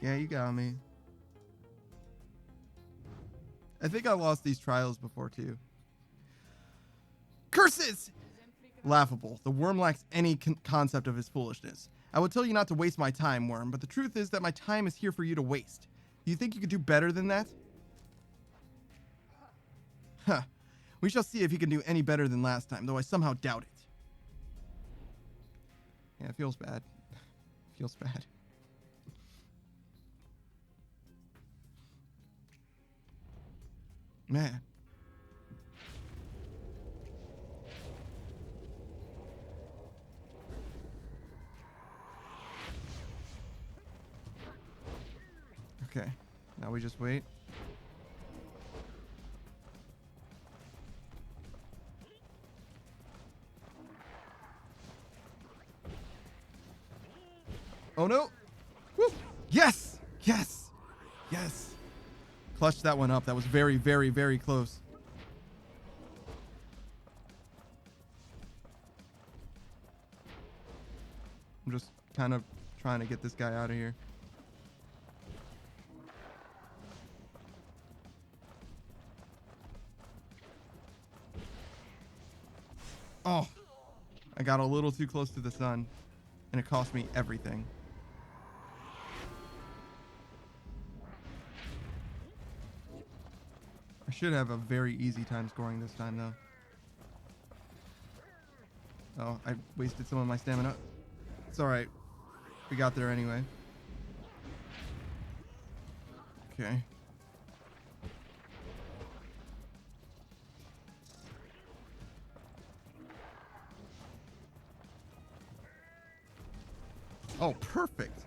Yeah, you got me. I think I lost these trials before, too. Curses! Laughable. The worm lacks any concept of his foolishness. I would tell you not to waste my time, Worm, but the truth is that my time is here for you to waste. Do you think you could do better than that? Huh. We shall see if he can do any better than last time, though I somehow doubt it. Yeah, it feels bad. It feels bad. Man. Okay. Now we just wait. Oh no! Woo! Yes! Yes! Yes! Clutched that one up. That was very, very, very close. I'm just kind of trying to get this guy out of here. Oh! I got a little too close to the sun and it cost me everything. I should have a very easy time scoring this time, though. Oh, I wasted some of my stamina. It's alright. We got there anyway. Okay. Oh, perfect.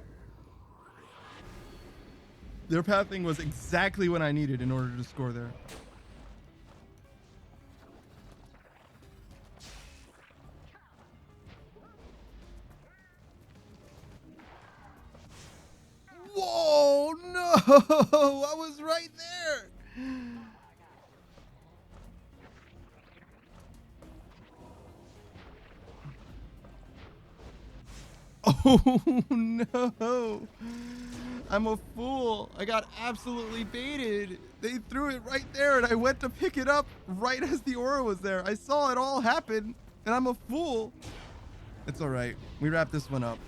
Their pathing was exactly what I needed in order to score there. Whoa, no! I was right there! Oh, no! I'm a fool. I got absolutely baited. They threw it right there, and I went to pick it up right as the aura was there. I saw it all happen, and I'm a fool. It's all right. We wrap this one up.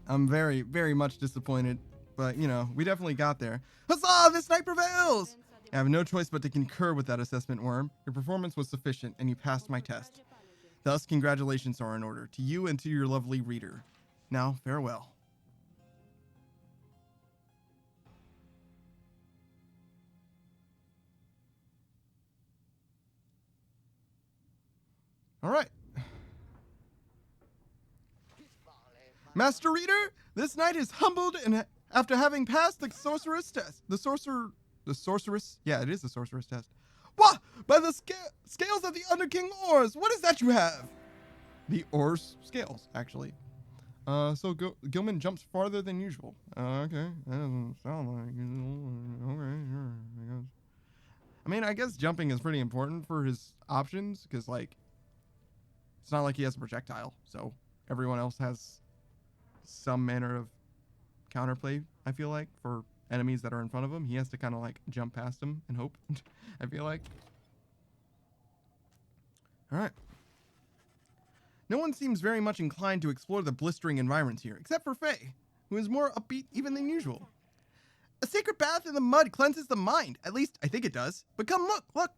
I'm very, very much disappointed, but, you know, we definitely got there. Huzzah! This night prevails! I have no choice but to concur with that assessment, Worm. Your performance was sufficient, and you passed my test. Thus, congratulations are in order to you and to your lovely reader. Now, farewell. All right. Master Reader, this knight is humbled and after having passed the sorceress test. The sorceress? Yeah, it is the sorceress test. What? By the scales of the Underking Ores. What is that you have? The Ores scales, actually. So Gilman jumps farther than usual. Okay. That doesn't sound like usual. Okay, sure, I guess. I mean, I guess jumping is pretty important for his options, because, like, it's not like he has a projectile, so everyone else has some manner of counterplay, I feel like, for enemies that are in front of him. He has to kind of, like, jump past them and hope, I feel like. Alright. No one seems very much inclined to explore the blistering environs here, except for Faye, who is more upbeat even than usual. A sacred bath in the mud cleanses the mind. At least, I think it does. But come look, look.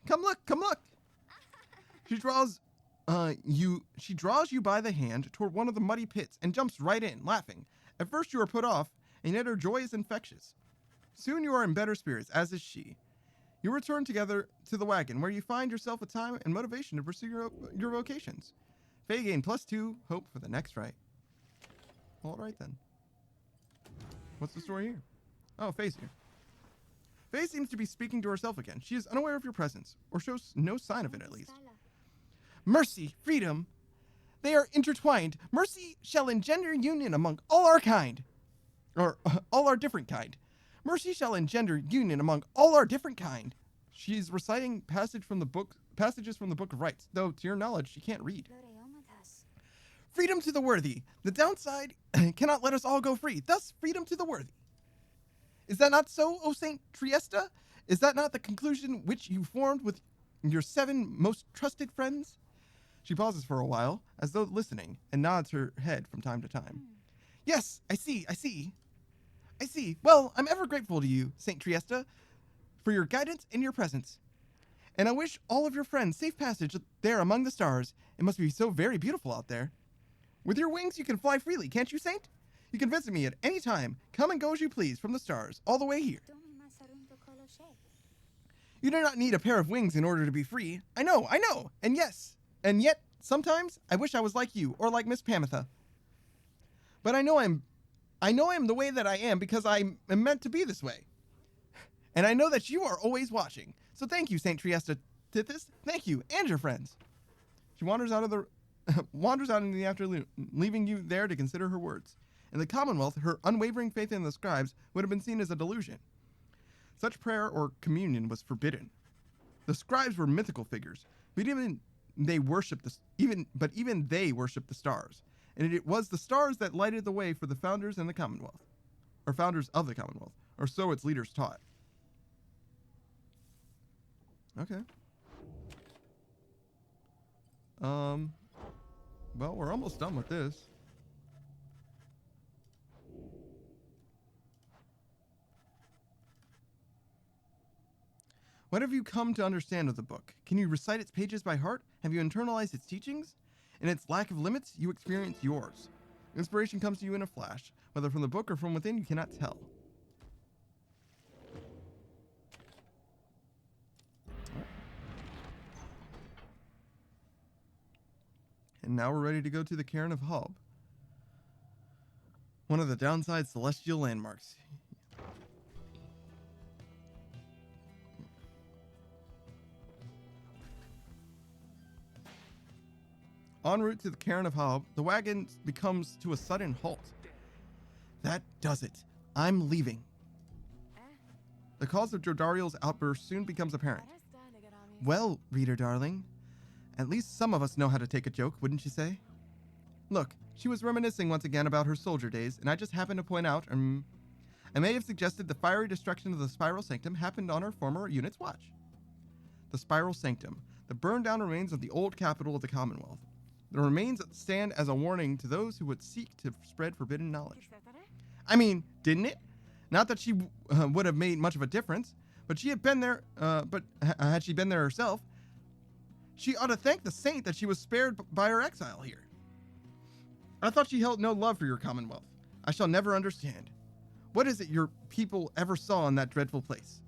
Come look, come look. She draws you by the hand toward one of the muddy pits and jumps right in, laughing. At first you are put off, and yet her joy is infectious. Soon you are in better spirits, as is she. You return together to the wagon, where you find yourself with time and motivation to pursue your vocations. Faye gain +2 hope for the next right. All right then. What's the story here? Oh, Faye's here. Faye seems to be speaking to herself again. She is unaware of your presence, or shows no sign of it at least. Mercy, freedom, they are intertwined. Mercy shall engender union among all our kind. Or all our different kind. Mercy shall engender union among all our different kind. She's reciting passages from the book of rights, though to your knowledge she can't read. Freedom to the worthy. The downside cannot let us all go free. Thus, freedom to the worthy. Is that not so, O Saint Triesta? Is that not the conclusion which you formed with your 7 most trusted friends? She pauses for a while, as though listening, and nods her head from time to time. Yes, I see. Well, I'm ever grateful to you, Saint Triesta, for your guidance and your presence. And I wish all of your friends safe passage there among the stars. It must be so very beautiful out there. With your wings you can fly freely, can't you, Saint? You can visit me at any time. Come and go as you please from the stars, all the way here. You do not need a pair of wings in order to be free. I know. And yet, sometimes I wish I was like you, or like Miss Pamitha. But I know I'm the way that I am because I am meant to be this way. And I know that you are always watching. So thank you, Saint Triesta Tithys. Thank you, and your friends. She wanders out into the afternoon, leaving you there to consider her words. In the Commonwealth, her unwavering faith in the scribes would have been seen as a delusion. Such prayer or communion was forbidden. The scribes were mythical figures, but even they worshipped the stars. And it was the stars that lighted the way for the founders in the Commonwealth, or founders of the Commonwealth, or so its leaders taught. Okay. Well, we're almost done with this. What have you come to understand of the book? Can you recite its pages by heart? Have you internalized its teachings? In its lack of limits, you experience yours. Inspiration comes to you in a flash. Whether from the book or from within, you cannot tell. And now we're ready to go to the Cairn of Hub, one of the downside celestial landmarks. En route to the Cairn of Hub, the wagon becomes to a sudden halt. That does it. I'm leaving. The cause of Jodariel's outburst soon becomes apparent. Well, reader darling, at least some of us know how to take a joke, wouldn't you say? Look, she was reminiscing once again about her soldier days, and I just happened to point out, I may have suggested the fiery destruction of the Spiral Sanctum happened on our former unit's watch. The Spiral Sanctum, the burned down remains of the old capital of the Commonwealth. The remains stand as a warning to those who would seek to spread forbidden knowledge. I mean, didn't it? Not that she would have made much of a difference, but she had been there. Had she been there herself, she ought to thank the saint that she was spared by her exile here. I thought she held no love for your Commonwealth. I shall never understand. What is it your people ever saw in that dreadful place?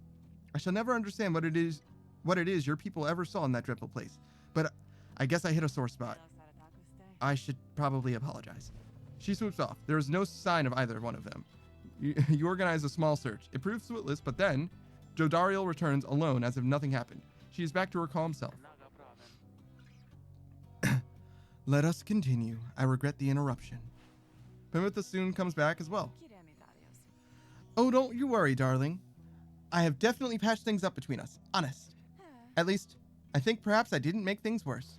I shall never understand what it is your people ever saw in that dreadful place. But I guess I hit a sore spot. I should probably apologize. She swoops off. There is no sign of either one of them. You organize a small search. It proves fruitless, but then Jodariel returns alone as if nothing happened. She is back to her calm self. Let us continue. I regret the interruption. Pimotha soon comes back as well. Oh, don't you worry, darling. I have definitely patched things up between us. Honest. At least, I think perhaps I didn't make things worse.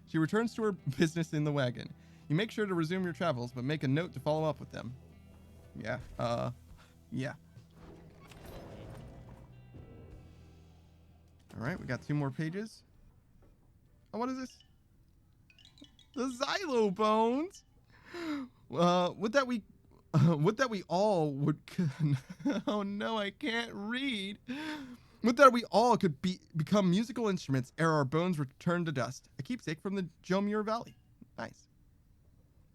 She returns to her business in the wagon. You make sure to resume your travels, but make a note to follow up with them. Yeah, yeah. Alright, we got 2 more pages. Oh, what is this? The Xylo bones! Would that we all would... Oh no, I can't read. Would that we all could become musical instruments ere our bones return to dust. A keepsake from the Jomur Valley. Nice.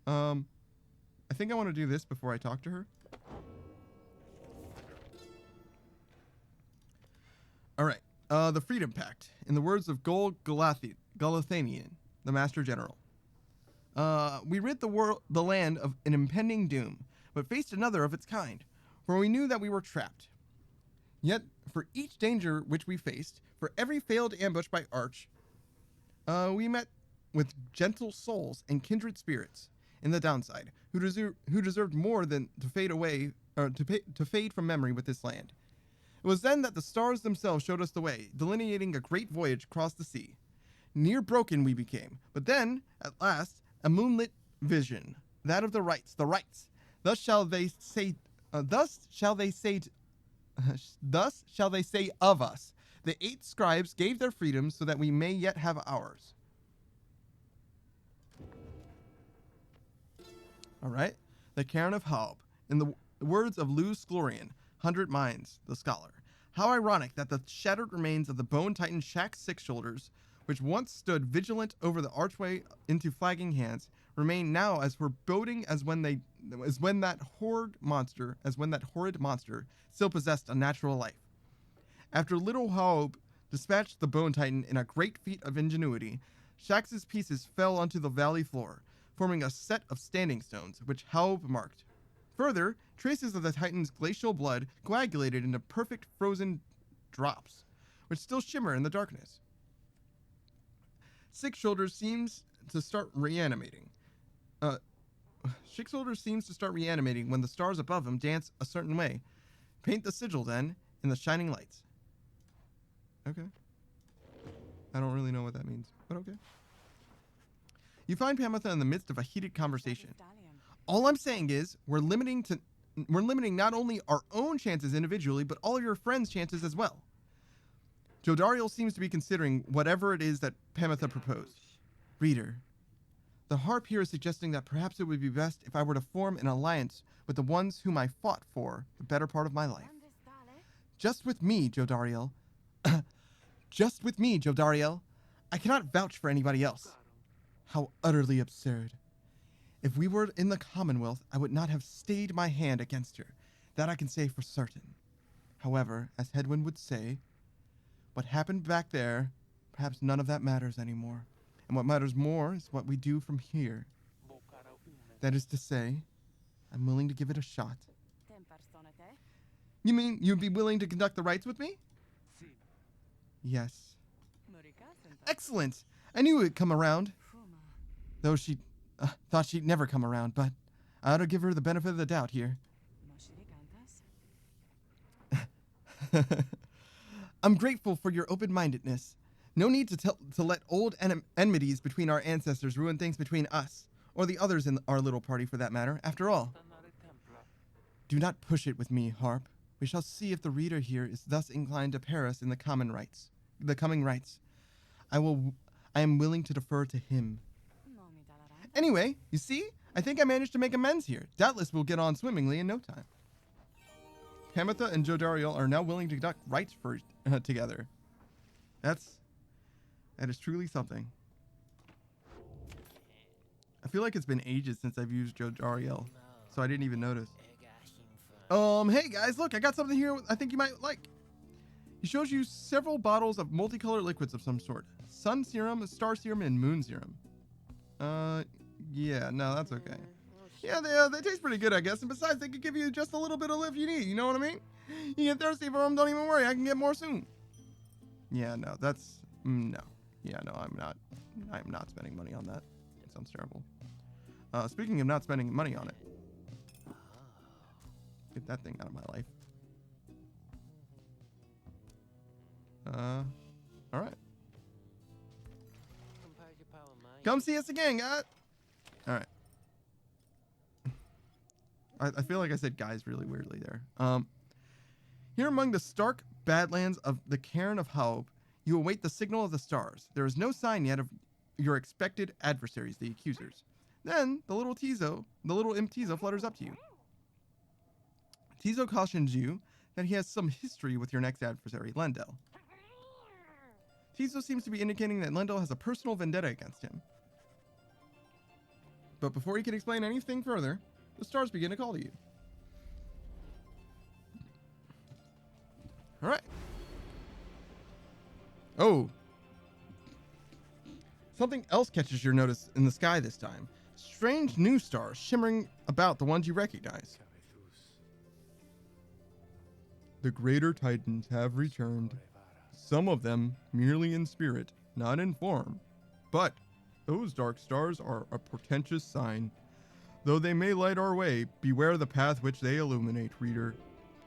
I think I want to do this before I talk to her. Alright. The Freedom Pact. In the words of Gol Galathanian, the Master General. We rid the land of an impending doom, but faced another of its kind, for we knew that we were trapped. Yet, for each danger which we faced, for every failed ambush by Arch, we met with gentle souls and kindred spirits in the downside, who deserved more than to fade away, or to fade from memory with this land. It was then that the stars themselves showed us the way, delineating a great voyage across the sea. Near broken we became, but then, at last, a moonlit vision, that of the rights. Thus shall they say of us. The 8 scribes gave their freedom so that we may yet have ours. Alright, the Cairn of Hub. In the words of Luz Sklorian, 100 Minds, the scholar. How ironic that the shattered remains of the bone titan Shaxx Six Shoulders, which once stood vigilant over the archway into flagging hands, remain now as foreboding as when that horrid monster still possessed a natural life. After little Haub dispatched the bone titan in a great feat of ingenuity, Shaxx's pieces fell onto the valley floor, forming a set of standing stones, which Haub marked. Further, traces of the titan's glacial blood coagulated into perfect frozen drops, which still shimmer in the darkness. Six Shoulders seems to start reanimating. Six Shoulders seems to start reanimating when the stars above him dance a certain way. Paint the sigil, then, in the shining lights. Okay. I don't really know what that means, but okay. You find Pamotha in the midst of a heated conversation. All I'm saying is, we're limiting not only our own chances individually, but all of your friends' chances as well. Jodariel seems to be considering whatever it is that Pamotha proposed. Reader, the harp here is suggesting that perhaps it would be best if I were to form an alliance with the ones whom I fought for the better part of my life. Just with me, Jodariel. Just with me, Jodariel. I cannot vouch for anybody else. How utterly absurd. If we were in the Commonwealth, I would not have stayed my hand against her. That I can say for certain. However, as Hedwyn would say, what happened back there, perhaps none of that matters anymore. And what matters more is what we do from here. That is to say, I'm willing to give it a shot. You mean you'd be willing to conduct the rites with me? Yes. Excellent! I knew it would come around. Though she thought she'd never come around, but I ought to give her the benefit of the doubt here. I'm grateful for your open-mindedness. No need to let old enmities between our ancestors ruin things between us, or the others in our little party for that matter. After all, do not push it with me, Harp. We shall see if the reader here is thus inclined to pair us in the coming rites. I am willing to defer to him. Anyway, you see? I think I managed to make amends here. Doubtless we'll get on swimmingly in no time. Hamatha and Jodariel are now willing to conduct rites together. That is truly something. I feel like it's been ages since I've used Jodariel, so I didn't even notice. Hey guys, look, I got something here I think you might like. He shows you several bottles of multicolored liquids of some sort. Sun serum, star serum, and moon serum. Yeah, no, that's okay. Yeah, they taste pretty good, I guess. And besides, they could give you just a little bit of lift you need. You know what I mean? You get thirsty for them, don't even worry. I can get more soon. Yeah, no, that's... no. Yeah, no, I'm not spending money on that. It sounds terrible. Speaking of not spending money on it. Get that thing out of my life. Alright. Come see us again, guys. Alright. I feel like I said guys really weirdly there. Here among the stark badlands of the Cairn of Haub, you await the signal of the stars. There is no sign yet of your expected adversaries, the accusers. Then the little imp Tizo flutters up to you. Tizo cautions you that he has some history with your next adversary, Lendel. Tizo seems to be indicating that Lendel has a personal vendetta against him. But before he can explain anything further, the stars begin to call to you. Alright. Oh. Something else catches your notice in the sky this time. Strange new stars shimmering about the ones you recognize. The greater titans have returned. Some of them merely in spirit, not in form. But those dark stars are a portentous sign. Though they may light our way, beware the path which they illuminate, reader.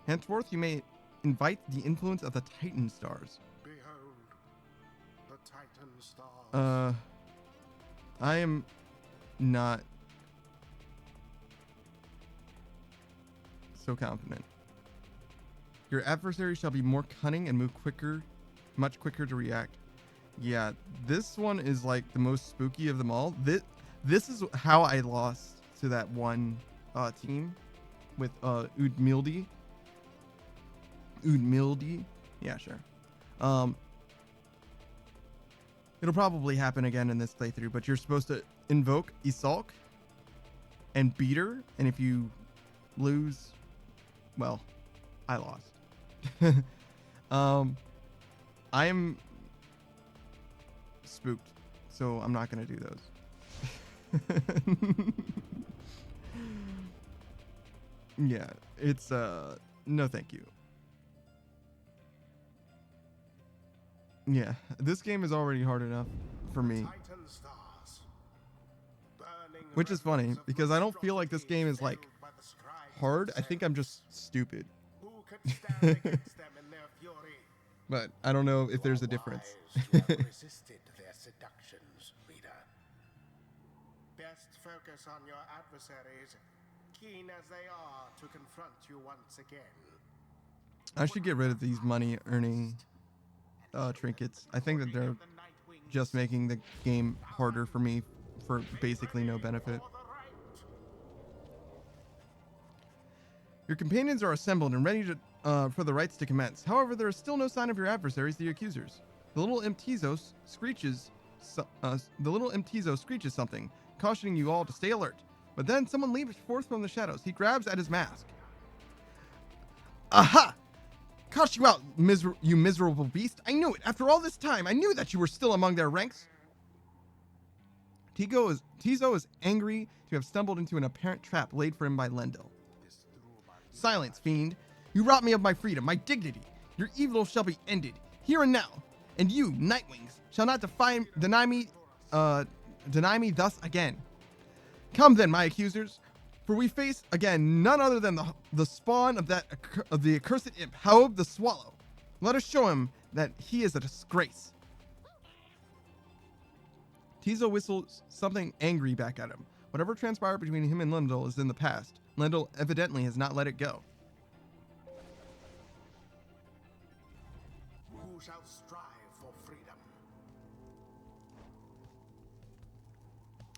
Henceforth you may invite the influence of the Titan stars. Behold, the Titan stars. I am not so confident. Your adversary shall be more cunning and move quicker, much quicker to react. Yeah, this one is like the most spooky of them all. This is how I lost to that one team with Udmildi. Yeah, sure. It'll probably happen again in this playthrough, but you're supposed to invoke Isalk and beat her, and if you lose, well, I lost. I am spooked, so I'm not gonna do those. Yeah, it's no thank you. Yeah, this game is already hard enough for me. Which is funny, because I don't feel like this game is like hard. I think I'm just stupid. But I don't know if there's a difference. Resisted their seductions, reader. Best focus on your adversaries, keen as they are to confront you once again. I should get rid of these money earning trinkets. I think that they're just making the game harder for me for basically no benefit. Your companions are assembled and ready to for the rites to commence. However, there is still no sign of your adversaries, the accusers. The little imp Tizo screeches something, cautioning you all to stay alert. But then someone leaps forth from the shadows. He grabs at his mask. Aha! Caught you out, you miserable beast. I knew it. After all this time, I knew that you were still among their ranks. Tizo is angry to have stumbled into an apparent trap laid for him by Lendl. Silence, fiend. You robbed me of my freedom, my dignity. Your evil shall be ended, here and now. And you, Nightwings, shall not deny me thus again. Come then, my accusers, for we face again none other than the spawn of the accursed imp, Haob the Swallow. Let us show him that he is a disgrace. Tizo whistles something angry back at him. Whatever transpired between him and Lendl is in the past. Lendl evidently has not let it go. Who shall strive for freedom?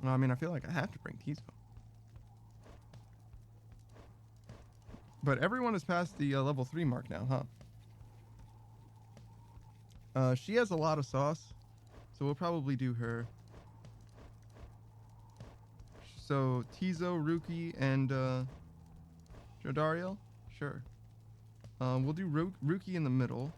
Well, I mean, I feel like I have to bring Tizo. But everyone is past the level 3 mark now, huh? She has a lot of sauce, so we'll probably do her. So, Tizo, Ruki, and Jodariel? Sure. We'll do Ruki in the middle.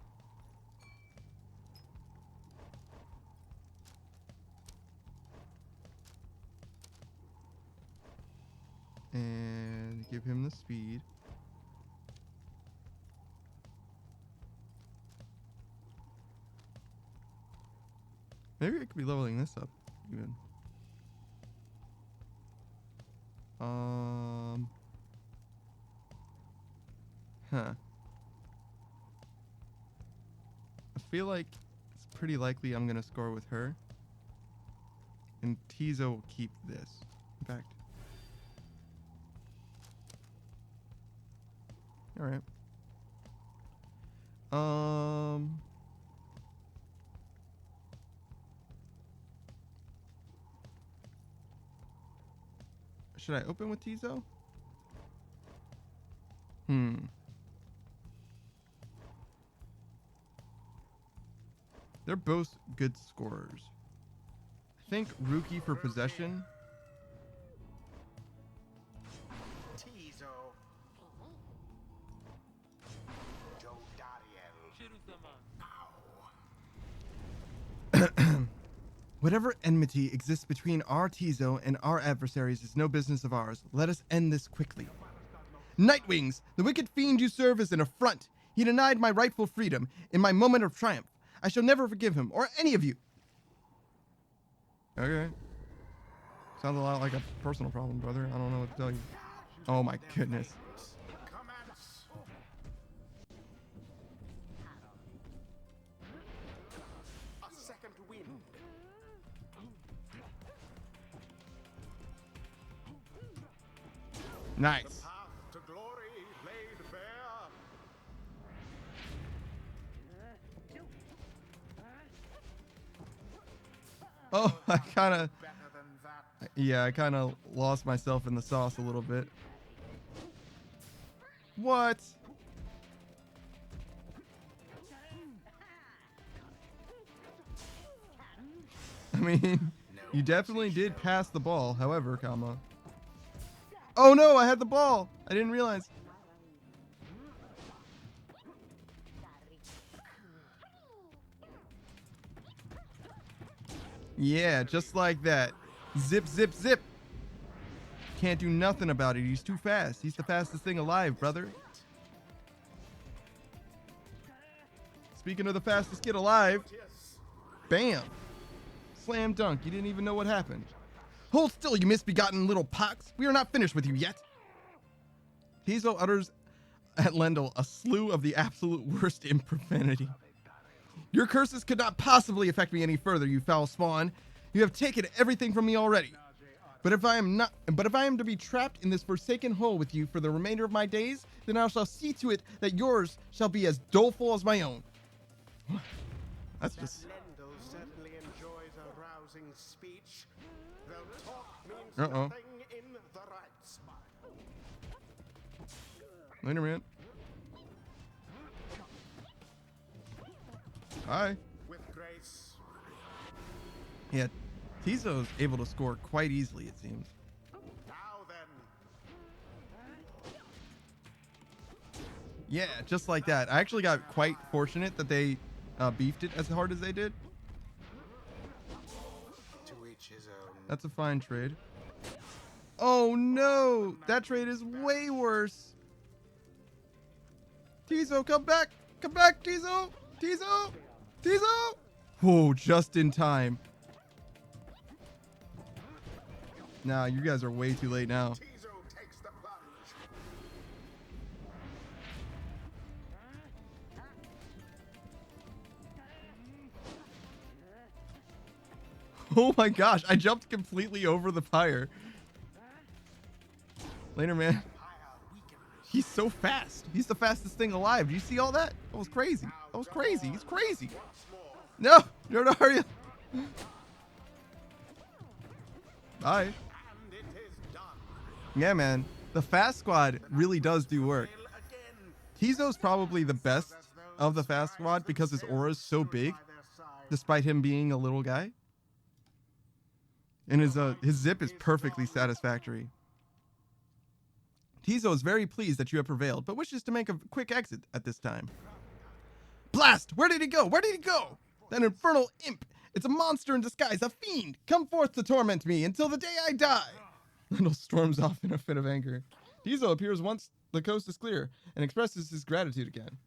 And give him the speed. Maybe I could be leveling this up even. I feel like it's pretty likely I'm gonna score with her. And Tizo will keep this. In fact. Alright. Should I open with Tizo? They're both good scorers. I think Ruki for possession. Tizo. Jodariel. Whatever enmity exists between our Tizo and our adversaries is no business of ours. Let us end this quickly. Nightwings, the wicked fiend you serve is an affront. He denied my rightful freedom in my moment of triumph. I shall never forgive him, or any of you. Okay. Sounds a lot like a personal problem, brother. I don't know what to tell you. Oh my goodness. A second wind. Nice. Path to glory laid bare. Oh, I kind of... Better than that. Yeah, I kind of lost myself in the sauce a little bit. What? I mean, you definitely did pass the ball. However, comma. Oh no, I had the ball. I didn't realize. Yeah, just like that. Zip, zip, zip. Can't do nothing about it. He's too fast. He's the fastest thing alive, brother. Speaking of the fastest kid alive, bam. Slam dunk. You didn't even know what happened. Hold still, you misbegotten little pox. We are not finished with you yet. Tizo utters at Lendl a slew of the absolute worst in profanity. Your curses could not possibly affect me any further, you foul spawn. You have taken everything from me already. But if I am to be trapped in this forsaken hole with you for the remainder of my days, then I shall see to it that yours shall be as doleful as my own. That's just... Lendl certainly enjoys Uh-oh. nothing in the right spot. Later, man. Hi. With grace. Yeah, Tizo's able to score quite easily, it seems. Now then. Yeah, just like that. I actually got quite fortunate that they beefed it as hard as they did. To each his own. That's a fine trade. Oh no! That trade is way worse. Tizo, come back! Come back, Tizo! Tizo! Tizo! Whoa, just in time. Nah, you guys are way too late now. Tizo takes the plunge. Oh my gosh, I jumped completely over the pyre. Later, man. He's so fast. He's the fastest thing alive. Do you see all that? That was crazy. That was crazy. He's crazy. No, no, hurry up. Bye. And it is done. Yeah, man. The fast squad really does do work. Tizo's probably the best of the fast squad because his aura is so big, despite him being a little guy. And his zip is perfectly satisfactory. Tizo is very pleased that you have prevailed, but wishes to make a quick exit at this time. Blast! Where did he go? Where did he go? That infernal imp! It's a monster in disguise, a fiend! Come forth to torment me until the day I die! Lendl storms off in a fit of anger. Tizo appears once the coast is clear and expresses his gratitude again.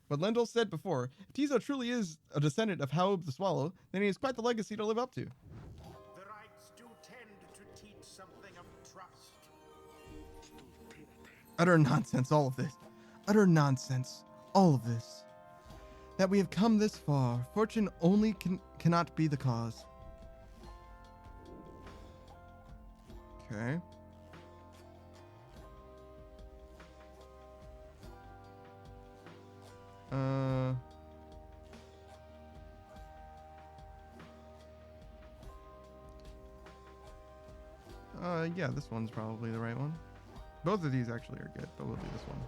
What Lendl said before, if Tizo truly is a descendant of Haob the Swallow, then he has quite the legacy to live up to. The rites do tend to teach something of trust. Utter nonsense, all of this. Utter nonsense, all of this. That we have come this far, fortune only cannot be the cause. Okay. Yeah, this one's probably the right one. Both of these actually are good, but we'll do this one.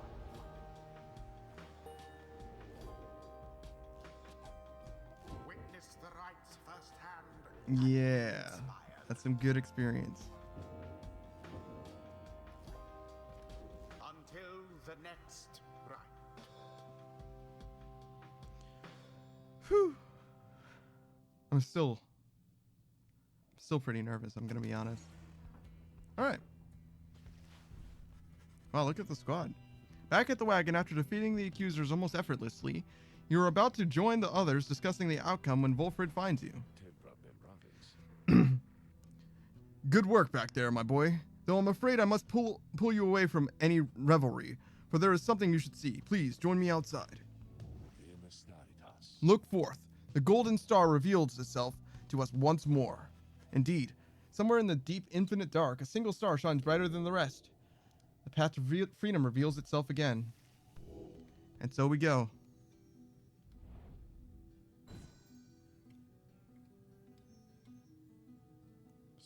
Witness the rites firsthand. Yeah, that's some good experience. Until the next rite. Whew. I'm still pretty nervous, I'm gonna be honest. Alright. Wow, look at the squad. Back at the wagon after defeating the accusers almost effortlessly, you're about to join the others discussing the outcome when Wolfred finds you. Good work back there, my boy. Though I'm afraid I must pull you away from any revelry, for there is something you should see. Please, join me outside. Look forth. The golden star reveals itself to us once more. Indeed, somewhere in the deep, infinite dark, a single star shines brighter than the rest. The path to freedom reveals itself again. And so we go.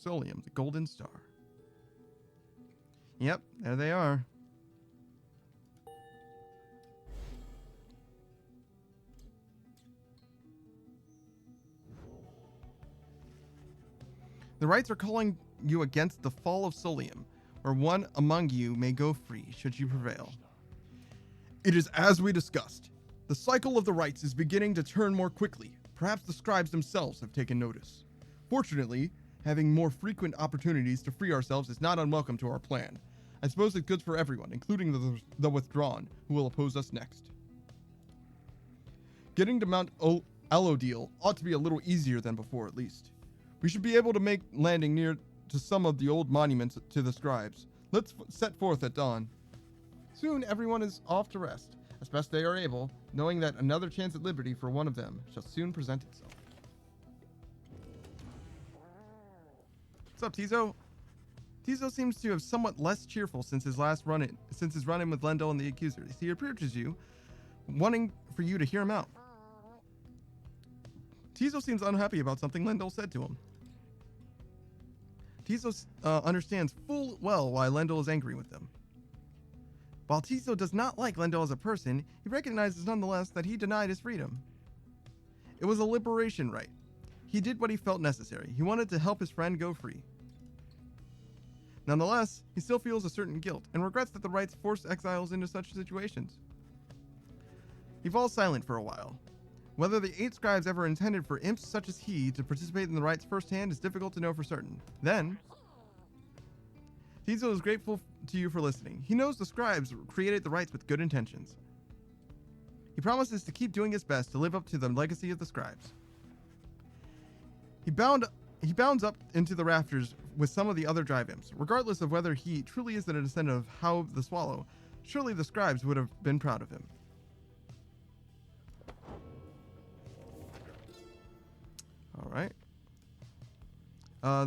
Solium, the golden star. Yep, there they are. The rites are calling you against the fall of Solium, where one among you may go free should you prevail. It is as we discussed. The cycle of the rites is beginning to turn more quickly. Perhaps the scribes themselves have taken notice. Fortunately, having more frequent opportunities to free ourselves is not unwelcome to our plan. I suppose it's good for everyone, including the withdrawn, who will oppose us next. Getting to Mount Elodil ought to be a little easier than before, at least. We should be able to make landing near to some of the old monuments to the scribes. Let's set forth at dawn. Soon everyone is off to rest, as best they are able, knowing that another chance at liberty for one of them shall soon present itself. What's up, Tizo? Tizo seems to have somewhat less cheerful since his run-in with Lendl and the accusers. He approaches you, wanting for you to hear him out. Tizo seems unhappy about something Lendl said to him. Tiso understands full well why Lendl is angry with them. While Tiso does not like Lendl as a person, he recognizes nonetheless that he denied his freedom. It was a liberation rite. He did what he felt necessary. He wanted to help his friend go free. Nonetheless, he still feels a certain guilt and regrets that the rites forced exiles into such situations. He falls silent for a while. Whether the 8 scribes ever intended for imps such as he to participate in the rites firsthand is difficult to know for certain. Then, Tiso is grateful to you for listening. He knows the scribes created the rites with good intentions. He promises to keep doing his best to live up to the legacy of the scribes. He bounds up into the rafters with some of the other drive imps. Regardless of whether he truly is a descendant of Haub the Swallow, surely the scribes would have been proud of him. All right.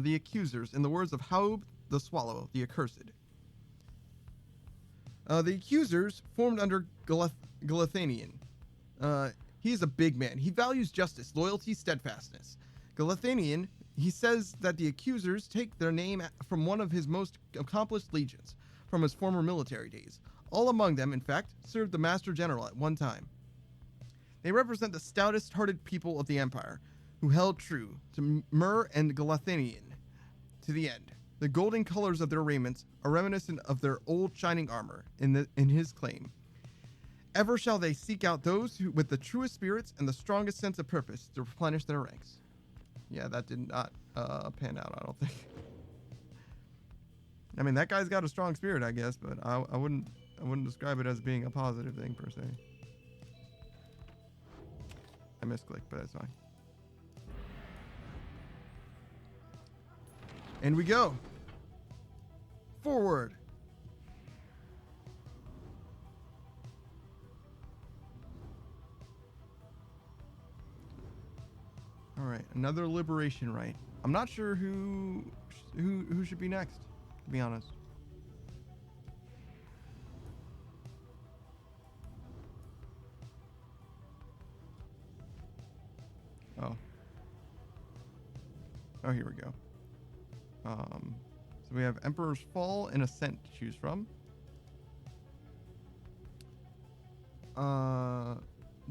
The accusers, in the words of Haub the Swallow, the accursed. The accusers formed under Galathanian. He is a big man. He values justice, loyalty, steadfastness. Galathanian, he says that the accusers take their name from one of his most accomplished legions, from his former military days. All among them, in fact, served the Master General at one time. They represent the stoutest-hearted people of the Empire, who held true to Myrrh and Galathanian to the end. The golden colors of their raiments are reminiscent of their old shining armor in his claim. Ever shall they seek out those who, with the truest spirits and the strongest sense of purpose, to replenish their ranks. Yeah, that did not pan out, I don't think. I mean, that guy's got a strong spirit, I guess, but I wouldn't describe it as being a positive thing per se. I misclicked, but that's fine. And we go. Forward. All right, another liberation rite. I'm not sure who should be next, to be honest. Oh, here we go. So we have Emperor's Fall and Ascent to choose from.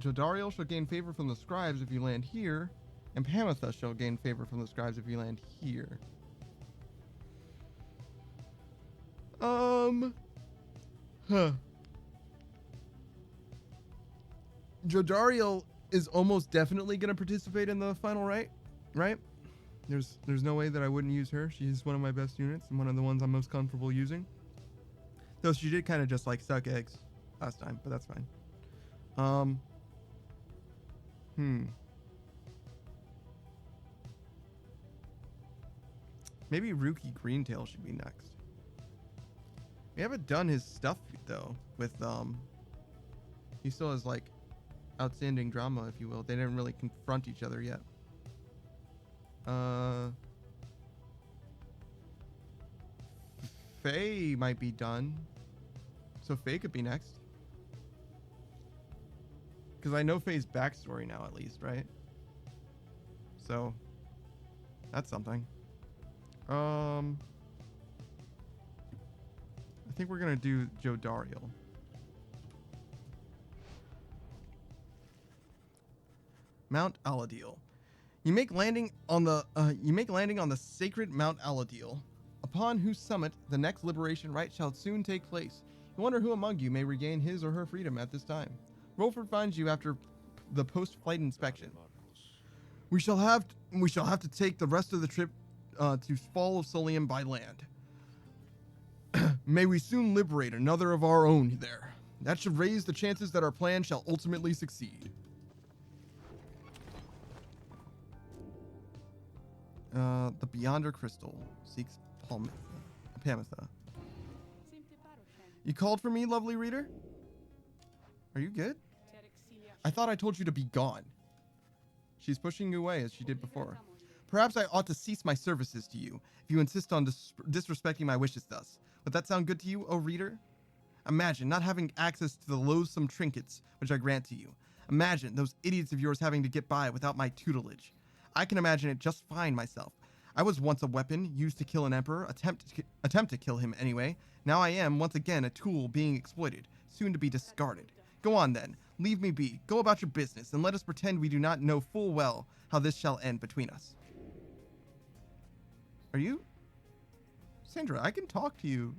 Jodariel shall gain favor from the scribes if you land here, and Pamitha shall gain favor from the scribes if you land here. Jodariel is almost definitely going to participate in the final rite, right? There's no way that I wouldn't use her. She's one of my best units and one of the ones I'm most comfortable using. Though she did kind of just like suck eggs last time, but that's fine. Maybe Rookie Greentail should be next. We haven't done his stuff though with he still has like outstanding drama, if you will. They didn't really confront each other yet. Faye might be done. So Faye could be next. Because I know Faye's backstory now, at least, right? So, that's something. I think we're going to do Jodariel. Mount Aladil. You make landing on the sacred Mount Aladil, upon whose summit the next liberation rite shall soon take place. You wonder who among you may regain his or her freedom at this time. Rolford finds you after the post-flight inspection. We shall have to take the rest of the trip to Fall of Solium by land. May we soon liberate another of our own there. That should raise the chances that our plan shall ultimately succeed. The Beyonder Crystal seeks Pamitha. You called for me, lovely reader? Are you good? I thought I told you to be gone. She's pushing you away as she did before. Perhaps I ought to cease my services to you, if you insist on disrespecting my wishes thus. Would that sound good to you, O reader? Imagine not having access to the loathsome trinkets which I grant to you. Imagine those idiots of yours having to get by without my tutelage. I can imagine it just fine myself. I was once a weapon used to kill an emperor, attempt to kill him anyway. Now I am, once again, a tool being exploited, soon to be discarded. Go on then, leave me be, go about your business, and let us pretend we do not know full well how this shall end between us. Are you? Sandra, I can talk to you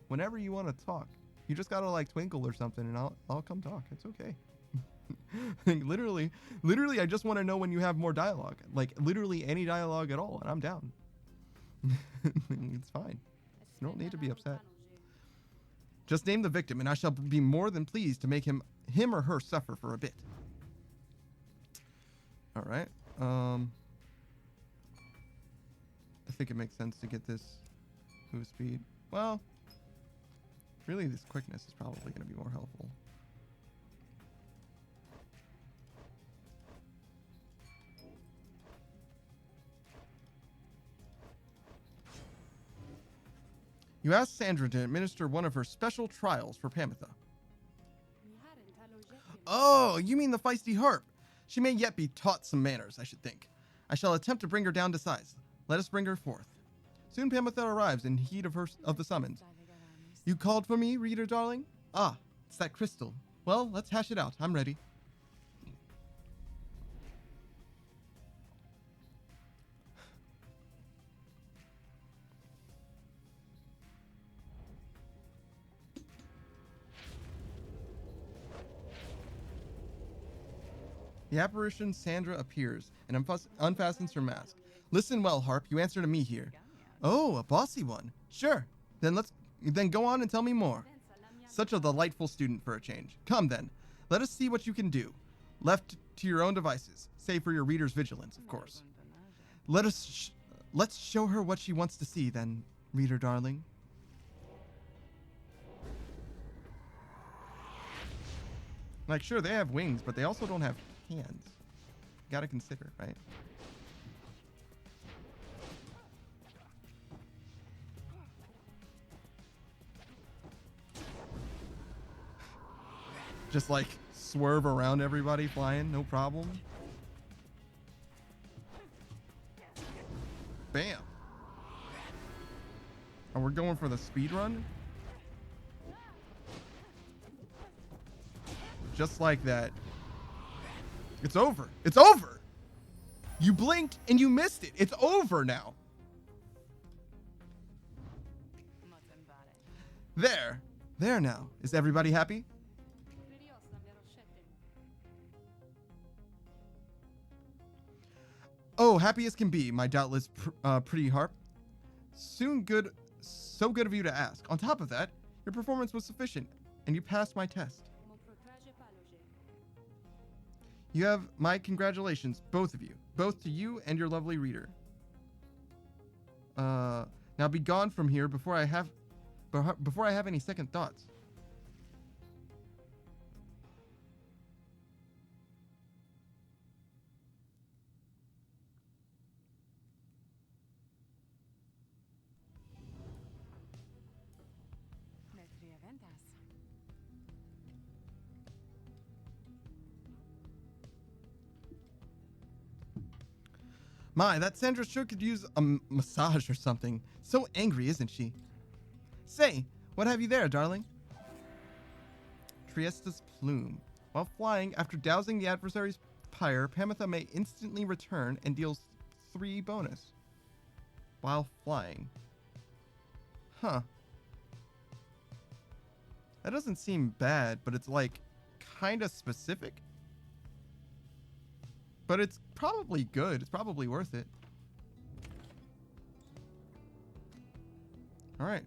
whenever you want to talk. You just gotta like twinkle or something and I'll come talk. It's okay. literally, I just want to know when you have more dialogue. Like literally any dialogue at all, and I'm down. It's fine. You don't need to be upset. Just name the victim, and I shall be more than pleased to make him or her suffer for a bit. All right. I think it makes sense to get this move speed. Well, really, this quickness is probably going to be more helpful. You asked Sandra to administer one of her special trials for Pamitha. Oh, you mean the feisty harp. She may yet be taught some manners, I should think. I shall attempt to bring her down to size. Let us bring her forth. Soon Pamitha arrives in heed of the summons. You called for me, reader darling? Ah, it's that crystal. Well, let's hash it out. I'm ready. The apparition Sandra appears and unfastens her mask. Listen well, Harp. You answer to me here. Oh, a bossy one. Sure. Then go on and tell me more. Such a delightful student for a change. Come then. Let us see what you can do. Left to your own devices, save for your reader's vigilance, of course. Let's show her what she wants to see then, reader darling. Like, sure, they have wings, but they also don't have hands. Gotta consider, right? Just like swerve around everybody flying, no problem. Bam. And we're going for the speed run. Just like that. It's over. It's over. You blinked and you missed it. It's over now. There. There now. Is everybody happy? Oh, happy as can be, my doubtless pretty harp. So good of you to ask. On top of that, your performance was sufficient, and you passed my test. You have my congratulations, both of you. Both to you and your lovely reader. Now be gone from here before I have any second thoughts. My, that Sandra sure could use a massage or something. So angry, isn't she? Say, what have you there, darling? Triesta's plume. While flying, after dousing the adversary's pyre, Pamitha may instantly return and deals 3 bonus. While flying. Huh. That doesn't seem bad, but it's like kinda specific. But it's probably good. It's probably worth it. Alright.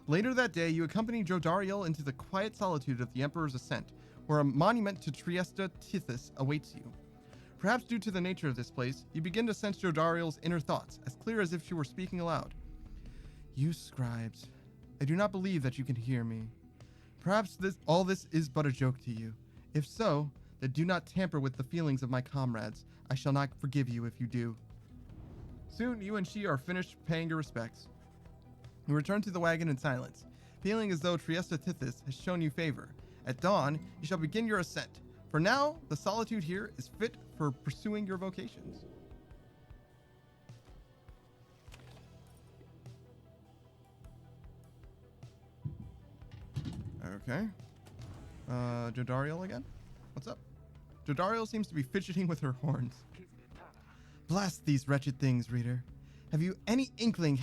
Later that day, you accompany Jodariel into the quiet solitude of the Emperor's Ascent, where a monument to Triesta Tithys awaits you. Perhaps due to the nature of this place, you begin to sense Jodariel's inner thoughts, as clear as if she were speaking aloud. You scribes, I do not believe that you can hear me. Perhaps all this is but a joke to you. If so, then do not tamper with the feelings of my comrades. I shall not forgive you if you do. Soon you and she are finished paying your respects. You return to the wagon in silence, feeling as though Triesta Tithys has shown you favor. At dawn, you shall begin your ascent. For now, the solitude here is fit for pursuing your vocations. Okay. Jodariel again? What's up? Jodariel seems to be fidgeting with her horns. Blast these wretched things, reader. Have you any inkling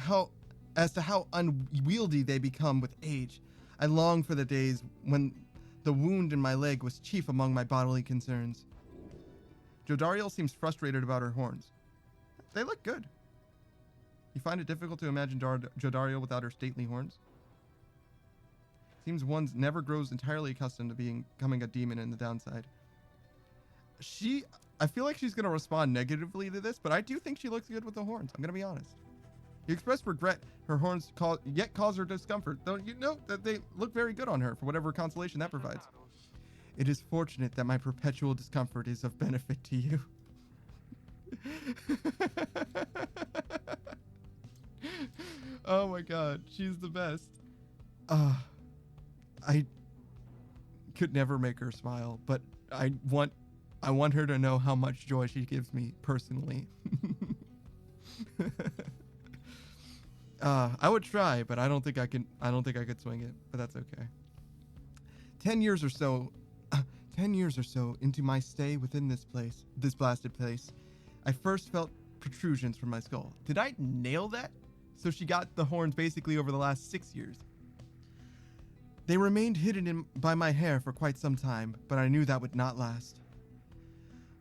as to how unwieldy they become with age? I long for the days when the wound in my leg was chief among my bodily concerns. Jodariel seems frustrated about her horns. They look good. You find it difficult to imagine Jodariel without her stately horns? Seems one never grows entirely accustomed to becoming a demon in the downside. I feel like she's going to respond negatively to this, but I do think she looks good with the horns. I'm going to be honest. You express regret her horns yet cause her discomfort, though you know that they look very good on her for whatever consolation that provides. It is fortunate that my perpetual discomfort is of benefit to you. Oh my god, she's the best. I could never make her smile, but I want her to know how much joy she gives me personally. I would try, but I don't think I could swing it, but that's okay. 10 years or so into my stay within this blasted place, I first felt protrusions from my skull. Did I nail that? So she got the horns basically over the last 6 years. They remained hidden by my hair for quite some time, but I knew that would not last.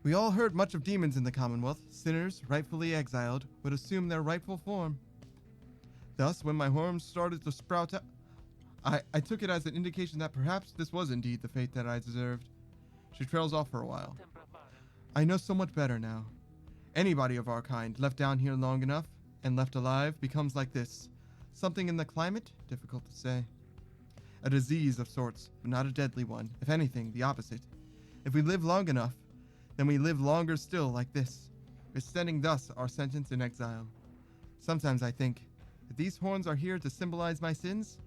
We all heard much of demons in the Commonwealth. Sinners, rightfully exiled, would assume their rightful form. Thus, when my horns started to sprout out, I took it as an indication that perhaps this was indeed the fate that I deserved. She trails off for a while. I know so much better now. Anybody of our kind, left down here long enough, and left alive, becomes like this. Something in the climate? Difficult to say. A disease of sorts, but not a deadly one. If anything, the opposite. If we live long enough, then we live longer still like this, extending thus our sentence in exile. Sometimes I think, if these horns are here to symbolize my sins,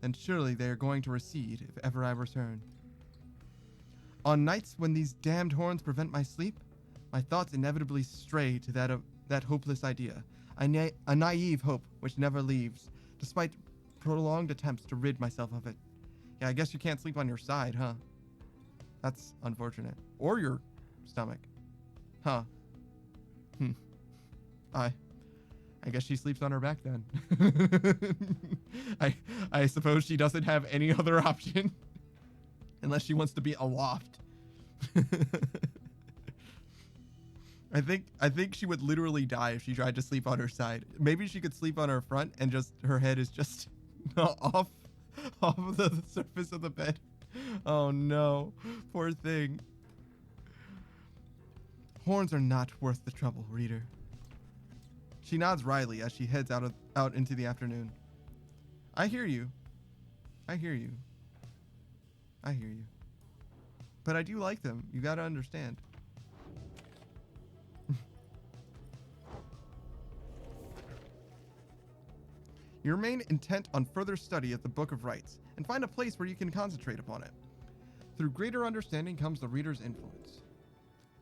then surely they are going to recede if ever I return. On nights when these damned horns prevent my sleep, my thoughts inevitably stray to that hopeless idea, a naive hope which never leaves, despite prolonged attempts to rid myself of it. Yeah, I guess you can't sleep on your side, huh? That's unfortunate. Or your stomach. Huh. I guess she sleeps on her back then. I suppose she doesn't have any other option. Unless she wants to be aloft. I think she would literally die if she tried to sleep on her side. Maybe she could sleep on her front and just her head is just off the surface of the bed. Oh no, poor thing. Horns are not worth the trouble, reader. She nods wryly as she heads out into the afternoon. I hear you. I hear you. I hear you. But I do like them. You gotta understand. You remain intent on further study of the Book of Rites, and find a place where you can concentrate upon it. Through greater understanding comes the reader's influence.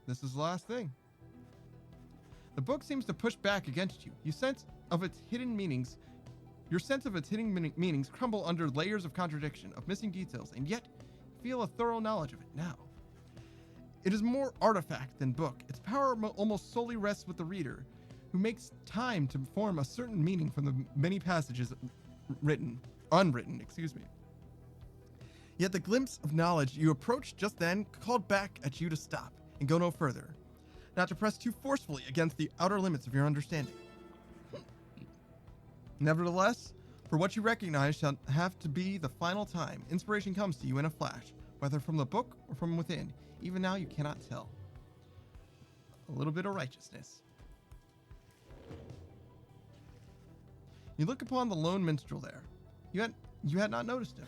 This is the last thing. The book seems to push back against you. Your sense of its hidden meanings crumble under layers of contradiction, of missing details, and yet feel a thorough knowledge of it now. It is more artifact than book. Its power almost solely rests with the reader, who makes time to form a certain meaning from the many passages unwritten. Yet the glimpse of knowledge you approached just then called back at you to stop and go no further, not to press too forcefully against the outer limits of your understanding. Nevertheless, for what you recognize shall have to be the final time, inspiration comes to you in a flash, whether from the book or from within. Even now you cannot tell. A little bit of righteousness. You look upon the lone minstrel there. You had not noticed him.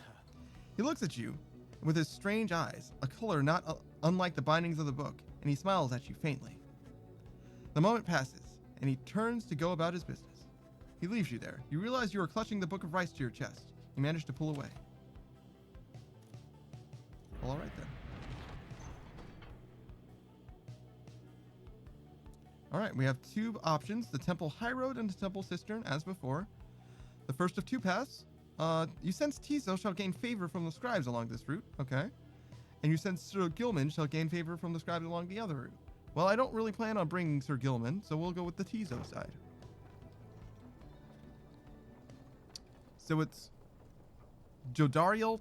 He looks at you with his strange eyes, a color not unlike the bindings of the book, and he smiles at you faintly. The moment passes, and he turns to go about his business. He leaves you there. You realize you are clutching the Book of Rites to your chest. You manage to pull away. Well, all right then. All right, we have two options, the Temple High Road and the Temple Cistern, as before. The first of two paths You sense Tiso shall gain favor from the scribes along this route. Okay. And you sense Sir Gilman shall gain favor from the scribes along the other route. Well, I don't really plan on bringing Sir Gilman, so we'll go with the Tiso side. So it's Jodariel,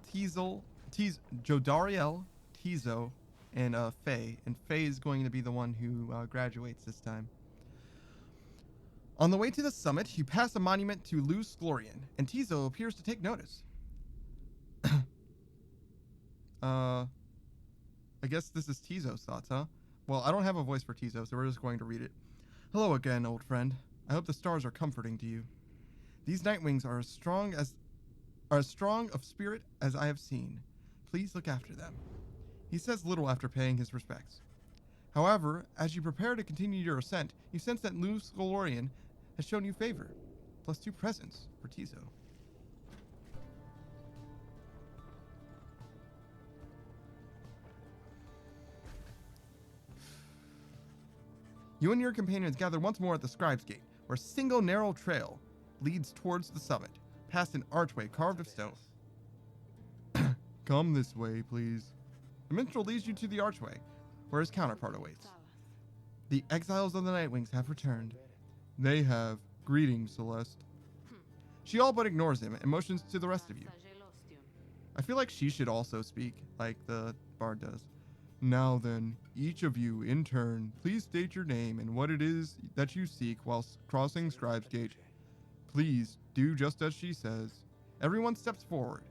Jodariel, Tiso, and Faye. And Faye is going to be the one who graduates this time. On the way to the summit, you pass a monument to Luz Glorian, and Tiso appears to take notice. I guess this is Tiso's thoughts, huh? Well, I don't have a voice for Tiso, so we're just going to read it. Hello again, old friend. I hope the stars are comforting to you. These Nightwings are as strong of spirit as I have seen. Please look after them. He says little after paying his respects. However, as you prepare to continue your ascent, you sense that Luz Glorian has shown you favor, plus 2 presents for Tiso. You and your companions gather once more at the Scribe's Gate, where a single narrow trail leads towards the summit, past an archway carved of stone. Come this way, please. The minstrel leads you to the archway, where his counterpart awaits. The exiles of the Nightwings have returned. They have. Greetings, Celeste. She all but ignores him and motions to the rest of you. I feel like she should also speak, like the bard does. Now then, each of you, in turn, please state your name and what it is that you seek whilst crossing Scribe's Gate. Please do just as she says. Everyone steps forward,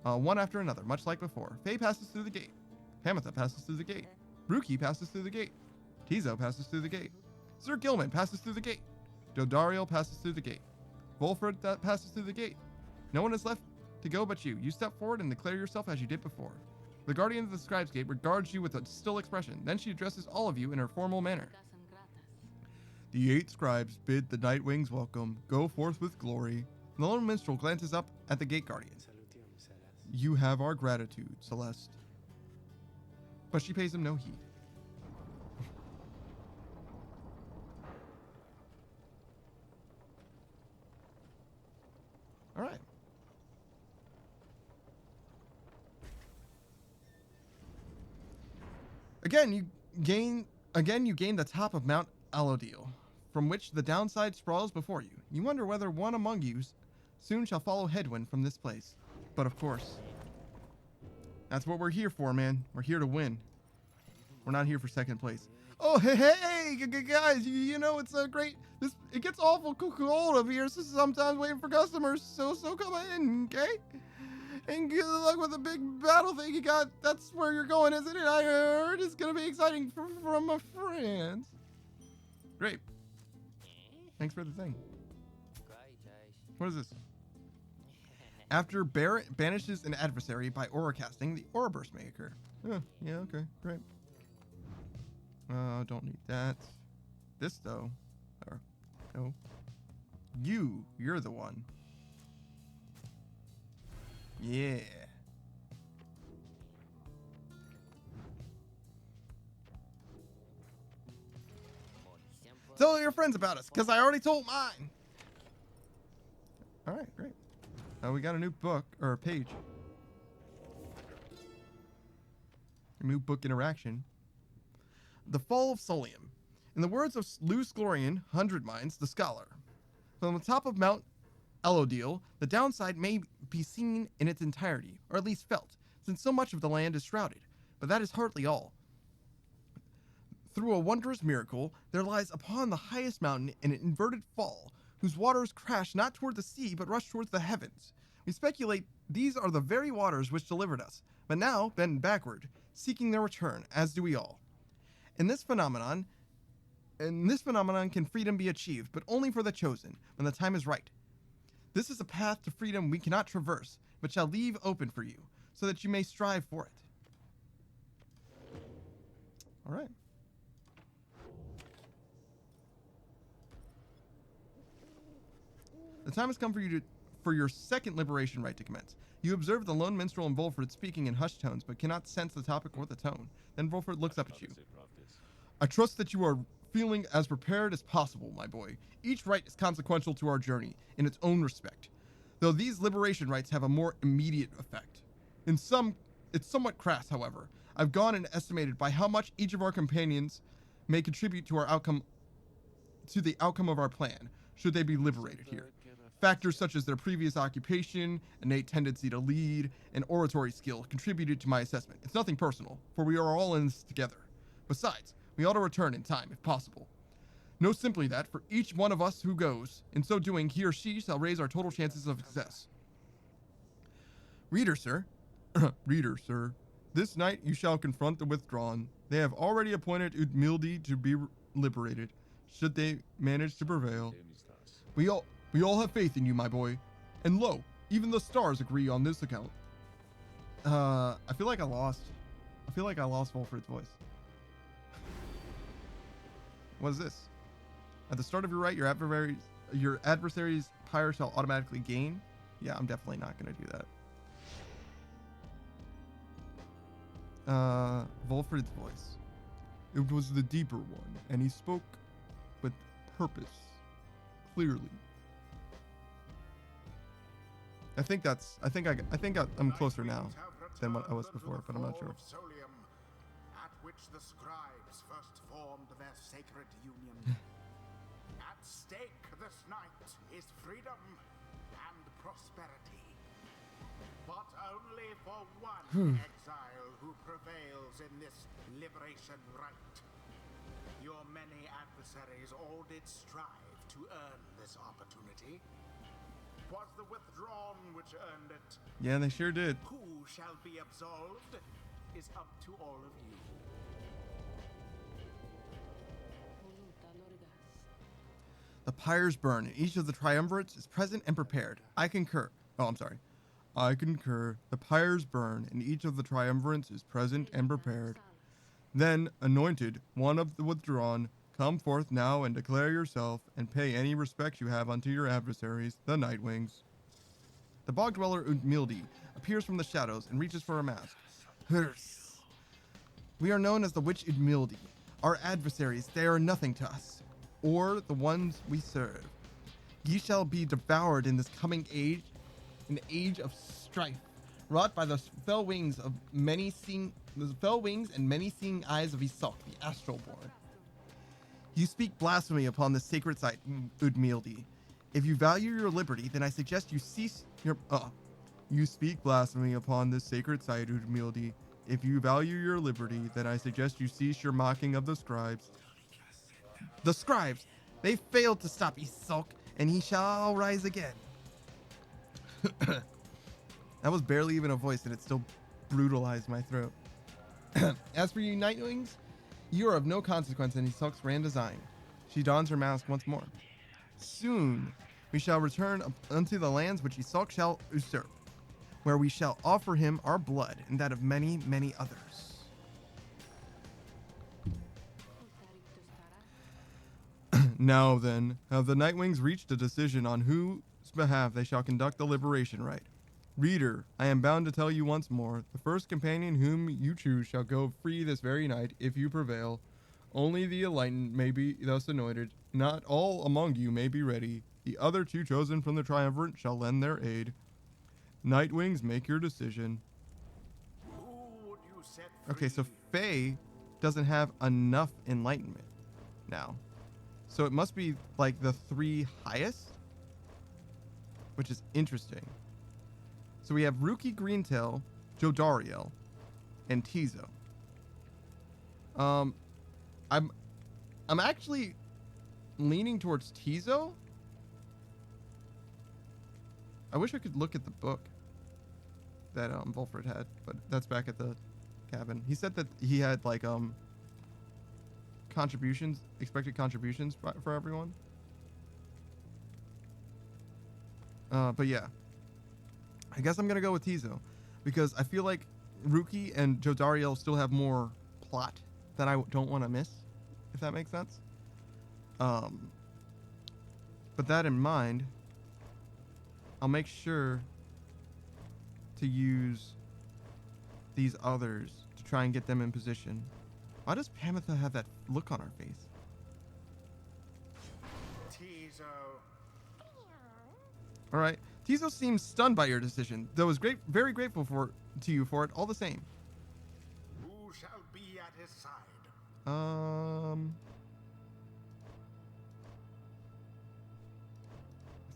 one after another, much like before. Faye passes through the gate. Hamatha passes through the gate. Ruki passes through the gate. Tiso passes through the gate. Sir Gilman passes through the gate. Dodariel passes through the gate. Volfred passes through the gate. No one is left to go but you. You step forward and declare yourself as you did before. The guardian of the Scribe's Gate regards you with a still expression. Then she addresses all of you in her formal manner. The 8 scribes bid the Nightwings welcome. Go forth with glory. The lone minstrel glances up at the gate guardian. You have our gratitude, Celeste. But she pays him no heed. All right. Again, you gain the top of Mount Alodil, from which the downside sprawls before you. You wonder whether one among you soon shall follow headwind from this place. But of course, that's what we're here for, man. We're here to win. We're not here for second place. Oh, hey, guys, you know, it's a great, it gets awful cold up here, so sometimes waiting for customers, so come in, okay? And good luck with the big battle thing you got. That's where you're going, isn't it? I heard it's going to be exciting from my friends. Great. Thanks for the thing. What is this? After Barrett banishes an adversary by aura casting, the aura burst may occur. Oh, yeah, okay, great. Don't need that. This, though. Or, no. You're the one. Yeah. Tell your friends about us, because I already told mine. All right, great. We got a new book, or a page. A new book interaction. The Fall of Solium. In the words of Luz Glorian, 100 Minds, the scholar. From the top of Mount Elodil, the downside may be seen in its entirety, or at least felt, since so much of the land is shrouded. But that is hardly all. Through a wondrous miracle, there lies upon the highest mountain an inverted fall, whose waters crash not toward the sea, but rush towards the heavens. We speculate these are the very waters which delivered us, but now bend backward, seeking their return, as do we all. In this phenomenon can freedom be achieved, but only for the chosen, when the time is right. This is a path to freedom we cannot traverse, but shall leave open for you, so that you may strive for it. All right. The time has come for your second liberation rite to commence. You observe the lone minstrel and Volfred speaking in hushed tones, but cannot sense the topic or the tone. Then Volfred looks up at you. I trust that you are feeling as prepared as possible, my boy. Each rite is consequential to our journey, in its own respect. though these liberation rites have a more immediate effect. In some, it's somewhat crass, however. I've gone and estimated by how much each of our companions may contribute to the outcome of our plan, should they be liberated here. Factors such as their previous occupation, innate tendency to lead, and oratory skill contributed to my assessment. It's nothing personal, for we are all in this together. Besides, we ought to return in time, if possible. Know simply that, for each one of us who goes, in so doing, he or she shall raise our total chances of success. Reader, sir. Reader, sir. This night you shall confront the withdrawn. They have already appointed Udmildi to be liberated, should they manage to prevail. We all have faith in you, my boy. And lo, even the stars agree on this account. I feel like I lost Wolfred's voice. What is this? At the start of your right, your adversary's pyre shall automatically gain. Yeah, I'm definitely not going to do that. Wolfred's voice. It was the deeper one, and he spoke with purpose, clearly. I think I'm closer now than what I was before, but I'm not sure. At which the scribes first formed their sacred union. At stake this night is freedom and prosperity. But only for one exile who prevails in this liberation rite. Your many adversaries all did strive to earn this opportunity. 'Twas the withdrawn which earned it. Yeah, they sure did. Who shall be absolved is up to all of you. The pyres burn, and each of the triumvirates is present and prepared. I concur. Oh, I'm sorry. I concur. The pyres burn, and each of the triumvirates is present and prepared. Then, anointed, one of the withdrawn, come forth now and declare yourself, and pay any respect you have unto your adversaries, the Nightwings. The bog dweller Udmildi appears from the shadows and reaches for a mask. Hers. We are known as the witch Udmildi. Our adversaries, they are nothing to us, or the ones we serve. Ye shall be devoured in this coming age, an age of strife, wrought by the fell wings and many seeing eyes of Isolde, the astral-born. You speak blasphemy upon this sacred site, Udmildi. If you value your liberty, then I suggest you cease your... You speak blasphemy upon this sacred site, Udmildi. If you value your liberty, then I suggest you cease your mocking of the scribes. The scribes! They failed to stop Isolde, and he shall rise again. That was barely even a voice, and it still brutalized my throat. As for you Nightwings, you are of no consequence in Isolde's grand design. She dons her mask once more. Soon we shall return unto the lands which Isolde shall usurp, where we shall offer him our blood and that of many, many others. Now then, have the Nightwings reached a decision on whose behalf they shall conduct the liberation rite? Reader, I am bound to tell you once more, the first companion whom you choose shall go free this very night, if you prevail. Only the enlightened may be thus anointed. Not all among you may be ready. The other two chosen from the triumvirate shall lend their aid. Nightwings, make your decision. Who would you set Okay, so free? Faye doesn't have enough enlightenment now. So it must be like the three highest, which is interesting. So we have Ruki Greentail, Jodariel, and Tizo. I'm actually leaning towards Tizo. I wish I could look at the book that Wolfred had, but that's back at the cabin. He said that he had like expected contributions for everyone. But yeah. I guess I'm going to go with Tizo, because I feel like Ruki and Jodariel still have more plot that I don't want to miss, if that makes sense. But that in mind, I'll make sure to use these others to try and get them in position. Why does Pamitha have that look on her face? Tizo. Alright, Tizo seems stunned by your decision, though is very grateful to you for it all the same. Who shall be at his side? I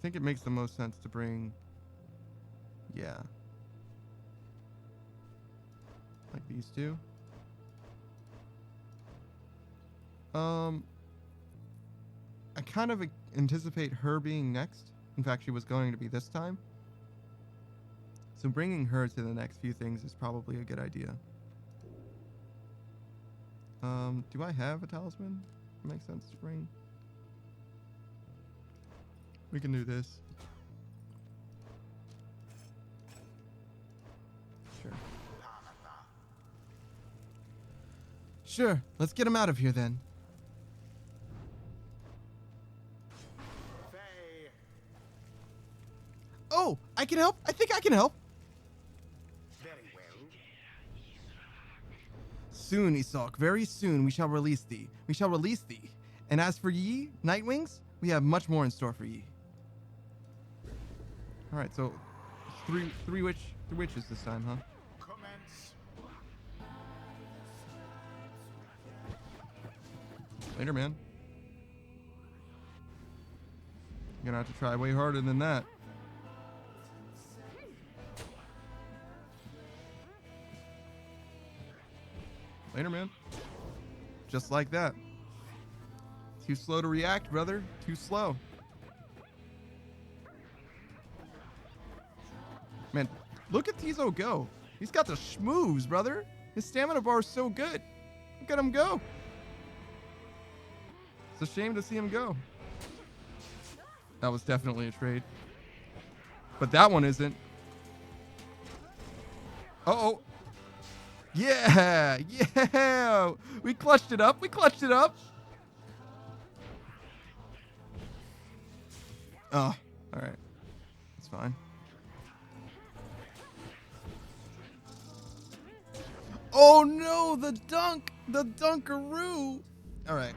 think it makes the most sense to bring... Yeah. Like these two. I kind of anticipate her being next. In fact, she was going to be this time. So bringing her to the next few things is probably a good idea. Do I have a talisman? It makes sense to bring. We can do this. Sure. Sure, let's get him out of here then. Faye. Oh, I can help. I think I can help. Very well. Soon, Isolk, very soon we shall release thee. We shall release thee. And as for ye, Nightwings, we have much more in store for ye. All right, so three witches this time, huh? Commence. Later, man. You're gonna have to try way harder than that. Later, man. Just like that. Too slow to react, brother. Too slow. Man, look at Tizo go. He's got the schmooze, brother. His stamina bar is so good. Look at him go. It's a shame to see him go. That was definitely a trade. But that one isn't. Uh-oh. Yeah. Yeah. We clutched it up. We clutched it up. Oh, all right. It's fine. Oh no, the dunk! The dunkaroo! Alright.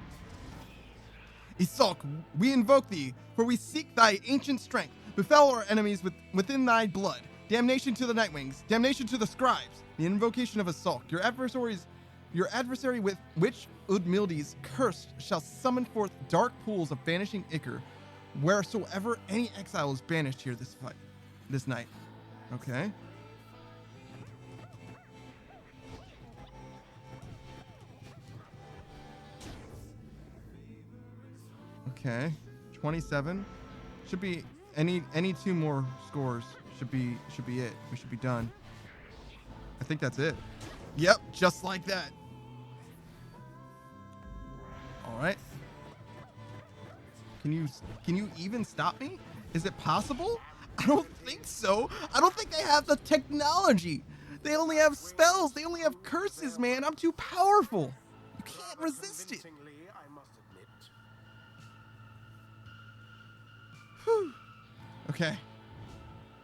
Isolk, we invoke thee, for we seek thy ancient strength. Befell our enemies within thy blood. Damnation to the Nightwings, damnation to the scribes. The invocation of Isolk, your adversary with which Udmildes cursed shall summon forth dark pools of vanishing ichor, wheresoever any exile is banished here this night. Okay. Okay, 27. Should be any two more scores should be it. We should be done. I think that's it. Yep, just like that. All right. Can you even stop me? Is it possible? I don't think so. I don't think they have the technology. They only have spells. They only have curses, man. I'm too powerful. You can't resist it. Convincingly, I must admit. Whew. Okay.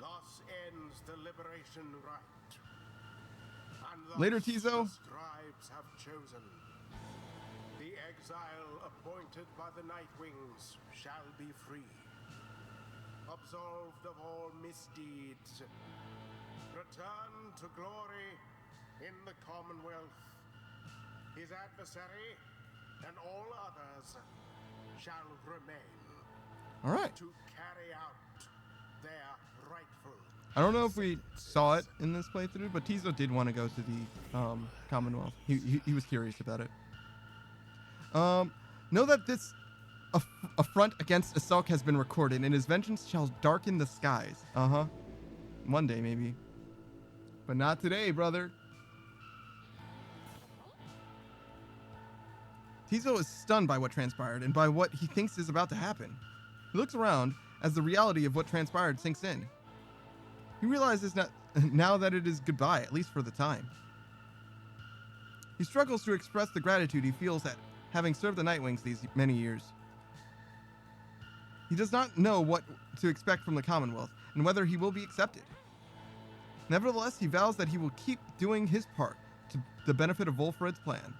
Thus ends the liberation rite. And thus Later, Tizo. the scribes have chosen. The exile appointed by the Nightwings shall be free, absolved of all misdeeds, return to glory in the Commonwealth. His adversary and all others shall remain. All right. To carry out their rightful. I don't know if we saw it in this playthrough, but Tizo did want to go to the Commonwealth. He was curious about it. Know that this affront against Isolk has been recorded, and his vengeance shall darken the skies. One day, maybe. But not today, brother. Tizo is stunned by what transpired and by what he thinks is about to happen. He looks around as the reality of what transpired sinks in. He realizes now that it is goodbye, at least for the time. He struggles to express the gratitude he feels at having served the Nightwings these many years. He does not know what to expect from the Commonwealth and whether he will be accepted. Nevertheless, he vows that he will keep doing his part to the benefit of Volfred's plan.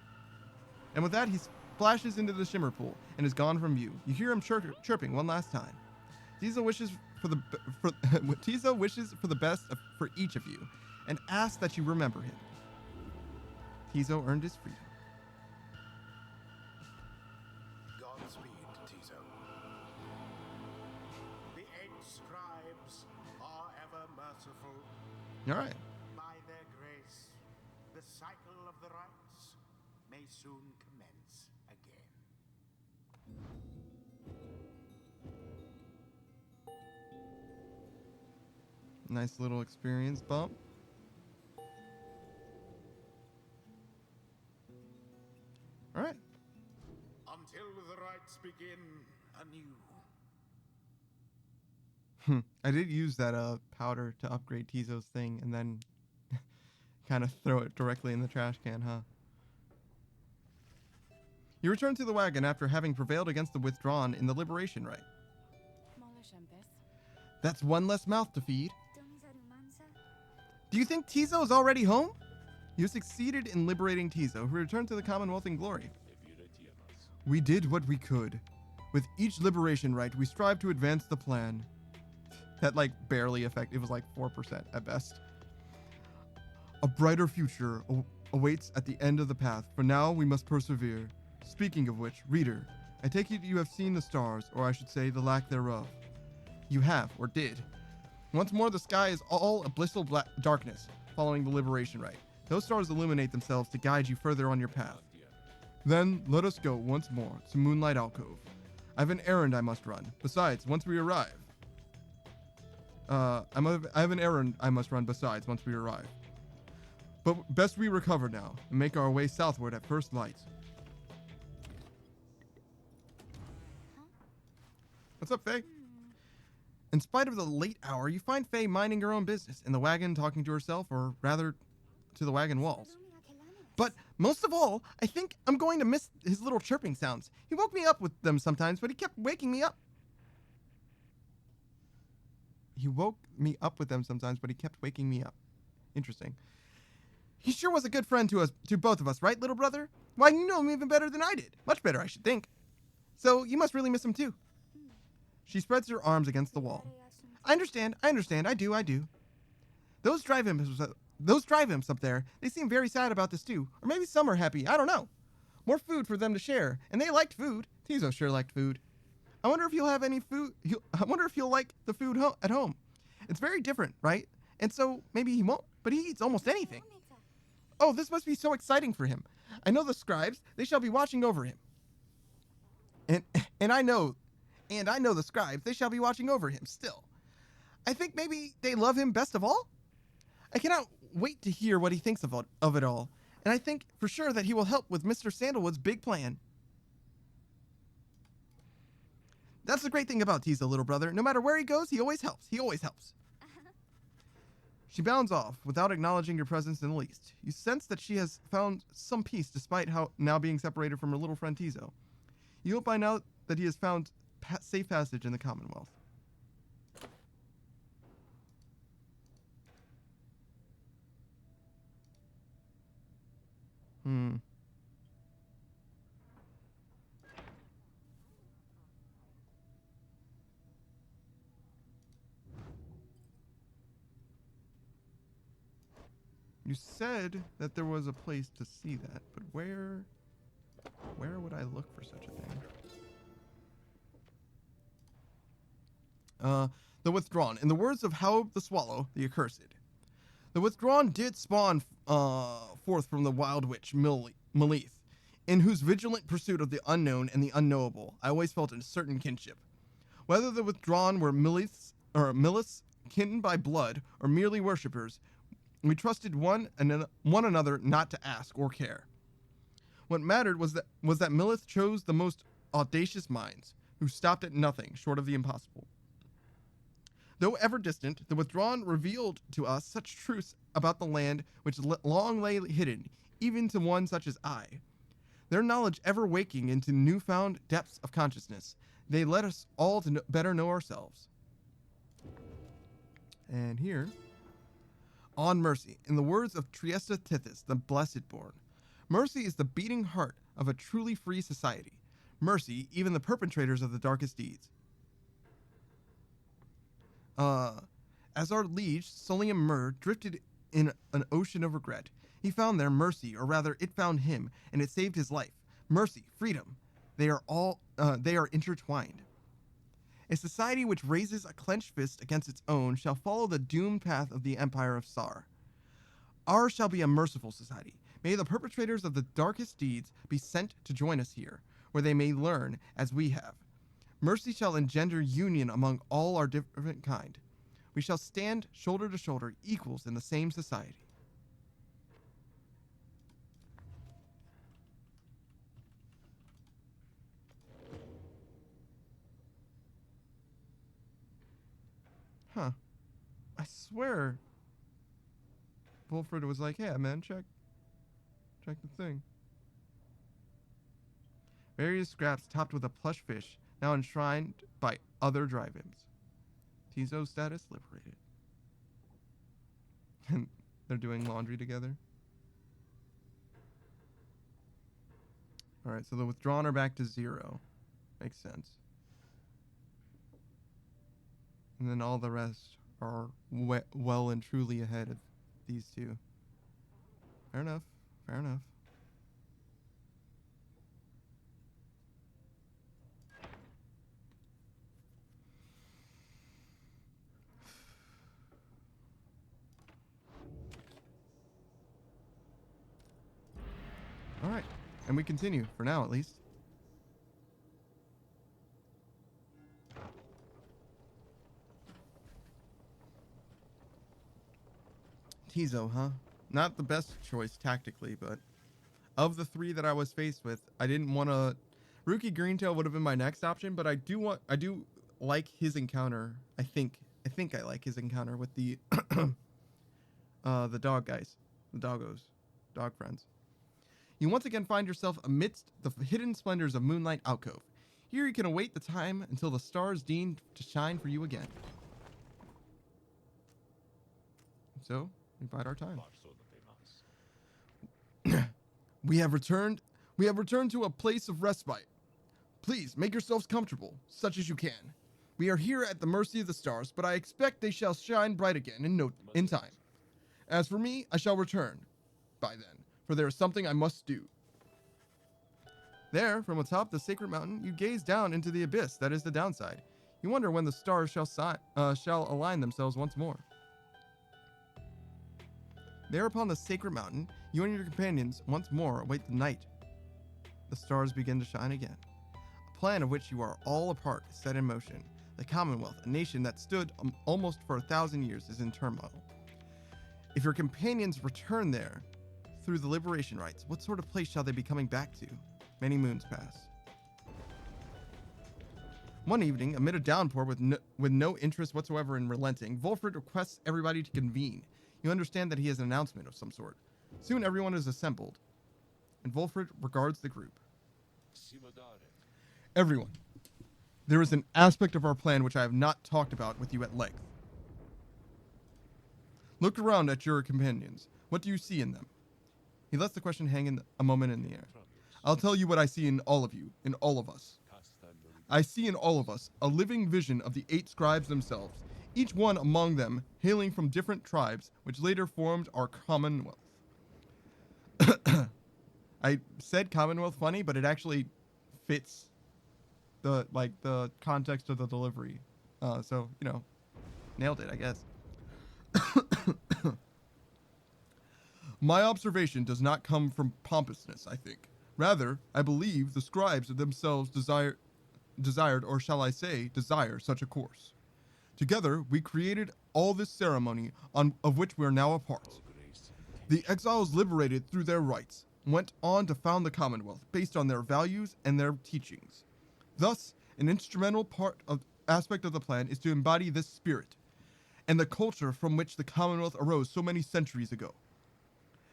And with that, he splashes into the Shimmer Pool and is gone from view. You hear him chirping one last time. Tizo wishes Tizo wishes for the best for each of you, and asks that you remember him. Tizo earned his freedom. Godspeed, Tizo. The 8 scribes are ever merciful. All right. By their grace, the cycle of the rites may soon commence again. Nice little experience bump. All right. Until the rites begin anew. I did use that powder to upgrade Tizo's thing and then kind of throw it directly in the trash can, huh? You return to the wagon after having prevailed against the withdrawn in the liberation rite. That's one less mouth to feed. Do you think Tizo is already home? You succeeded in liberating Tizo, who returned to the Commonwealth in glory. We did what we could. With each liberation rite, we strive to advance the plan. That, like, barely affected. It was like 4% at best. A brighter future awaits at the end of the path. For now, we must persevere. Speaking of which, reader, I take it you have seen the stars, or I should say the lack thereof. You have, or did. Once more, the sky is all a blissful darkness, following the liberation rite. Those stars illuminate themselves to guide you further on your path. Then, let us go once more to Moonlight Alcove. I have an errand I must run. Besides, once we arrive... I have an errand I must run besides once we arrive. But best we recover now, and make our way southward at first light. What's up, Faye? In spite of the late hour, you find Faye minding her own business, in the wagon talking to herself, or rather, to the wagon walls. But most of all, I think I'm going to miss his little chirping sounds. He woke me up with them sometimes, but he kept waking me up. He woke me up with them sometimes, but he kept waking me up. Interesting. He sure was a good friend to us, to both of us, right, little brother? Why, you know him even better than I did. Much better, I should think. So you must really miss him too. She spreads her arms against the wall. I understand, I do. Those drive imps up there, they seem very sad about this too. Or maybe some are happy, I don't know. More food for them to share, and they liked food. Tizo sure liked food. I wonder if he'll have any food. I wonder if he'll like the food at home. It's very different, right? And so maybe he won't, but he eats almost anything. Oh, this must be so exciting for him. I know the scribes, they shall be watching over him. And I know the scribes, they shall be watching over him still. I think maybe they love him best of all? I cannot wait to hear what he thinks of it all. And I think for sure that he will help with Mr. Sandalwood's big plan. That's the great thing about Tizo, little brother. No matter where he goes, he always helps. She bounds off without acknowledging your presence in the least. You sense that she has found some peace despite how now being separated from her little friend Tizo. You hope by now that he has found safe passage in the Commonwealth. You said that there was a place to see that, but where would I look for such a thing? The Withdrawn. In the words of Howb the Swallow, the Accursed. The Withdrawn did spawn forth from the wild witch, Melith, in whose vigilant pursuit of the unknown and the unknowable, I always felt a certain kinship. Whether the Withdrawn were Milith's kin by blood, or merely worshippers, we trusted one another not to ask or care. What mattered was that Milith chose the most audacious minds, who stopped at nothing short of the impossible. Though ever distant, the Withdrawn revealed to us such truths about the land which long lay hidden, even to one such as I. Their knowledge ever waking into newfound depths of consciousness, they led us all to better know ourselves. And here... On mercy, in the words of Triesta Tithys, the Blessed Born. Mercy is the beating heart of a truly free society. Mercy, even the perpetrators of the darkest deeds. As our liege, Sulliam Mur, drifted in an ocean of regret, he found there mercy, or rather, it found him, and it saved his life. Mercy, freedom, they are intertwined. A society which raises a clenched fist against its own shall follow the doomed path of the Empire of Sar. Ours shall be a merciful society. May the perpetrators of the darkest deeds be sent to join us here, where they may learn as we have. Mercy shall engender union among all our different kind. We shall stand shoulder to shoulder, equals in the same society. Huh. I swear Wolfred was like, yeah, man, check the thing. Various scraps topped with a plush fish, now enshrined by other drive-ins. Tizo status liberated. And they're doing laundry together. Alright, so the withdrawn are back to 0. Makes sense. And then all the rest are well and truly ahead of these two. Fair enough. Fair enough. Alright. And we continue, for now at least. Tizo, huh? Not the best choice tactically, but of the 3 that I was faced with, I didn't want to. Rookie Greentail would have been my next option, but I do like his encounter. I think I like his encounter with the the dog guys, the doggos, dog friends. You once again find yourself amidst the hidden splendors of Moonlight Alcove. Here you can await the time until the stars deign to shine for you again. So we bide our time. We have returned to a place of respite. Please make yourselves comfortable, such as you can. We are here at the mercy of the stars, but I expect they shall shine bright again in time. As for me, I shall return by then, for there is something I must do. There, from atop the sacred mountain, you gaze down into the abyss that is the downside. You wonder when the stars shall align themselves once more. There upon the sacred mountain, you and your companions once more await the night. The stars begin to shine again. A plan of which you are all a part is set in motion. The Commonwealth, a nation that stood almost for 1,000 years, is in turmoil. If your companions return there through the liberation rites, what sort of place shall they be coming back to? Many moons pass. One evening, amid a downpour with no interest whatsoever in relenting, Wolfred requests everybody to convene. You understand that he has an announcement of some sort. Soon everyone is assembled, and Wolfred regards the group. Everyone, there is an aspect of our plan which I have not talked about with you at length. Look around at your companions. What do you see in them? He lets the question hang a moment in the air. I'll tell you what I see in all of you, in all of us. I see in all of us a living vision of the 8 scribes themselves, each one among them hailing from different tribes, which later formed our Commonwealth. I said Commonwealth funny, but it actually fits the context of the delivery. So, nailed it, I guess. My observation does not come from pompousness, I think. Rather, I believe the scribes themselves desired, or shall I say, desire such a course. Together, we created all this ceremony of which we are now a part. The exiles liberated through their rites went on to found the Commonwealth based on their values and their teachings. Thus, an instrumental aspect of the plan is to embody this spirit and the culture from which the Commonwealth arose so many centuries ago.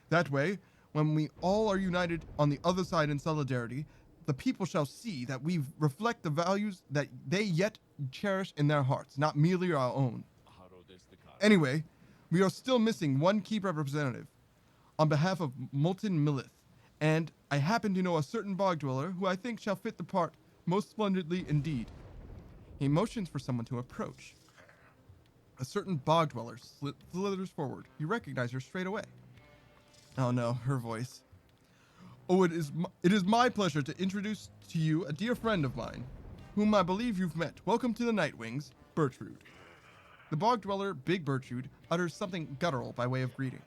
That way, when we all are united on the other side in solidarity, the people shall see that we reflect the values that they yet cherish in their hearts, not merely our own. Anyway, we are still missing one key representative on behalf of Molten Millith, and I happen to know a certain bog dweller who I think shall fit the part most splendidly indeed. He motions for someone to approach. A certain bog dweller slithers forward. You recognize her straight away. Oh no, her voice. Oh, it is my pleasure to introduce to you a dear friend of mine, whom I believe you've met. Welcome to the Nightwings, Bertrude. The bog dweller, Big Bertrude, utters something guttural by way of greeting.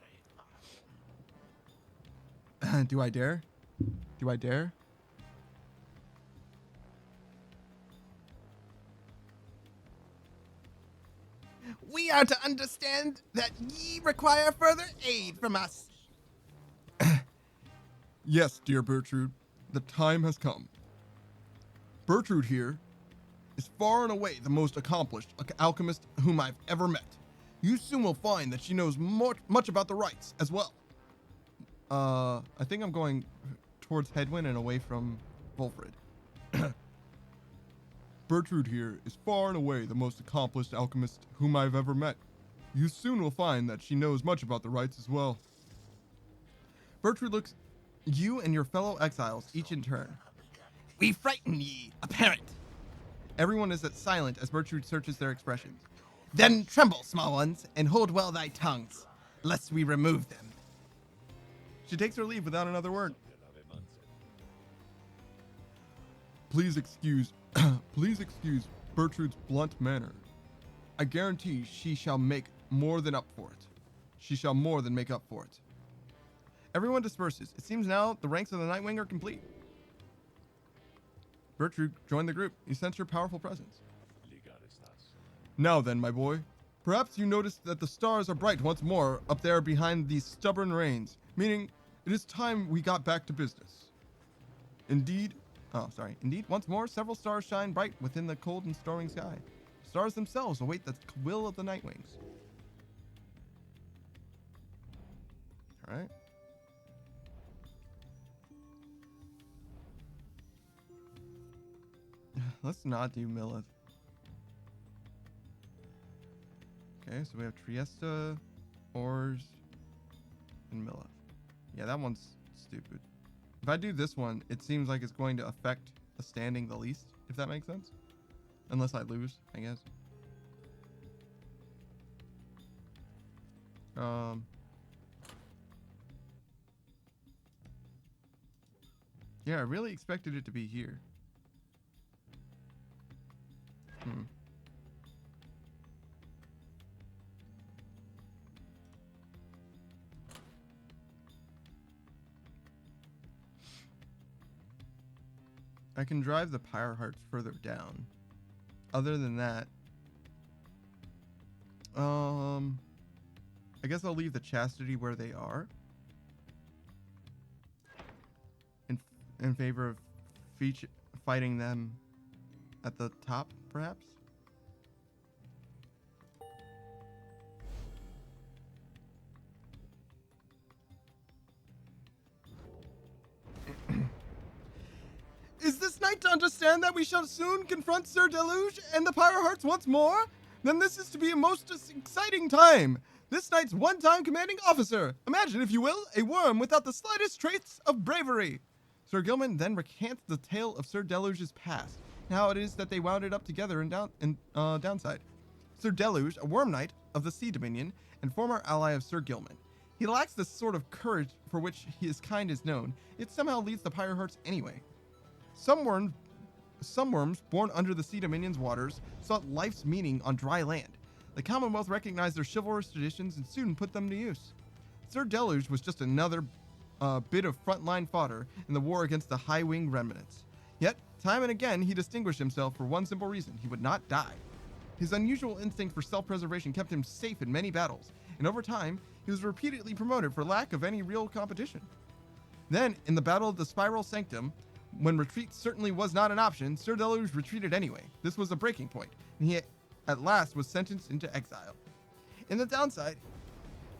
Do I dare? Do I dare? We are to understand that ye require further aid from us. Yes, dear Bertrude, the time has come. Bertrude here is far and away the most accomplished alchemist whom I've ever met. You soon will find that she knows much about the rites as well. I think I'm going towards Headwind and away from Wolfred. Bertrude here is far and away the most accomplished alchemist whom I've ever met. You soon will find that she knows much about the rites as well. Bertrude looks you and your fellow exiles each in turn. We frighten ye, apparent. Everyone is silent as Bertrude searches their expressions. Then tremble, small ones, and hold well thy tongues, lest we remove them. She takes her leave without another word. Please excuse Bertrude's blunt manner. I guarantee she shall make more than up for it. She shall more than make up for it. Everyone disperses. It seems now the ranks of the Nightwing are complete. Bertrude joined the group. You sense her powerful presence. Now then, my boy, perhaps you noticed that the stars are bright once more up there behind these stubborn rains, meaning it is time we got back to business. Indeed, once more, several stars shine bright within the cold and storming sky. Stars themselves await the will of the Nightwings. All right. Let's not do Millith. Okay, so we have Triesta, Ors, and Millith. Yeah, that one's stupid. If I do this one, it seems like it's going to affect the standing the least, if that makes sense. Unless I lose, I guess. Yeah, I really expected it to be here. I can drive the Pyre Hearts further down. Other than that, I guess I'll leave the Chastity where they are. In favor of fighting them at the top, perhaps? Is this night to understand that we shall soon confront Sir Deluge and the Pyre Hearts once more? Then this is to be a most exciting time. This knight's one-time commanding officer. Imagine, if you will, a worm without the slightest trace of bravery. Sir Gilman then recants the tale of Sir Deluge's past, and how it is that they wound it up together in Downside. Sir Deluge, a worm knight of the Sea Dominion, and former ally of Sir Gilman. He lacks the sort of courage for which his kind is known, yet somehow leads the Pyre Hearts anyway. Some worms born under the Sea Dominion's waters sought life's meaning on dry land. The Commonwealth recognized their chivalrous traditions and soon put them to use. Sir Deluge was just another bit of frontline fodder in the war against the high-winged remnants. Yet, time and again, he distinguished himself for one simple reason: he would not die. His unusual instinct for self-preservation kept him safe in many battles, and over time, he was repeatedly promoted for lack of any real competition. Then, in the Battle of the Spiral Sanctum, when retreat certainly was not an option, Sir Deluge retreated anyway. This was a breaking point, and he at last was sentenced into exile. In the Downside,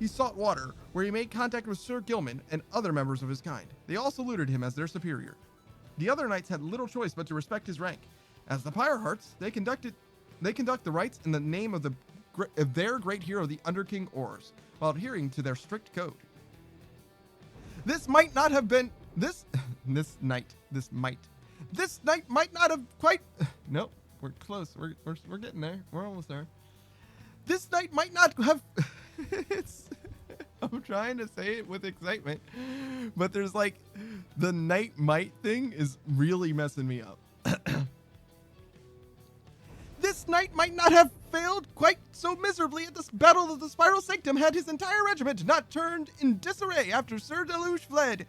he sought water, where he made contact with Sir Gilman and other members of his kind. They all saluted him as their superior. The other knights had little choice but to respect his rank. As the Pyre Hearts, they conduct the rites in the name of their great hero, the Under King Ors, while adhering to their strict code. This night might not have quite. Nope, we're close. We're getting there. We're almost there. This knight might not have. it's I'm trying to say it with excitement, but there's like the knight might thing is really messing me up. This knight might not have failed quite so miserably at this battle of the Spiral Sanctum had his entire regiment not turned in disarray after Sir Deluge fled.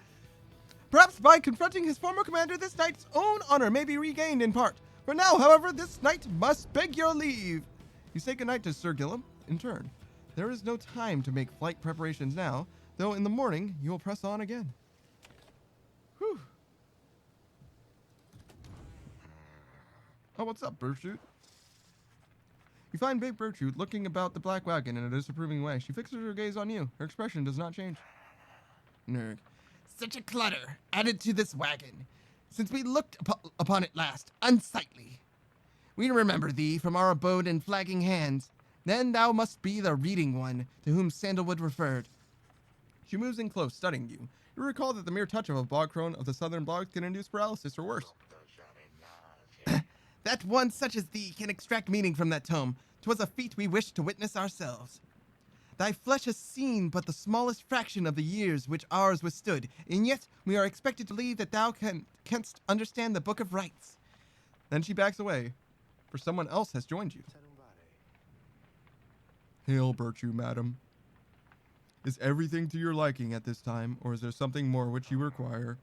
Perhaps by confronting his former commander, this knight's own honor may be regained in part. For now, however, this knight must beg your leave. You say goodnight to Sir Gillum in turn. There is no time to make flight preparations now, though in the morning you will press on again. Whew. Oh, what's up, Bertrude? You find Big Bertrude looking about the black wagon in a disapproving way. She fixes her gaze on you. Her expression does not change. Nerd. Such a clutter added to this wagon, since we looked upon it last, unsightly. We remember thee from our abode in flagging hands. Then thou must be the reading one to whom Sandalwood referred. She moves in close, studying you. You recall that the mere touch of a bog crone of the southern bogs can induce paralysis or worse. That one such as thee can extract meaning from that tome. 'Twas a feat we wished to witness ourselves. Thy flesh has seen but the smallest fraction of the years which ours withstood, and yet we are expected to believe that thou canst understand the Book of Rites. Then she backs away, for someone else has joined you. Hail, Virtue, madam. Is everything to your liking at this time, or is there something more which you require?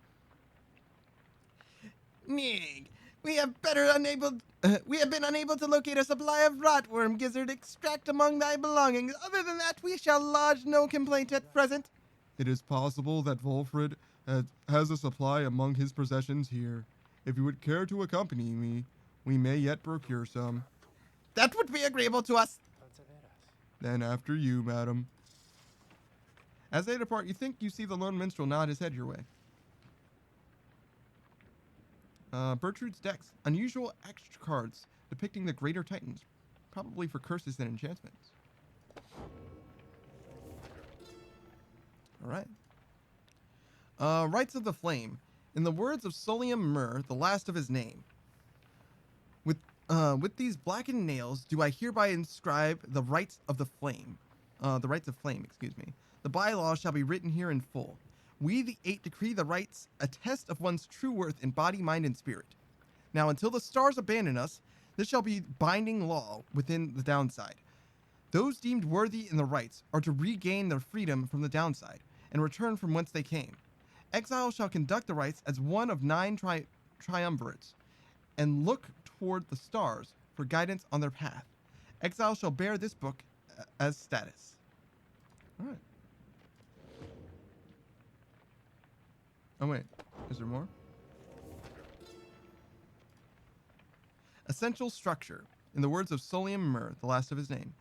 Nig, we have been unable to locate a supply of rotworm gizzard extract among thy belongings. Other than that, we shall lodge no complaint at present. It is possible that Wolfred has a supply among his possessions here. If you would care to accompany me, we may yet procure some. That would be agreeable to us. Then after you, madam. As they depart, you think you see the lone minstrel nod his head your way. Bertrude's decks. Unusual extra cards depicting the Greater Titans, probably for curses and enchantments. Alright. Rites of the Flame. In the words of Solium Mur, the last of his name. With these blackened nails do I hereby inscribe the rites of the flame. The rites of flame, excuse me. The bylaws shall be written here in full. We, the Eight, decree the rites a test of one's true worth in body, mind, and spirit. Now, until the stars abandon us, this shall be binding law within the downside. Those deemed worthy in the rites are to regain their freedom from the downside and return from whence they came. Exiles shall conduct the rites as one of 9 triumvirates and look toward the stars for guidance on their path. Exiles shall bear this book as status. All right. Oh, wait. Is there more? Essential structure. In the words of Solium Mur, the last of his name.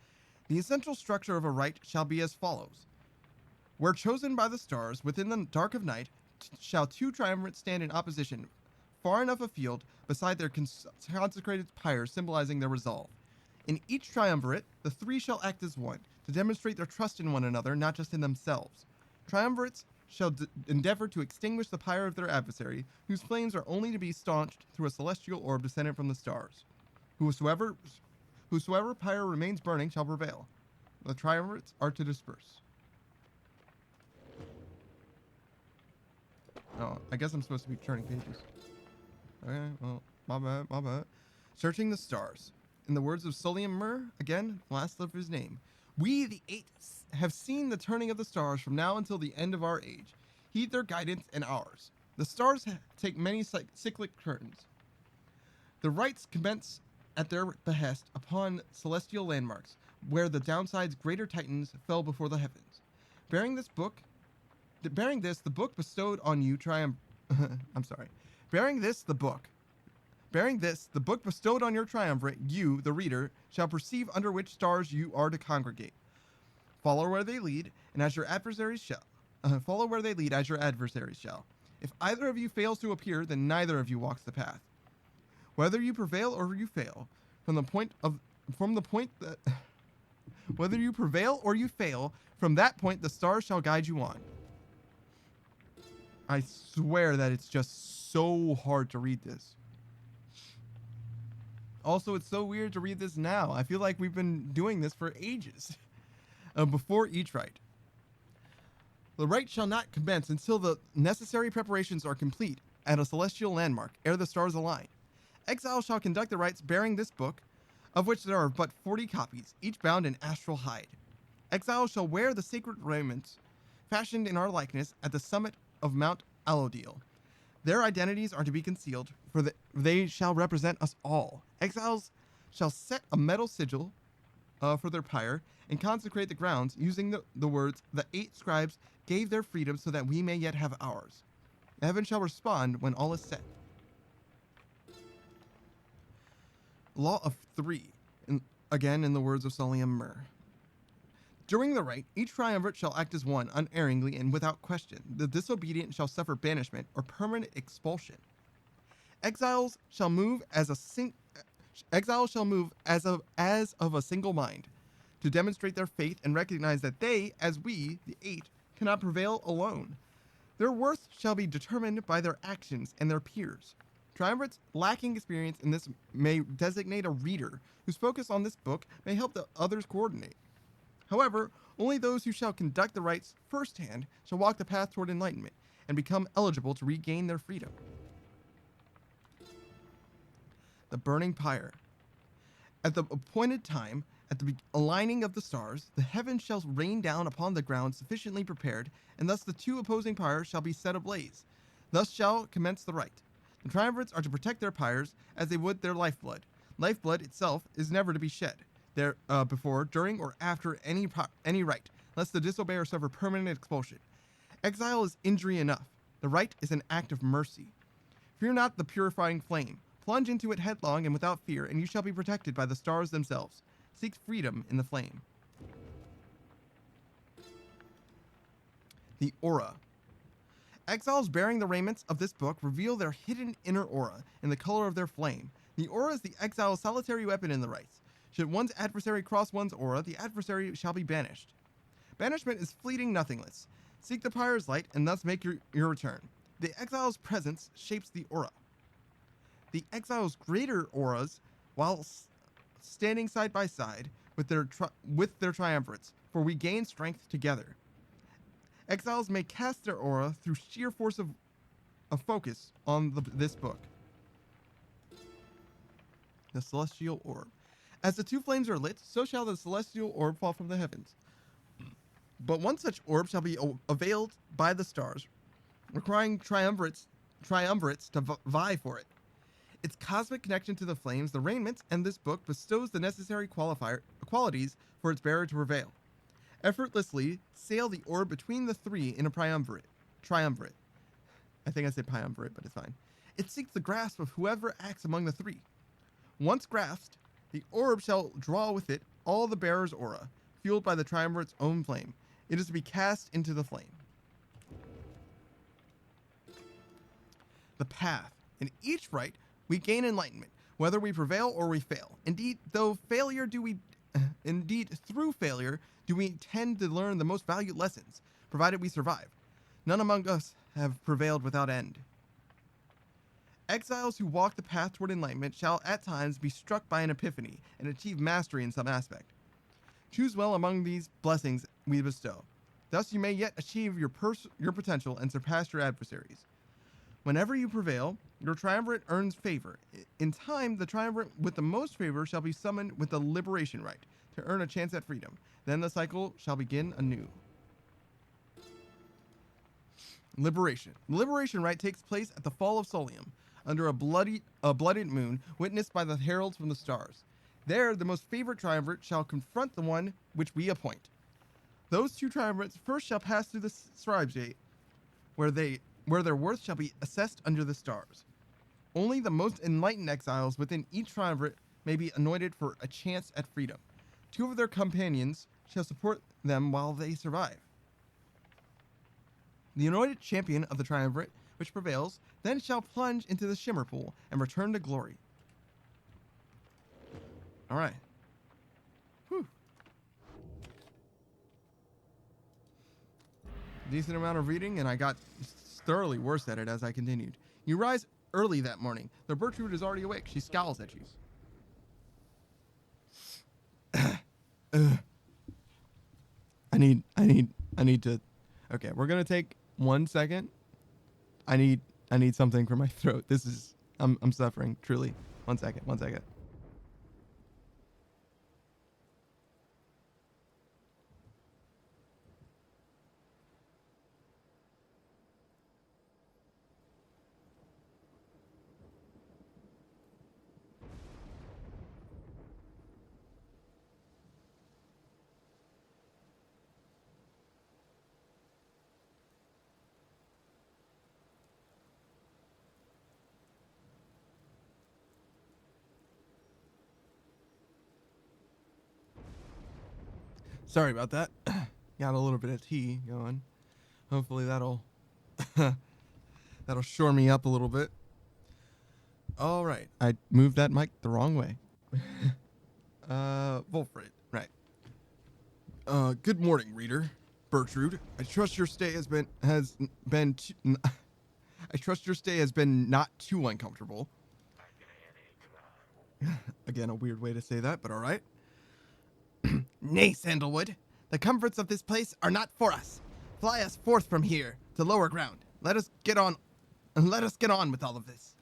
The essential structure of a rite shall be as follows. Where chosen by the stars within the dark of night, shall 2 triumvirates stand in opposition, far enough afield beside their consecrated pyre, symbolizing their resolve. In each triumvirate, the 3 shall act as one, to demonstrate their trust in one another, not just in themselves. Triumvirates shall endeavor to extinguish the pyre of their adversary, whose flames are only to be staunched through a celestial orb descended from the stars. Whosoever pyre remains burning shall prevail. The triumvirates are to disperse. Oh, I guess I'm supposed to be turning pages. Okay, well, my bad. Searching the stars. In the words of Solium Mur, again, last of his name. We, the 8, have seen the turning of the stars from now until the end of our age. Heed their guidance and ours. The stars take many cyclic turns. The rites commence at their behest upon celestial landmarks, where the downside's greater titans fell before the heavens. Bearing this, the book bestowed on you Bearing this, the book bestowed on your triumvirate, you, the reader, shall perceive under which stars you are to congregate. Follow where they lead, and as your adversaries shall. If either of you fails to appear, then neither of you walks the path. Whether you prevail or you fail, from that point, the stars shall guide you on. I swear that it's just so hard to read this. Also, it's so weird to read this now. I feel like we've been doing this for ages. Before each rite. The rite shall not commence until the necessary preparations are complete at a celestial landmark, ere the stars align. Exiles shall conduct the rites bearing this book, of which there are but 40 copies, each bound in astral hide. Exiles shall wear the sacred raiments fashioned in our likeness at the summit of Mount Alodil. Their identities are to be concealed, for they shall represent us all. Exiles shall set a metal sigil for their pyre and consecrate the grounds using the words, "The 8 scribes gave their freedom so that we may yet have ours." Heaven shall respond when all is set. Law of 3, again in the words of Solium Mur. During the rite, each triumvirate shall act as one, unerringly and without question. The disobedient shall suffer banishment or permanent expulsion. Exiles shall move as of a single mind, to demonstrate their faith and recognize that they, as we, the 8, cannot prevail alone. Their worth shall be determined by their actions and their peers. Triumvirates lacking experience in this may designate a reader whose focus on this book may help the others coordinate. However, only those who shall conduct the rites firsthand shall walk the path toward enlightenment and become eligible to regain their freedom. The burning pyre. At the appointed time, at the aligning of the stars, the heavens shall rain down upon the ground sufficiently prepared, and thus the 2 opposing pyres shall be set ablaze. Thus shall commence the rite. The triumvirates are to protect their pyres as they would their lifeblood. Lifeblood itself is never to be shed before, during, or after any rite, lest the disobeyer suffer permanent expulsion. Exile is injury enough. The rite is an act of mercy. Fear not the purifying flame. Plunge into it headlong and without fear, and you shall be protected by the stars themselves. Seek freedom in the flame. The aura. Exiles bearing the raiments of this book reveal their hidden inner aura in the color of their flame. The aura is the exile's solitary weapon in the rites. Should one's adversary cross one's aura, the adversary shall be banished. Banishment is fleeting nothingness. Seek the pyre's light and thus make your return. The exile's presence shapes the aura. The exile's greater auras, while standing side by side with their triumvirates, for we gain strength together. Exiles may cast their aura through sheer force of focus on this book. The celestial orb. As the 2 flames are lit, so shall the celestial orb fall from the heavens. But one such orb shall be availed by the stars, requiring triumvirates to vie for it. Its cosmic connection to the flames, the raiments, and this book bestows the necessary qualities for its bearer to prevail. Effortlessly sail the orb between the 3 in a triumvirate. I think I said triumvirate, but it's fine. It seeks the grasp of whoever acts among the 3. Once grasped, the orb shall draw with it all the bearer's aura, fueled by the triumvirate's own flame. It is to be cast into the flame. The path. In each rite, we gain enlightenment, whether we prevail or we fail. Indeed, through failure do we tend to learn the most valued lessons, provided we survive. None among us have prevailed without end. Exiles who walk the path toward enlightenment shall at times be struck by an epiphany and achieve mastery in some aspect. Choose well among these blessings we bestow. Thus you may yet achieve your potential and surpass your adversaries. Whenever you prevail, your triumvirate earns favor. In time, the triumvirate with the most favor shall be summoned with the liberation rite to earn a chance at freedom. Then the cycle shall begin anew. Liberation. The liberation rite takes place at the fall of Solium, under a blooded moon, witnessed by the heralds from the stars. There, the most favored triumvirate shall confront the one which we appoint. Those 2 triumvirates first shall pass through the scribe's gate, where their worth shall be assessed under the stars. Only the most enlightened exiles within each triumvirate may be anointed for a chance at freedom. 2 of their companions shall support them while they survive. The anointed champion of the triumvirate, which prevails, then shall plunge into the shimmer pool and return to glory. All right. Whew. Decent amount of reading, and I got thoroughly worse at it as I continued. You rise early that morning. The birch root is already awake. She scowls at you. Ugh. I need to. Okay, we're gonna take 1 second. I need something for my throat. This is I'm suffering truly. 1 second. 1 second. Sorry about that. Got a little bit of tea going. Hopefully that'll that'll shore me up a little bit. All right. I moved that mic the wrong way. Wolfred. Right. Good morning, reader. Bertrude. I trust your stay has been I trust your stay has been not too uncomfortable. Again, a weird way to say that, but all right. Nay, Sandalwood. The comforts of this place are not for us. Fly us forth from here to lower ground. Let us get on with all of this.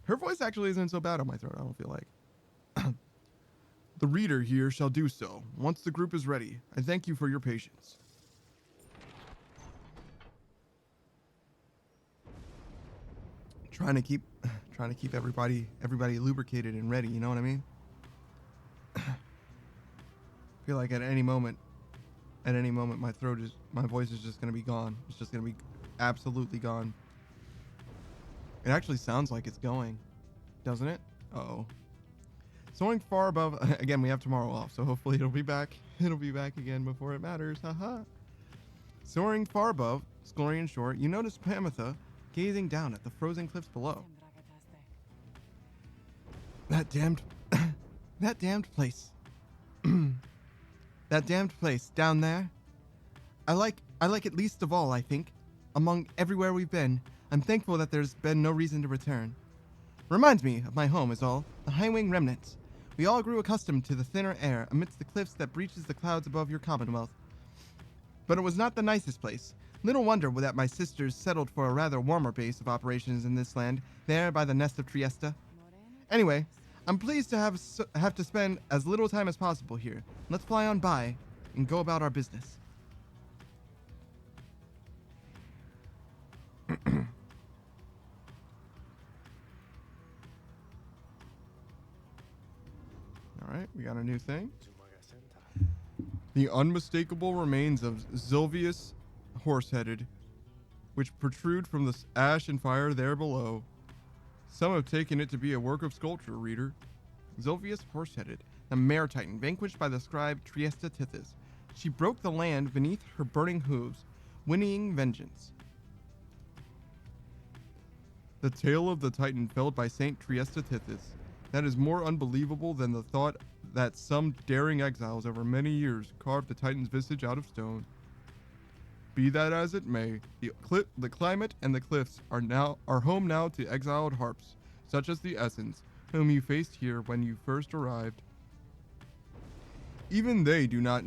Her voice actually isn't so bad on my throat, I don't feel like. The reader here shall do so. Once the group is ready, I thank you for your patience. Trying to keep everybody lubricated and ready, you know what I mean? Feel like at any moment my voice is just gonna be gone. It's just gonna be absolutely gone. It actually sounds like it's going, doesn't it? Uh-oh. Soaring far above, again, we have tomorrow off, so hopefully it'll be back again before it matters, haha. Soaring far above Sklorian shore, you notice Pamitha gazing down at the frozen cliffs below. That damned place. That damned place down there. I like it least of all, I think. Among everywhere we've been, I'm thankful that there's been no reason to return. Reminds me of my home is all, the Highwing remnants. We all grew accustomed to the thinner air amidst the cliffs that breaches the clouds above your commonwealth. But it was not the nicest place. Little wonder that my sisters settled for a rather warmer base of operations in this land, there by the nest of Trieste. Anyway, I'm pleased to have to spend as little time as possible here. Let's fly on by and go about our business. Alright, we got a new thing. The unmistakable remains of Zilvius Horseheaded, which protrude from the ash and fire there below. Some have taken it to be a work of sculpture, reader. Zilvius Horseheaded, the mare titan, vanquished by the scribe Trieste Tithys. She broke the land beneath her burning hooves, whinnying vengeance. The tale of the titan felled by Saint Trieste Tithys. That is more unbelievable than the thought that some daring exiles over many years carved the titan's visage out of stone. Be that as it may, the climate and the cliffs are home now to exiled harps, such as the Essens, whom you faced here when you first arrived. Even they do not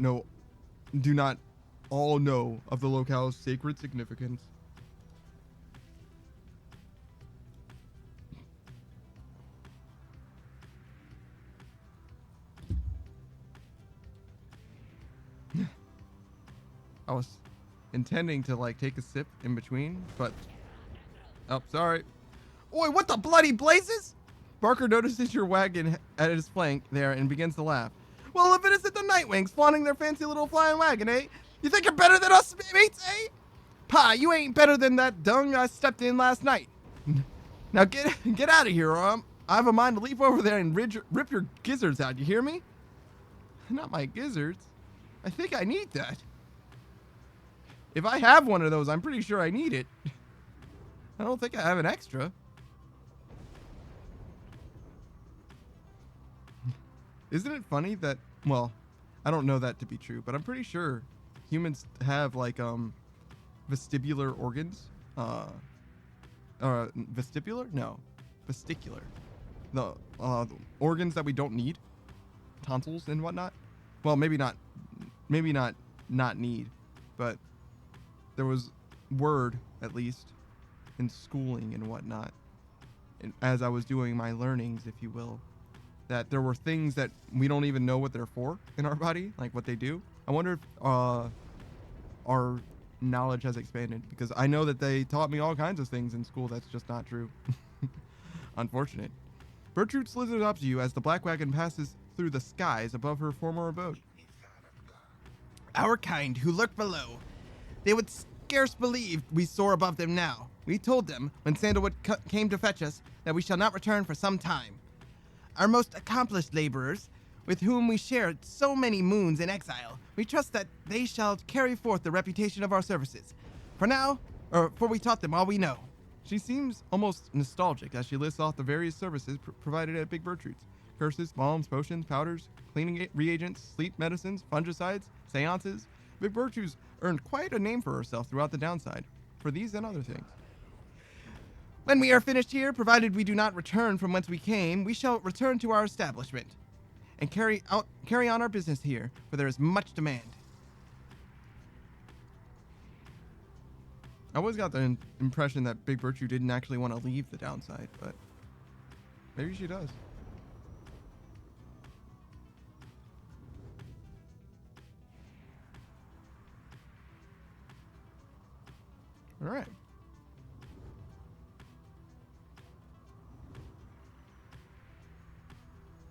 all know of the locale's sacred significance. I was intending to take a sip in between, but oh, sorry. Oi, what the bloody blazes? Barker notices your wagon at his flank there and begins to laugh. Well, if it isn't the Nightwings flaunting their fancy little flying wagon, eh? You think you're better than us, mates, eh? Pa, you ain't better than that dung I stepped in last night. Now get out of here, or I have a mind to leap over there and rip your gizzards out, you hear me? Not my gizzards. I think I need that. If I have one of those, I'm pretty sure I need it. I don't think I have an extra. Isn't it funny that, well, I don't know that to be true, but I'm pretty sure humans have vestibular organs. Vestibular? No. Vesticular. The organs that we don't need. tonsils and whatnot. Well, maybe not need, but there was word, at least, in schooling and whatnot, and as I was doing my learnings, if you will, that there were things that we don't even know what they're for in our body, like what they do. I wonder if our knowledge has expanded, because I know that they taught me all kinds of things in school that's just not true. Unfortunate. Bertrude slithers up to you as the black wagon passes through the skies above her former abode. Our kind who lurk below. They would scarce believe we soar above them now. We told them, when Sandalwood came to fetch us, that we shall not return for some time. Our most accomplished laborers, with whom we shared so many moons in exile, we trust that they shall carry forth the reputation of our services. For we taught them all we know. She seems almost nostalgic as she lists off the various services provided at Big Bertrude's. Curses, balms, potions, powders, cleaning reagents, sleep medicines, fungicides, seances. Big Bertrude's earned quite a name for herself throughout the downside, for these and other things. When we are finished here, provided we do not return from whence we came, we shall return to our establishment and carry on our business here, for there is much demand. I always got the impression that Big Bertrude didn't actually want to leave the downside, but maybe she does. All right.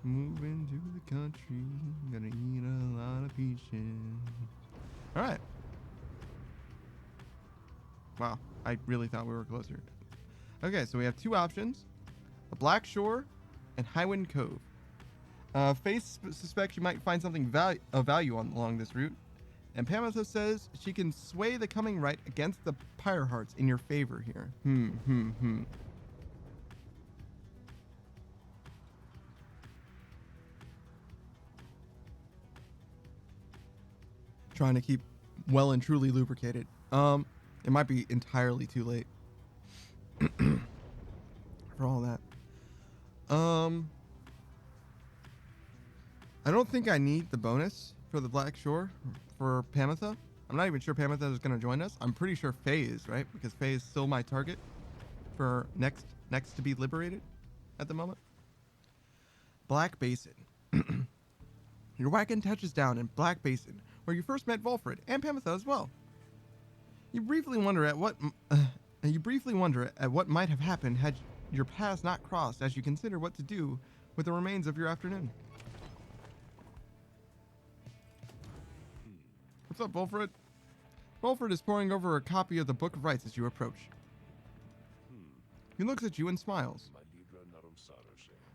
Moving to the country, gonna eat a lot of peaches. All right. Wow, I really thought we were closer. Okay, so we have two options: the Black Shore and Highwind Cove. Faith suspects you might find something of value along this route, and Pamitha says she can sway the coming right against the Pyre hearts in your favor here. Trying to keep well and truly lubricated. It might be entirely too late for all that. I don't think I need the bonus for the Black Shore for Pamitha. I'm not even sure Pamitha is going to join us. I'm pretty sure Faye is, right? Because Faye is still my target for next to be liberated at the moment. Black Basin. Your wagon touches down in Black Basin, where you first met Volfred and Pamitha as well. You briefly wonder at what might have happened had your paths not crossed, as you consider what to do with the remains of your afternoon. What's up, Volfred? Volfred is poring over a copy of the Book of Rites as you approach. He looks at you and smiles.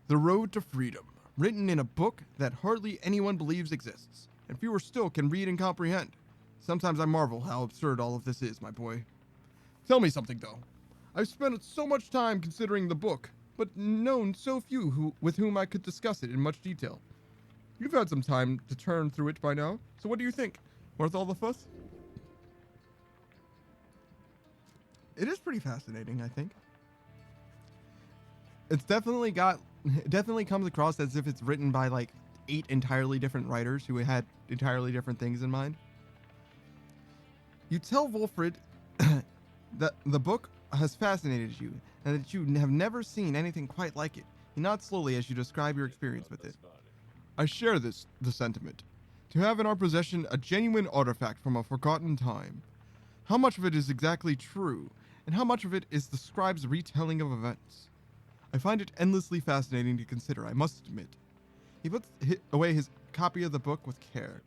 The Road to Freedom, written in a book that hardly anyone believes exists, and fewer still can read and comprehend. Sometimes I marvel how absurd all of this is, my boy. Tell me something, though. I've spent so much time considering the book, but known so few with whom I could discuss it in much detail. You've had some time to turn through it by now, so what do you think? Worth all the fuss? It is pretty fascinating, I think. It definitely comes across as if it's written by like 8 entirely different writers who had entirely different things in mind. You tell Volfred that the book has fascinated you and that you have never seen anything quite like it. You nod slowly as you describe your experience with it. I share the sentiment. To have in our possession a genuine artifact from a forgotten time. How much of it is exactly true, and how much of it is the scribe's retelling of events? I find it endlessly fascinating to consider, I must admit. He puts away his copy of the book with care.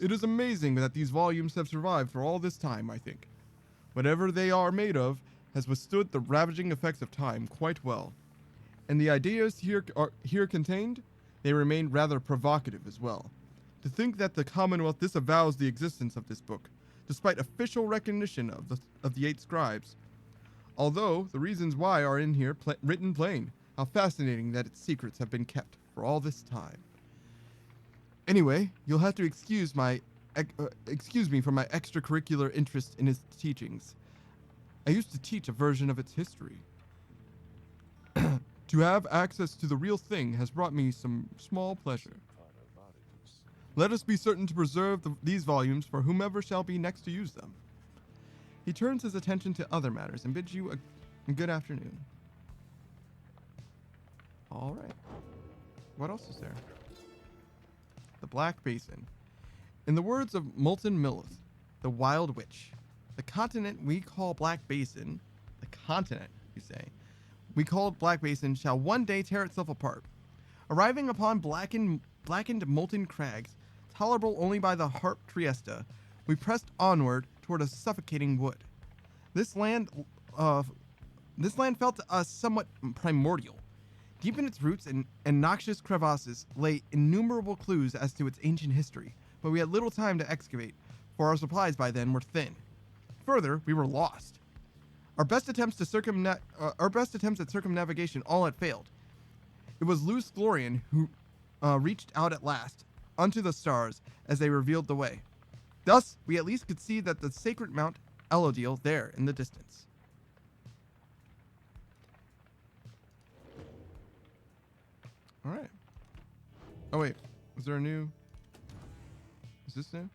It is amazing that these volumes have survived for all this time, I think. Whatever they are made of has withstood the ravaging effects of time quite well. And the ideas here contained, they remain rather provocative as well. To think that the Commonwealth disavows the existence of this book, despite official recognition of the 8 scribes. Although the reasons why are in here written plain. How fascinating that its secrets have been kept for all this time. Anyway, you'll have to excuse me for my extracurricular interest in his teachings. I used to teach a version of its history. To have access to the real thing has brought me some small pleasure. Let us be certain to preserve these volumes for whomever shall be next to use them. He turns his attention to other matters and bids you a good afternoon. All right. What else is there? The Black Basin. In the words of Moulton Millith, the Wild Witch, the continent we call Black Basin, the continent, you say, we call Black Basin shall one day tear itself apart. Arriving upon blackened molten crags, tolerable only by the harp Triesta, we pressed onward toward a suffocating wood. This land felt to us somewhat primordial. Deep in its roots and noxious crevasses lay innumerable clues as to its ancient history, but we had little time to excavate, for our supplies by then were thin. Further, we were lost. Our best attempts at circumnavigation all had failed. It was Luce Glorian who reached out at last unto the stars as they revealed the way. Thus, we at least could see that the sacred Mount Elodil there in the distance. All right. Oh wait, is there a new? Is this new?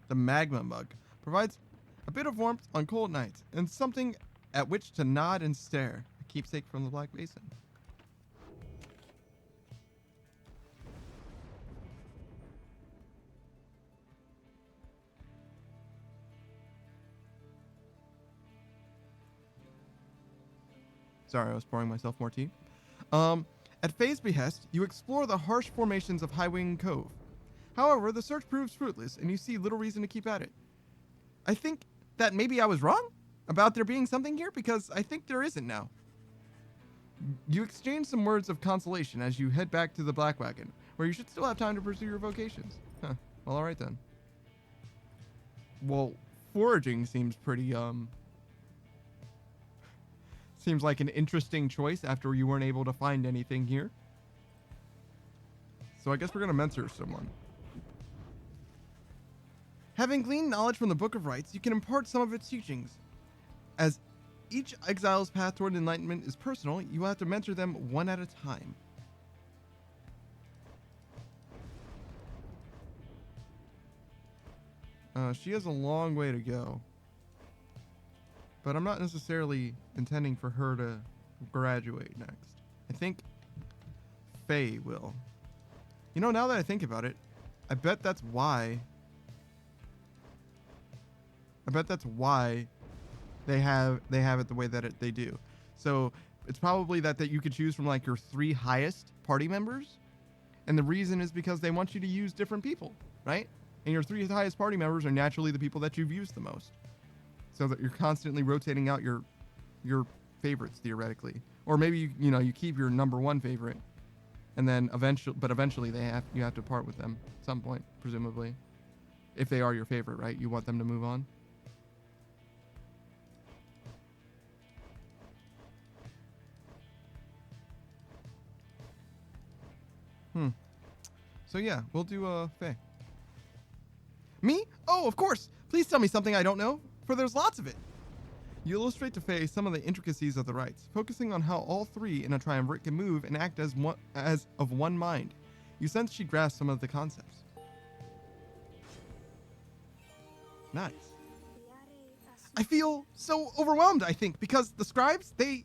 The magma mug provides a bit of warmth on cold nights and something at which to nod and stare. A keepsake from the Black Basin. Sorry, I was pouring myself more tea. At Faye's behest, you explore the harsh formations of Highwing Cove. However, the search proves fruitless, and you see little reason to keep at it. I think that maybe I was wrong about there being something here, because I think there isn't now. You exchange some words of consolation as you head back to the Black Wagon, where you should still have time to pursue your vocations. Huh. Well, alright then. Well, foraging seems pretty, seems like an interesting choice after you weren't able to find anything here. So I guess we're going to mentor someone. Having gleaned knowledge from the Book of Rites, you can impart some of its teachings. As each exile's path toward enlightenment is personal, you will have to mentor them one at a time. She has a long way to go. But I'm not necessarily intending for her to graduate next. I think Faye will. You know, now that I think about it, I bet that's why they have it the way that they do. So it's probably that you could choose from like your 3 highest party members, and the reason is because they want you to use different people, right? And your 3 highest party members are naturally the people that you've used the most, so that you're constantly rotating out your favorites theoretically, or maybe you keep your number 1 favorite, and then eventually you have to part with them at some point, presumably, if they are your favorite, right? You want them to move on. So yeah, we'll do Faye. Me? Oh, of course. Please tell me something I don't know, for there's lots of it. You illustrate to Faye some of the intricacies of the rites, focusing on how all 3 in a triumvirate can move and act as of one mind. You sense she grasps some of the concepts. Nice. I feel so overwhelmed, I think, because the scribes, I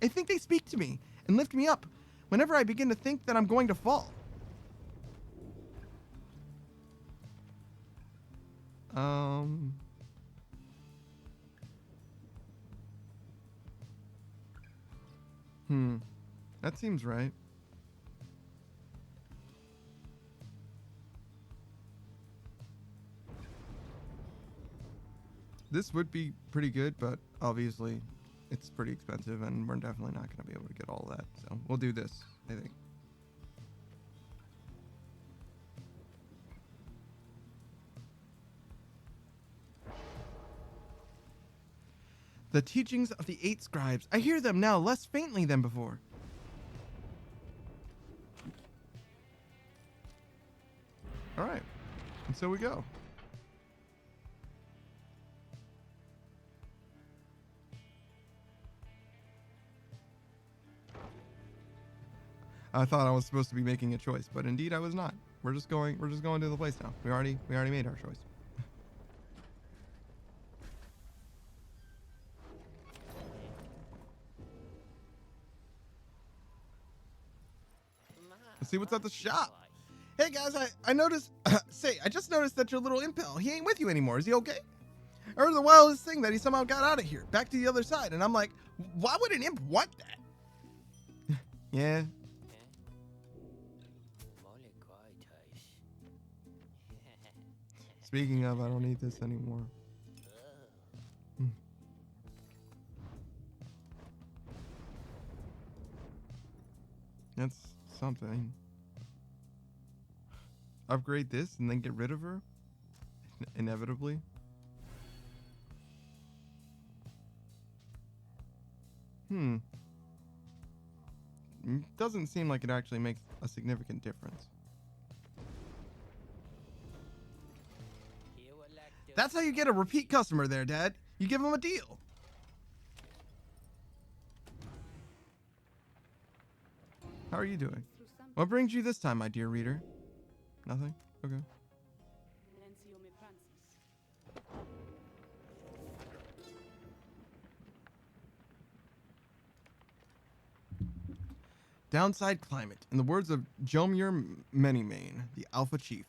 think they speak to me and lift me up whenever I begin to think that I'm going to fall. That seems right. This would be pretty good, but obviously it's pretty expensive and we're definitely not going to be able to get all that. So we'll do this, I think. The teachings of the 8 scribes. I hear them now less faintly than before. All right. And so we go. I thought I was supposed to be making a choice, but indeed I was not. We're just going to the place now. We already made our choice. Let's see what's at the shop. Hey guys, I noticed. Say, I just noticed that your little impel, he ain't with you anymore. Is he okay? I heard the wildest thing that he somehow got out of here, back to the other side, and I'm like, why would an imp want that? Yeah. Speaking of, I don't need this anymore. That's something. Upgrade this and then get rid of her? Inevitably. Doesn't seem like it actually makes a significant difference. That's how you get a repeat customer there, Dad. You give him a deal. How are you doing? What brings you this time, my dear reader? Nothing? Okay. Downside climate. In the words of Jomir Manymane, the Alpha Chief,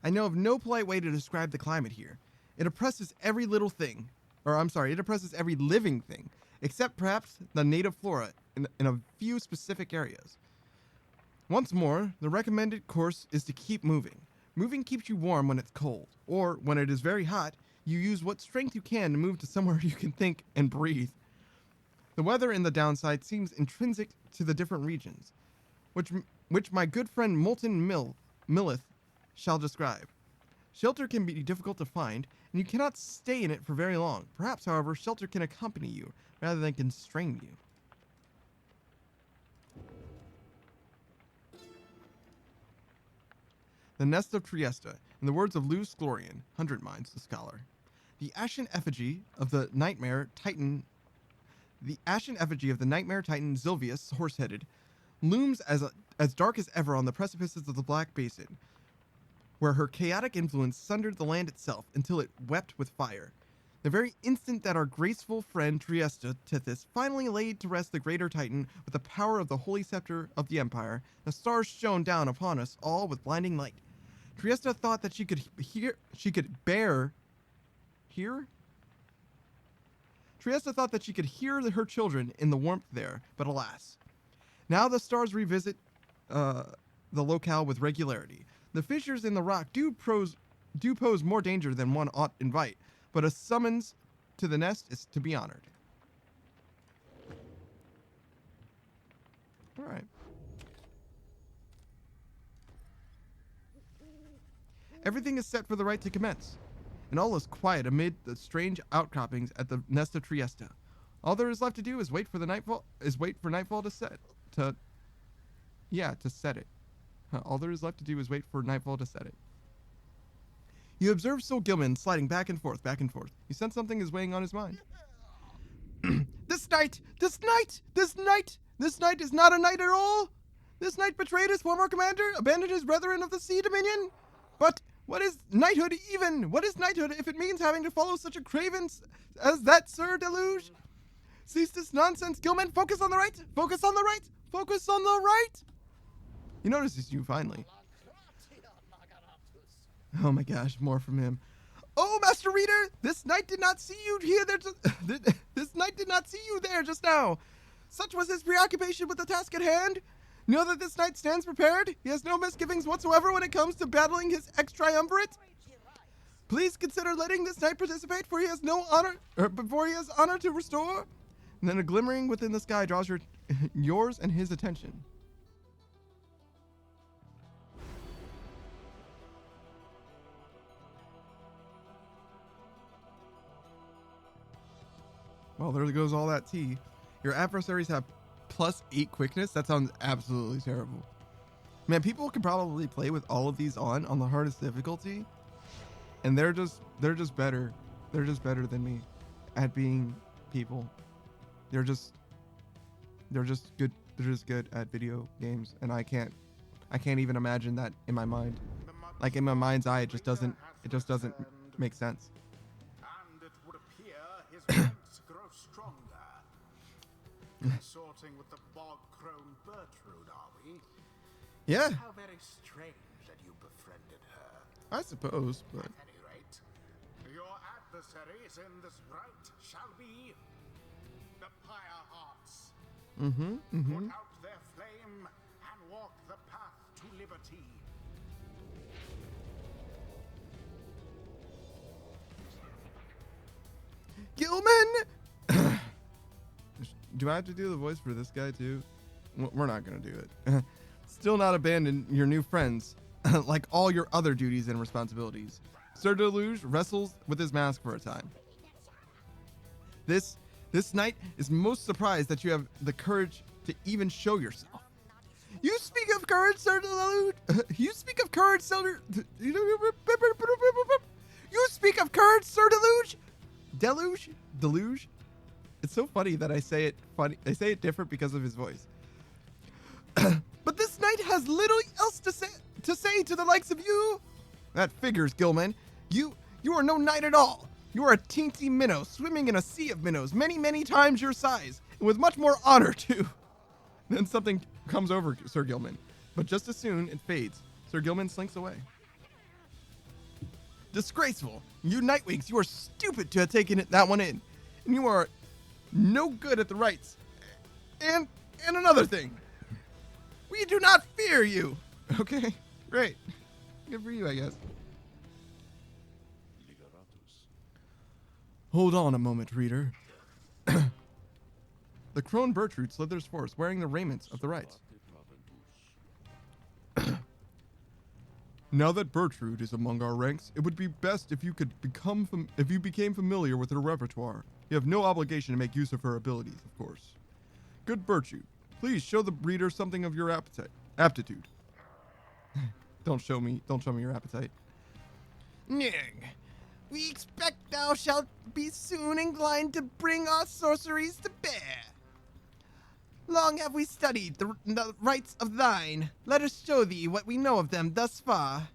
I know of no polite way to describe the climate here. It oppresses every little thing. It oppresses every living thing, except perhaps the native flora in a few specific areas. Once more, the recommended course is to keep moving. Moving keeps you warm when it's cold, or when it is very hot, you use what strength you can to move to somewhere you can think and breathe. The weather in the downside seems intrinsic to the different regions, which my good friend Molten Millith shall describe. Shelter can be difficult to find, and you cannot stay in it for very long. Perhaps, however, shelter can accompany you, rather than constrain you. The Nest of Trieste, in the words of Luz Glorian, 100 Minds, the scholar. The ashen effigy of the nightmare titan Zilvius, horse-headed, looms as dark as ever on the precipices of the Black Basin, where her chaotic influence sundered the land itself until it wept with fire. The very instant that our graceful friend Trieste Tithys finally laid to rest the greater Titan with the power of the holy scepter of the Empire, the stars shone down upon us all with blinding light. Trieste thought that she could hear her children in the warmth there, but alas. Now the stars revisit the locale with regularity. The fissures in the rock do pose more danger than one ought invite, but a summons to the nest is to be honored. All right. Everything is set for the rite to commence, and all is quiet amid the strange outcroppings at the Nest of Trieste. All there is left to do is wait for nightfall to set. To set it. All there is left to do is wait for nightfall to set it. You observe Sol Gilman sliding back and forth. You sense something is weighing on his mind. This night is not a night at all. This night betrayed his former commander, abandoned his brethren of the Sea Dominion. But what is knighthood even? What is knighthood if it means having to follow such a craven as that Sir Deluge? Cease this nonsense, Gilman. Focus on the right. He notices you finally. Oh my gosh, more from him. Oh, Master Reader, this knight did not see you there just now. Such was his preoccupation with the task at hand. Know that this knight stands prepared. He has no misgivings whatsoever when it comes to battling his ex-triumvirate. Please consider letting this knight participate, for he has honor to restore. And then a glimmering within the sky draws yours and his attention. Well, there goes all that tea. Your adversaries have +8 quickness. That sounds absolutely terrible. Man, people can probably play with all of these on the hardest difficulty, and they're just better. They're just better than me at being people. They're just good. They're just good at video games, and I can't I can't even imagine that in my mind. The mud's Like in my mind's eye, it just Reader doesn't. has It just doesn't returned, make sense. and it would appear his ranks grow stronger. Consorting with the bog-crone Bertrude, are we? Yeah, How very strange that you befriended her. I suppose, but At any rate, your adversaries in this rite shall be the Pyre Hearts. Put out their flame and walk the path to liberty. Gilman. Do I have to do the voice for this guy too? We're not gonna do it. Still not abandon your new friends, like all your other duties and responsibilities. Sir Deluge wrestles with his mask for a time. This knight is most surprised that you have the courage to even show yourself. You speak of courage, Sir Deluge. You speak of courage, Sir. You speak of courage, Sir Deluge. Deluge. It's so funny that I say it funny. I say it different because of his voice. But this knight has little else to say to the likes of you. That figures, Gilman. You are no knight at all. You are a teensy minnow swimming in a sea of minnows, many, many times your size, and with much more honor too. Then something comes over Sir Gilman, but just as soon it fades. Sir Gilman slinks away. Disgraceful! You Nightwings, you are stupid to have taken that one in, and you are no good at the rights. And another thing, we do not fear you. Okay, great, good for you, I guess. Liberatus. Hold on a moment, reader. The crone Bertrude slithers forth, wearing the raiments of the rights. Now that Bertrude is among our ranks, it would be best if you could became familiar with her repertoire. You have no obligation to make use of her abilities, of course. Good Bertrude, please show the reader something of your aptitude. Don't show me your appetite. Ning, we expect thou shalt be soon inclined to bring our sorceries to bear. Long have we studied the rights of thine. Let us show thee what we know of them thus far.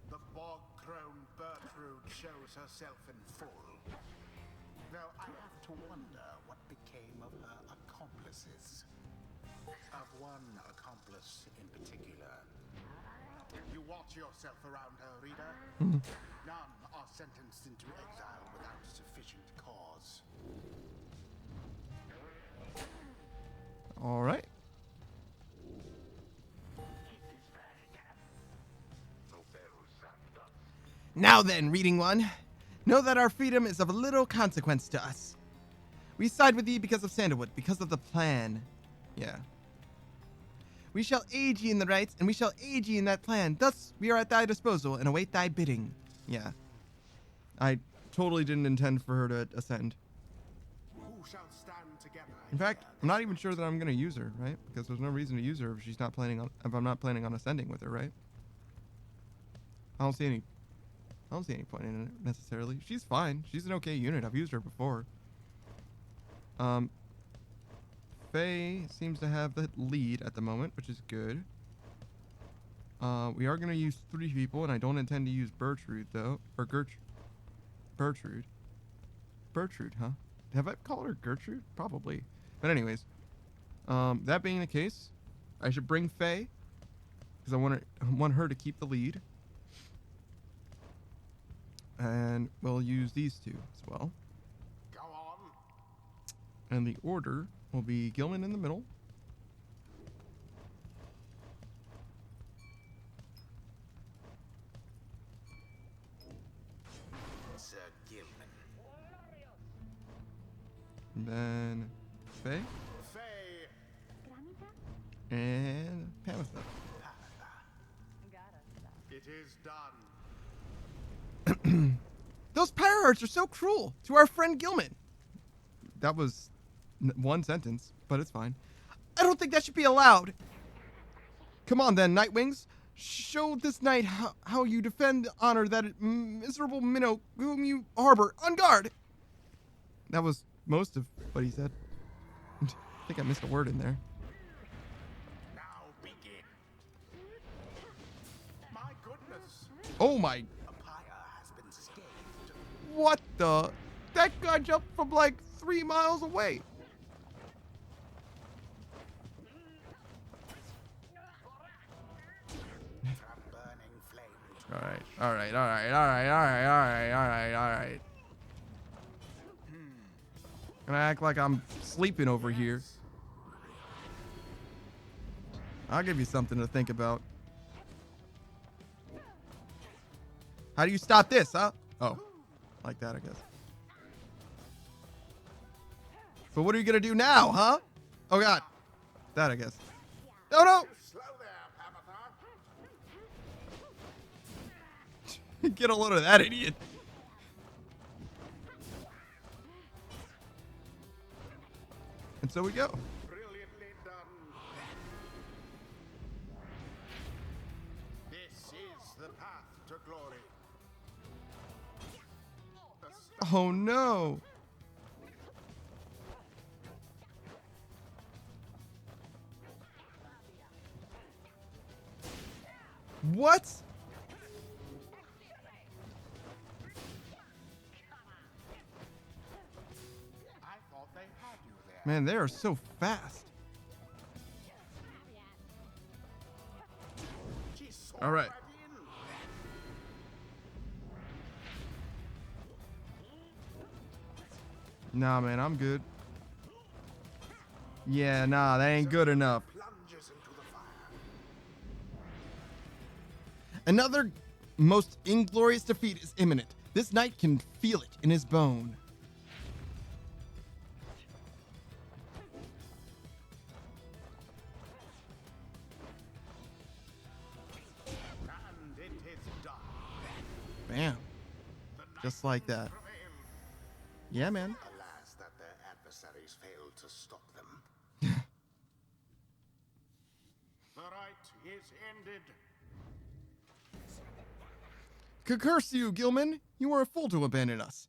The bog-crone Bertrude shows herself in full. Though I have to wonder what became of her accomplices. Of one accomplice in particular. You watch yourself around her, reader. None are sentenced into exile without sufficient cause. All right. Now then, reading one, know that our freedom is of little consequence to us. We side with thee because of Sandalwood, because of the plan. Yeah. We shall aid ye in the rights, and we shall aid ye in that plan. Thus, we are at thy disposal, and await thy bidding. Yeah. I totally didn't intend for her to ascend. Who shall stand together? In fact, I'm not even sure that I'm gonna use her, right? Because there's no reason to use her if I'm not planning on ascending with her, right? I don't see any point in it necessarily. She's fine. She's an okay unit. I've used her before. Faye seems to have the lead at the moment, which is good. We are gonna use 3 people, and I don't intend to use Bertrude though, or Bertrude, huh? Have I called her Gertrude? Probably. But anyways, that being the case, I should bring Faye because I want her to keep the lead, and we'll use these 2 as well. Go on. And the order will be Gilman in the middle. Sir Gilman. And then Faye Faye. and Pamitha. It is done. Those Pyre Hearts are so cruel to our friend Gilman. That was one sentence, but it's fine. I don't think that should be allowed. Come on then, Nightwings. Show this knight how you defend the honor that miserable minnow whom you harbor. On guard! That was most of what he said. I think I missed a word in there. Now begin. Oh my. A pyre has been scathed. What the? That guy jumped from like 3 miles away. From burning flame. All right. All right. All right. All right. All right. All right. All right. All right. Gonna act like I'm sleeping over here. I'll give you something to think about. How do you stop this, huh? Oh, like that, I guess. But what are you gonna do now, huh? Oh God, that I guess. Oh no! Slow there, Pamatar. Get a load of that idiot. And so we go. Brilliantly done. This is the path to glory. Oh no. What? I thought they had you there. Man, they are so fast. She saw All right. right in. Nah, man, I'm good. Yeah, nah, that ain't good enough. Plunges into the fire. Another most inglorious defeat is imminent. This knight can feel it in his bone. And it is done. Bam. The Just like that. prevailed. Yeah, man. Alas, that their adversaries failed to stop them. The right is ended. Curse you, Gilman. You were a fool to abandon us.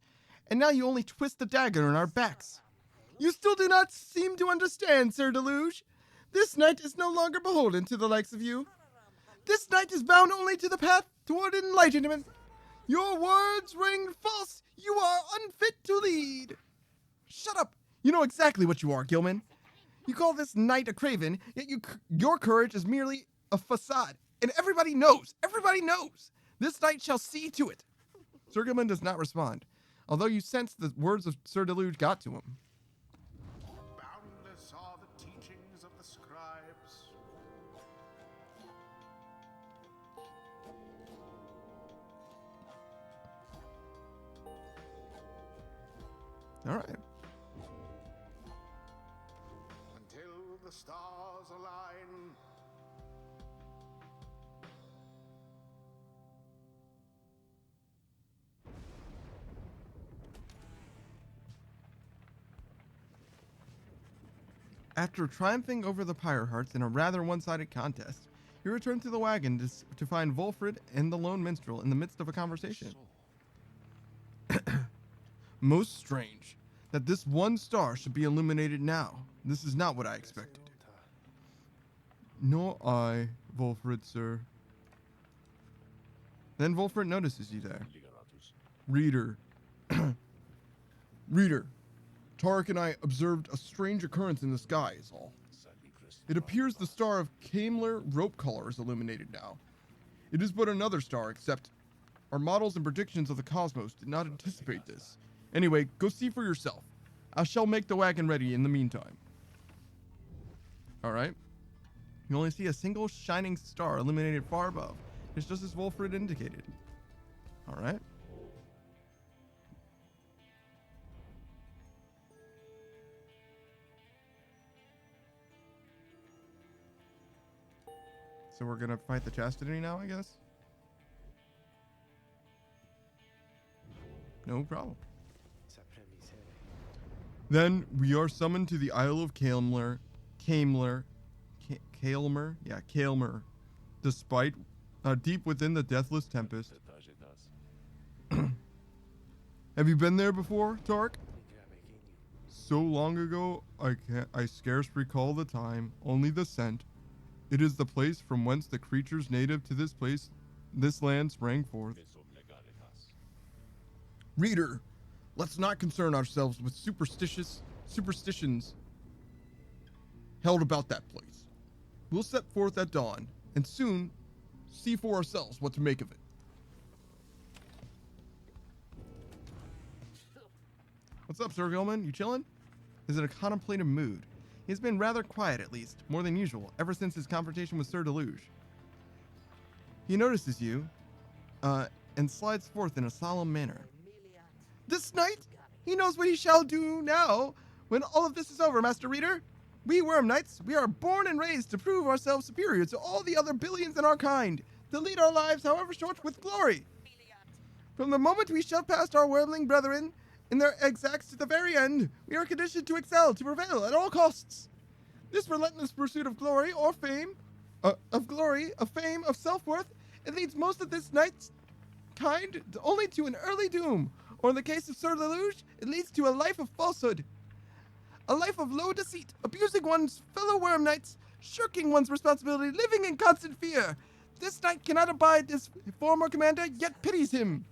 And now you only twist the dagger in our backs. You still do not seem to understand, Sir Deluge. This knight is no longer beholden to the likes of you. This knight is bound only to the path toward enlightenment. Your words ring false. You are unfit to lead. Shut up. You know exactly what you are, Gilman. You call this knight a craven, yet your courage is merely a facade. And everybody knows. Everybody knows. This knight shall see to it. Sir Gilman does not respond, although you sense the words of Sir Deluge got to him. Boundless are the teachings of the scribes. All right. Until the stars align. After triumphing over the Pyre Hearts in a rather one-sided contest, you return to the wagon to find Wolfred and the lone minstrel in the midst of a conversation. Most strange that this one star should be illuminated now. This is not what I expected. Nor I, Wolfred, sir. Then Wolfred notices you there. Reader. Reader. Tarek and I observed a strange occurrence in the sky, is all. It appears the star of Kaimler rope color is illuminated now. It is but another star, except our models and predictions of the cosmos did not anticipate this. Anyway, go see for yourself. I shall make the wagon ready in the meantime. Alright. You only see a single shining star illuminated far above. It's just as Wolfred indicated. Alright. So we're gonna fight the Chastity now, I guess? No problem. Then we are summoned to the Isle of Kailmer. Kailmer. Yeah, Kailmer. Despite deep within the deathless tempest. Have you been there before, Tark? So long ago, I scarce recall the time, only the scent. It is the place from whence the creatures native to this place this land sprang forth. Reader, let's not concern ourselves with superstitions held about that place. We'll set forth at dawn, and soon see for ourselves what to make of it. What's up, Sir Gilman? You chillin'? Is in a contemplative mood. He has been rather quiet, at least, more than usual, ever since his confrontation with Sir Deluge. He notices you, and slides forth in a solemn manner. This night, he knows what he shall do now, when all of this is over, Master Reader. We Worm Knights, we are born and raised to prove ourselves superior to all the other billions in our kind, to lead our lives, however short, with glory. From the moment we shove past our wormling brethren in their exacts to the very end, we are conditioned to excel, to prevail at all costs. This relentless pursuit of glory or fame, of fame, of self-worth, it leads most of this knight's kind only to an early doom, or in the case of Sir Lelouch, it leads to a life of falsehood. A life of low deceit, abusing one's fellow worm knights, shirking one's responsibility, living in constant fear. This knight cannot abide his former commander, yet pities him.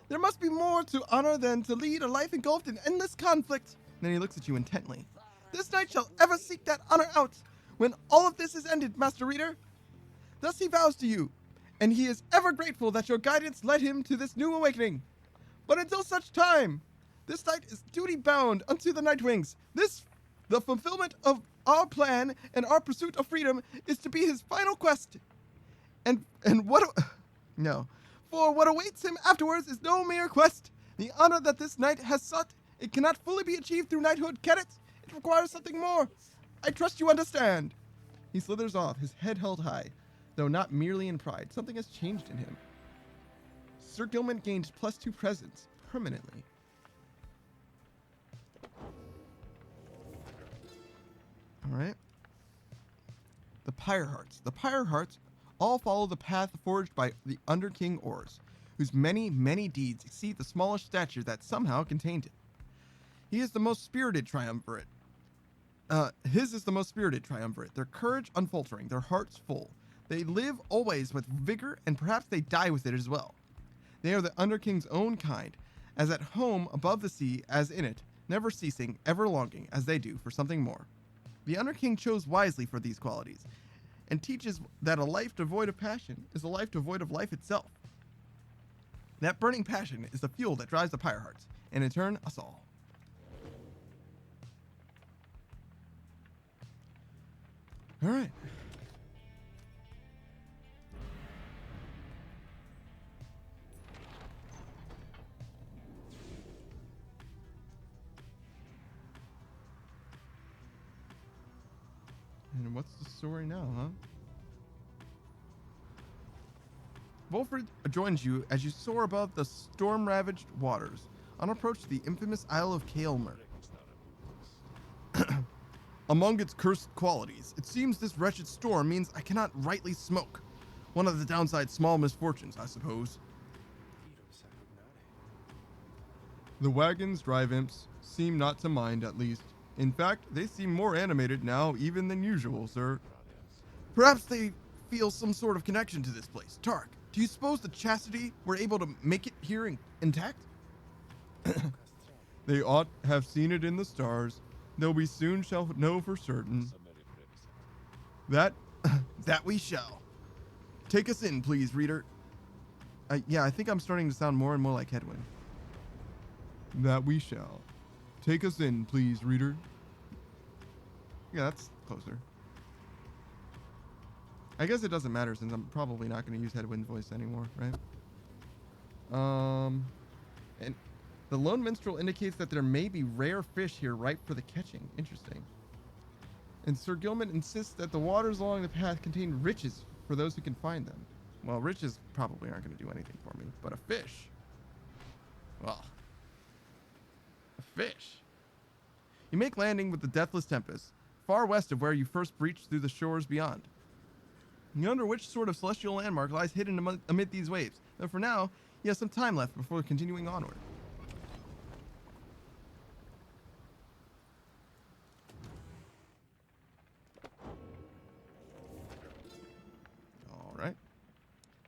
There must be more to honor than to lead a life engulfed in endless conflict. Then he looks at you intently. This knight shall ever seek that honor out when all of this is ended, Master Reader. Thus he vows to you, and he is ever grateful that your guidance led him to this new awakening. But until such time, this knight is duty-bound unto the Nightwings. The fulfillment of our plan and our pursuit of freedom, is to be his final quest. For what awaits him afterwards is no mere quest. The honor that this knight has sought, it cannot fully be achieved through knighthood, can it? It requires something more. I trust you understand. He slithers off, his head held high, though not merely in pride. Something has changed in him. Sir Gilman gained +2 presence permanently. Alright. The Pyre Hearts. The Pyre Hearts all follow the path forged by the Under King Ors, whose many, many deeds exceed the smallest stature that somehow contained it. He is the most spirited triumvirate. His is the most spirited triumvirate, their courage unfaltering, their hearts full. They live always with vigor, and perhaps they die with it as well. They are the Under King's own kind, as at home above the sea as in it, never ceasing, ever longing, as they do, for something more. The Under King chose wisely for these qualities, and teaches that a life devoid of passion is a life devoid of life itself. That burning passion is the fuel that drives the Pyre Hearts, and in turn, us all. Alright. And what's the story now, huh? Wolfred joins you as you soar above the storm-ravaged waters, on approach to the infamous Isle of Kaelmer. Among its cursed qualities, it seems this wretched storm means I cannot rightly smoke. One of the downside's small misfortunes, I suppose. The wagon's drive imps seem not to mind, at least. In fact, they seem more animated now even than usual, sir. Perhaps they feel some sort of connection to this place. Tark, do you suppose the Chastity were able to make it here intact? They ought have seen it in the stars, though we soon shall know for certain. That we shall. Take us in, please, reader. Yeah, I think I'm starting to sound more and more like Hedwyn. That we shall. Take us in, please, reader. Yeah, that's closer. I guess it doesn't matter since I'm probably not going to use Hedwyn's voice anymore, right? And the Lone Minstrel indicates that there may be rare fish here ripe for the catching. Interesting. And Sir Gilman insists that the waters along the path contain riches for those who can find them. Well, riches probably aren't going to do anything for me, but a fish. Well, a fish. You make landing with the Deathless Tempest, far west of where you first breached through the shores beyond. You wonder which sort of celestial landmark lies hidden amid these waves, though for now, you have some time left before continuing onward. Alright.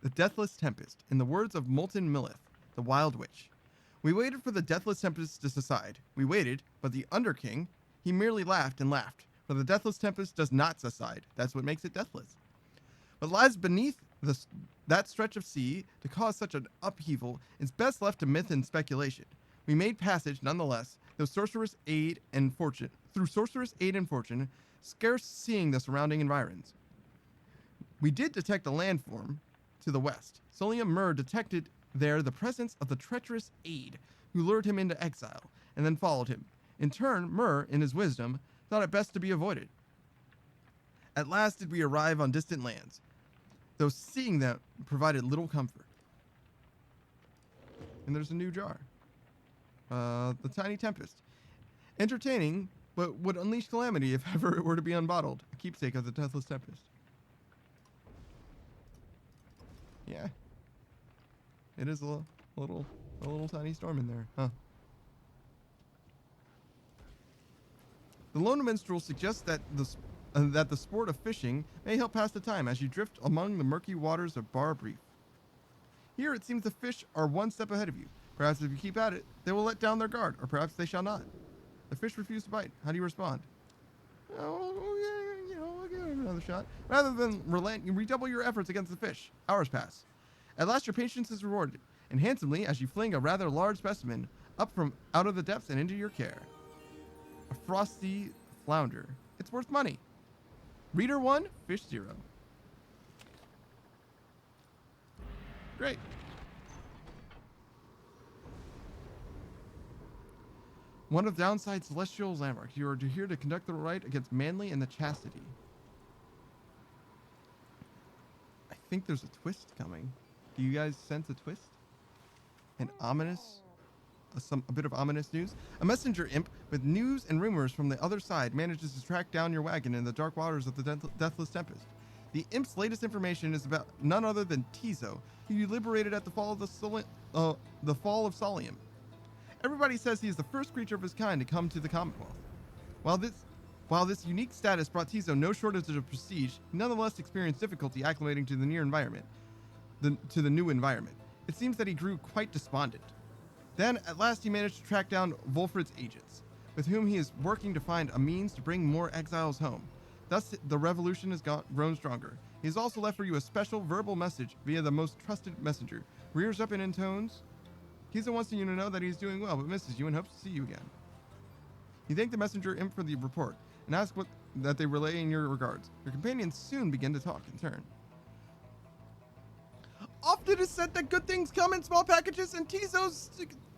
The Deathless Tempest, in the words of Molten Millith, the Wild Witch. We waited for the Deathless Tempest to subside. We waited, but the Underking, he merely laughed and laughed. For the Deathless Tempest does not subside. That's what makes it deathless. What lies beneath that stretch of sea to cause such an upheaval is best left to myth and speculation. We made passage, nonetheless, through sorcerous aid and fortune, scarce seeing the surrounding environs. We did detect a landform to the west. Solium Mur detected there the presence of the treacherous aid, who lured him into exile, and then followed him. In turn, Mur, in his wisdom, thought it best to be avoided. At last did we arrive on distant lands, though seeing them provided little comfort. And there's a new jar. The Tiny Tempest. Entertaining, but would unleash calamity if ever it were to be unbottled. A keepsake of the Deathless Tempest. Yeah. It is a little tiny storm in there, huh? The Lone Minstrel suggests that the sport of fishing may help pass the time as you drift among the murky waters of Bar Reef. Here it seems the fish are one step ahead of you. Perhaps if you keep at it, they will let down their guard, or perhaps they shall not. The fish refuse to bite. How do you respond? I'll give it another shot. Rather than relent, you redouble your efforts against the fish. Hours pass. At last your patience is rewarded, and handsomely as you fling a rather large specimen up from out of the depths and into your care. A frosty flounder. It's worth money. Reader 1, fish 0. Great. One of Downside Celestial's landmarks. You are here to conduct the right against Manly and the Chastity. I think there's a twist coming. Do you guys sense a twist? An ominous, a bit of ominous news? A messenger imp with news and rumors from the other side manages to track down your wagon in the dark waters of the Deathless Tempest. The imp's latest information is about none other than Tizo, who you liberated at the fall of Solium. Everybody says he is the first creature of his kind to come to the Commonwealth. While this unique status brought Tizo no shortage of prestige, he nonetheless experienced difficulty acclimating to the new environment. It seems that he grew quite despondent. Then, at last, he managed to track down Volfred's agents, with whom he is working to find a means to bring more exiles home. Thus, the revolution has grown stronger. He has also left for you a special verbal message via the most trusted messenger. Rears up and intones. Tizo wants you to know that he is doing well, but misses you and hopes to see you again. You thank the messenger imp for the report, and ask that they relay in your regards. Your companions soon begin to talk in turn. Often it is said that good things come in small packages, and Tizo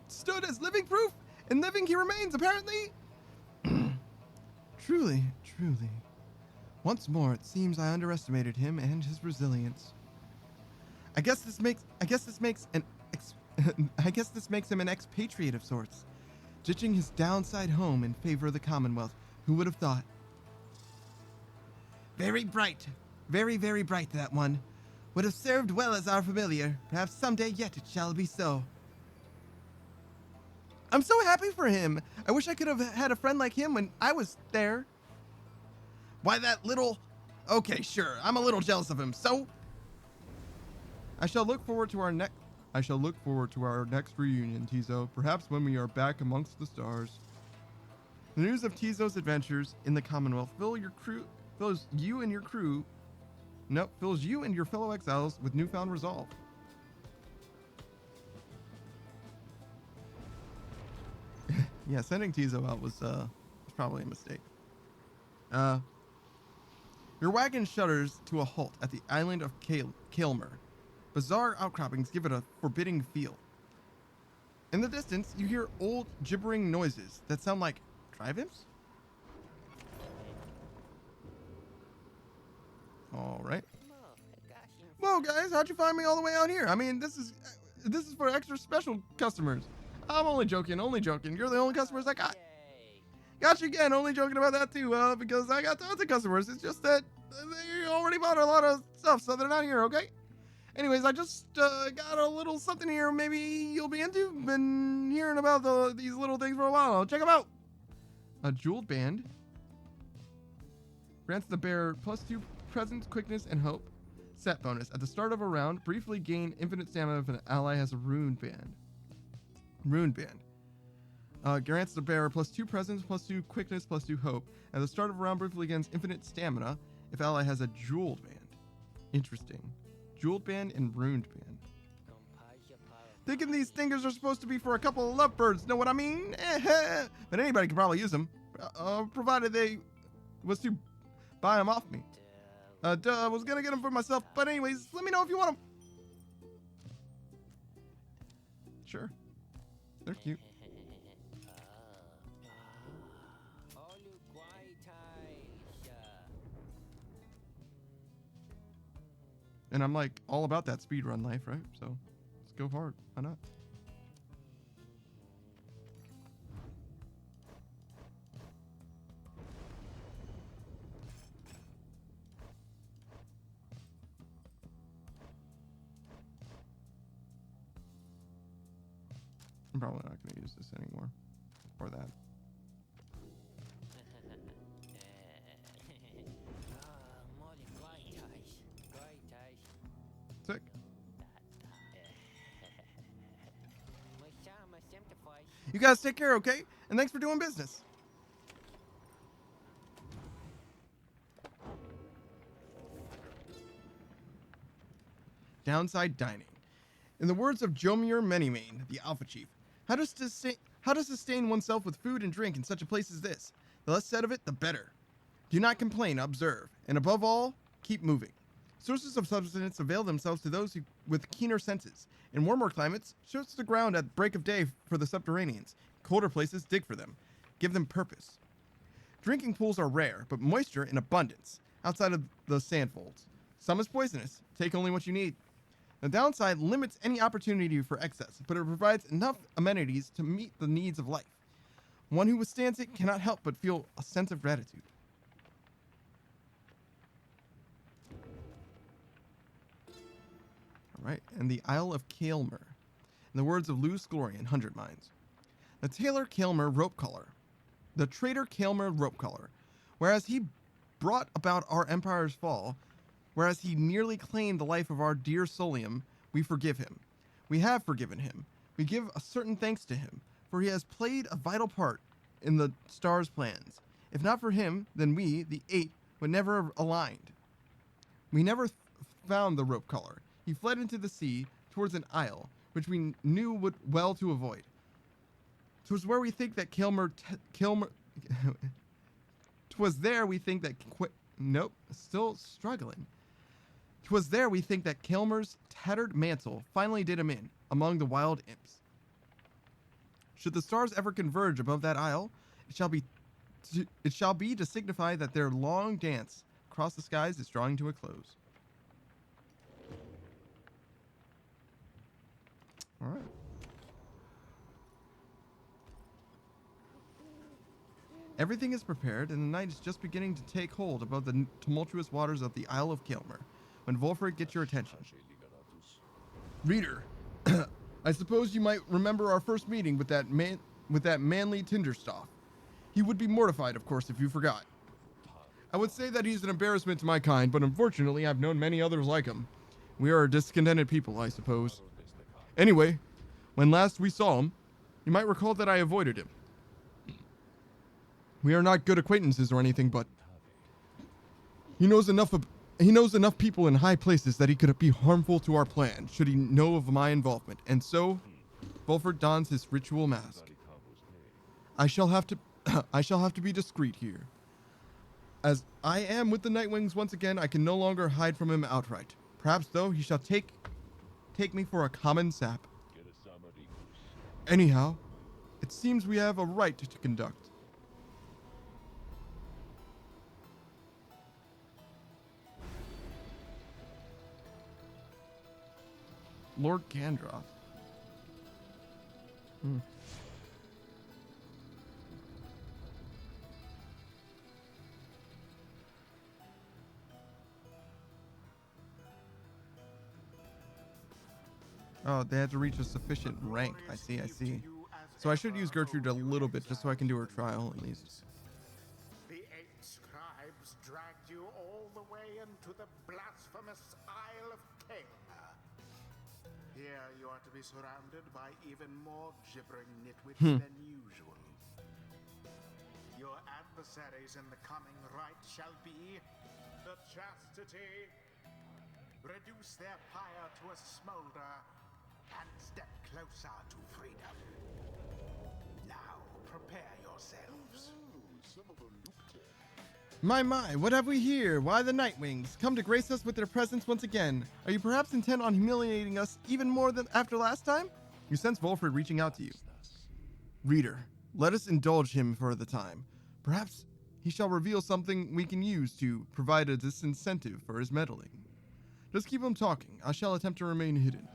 stood as living proof, and living he remains, apparently. Truly. Once more, it seems I underestimated him and his resilience. I guess this makes him an ex-patriot of sorts, ditching his downside home in favor of the Commonwealth. Who would have thought? Very bright, very, very bright, that one. Would have served well as our familiar. Perhaps someday yet it shall be so. I'm so happy for him. I wish I could have had a friend like him when I was there. Why that little... Okay, sure, I'm a little jealous of him, so... I shall look forward to our next reunion, Tizo, perhaps when we are back amongst the stars. The news of Tizo's adventures in the Commonwealth fills you and your fellow exiles with newfound resolve. Yeah, sending Tizo out was probably a mistake. Your wagon shudders to a halt at the island of Kaelmer. Bizarre outcroppings give it a forbidding feel. In the distance, you hear old gibbering noises that sound like drive-ins? All right. Whoa, guys, how'd you find me all the way out here? I mean, this is for extra special customers. I'm only joking. You're the only customers I got. Got you again, only joking about that too, because I got tons of customers. It's just that they already bought a lot of stuff, so they're not here, okay? Anyways, I just got a little something here maybe you'll be into. Been hearing about these little things for a while. Check them out. A jeweled band. Grants the bearer +2 presence, quickness, and hope. Set bonus. At the start of a round, briefly gain infinite stamina if an ally has a rune band. Rune band. Grants the bearer +2 presence, +2 quickness, +2 hope. At the start of a round, briefly gains infinite stamina if ally has a jeweled band. Interesting. Jeweled band and runed band. Thinking these stingers are supposed to be for a couple of lovebirds, know what I mean? But anybody can probably use them, provided they was to buy them off me. I was gonna get them for myself, but anyways, let me know if you want them. Sure. They're cute. And I'm like all about that speedrun life, right? So let's go hard. Why not? I'm probably not going to use this anymore. Or that. Sick. You guys take care, okay? And thanks for doing business. Downside dining. In the words of Jomir Manymane, the Alpha Chief, how to sustain oneself with food and drink in such a place as this? The less said of it, the better. Do not complain, observe, and above all, keep moving. Sources of subsistence avail themselves to those with keener senses. In warmer climates, search the ground at break of day for the subterraneans. Colder places, dig for them. Give them purpose. Drinking pools are rare, but moisture in abundance, outside of the sandfolds. Some is poisonous. Take only what you need. The downside limits any opportunity for excess, but it provides enough amenities to meet the needs of life. One who withstands it cannot help but feel a sense of gratitude. Alright, and the Isle of Kaelmer. In the words of Luz Glory in 100 Mines. The traitor Kaelmer rope collar, whereas he brought about our empire's fall, whereas he nearly claimed the life of our dear Solium, we forgive him. We have forgiven him. We give a certain thanks to him, for he has played a vital part in the star's plans. If not for him, then we, the Eight, would never have aligned. We never found the rope collar. He fled into the sea towards an isle, which we knew would well to avoid. 'Twas where we think that Twas there we think that nope, still struggling. 'Twas there we think that Kaelmer's tattered mantle finally did him in, among the wild imps. Should the stars ever converge above that isle, it shall be to signify that their long dance across the skies is drawing to a close. All right. Everything is prepared, and the night is just beginning to take hold above the tumultuous waters of the Isle of Kaelmer, when Volfred gets your attention. Reader, I suppose you might remember our first meeting with that manly Tinderstoff. He would be mortified, of course, if you forgot. I would say that he's an embarrassment to my kind, but unfortunately I've known many others like him. We are a discontented people, I suppose. Anyway, when last we saw him, you might recall that I avoided him. We are not good acquaintances or anything, but he knows enough people in high places that he could be harmful to our plan should he know of my involvement. And so, Volfred dons his ritual mask. I shall have to be discreet here. As I am with the Nightwings once again, I can no longer hide from him outright. Perhaps, though, he shall take me for a common sap. Anyhow, it seems we have a right to conduct. Lord Gandroth. Oh, they had to reach a sufficient rank. I see. So I should use Gertrude a little bit just so I can do her trial at least. The 8 scribes dragged you all the way and to the blasphemous Isle of Caelna. Here you are to be surrounded by even more gibbering nitwits than usual. Your adversaries in the coming rite shall be the Chastity. Reduce their pyre to a smolder and step closer to freedom. Now prepare yourselves. My, what have we here? Why the Nightwings come to grace us with their presence once again? Are you perhaps intent on humiliating us even more than after last time? You sense Volfred reaching out to you. Reader, let us indulge him for the time. Perhaps he shall reveal something we can use to provide a disincentive for his meddling. Just keep him talking. I shall attempt to remain hidden.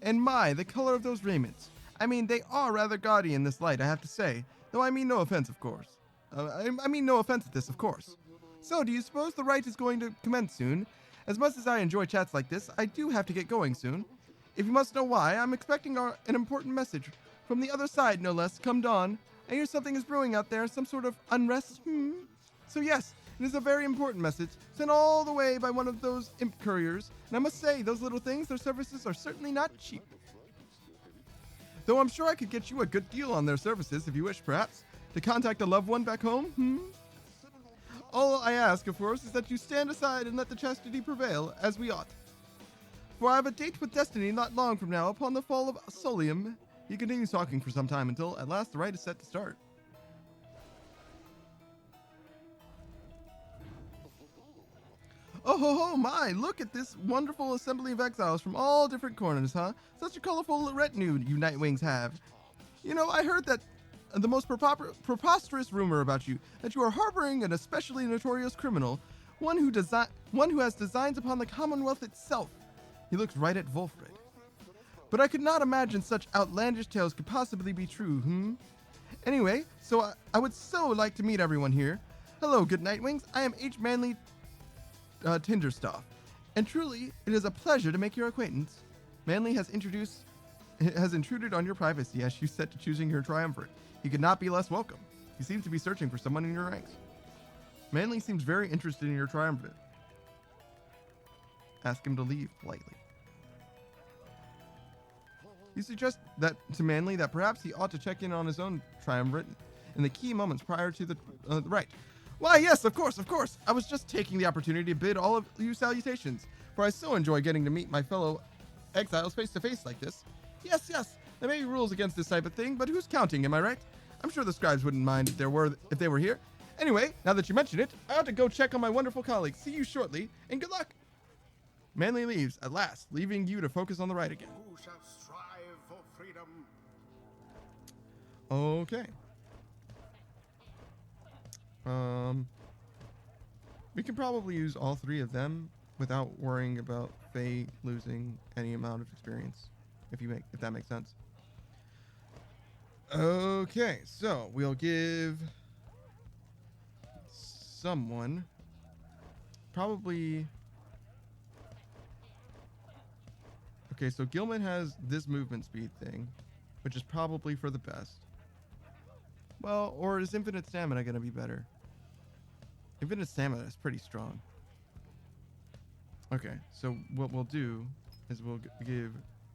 And the color of those raiments. I mean, they are rather gaudy in this light, I have to say. Though I mean no offense, of course. I mean no offense at this, of course. So, do you suppose the rite is going to commence soon? As much as I enjoy chats like this, I do have to get going soon. If you must know why, I'm expecting an important message. From the other side, no less, come dawn. I hear something is brewing out there, some sort of unrest, So yes, it is a very important message, sent all the way by one of those imp couriers. And I must say, those little things, their services are certainly not cheap. Though I'm sure I could get you a good deal on their services, if you wish, perhaps. To contact a loved one back home, All I ask, of course, is that you stand aside and let the chastity prevail, as we ought. For I have a date with destiny not long from now upon the fall of Solium. He continues talking for some time until, at last, the rite is set to start. Oh ho ho, my, look at this wonderful assembly of exiles from all different corners, huh? Such a colorful retinue you Nightwings have. You know, I heard that the most preposterous rumor about you, that you are harboring an especially notorious criminal, one who has designs upon the Commonwealth itself. He looks right at Volfred. But I could not imagine such outlandish tales could possibly be true, Anyway, so I would so like to meet everyone here. Hello, good Nightwings. I am H. Manly Tinderstoff, and truly, it is a pleasure to make your acquaintance. Manly has intruded on your privacy as you set to choosing your triumvirate. He could not be less welcome. He seems to be searching for someone in your ranks. Manly seems very interested in your triumvirate. Ask him to leave politely. You suggest that to Manly that perhaps he ought to check in on his own triumvirate in the key moments prior to the rite. Why, yes, of course. I was just taking the opportunity to bid all of you salutations, for I so enjoy getting to meet my fellow exiles face to face like this. Yes, there may be rules against this type of thing, but who's counting, am I right? I'm sure the scribes wouldn't mind if they were here. Anyway, now that you mention it, I ought to go check on my wonderful colleagues. See you shortly, and good luck. Manly leaves, at last, leaving you to focus on the rite again. Who shall strive for freedom? Okay. We can probably use all three of them without worrying about Faye losing any amount of experience, if that makes sense. Okay, so we'll give someone probably. Okay, so Gilman has this movement speed thing, which is probably for the best. Well, or is infinite stamina going to be better? Infinite stamina is pretty strong. Okay, so what we'll do is we'll give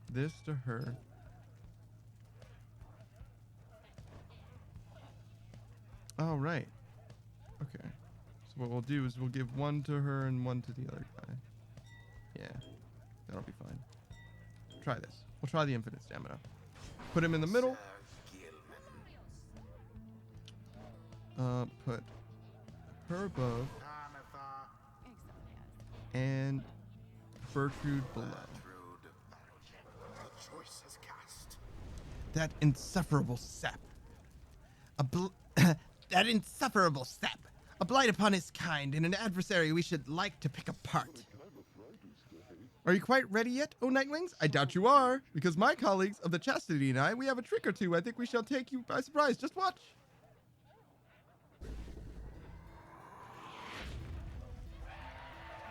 this to her. All right. Okay. So what we'll do is we'll give one to her and one to the other guy. Yeah, that'll be fine. Try this. We'll try the infinite stamina. Put him in the middle. Put her above and Bertrude below. The choice is cast. That insufferable sap. That insufferable sap. A blight upon his kind and an adversary we should like to pick apart. Are you quite ready yet, O Nightwings? I doubt you are, because my colleagues of the Chastity and I, we have a trick or two I think we shall take you by surprise. Just watch.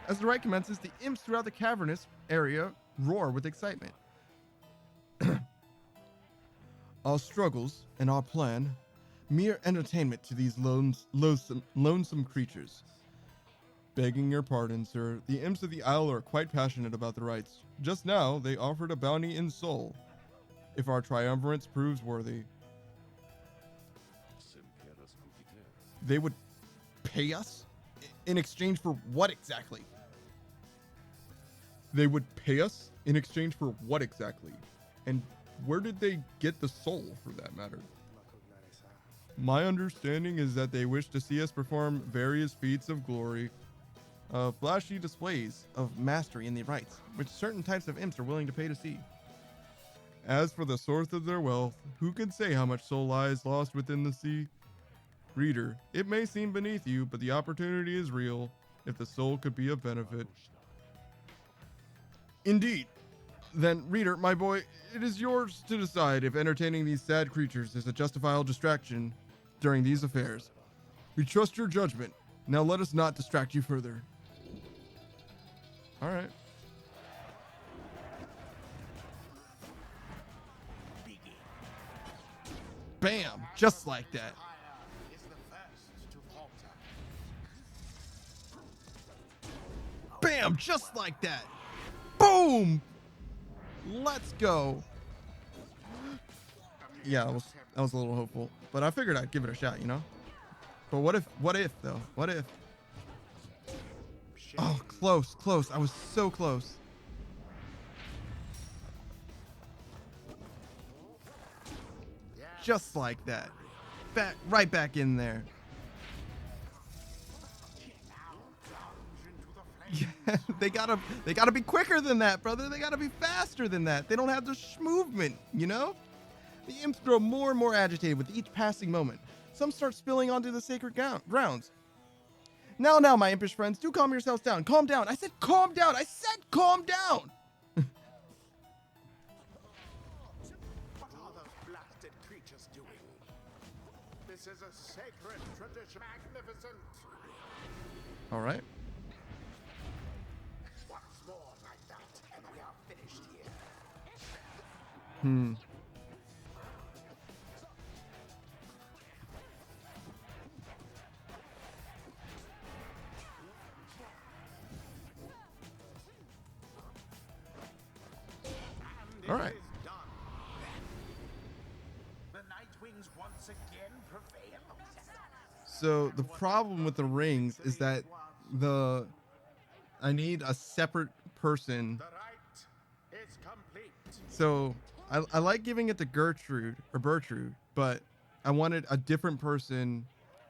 As the rite commences, the imps throughout the cavernous area roar with excitement. Our struggles and our plan, mere entertainment to these lonesome creatures. Begging your pardon, sir. The imps of the Isle are quite passionate about the rites. Just now, they offered a bounty in soul, if our triumvirate proves worthy. They would pay us? In exchange for what exactly? They would pay us in exchange for what exactly? And where did they get the soul, for that matter? My understanding is that they wish to see us perform various feats of glory, flashy displays of mastery in the rites, which certain types of imps are willing to pay to see. As for the source of their wealth, who can say how much soul lies lost within the sea? Reader, it may seem beneath you, but the opportunity is real, if the soul could be of benefit. Indeed. Then, reader, my boy, it is yours to decide if entertaining these sad creatures is a justifiable distraction during these affairs. We trust your judgment. Now let us not distract you further. All right. Bam! Just like that. Pyre is the first to falter. Bam! Just like that. Boom! Let's go. Yeah, that was a little hopeful, but I figured I'd give it a shot, you know? But what if though? What if? Oh, close. I was so close. Just like that. Right back in there. Yeah, they gotta be quicker than that, brother. They gotta be faster than that. They don't have the movement, you know? The imps grow more and more agitated with each passing moment. Some start spilling onto the sacred grounds. Now, my impish friends, do calm yourselves down. Calm down. I said calm down. I said calm down. What are those blasted creatures doing? This is a sacred tradition. Magnificent. All right. Once more like that, and we are finished here. And All it right. is done. The Nightwings once again prevail. So the problem with the rings is that I need a separate person. The rite is complete. So I like giving it to Gertrude or Bertrude, but I wanted a different person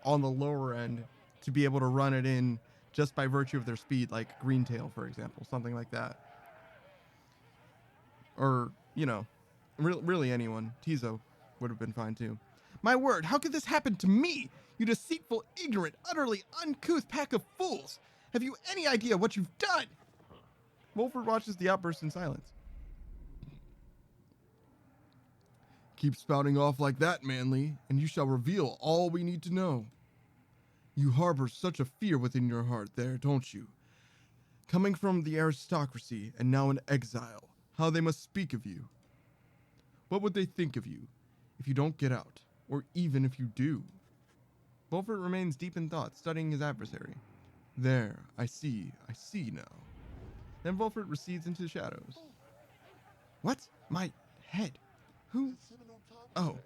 on the lower end to be able to run it in just by virtue of their speed, like Greentail, for example, something like that. Or, you know, really anyone. Tizo would have been fine too. My word, how could this happen to me? You deceitful, ignorant, utterly uncouth pack of fools! Have you any idea what you've done? Wolford watches the outburst in silence. Keep spouting off like that, Manly, and you shall reveal all we need to know. You harbor such a fear within your heart there, don't you? Coming from the aristocracy and now in exile, how they must speak of you. What would they think of you if you don't get out, or even if you do? Wolfert remains deep in thought, studying his adversary. There, I see now. Then Wolfert recedes into the shadows. What? My head? Who? Oh,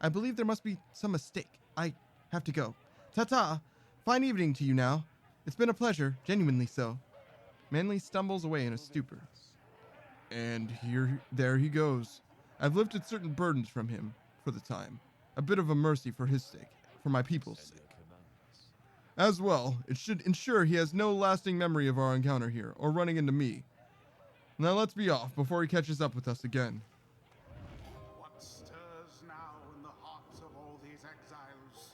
I believe there must be some mistake. I have to go. Ta-ta! Fine evening to you now. It's been a pleasure, genuinely so. Manly stumbles away in a stupor. And there he goes. I've lifted certain burdens from him, for the time. A bit of a mercy for his sake, for my people's sake. As well, it should ensure he has no lasting memory of our encounter here, or running into me. Now let's be off before he catches up with us again. What stirs now in the hearts of all these exiles?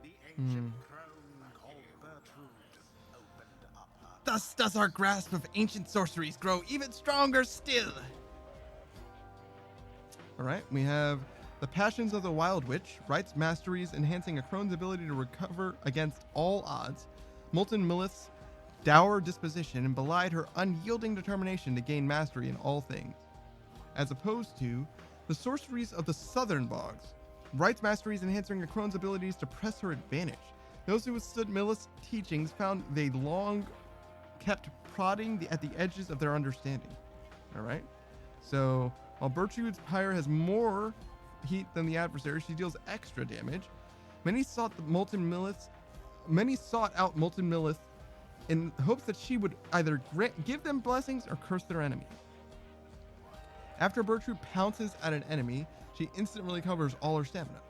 The ancient crone called Bertrude opened up her. Thus does our grasp of ancient sorceries grow even stronger still. Alright, we have the Passions of the Wild Witch, rites masteries enhancing a crone's ability to recover against all odds, Molten Millith's dour disposition, and belied her unyielding determination to gain mastery in all things. As opposed to The sorceries of the southern bogs. Wright's mastery is enhancing a crone's abilities to press her advantage. Those who withstood Milith's teachings found they long kept prodding at the edges of their understanding. Alright? So, while Bertrude's Pyre has more heat than the adversary, she deals extra damage. Many sought out Molten Milith in hopes that she would either give them blessings or curse their enemy. After Bertrude pounces at an enemy, she instantly recovers all her stamina.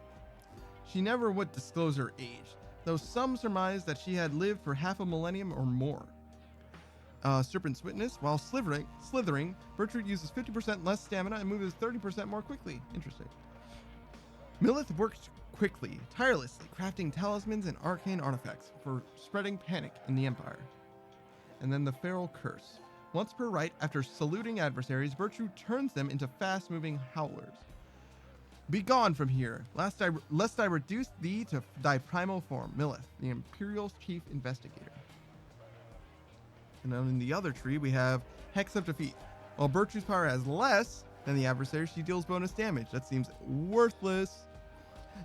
She never would disclose her age, though some surmised that she had lived for half a millennium or more. Serpent's Witness, while slithering, Bertrude uses 50% less stamina and moves 30% more quickly. Interesting. Milith works quickly, tirelessly, crafting talismans and arcane artifacts for spreading panic in the Empire. And then the Feral Curse. Once per rite, after saluting adversaries, Bertrude turns them into fast-moving howlers. Be gone from here, lest I reduce thee to thy primal form, Milith, the Imperial's chief investigator. And then in the other tree, we have Hex of Defeat. While Bertrude's power has less than the adversary, she deals bonus damage. That seems worthless.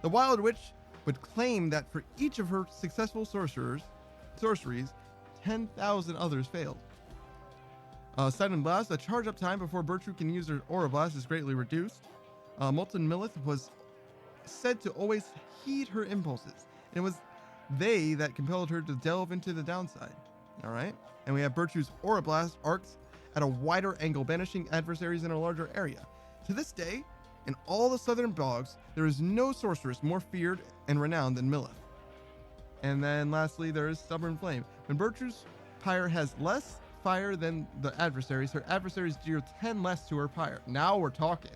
The Wild Witch would claim that for each of her successful sorceries, 10,000 others failed. Sudden Blast, the charge-up time before Bertrude can use her Aura Blast is greatly reduced. Molten Milith was said to always heed her impulses, and it was they that compelled her to delve into the downside. Alright? And we have Bertrude's Aura Blast arcs at a wider angle, banishing adversaries in a larger area. To this day, in all the southern bogs, there is no sorceress more feared and renowned than Milith. And then lastly, there is Stubborn Flame. When Bertrude's Pyre has less fire than the adversaries, her adversaries deal 10 less to her Pyre. Now we're talking.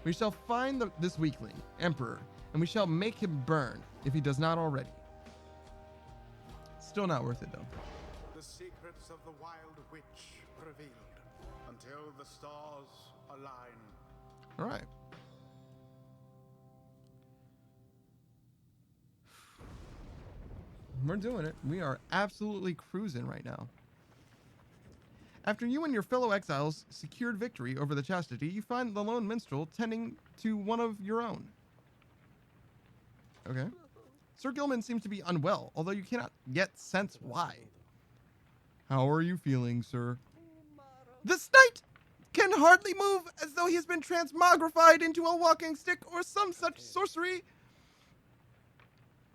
We shall find this weakling, Emperor, and we shall make him burn, if he does not already. Still not worth it, though. The secrets of the Wild Witch revealed until the stars align. All right. We're doing it. We are absolutely cruising right now. After you and your fellow exiles secured victory over the Chastity, you find the lone minstrel tending to one of your own. Okay. Sir Gilman seems to be unwell, although you cannot yet sense why. How are you feeling, sir? This knight can hardly move, as though he has been transmogrified into a walking stick or some such sorcery.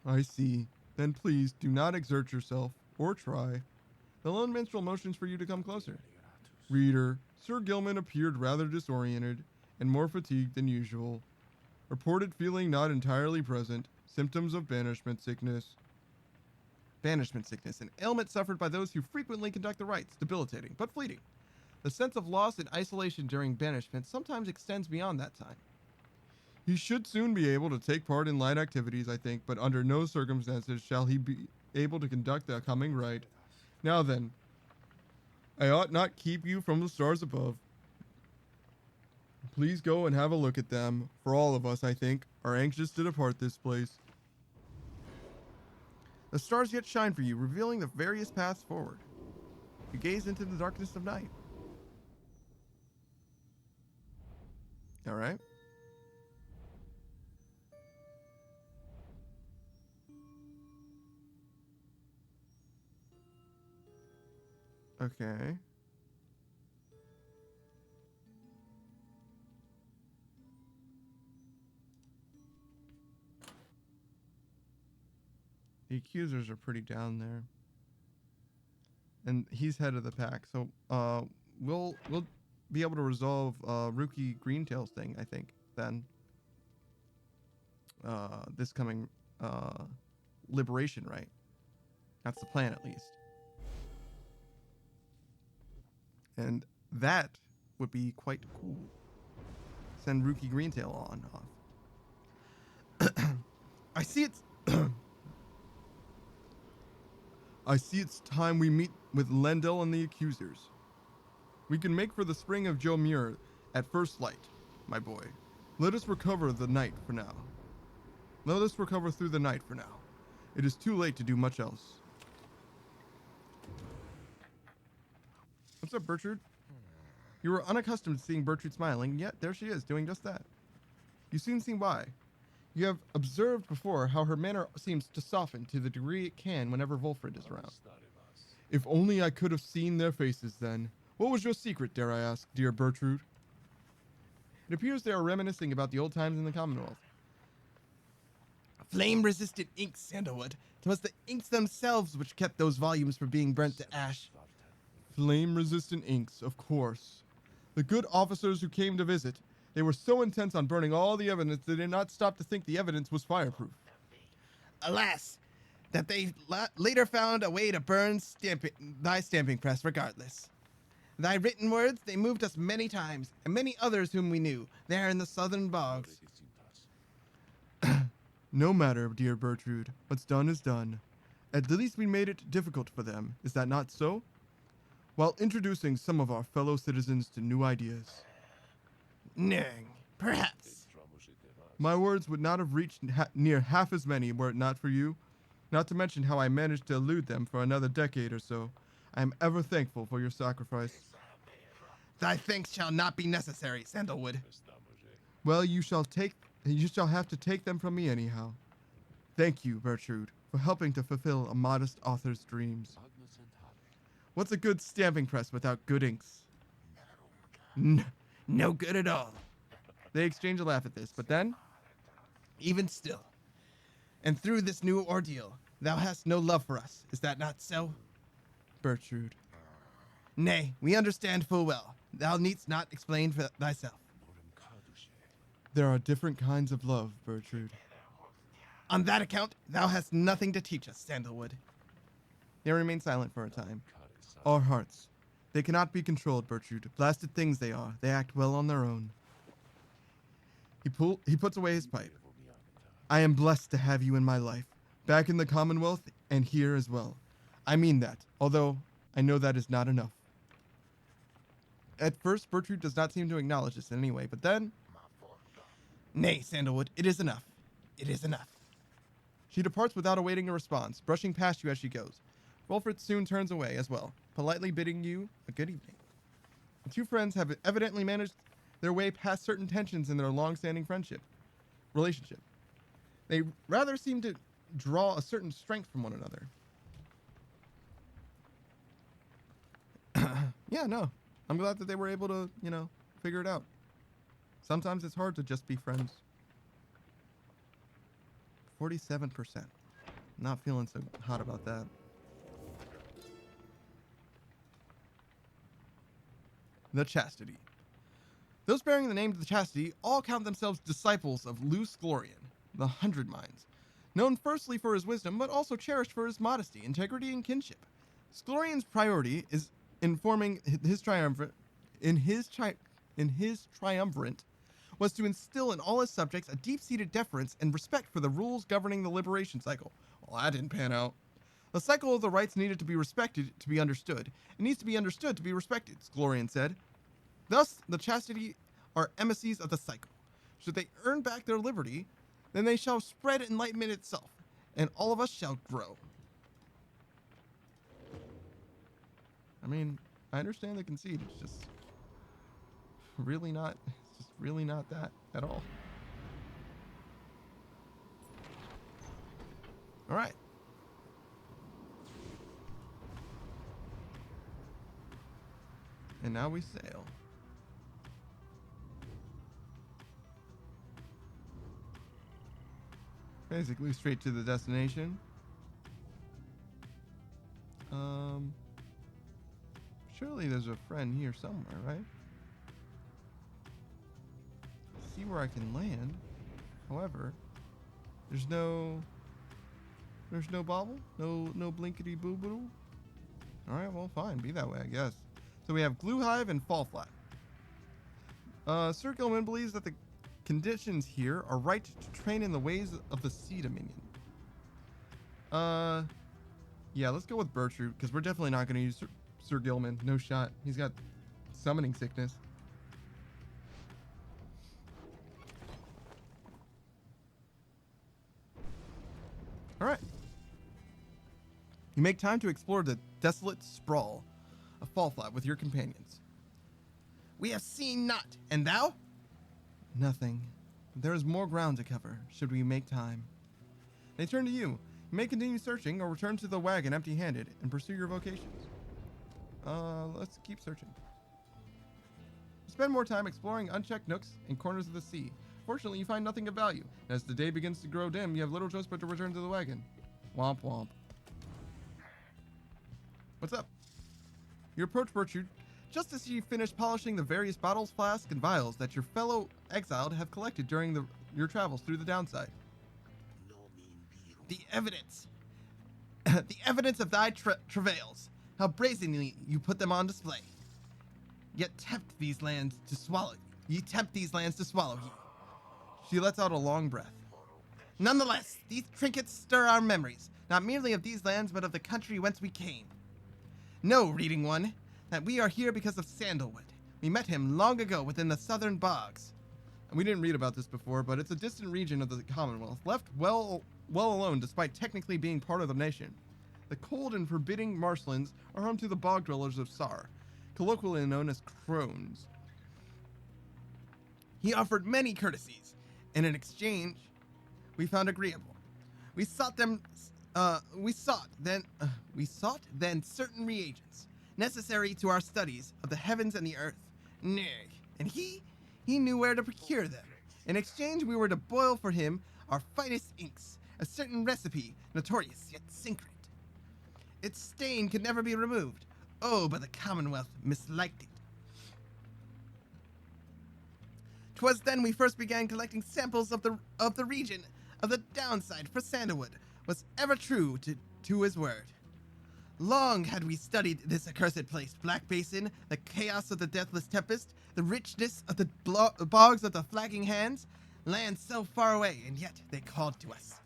I see. Then please do not exert yourself, or try. The lone minstrel motions for you to come closer. Reader, Sir Gilman appeared rather disoriented and more fatigued than usual. Reported feeling not entirely present. Symptoms of banishment sickness. Banishment sickness, an ailment suffered by those who frequently conduct the rites, debilitating, but fleeting. The sense of loss and isolation during banishment sometimes extends beyond that time. He should soon be able to take part in light activities, I think, but under no circumstances shall he be able to conduct the coming rite. Now then, I ought not keep you from the stars above. Please go and have a look at them, for all of us, I think, are anxious to depart this place. The stars yet shine for you, revealing the various paths forward. You gaze into the darkness of night. All right. Okay. The accusers are pretty down there. And he's head of the pack, so we'll be able to resolve Rookie Greentail's thing, I think, then. This coming liberation, right? That's the plan, at least. And that would be quite cool. Send Rookie Greentail on off. I see it's I see it's time we meet with Lendel and the accusers. We can make for the spring of Joe Muir at first light, my boy. Let us recover the night for now. Let us recover through the night for now. It is too late to do much else. What's up, Bertrude? You were unaccustomed to seeing Bertrude smiling, yet there she is, doing just that. You soon see why. You have observed before how her manner seems to soften to the degree it can whenever Wolfred is around. If only I could have seen their faces then. What was your secret, dare I ask, dear Bertrude? It appears they are reminiscing about the old times in the Commonwealth. Flame-resistant inks, Sandalwood. It was the inks themselves which kept those volumes from being burnt to ash. Flame-resistant inks, of course. The good officers who came to visit, they were so intent on burning all the evidence they did not stop to think the evidence was fireproof. Alas, that they later found a way to burn thy stamping press regardless. Thy written words, they moved us many times, and many others whom we knew, there in the southern bogs. No matter, dear Bertrude. What's done is done. At the least we made it difficult for them, is that not so? While introducing some of our fellow citizens to new ideas. Nang, perhaps. My words would not have reached near half as many were it not for you. Not to mention how I managed to elude them for another decade or so. I am ever thankful for your sacrifice. Thy thanks shall not be necessary, Sandalwood. Well, you shall have to take them from me anyhow. Thank you, Bertrude, for helping to fulfill a modest author's dreams. What's a good stamping press without good inks? No good at all. They exchange a laugh at this, but then? Even still. And through this new ordeal, thou hast no love for us, is that not so? Bertrude. Nay, we understand full well. Thou needst not explain for thyself. There are different kinds of love, Bertrude. On that account, thou hast nothing to teach us, Sandalwood. They remain silent for a time. Our hearts. They cannot be controlled, Bertrude. Blasted things they are. They act well on their own. He puts away his pipe. I am blessed to have you in my life, back in the Commonwealth and here as well. I mean that, although I know that is not enough. At first, Bertrude does not seem to acknowledge this in any way, but then... Nay, Sandalwood, it is enough. It is enough. She departs without awaiting a response, brushing past you as she goes. Wolfred soon turns away as well, politely bidding you a good evening. The two friends have evidently managed their way past certain tensions in their long-standing relationship. They rather seem to draw a certain strength from one another. Yeah, no. I'm glad that they were able to, figure it out. Sometimes it's hard to just be friends. 47%. Not feeling so hot about that. The Chastity. Those bearing the name of the Chastity all count themselves disciples of Luce Glorian, the 100 Minds, known firstly for his wisdom, but also cherished for his modesty, integrity, and kinship. Glorian's priority is in forming his triumvirate, was to instill in all his subjects a deep-seated deference and respect for the rules governing the liberation cycle. Well, that didn't pan out. The cycle of the rites needed to be respected to be understood. It needs to be understood to be respected, Glorian said. Thus, the Chastity are emissaries of the cycle. Should they earn back their liberty, then they shall spread enlightenment itself, and all of us shall grow. I mean, I understand the conceit. It's just really not that at all. All right. And now we sail. Basically straight to the destination. Surely there's a friend here somewhere, right? See where I can land. However, there's no bobble, no blinkety boo boo. All right, well, fine, be that way, I guess. So we have Glue Hive and Fall Flat. Sir Gilman believes that the conditions here are right to train in the ways of the Sea Dominion. Yeah, let's go with Bertrude, because we're definitely not going to use Sir Gilman. No shot. He's got summoning sickness. All right. You make time to explore the desolate sprawl of Fall Flat with your companions. We have seen naught, and thou? Nothing. There is more ground to cover, should we make time. They turn to you. You may continue searching or return to the wagon empty-handed and pursue your vocations. Let's keep searching. Spend more time exploring unchecked nooks and corners of the sea. Fortunately, you find nothing of value. As the day begins to grow dim, you have little choice but to return to the wagon. Womp womp. What's up? You approach Bertrude just as you finish polishing the various bottles, flasks, and vials that your fellow exiled have collected during your travels through the downside. The evidence. The evidence of thy travails. How brazenly you put them on display. Yet tempt these lands to swallow you. Ye tempt these lands to swallow you. She lets out a long breath. Nonetheless, these trinkets stir our memories, not merely of these lands, but of the country whence we came. Know, reading one, that we are here because of Sandalwood. We met him long ago within the southern bogs. We didn't read about this before, but it's a distant region of the Commonwealth, left well alone despite technically being part of the nation. The cold and forbidding marshlands are home to the bog dwellers of Sar, colloquially known as crones. He offered many courtesies, and in exchange, we found agreeable. We sought then certain reagents necessary to our studies of the heavens and the earth. Nay, and he knew where to procure them. In exchange, we were to boil for him our finest inks, a certain recipe, notorious yet secret. Its stain could never be removed. Oh, but the Commonwealth misliked it. 'Twas then we first began collecting samples of the region of the downside, for Sandalwood was ever true to his word. Long had we studied this accursed place, Black Basin, the chaos of the Deathless Tempest, the richness of the bogs of the Flagging Hands, lands so far away, and yet they called to us.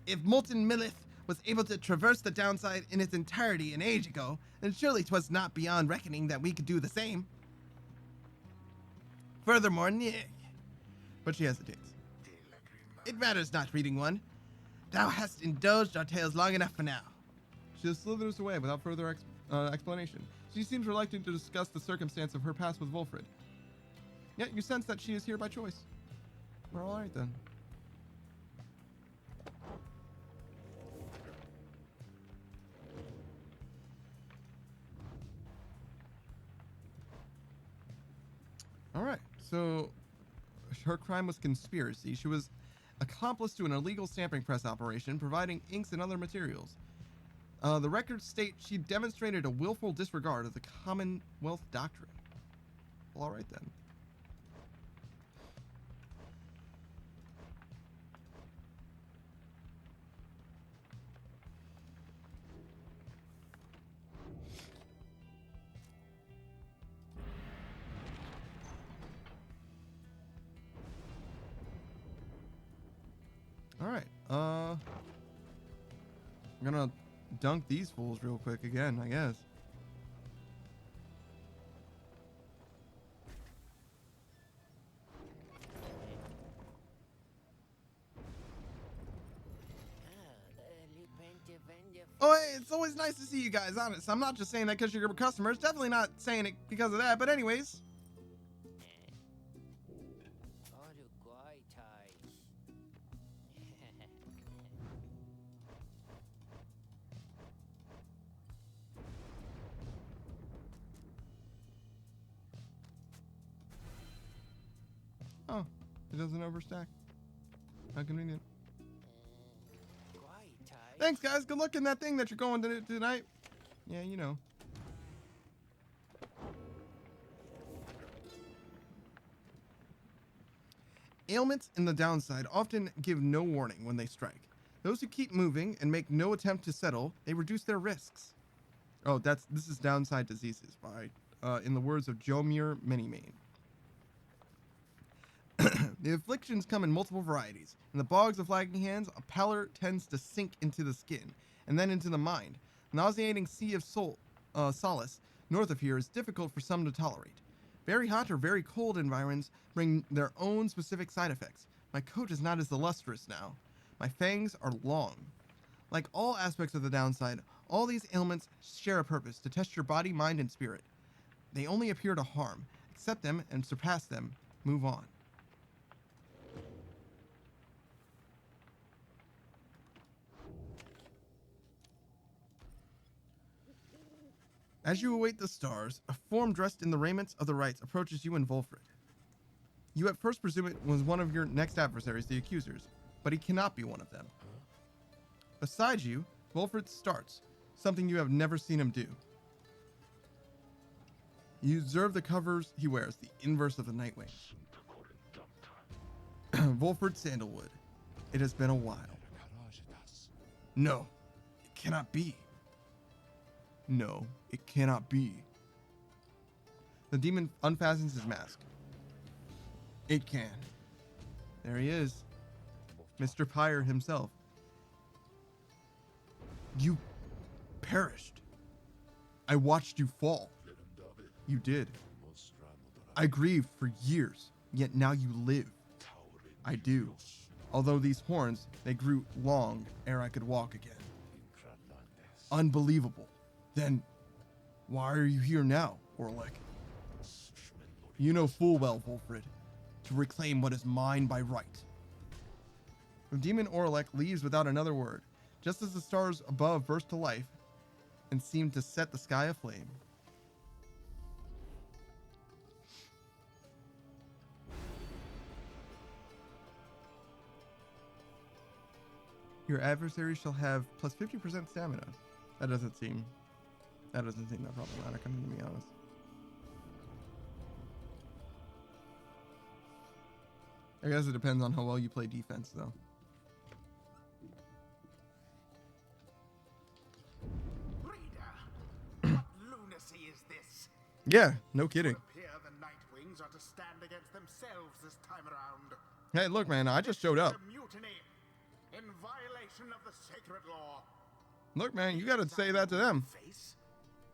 If Molten Millith was able to traverse the downside in its entirety an age ago, then surely 'twas not beyond reckoning that we could do the same. Furthermore, nay. But she hesitates. It matters not, reading one. Thou hast indulged our tales long enough for now. She slithers away without further explanation. She seems reluctant to discuss the circumstance of her past with Wolfred. Yet you sense that she is here by choice. We're all right then. All right, so her crime was conspiracy. She was accomplice to an illegal stamping press operation, providing inks and other materials. The records state she demonstrated a willful disregard of the Commonwealth doctrine. Well, all right then. All right. I'm gonna dunk these fools real quick again, I guess. Oh, hey, it's always nice to see you guys, honest. I'm not just saying that because you're customers. Definitely not saying it because of that. But anyways. Oh, it doesn't overstack. How convenient. Thanks, guys. Good luck in that thing that you're going to tonight. Yeah, you know. Ailments in the downside often give no warning when they strike. Those who keep moving and make no attempt to settle, they reduce their risks. Oh, this is downside diseases by, in the words of Jomir Minimane. The afflictions come in multiple varieties. In the bogs of Flagging Hands, a pallor tends to sink into the skin, and then into the mind. Nauseating sea of solace north of here is difficult for some to tolerate. Very hot or very cold environs bring their own specific side effects. My coat is not as illustrious now. My fangs are long. Like all aspects of the downside, all these ailments share a purpose, to test your body, mind, and spirit. They only appear to harm, accept them and surpass them. Move on. As you await the stars, a form dressed in the raiments of the rites approaches you and Volfred. You at first presume it was one of your next adversaries, the accusers, but he cannot be one of them. Beside you, Volfred starts, something you have never seen him do. You observe the covers he wears, the inverse of the Nightwing. Volfred Sandalwood. It has been a while. No, it cannot be. No, it cannot be. The demon unfastens his mask. It can. There he is. Mr. Pyre himself. You perished. I watched you fall. You did. I grieved for years, yet now you live. I do. Although these horns, they grew long ere I could walk again. Unbelievable. Then, why are you here now, Orlek? You know full well, Volfred, to reclaim what is mine by right. The demon Orlek leaves without another word, just as the stars above burst to life and seemed to set the sky aflame. Your adversary shall have plus 50% stamina. That doesn't seem that problematic, I'm gonna be honest. I guess it depends on how well you play defense, though. Reader, what lunacy is this? Yeah, no kidding. It appear the Nightwings are to stand against themselves this time around. Hey, look, man, I just showed This up. is a mutiny in violation of the sacred law. Look, man, you gotta say that to them. Face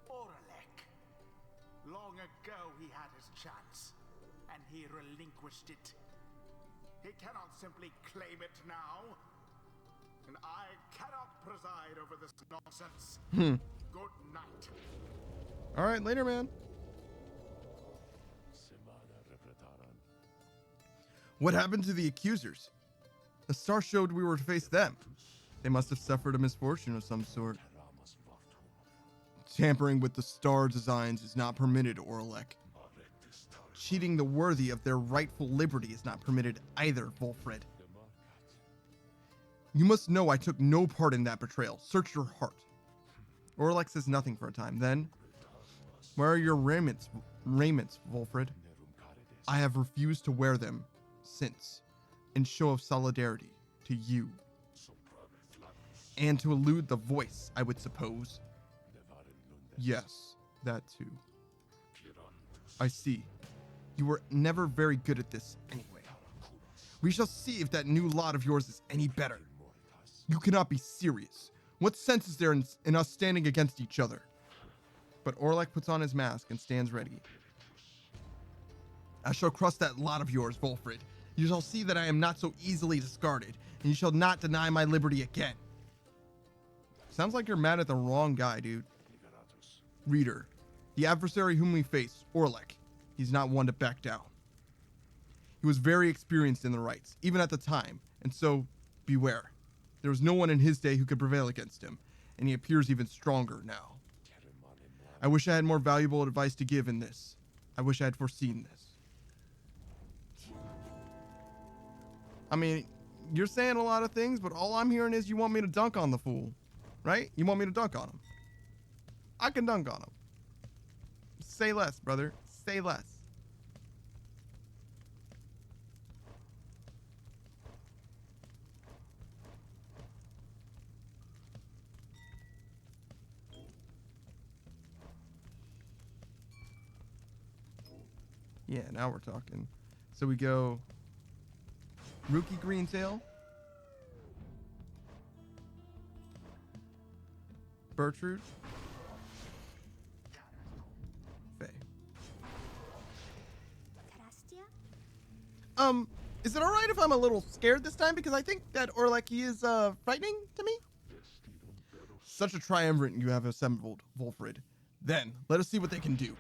Orlek. Long ago he had his chance, and he relinquished it. He cannot simply claim it now, and I cannot preside over this nonsense. Good night. All right, later, man. What happened to the accusers? The star showed we were to face them. They must have suffered a misfortune of some sort. Tampering with the star designs is not permitted, Orlek. Cheating the worthy of their rightful liberty is not permitted either, Volfred. You must know I took no part in that betrayal. Search your heart. Orlek says nothing for a time. Then, where are your raiments, Volfred? I have refused to wear them since, in show of solidarity to you. And to elude the voice, I would suppose. Yes, that too. I see. You were never very good at this anyway. We shall see if that new lot of yours is any better. You cannot be serious. What sense is there in us standing against each other? But Orlek puts on his mask and stands ready. I shall crush that lot of yours, Volfred. You shall see that I am not so easily discarded, and you shall not deny my liberty again. Sounds like you're mad at the wrong guy, dude. Reader, the adversary whom we face, Orlek, he's not one to back down. He was very experienced in the rites, even at the time, and so, beware. There was no one in his day who could prevail against him, and he appears even stronger now. I wish I had more valuable advice to give in this. I wish I had foreseen this. I mean, you're saying a lot of things, but all I'm hearing is you want me to dunk on the fool, right? You want me to dunk on him. I can dunk on him. Say less, brother. Say less. Yeah, now we're talking. So we go Rookie Greentail, Bertrude, Faye. Is it alright if I'm a little scared this time? Because I think that Orleki is frightening to me. Such a triumvirate you have assembled, Volfred. Then, let us see what they can do.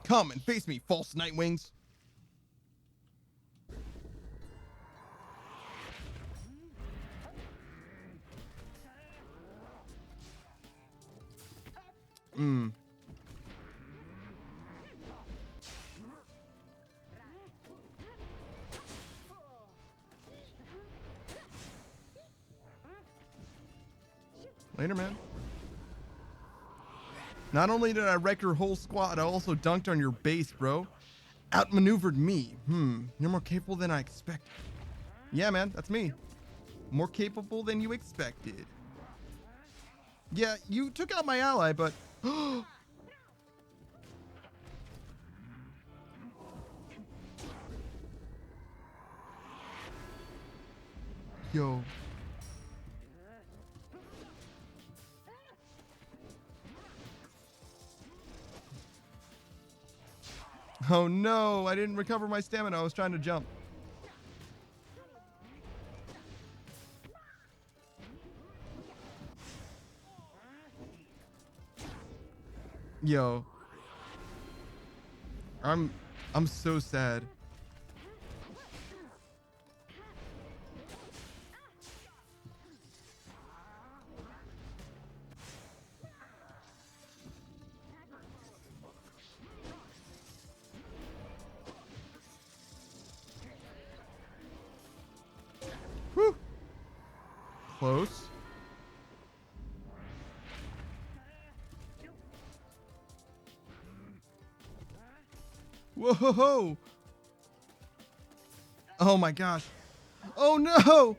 Come and face me, false Nightwings. Later, man. Not only did I wreck your whole squad, I also dunked on your base, bro. Outmaneuvered me. You're more capable than I expected. Yeah, man, that's me. More capable than you expected. Yeah, you took out my ally, but... Yo. Oh no, I didn't recover my stamina. I was trying to jump. Yo. I'm so sad. Whew. Close. Whoa! Oh my gosh. Oh no!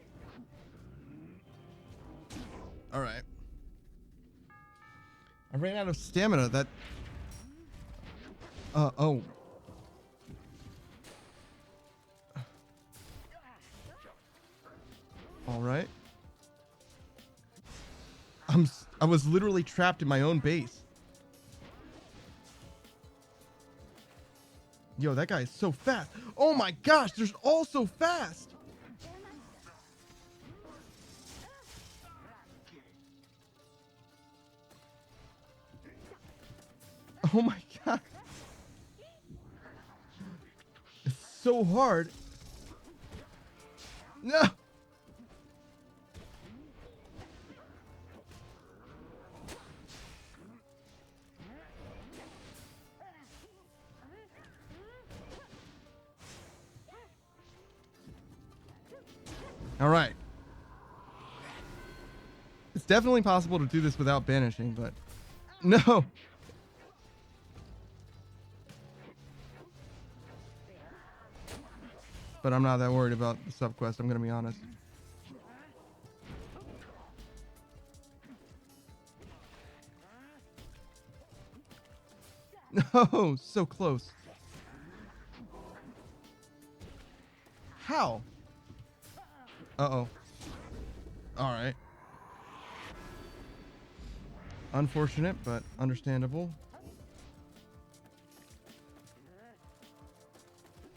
Alright. I ran out of stamina. That... oh. Alright. I was literally trapped in my own base. Yo, that guy is so fast. Oh my gosh, they're all so fast. Oh my god. It's so hard. No. All right. It's definitely possible to do this without banishing, but no. But I'm not that worried about the subquest, I'm going to be honest. No, so close. How? Uh-oh. All right. Unfortunate, but understandable.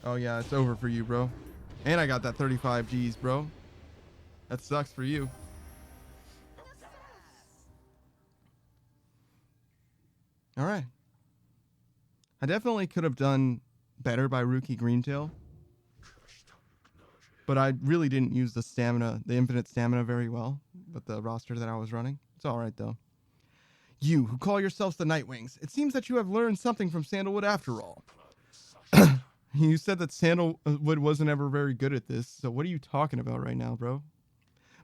Oh yeah, it's over for you, bro. And I got that 35 Gs, bro. That sucks for you. All right. I definitely could have done better by Rookie Greentail. But I really didn't use the stamina, the infinite stamina very well with the roster that I was running. It's all right, though. You, who call yourselves the Nightwings, it seems that you have learned something from Sandalwood after all. You said that Sandalwood wasn't ever very good at this, so what are you talking about right now, bro?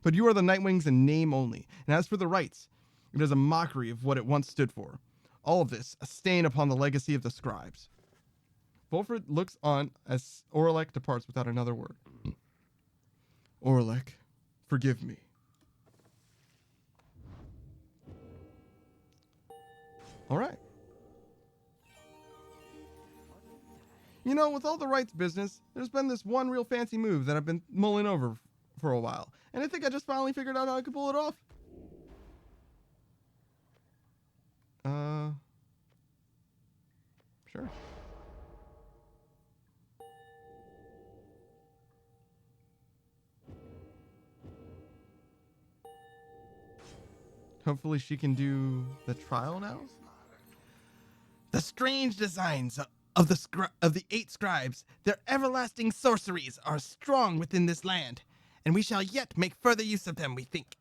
But you are the Nightwings in name only, and as for the rights, it is a mockery of what it once stood for. All of this, a stain upon the legacy of the scribes. Volfred looks on as Orlek departs without another word. Orlek, forgive me. All right. You know, with all the rights business, there's been this one real fancy move that I've been mulling over for a while. And I think I just finally figured out how I could pull it off. Sure. Hopefully she can do the trial now. The strange designs of the 8 scribes, their everlasting sorceries, are strong within this land, and we shall yet make further use of them, we think.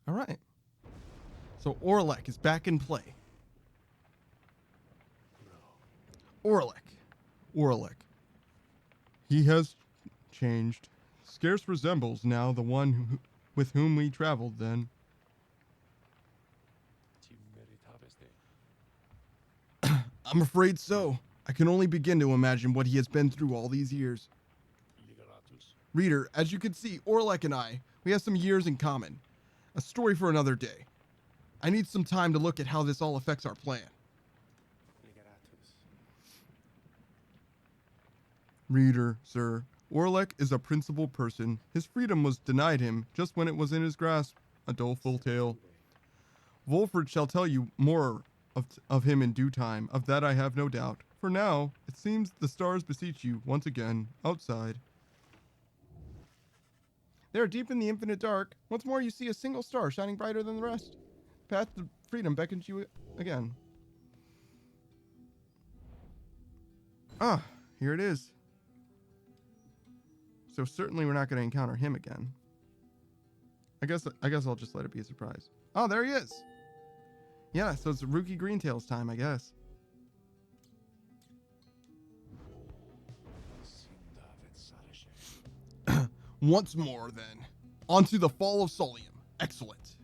All right. So Orlek is back in play. Orlek. He has changed. Scarce resembles now the one with whom we traveled then. I'm afraid so. I can only begin to imagine what he has been through all these years. Reader, as you can see, Orlek and I, we have some years in common. A story for another day. I need some time to look at how this all affects our plan. Reader, sir, Orlek is a principled person. His freedom was denied him just when it was in his grasp. A doleful tale. Wolfred shall tell you more of him in due time. Of that I have no doubt. For now, it seems the stars beseech you once again, outside. There, deep in the infinite dark, once more you see a single star shining brighter than the rest. Path to freedom beckons you again. Ah, here it is. So certainly we're not going to encounter him again. I guess I'll just let it be a surprise. Oh, there he is. Yeah, so it's Rookie Greentail's time, I guess. Once more, then. Onto the fall of Solium. Excellent.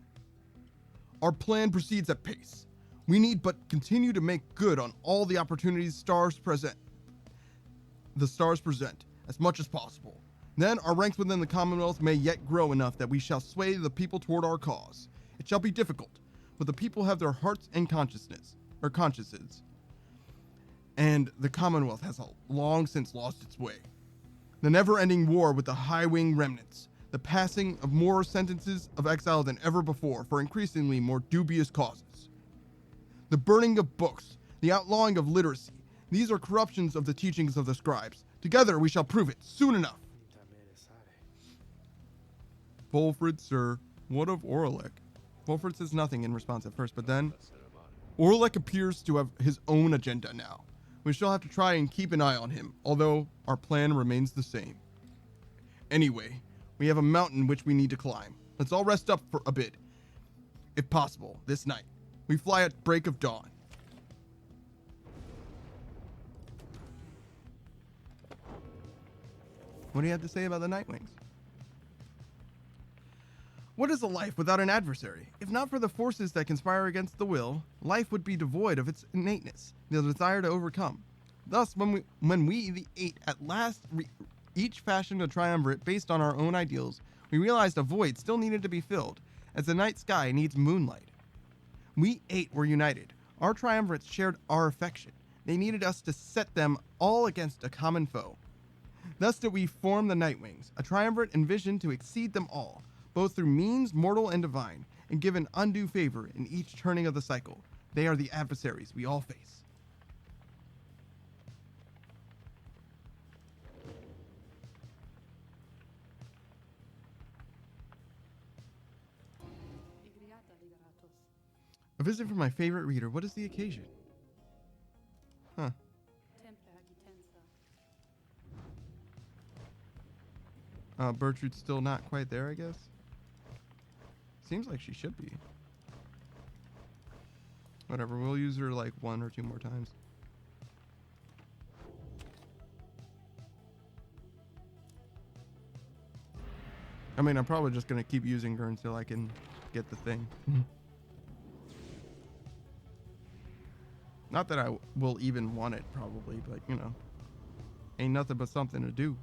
Our plan proceeds at pace. We need but continue to make good on all the opportunities the stars present, as much as possible. Then our ranks within the Commonwealth may yet grow enough that we shall sway the people toward our cause. It shall be difficult, but the people have their hearts and consciences, and the Commonwealth has long since lost its way. The never-ending war with the high-wing remnants, the passing of more sentences of exile than ever before for increasingly more dubious causes. The burning of books, the outlawing of literacy, these are corruptions of the teachings of the scribes. Together we shall prove it soon enough. Wolfred, sir, what of Orlek? Wolfred says nothing in response at first, but then Orlek appears to have his own agenda now. We shall have to try and keep an eye on him, although our plan remains the same. Anyway, we have a mountain which we need to climb. Let's all rest up for a bit, if possible, this night. We fly at break of dawn. What do you have to say about the Nightwings? What is a life without an adversary? If not for the forces that conspire against the will, life would be devoid of its innateness, the desire to overcome. Thus, when we, the 8, at last each fashioned a triumvirate based on our own ideals, we realized a void still needed to be filled, as the night sky needs moonlight. We 8 were united. Our triumvirates shared our affection. They needed us to set them all against a common foe. Thus did we form the Nightwings, a triumvirate envisioned to exceed them all, both through means mortal and divine, and give an undue favor in each turning of the cycle. They are the adversaries we all face. A visit from my favorite reader. What is the occasion? Huh. Bertrude's still not quite there, I guess. Seems like she should be. Whatever, we'll use her like 1 or 2 more times. I mean, I'm probably just gonna keep using her until I can get the thing. Not that I will even want it, probably, but you know, ain't nothing but something to do.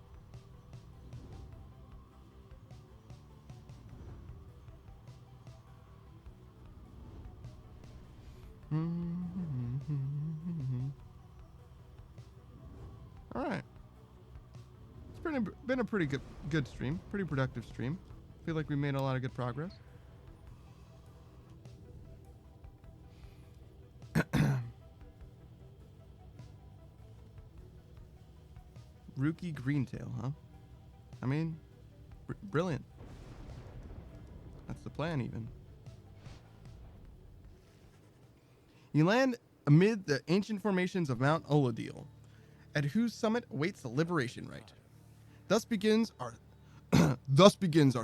All right. It's been a pretty good stream, pretty productive stream. Feel like we made a lot of good progress. Rookie Greentail, huh? I mean, brilliant. That's the plan, even. You land amid the ancient formations of Mount Oladil, at whose summit awaits the liberation rite. Thus begins our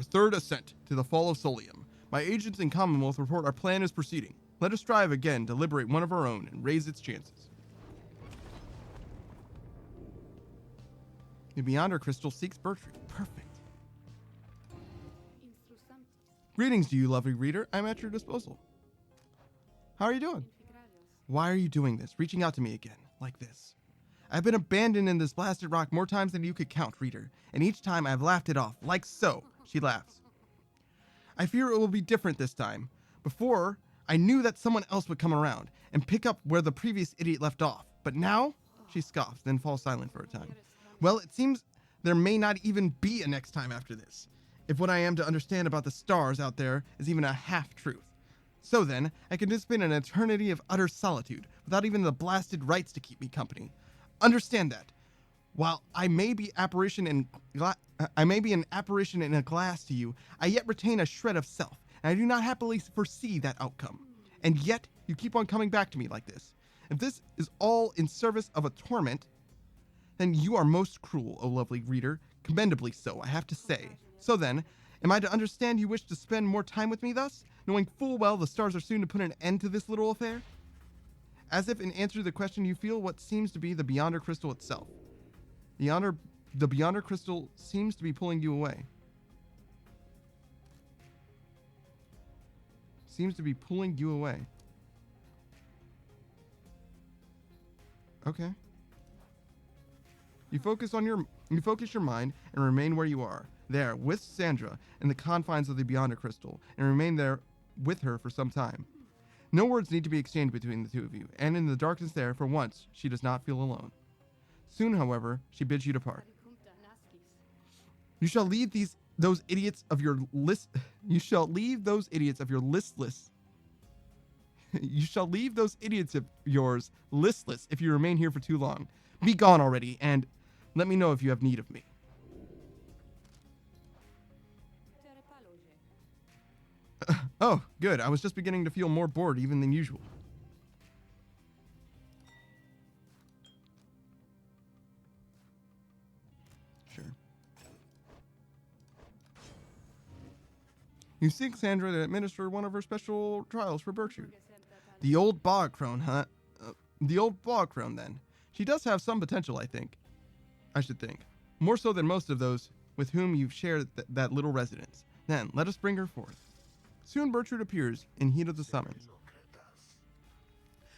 third ascent to the fall of Solium. My agents in Commonwealth report our plan is proceeding. Let us strive again to liberate one of our own and raise its chances. The Beyonder Crystal seeks Bertrude. Perfect. Greetings to you, lovely reader. I'm at your disposal. How are you doing? Why are you doing this? Reaching out to me again, like this. I've been abandoned in this blasted rock more times than you could count, reader, and each time I've laughed it off, like so. She laughs. I fear it will be different this time. Before, I knew that someone else would come around and pick up where the previous idiot left off. But now, she scoffs, then falls silent for a time. Well, it seems there may not even be a next time after this, if what I am to understand about the stars out there is even a half-truth. So then, I can spend an eternity of utter solitude, without even the blasted rites to keep me company. Understand that. While I may be an apparition in a glass to you, I yet retain a shred of self, and I do not happily foresee that outcome. And yet, you keep on coming back to me like this. If this is all in service of a torment, then you are most cruel, O lovely reader, commendably so, I have to say. So then, am I to understand you wish to spend more time with me thus, knowing full well the stars are soon to put an end to this little affair? As if in answer to the question, you feel what seems to be the Beyonder Crystal itself. The Beyonder Crystal seems to be pulling you away. Seems to be pulling you away. Okay. You focus your mind and remain where you are, there with Sandra in the confines of the Beyonder Crystal, and remain there with her for some time. No words need to be exchanged between the two of you, and in the darkness there, for once, she does not feel alone. Soon, however, she bids you depart. You shall leave those idiots of your list. You shall leave those idiots of your listless. You shall leave those idiots of yours listless if you remain here for too long. Be gone already, and let me know if you have need of me. Oh, good. I was just beginning to feel more bored even than usual. Sure. You seek Sandra to administer one of her special trials for Bertrude. The old bog crone, huh? The old bog crone, then. She does have some potential, I should think. More so than most of those with whom you've shared that little residence. Then, let us bring her forth. Soon Bertrude appears in heat of the summons.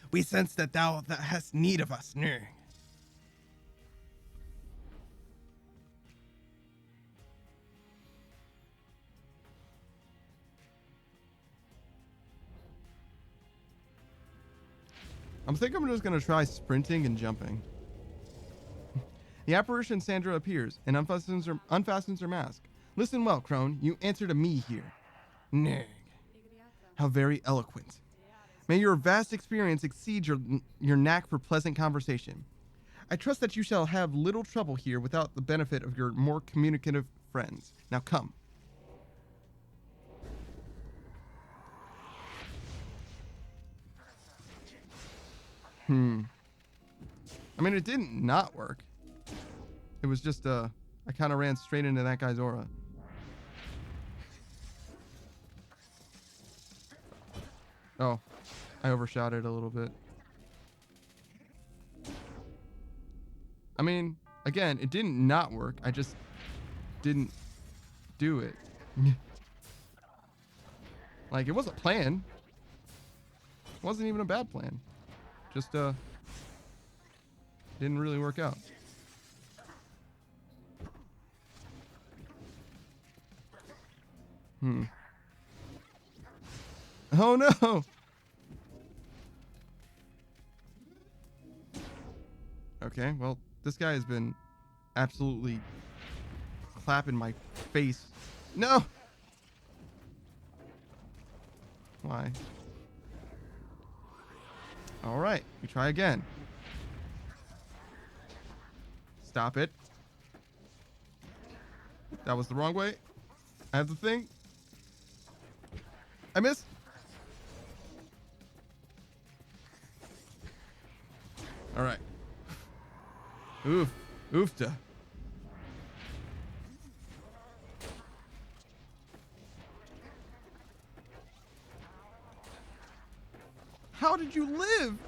We sense that thou hast need of us, Nurg. I'm just gonna try sprinting and jumping. The apparition Sandra appears and unfastens her mask. Listen well, crone. You answer to me here. Nurg. How very eloquent. May your vast experience exceed your knack for pleasant conversation. I trust that you shall have little trouble here without the benefit of your more communicative friends. Now come. I mean, it didn't not work. It was just, I kind of ran straight into that guy's aura. Oh, I overshot it a little bit. I mean, again, it didn't not work. I just didn't do it. Like, it wasn't planned. It wasn't even a bad plan. Just, didn't really work out. Oh no! Okay, well, this guy has been absolutely clapping my face. No! Why? Alright, we try again. Stop it. That was the wrong way. I have the thing. I missed. All right. Oof. Oofta. How did you live?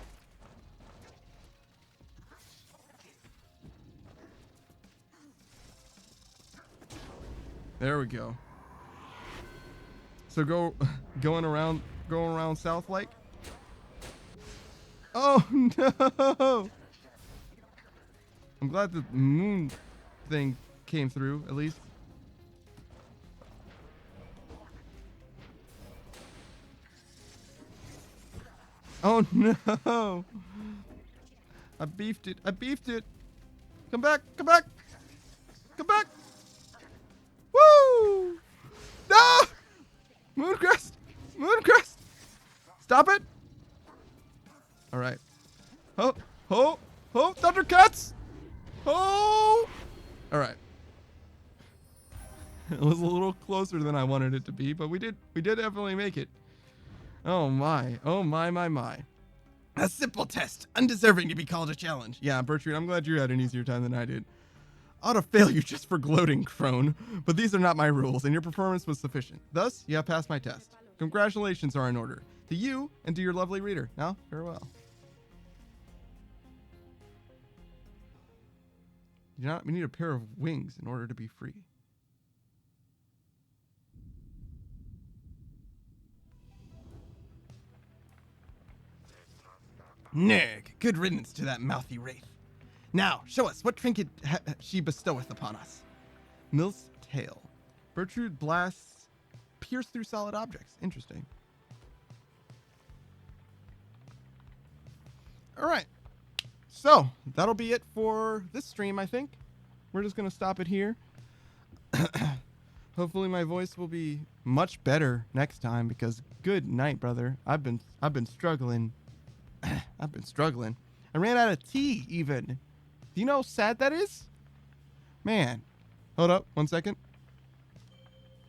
There we go. So going around South Lake. Oh no! I'm glad the moon thing came through at least. Oh no! I beefed it. I beefed it. Come back. Come back. Come back. Woo! No! Mooncrest! Mooncrest! Stop it! All right. Oh, oh, oh! Thundercats! Oh! All right. It was a little closer than I wanted it to be, but we did definitely make it. Oh my! Oh my! A simple test, undeserving to be called a challenge. Yeah, Bertrand, I'm glad you had an easier time than I did. I ought to fail you just for gloating, crone, but these are not my rules, and your performance was sufficient. Thus, you have passed my test. Congratulations are in order. To you and to your lovely reader. Now, farewell. We need a pair of wings in order to be free. Nerg, good riddance to that mouthy wraith. Now, show us what trinket she bestoweth upon us. Mil's tail. Bertrude blasts pierce through solid objects. Interesting. All right. So, that'll be it for this stream, I think. We're just going to stop it here. Hopefully my voice will be much better next time because good night, brother. I've been struggling. I've been struggling. I ran out of tea even. Do you know how sad that is? Man. Hold up. 1 second.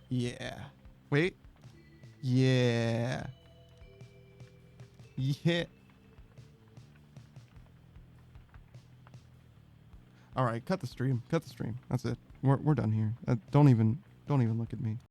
Yeah. Wait. Yeah. Yeah. All right. Cut the stream. Cut the stream. That's it. We're done here. Don't even look at me.